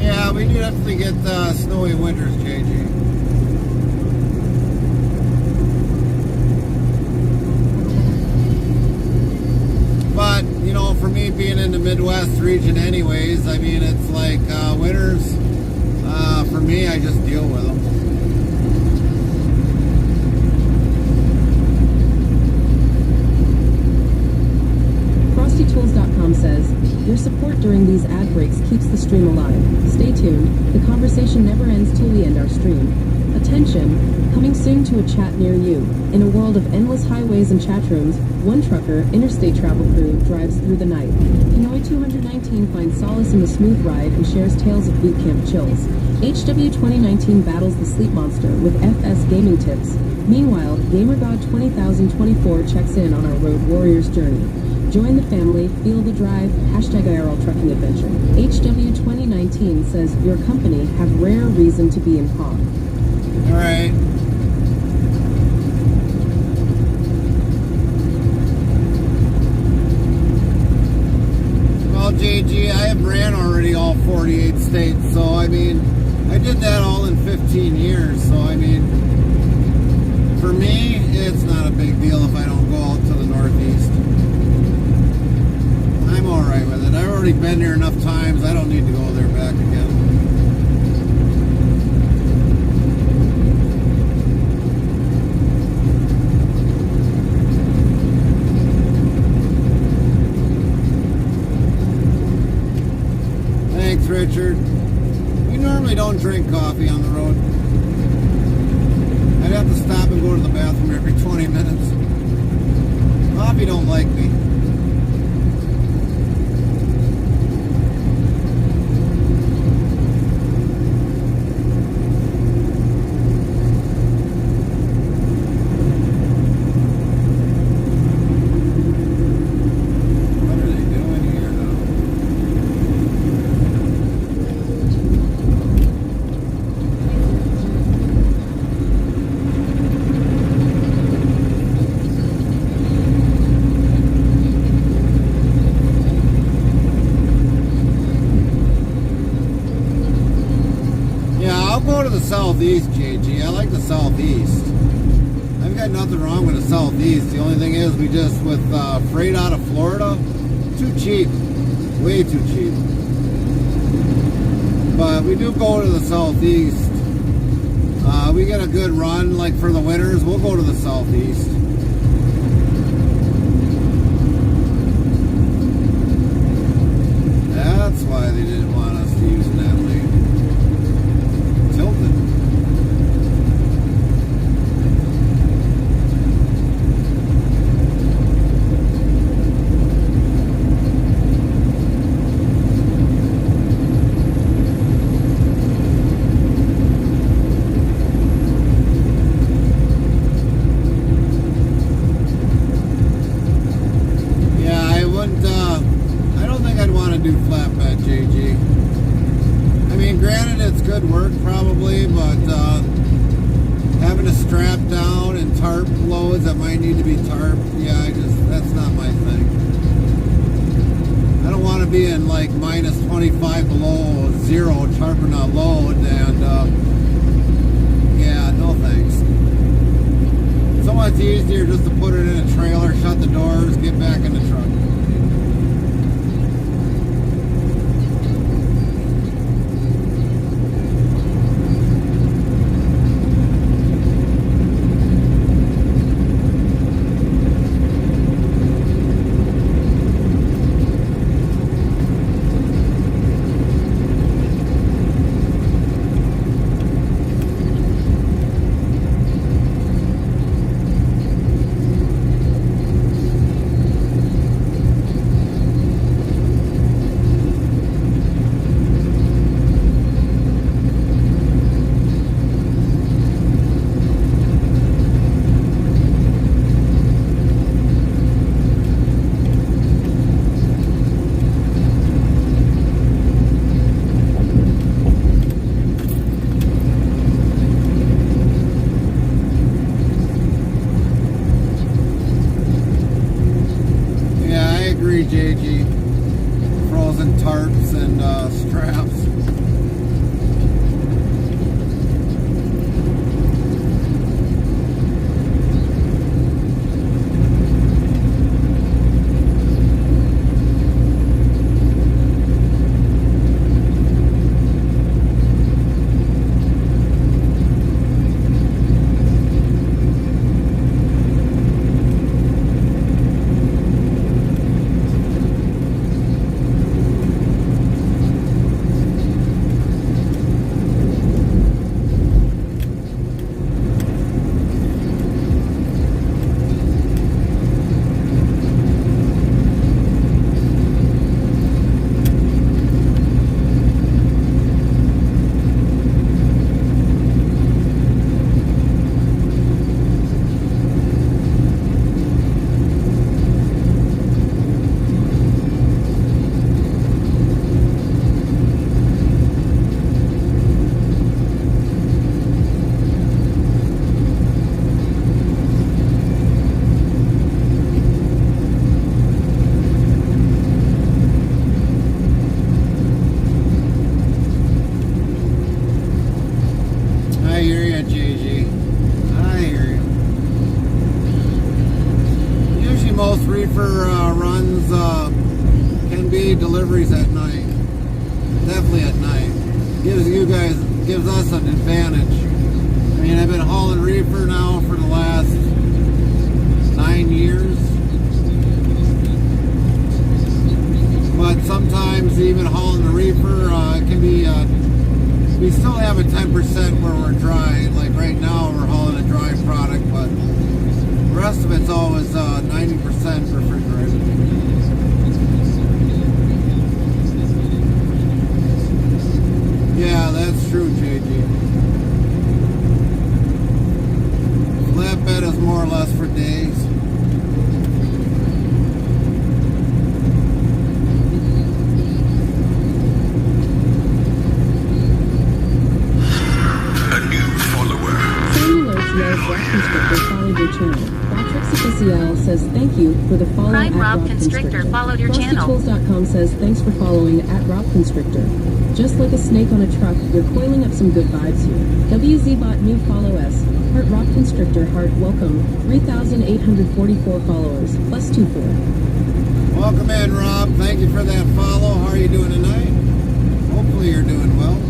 Yeah, we do definitely get snowy winters, JG. But, you know, for me being in the Midwest region anyways, I mean, it's like winters, for me, I just deal with them. FrostyTools.com says, your support during these ad breaks keeps the stream alive. Stay tuned, the conversation never ends till we end our stream. Attention, coming soon to a chat near you. In a world of endless highways and chat rooms, one trucker, interstate travel crew, drives through the night. Hanoi 219 finds solace in the smooth ride and shares tales of boot camp chills. HW 2019 battles the sleep monster with FS gaming tips. Meanwhile, GamerGod 20024 checks in on our Road Warriors journey. Join the family, feel the drive, #IRL trucking adventure. HW 2019 says your company have rare reason to be in awe. Alright. Well, JG, I have ran already all 48 states, so I mean, I did that all in 15 years, so I mean, for me, it's not a big deal if I don't go out to the Northeast. I'm alright with it. I've already been there enough times, I don't need to go there back again. Thanks, Richard. We normally don't drink coffee on the road. I'd have to stop and go to the bathroom every 20 minutes. Coffee don't like me. southeast, JG. I like the southeast. I've got nothing wrong with the southeast. The only thing is, we just, with freight out of Florida, too cheap. Way too cheap. But we do go to the southeast. We get a good run, like for the winters, we'll go to the southeast. That's why they didn't want us to use that lane. Tilted. Do flatbed, JG. I mean, granted, it's good work probably, but having to strap down and tarp loads that might need to be tarped, yeah, that's not my thing. I don't want to be in like minus 25 below zero tarping a load, and yeah, no thanks. So much easier just to put it in a trailer, shut the doors, get back in the truck. JG, frozen tarps and straps. Runs can be deliveries at night. Definitely at night. Gives us an advantage. I mean, I've been hauling reefer now for the last 9 years. But sometimes even hauling the reefer can be, we still have a 10% where we're dry. Like right now we're hauling a dry product, but the rest of it's always 90% refrigerated. Yeah, that's true, JG. Flatbed is more or less for days. A new follower. Sammy Lowe's knows Rock Constructor followed your channel. Patrick Oficial says thank you for the follow at Rob Constrictor followed your channel. FrostyTools.com says thanks for following at Rob Constrictor. Just like a snake on a truck, you're coiling up some good vibes here. WZBot new follow S. Heart Rob Constrictor heart welcome. 3,844 followers plus 24. Welcome in, Rob. Thank you for that follow. How are you doing tonight? Hopefully you're doing well.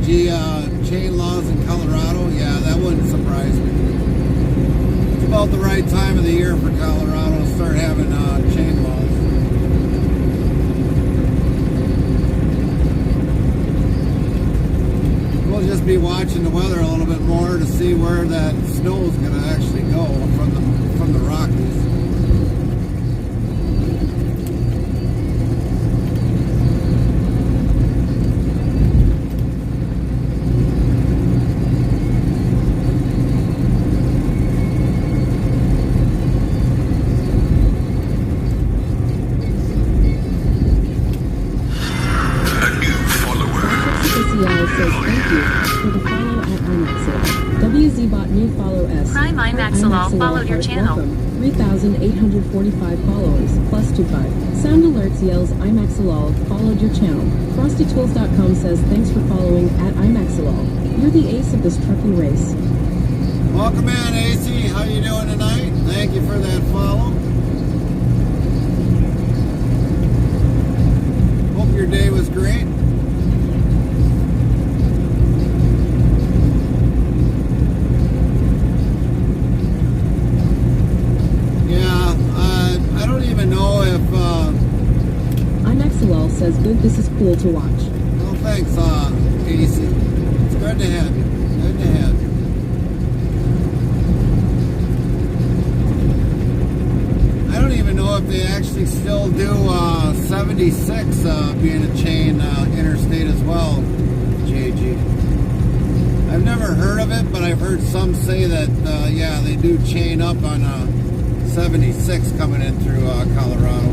Chain laws in Colorado, yeah, that wouldn't surprise me. It's about the right time of the year for Colorado to start having chain laws. We'll just be watching the weather a little bit more to see where that snow is going to actually go from the Rockies. WZBot new follow S. Prime IMAXalol followed your channel. 3,845 followers plus 25. Sound Alerts yells IMAXalol followed your channel. FrostyTools.com says thanks for following at IMAXalol. You're the ace of this trucking race. Welcome in, AC. How you doing tonight? Thank you for that follow. Hope your day was great. IMAXalol says good, this is cool to watch. Well, thanks, AC. It's good to have you. Good to have you. I don't even know if they actually still do 76 being a chain interstate as well, JG. I've never heard of it, but I've heard some say that, yeah, they do chain up on 76 coming in through Colorado.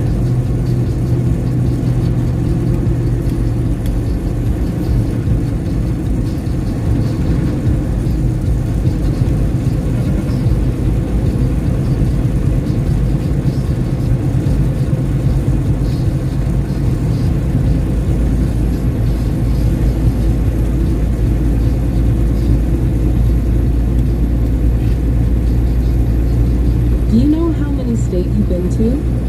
Do you know how many states you've been to?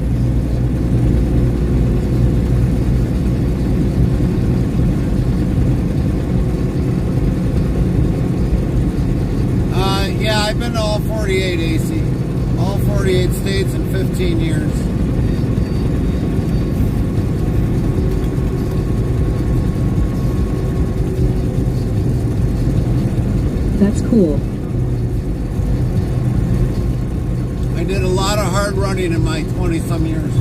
Yeah, I've been to all 48 AC. All 48 states in 15 years. That's cool. I did a lot of hard running in my 20-some years.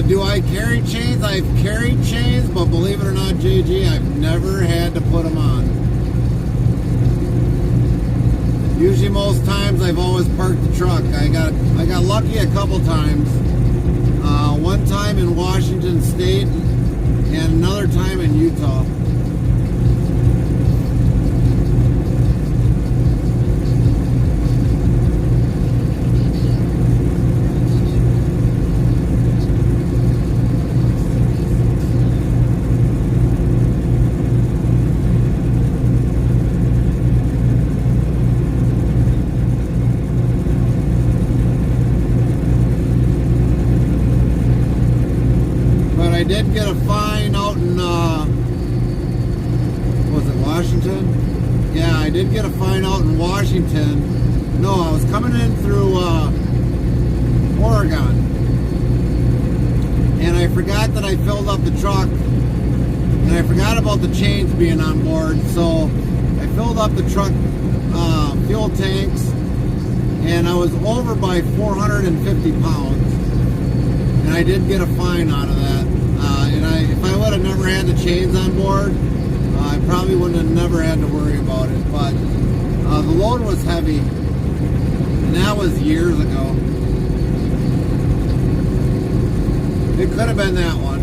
Do I carry chains? I've carried chains, but believe it or not, JG, I've never had to put them on. Usually most times I've always parked the truck. I got lucky a couple times. One time in Washington State and another time in Utah. I did get a fine out in, was it Washington? Yeah, I did get a fine out in Washington. No, I was coming in through Oregon. And I forgot that I filled up the truck. And I forgot about the chains being on board. So I filled up the truck fuel tanks. And I was over by 450 pounds. And I did get a fine out of that. If I would have never had the chains on board, I probably wouldn't have never had to worry about it. But the load was heavy, and that was years ago. It could have been that one.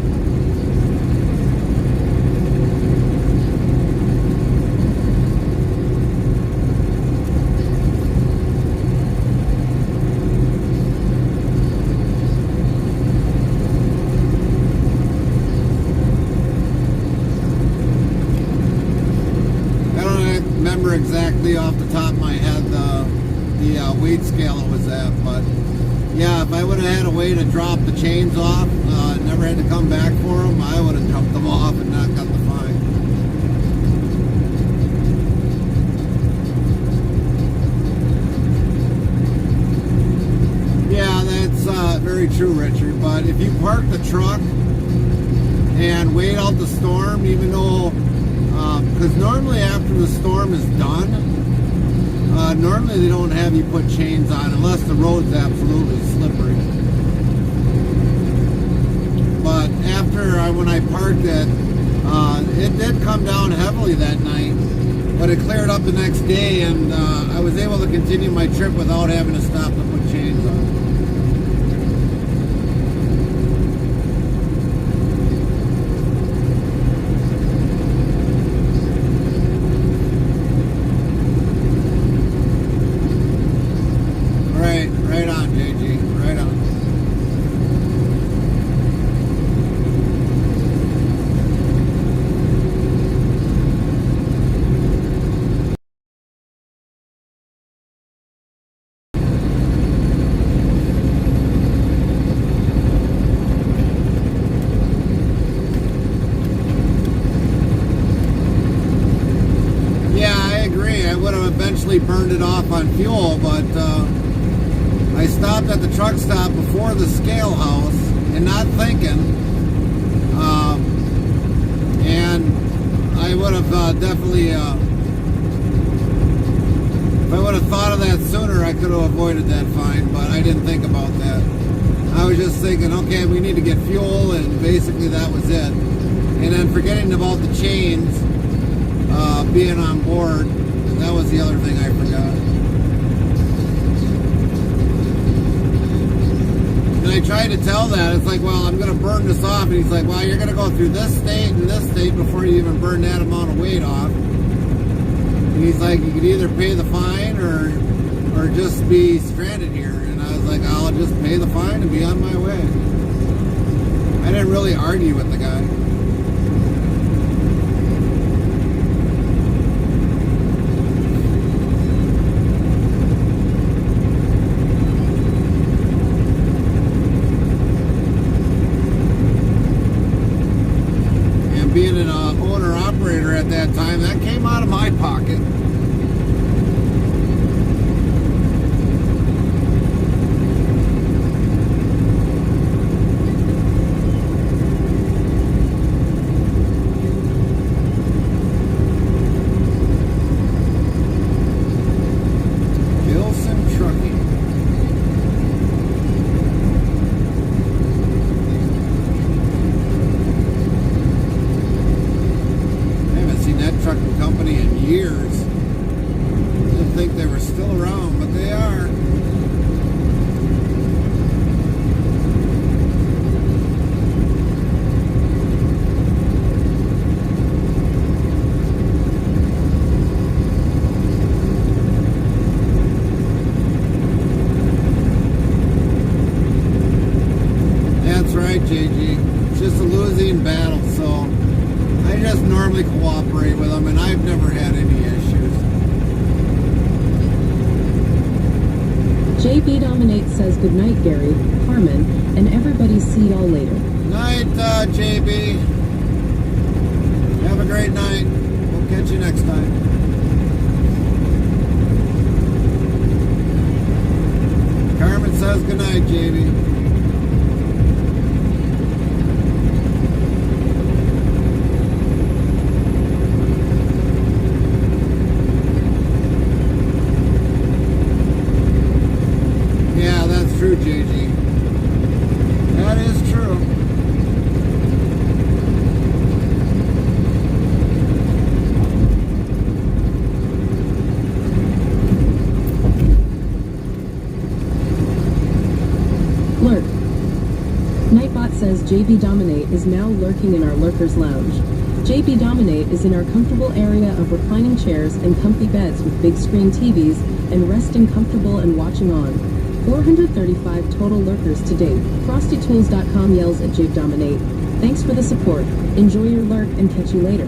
Exactly off the top of my head the weight scale it was at, but yeah, if I would have had a way to drop the chains off, never had to come back for them, I would have jumped them off and not got the fine. Yeah, that's very true, Richard, but if you park the truck and wait out the storm, even though because normally after the storm is done, normally they don't have you put chains on unless the road's absolutely slippery. But after when I parked it, it did come down heavily that night, but it cleared up the next day, and I was able to continue my trip without having to stop to put chains on. Right on, JG. Right on. it off on fuel, but I stopped at the truck stop before the scale house and not thinking, and I would have definitely, if I would have thought of that sooner, I could have avoided that fine, but I didn't think about that. I was just thinking, okay, we need to get fuel, and basically that was it. And then forgetting about the chains being on board, that was the other thing I forgot. And I tried to tell that, it's like, well, I'm going to burn this off. And he's like, well, you're going to go through this state and this state before you even burn that amount of weight off. And he's like, you could either pay the fine or just be stranded here. And I was like, I'll just pay the fine and be on my way. I didn't really argue with the guy. Being an owner-operator at that time, that came out of my pocket. Gilson Trucking. Trucking company in years. Didn't think they were still around, but they are. That's right, JG. It's just a losing battle, so I just normally cooperate with them, and I've never had any issues. JB Dominate says good night, Gary, Carmen, and everybody. See y'all later. Night, JB. Have a great night. We'll catch you next time. Carmen says good night, JB. True, JG. That is true. Lurk. Nightbot says JB Dominate is now lurking in our Lurkers Lounge. JB Dominate is in our comfortable area of reclining chairs and comfy beds with big screen TVs and resting comfortable and watching on. 435 total lurkers to date. FrostyTools.com yells at Jake Dominate. Thanks for the support. Enjoy your lurk and catch you later.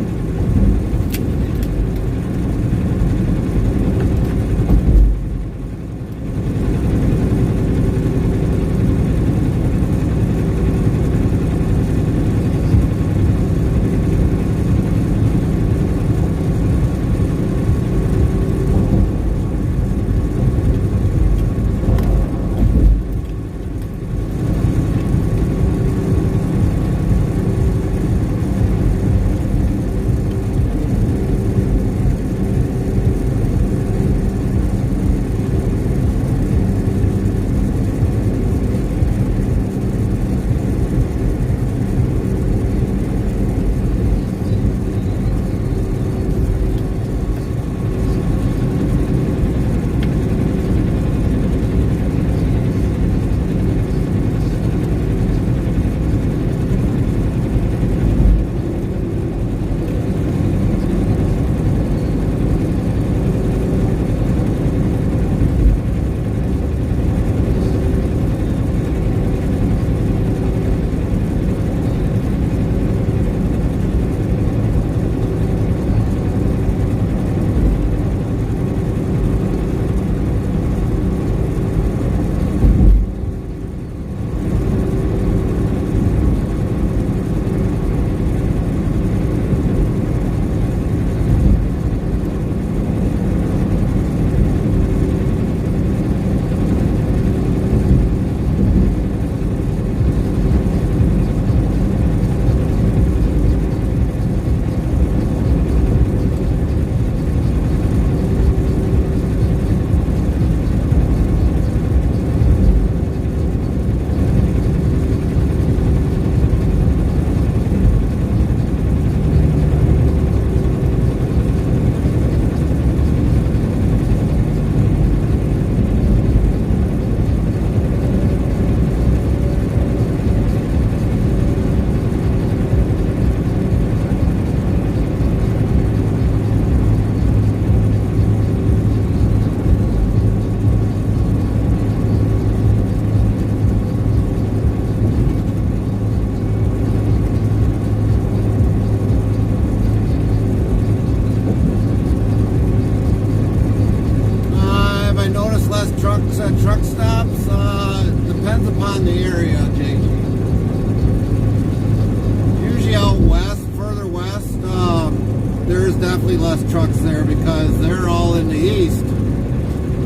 less trucks there because they're all in the east.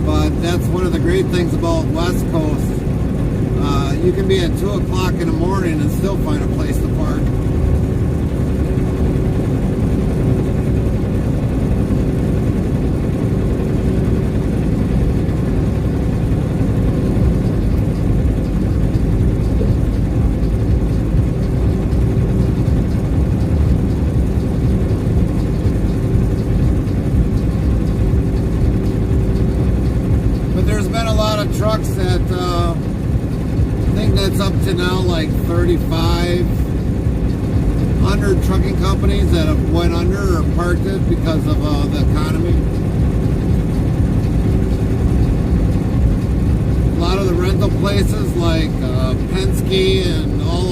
But that's one of the great things about West Coast. You can be at 2 o'clock in the morning and still find a place to park. Trucks that I think that's up to now like 3,500 trucking companies that have went under or parked it because of the economy. A lot of the rental places like Penske and all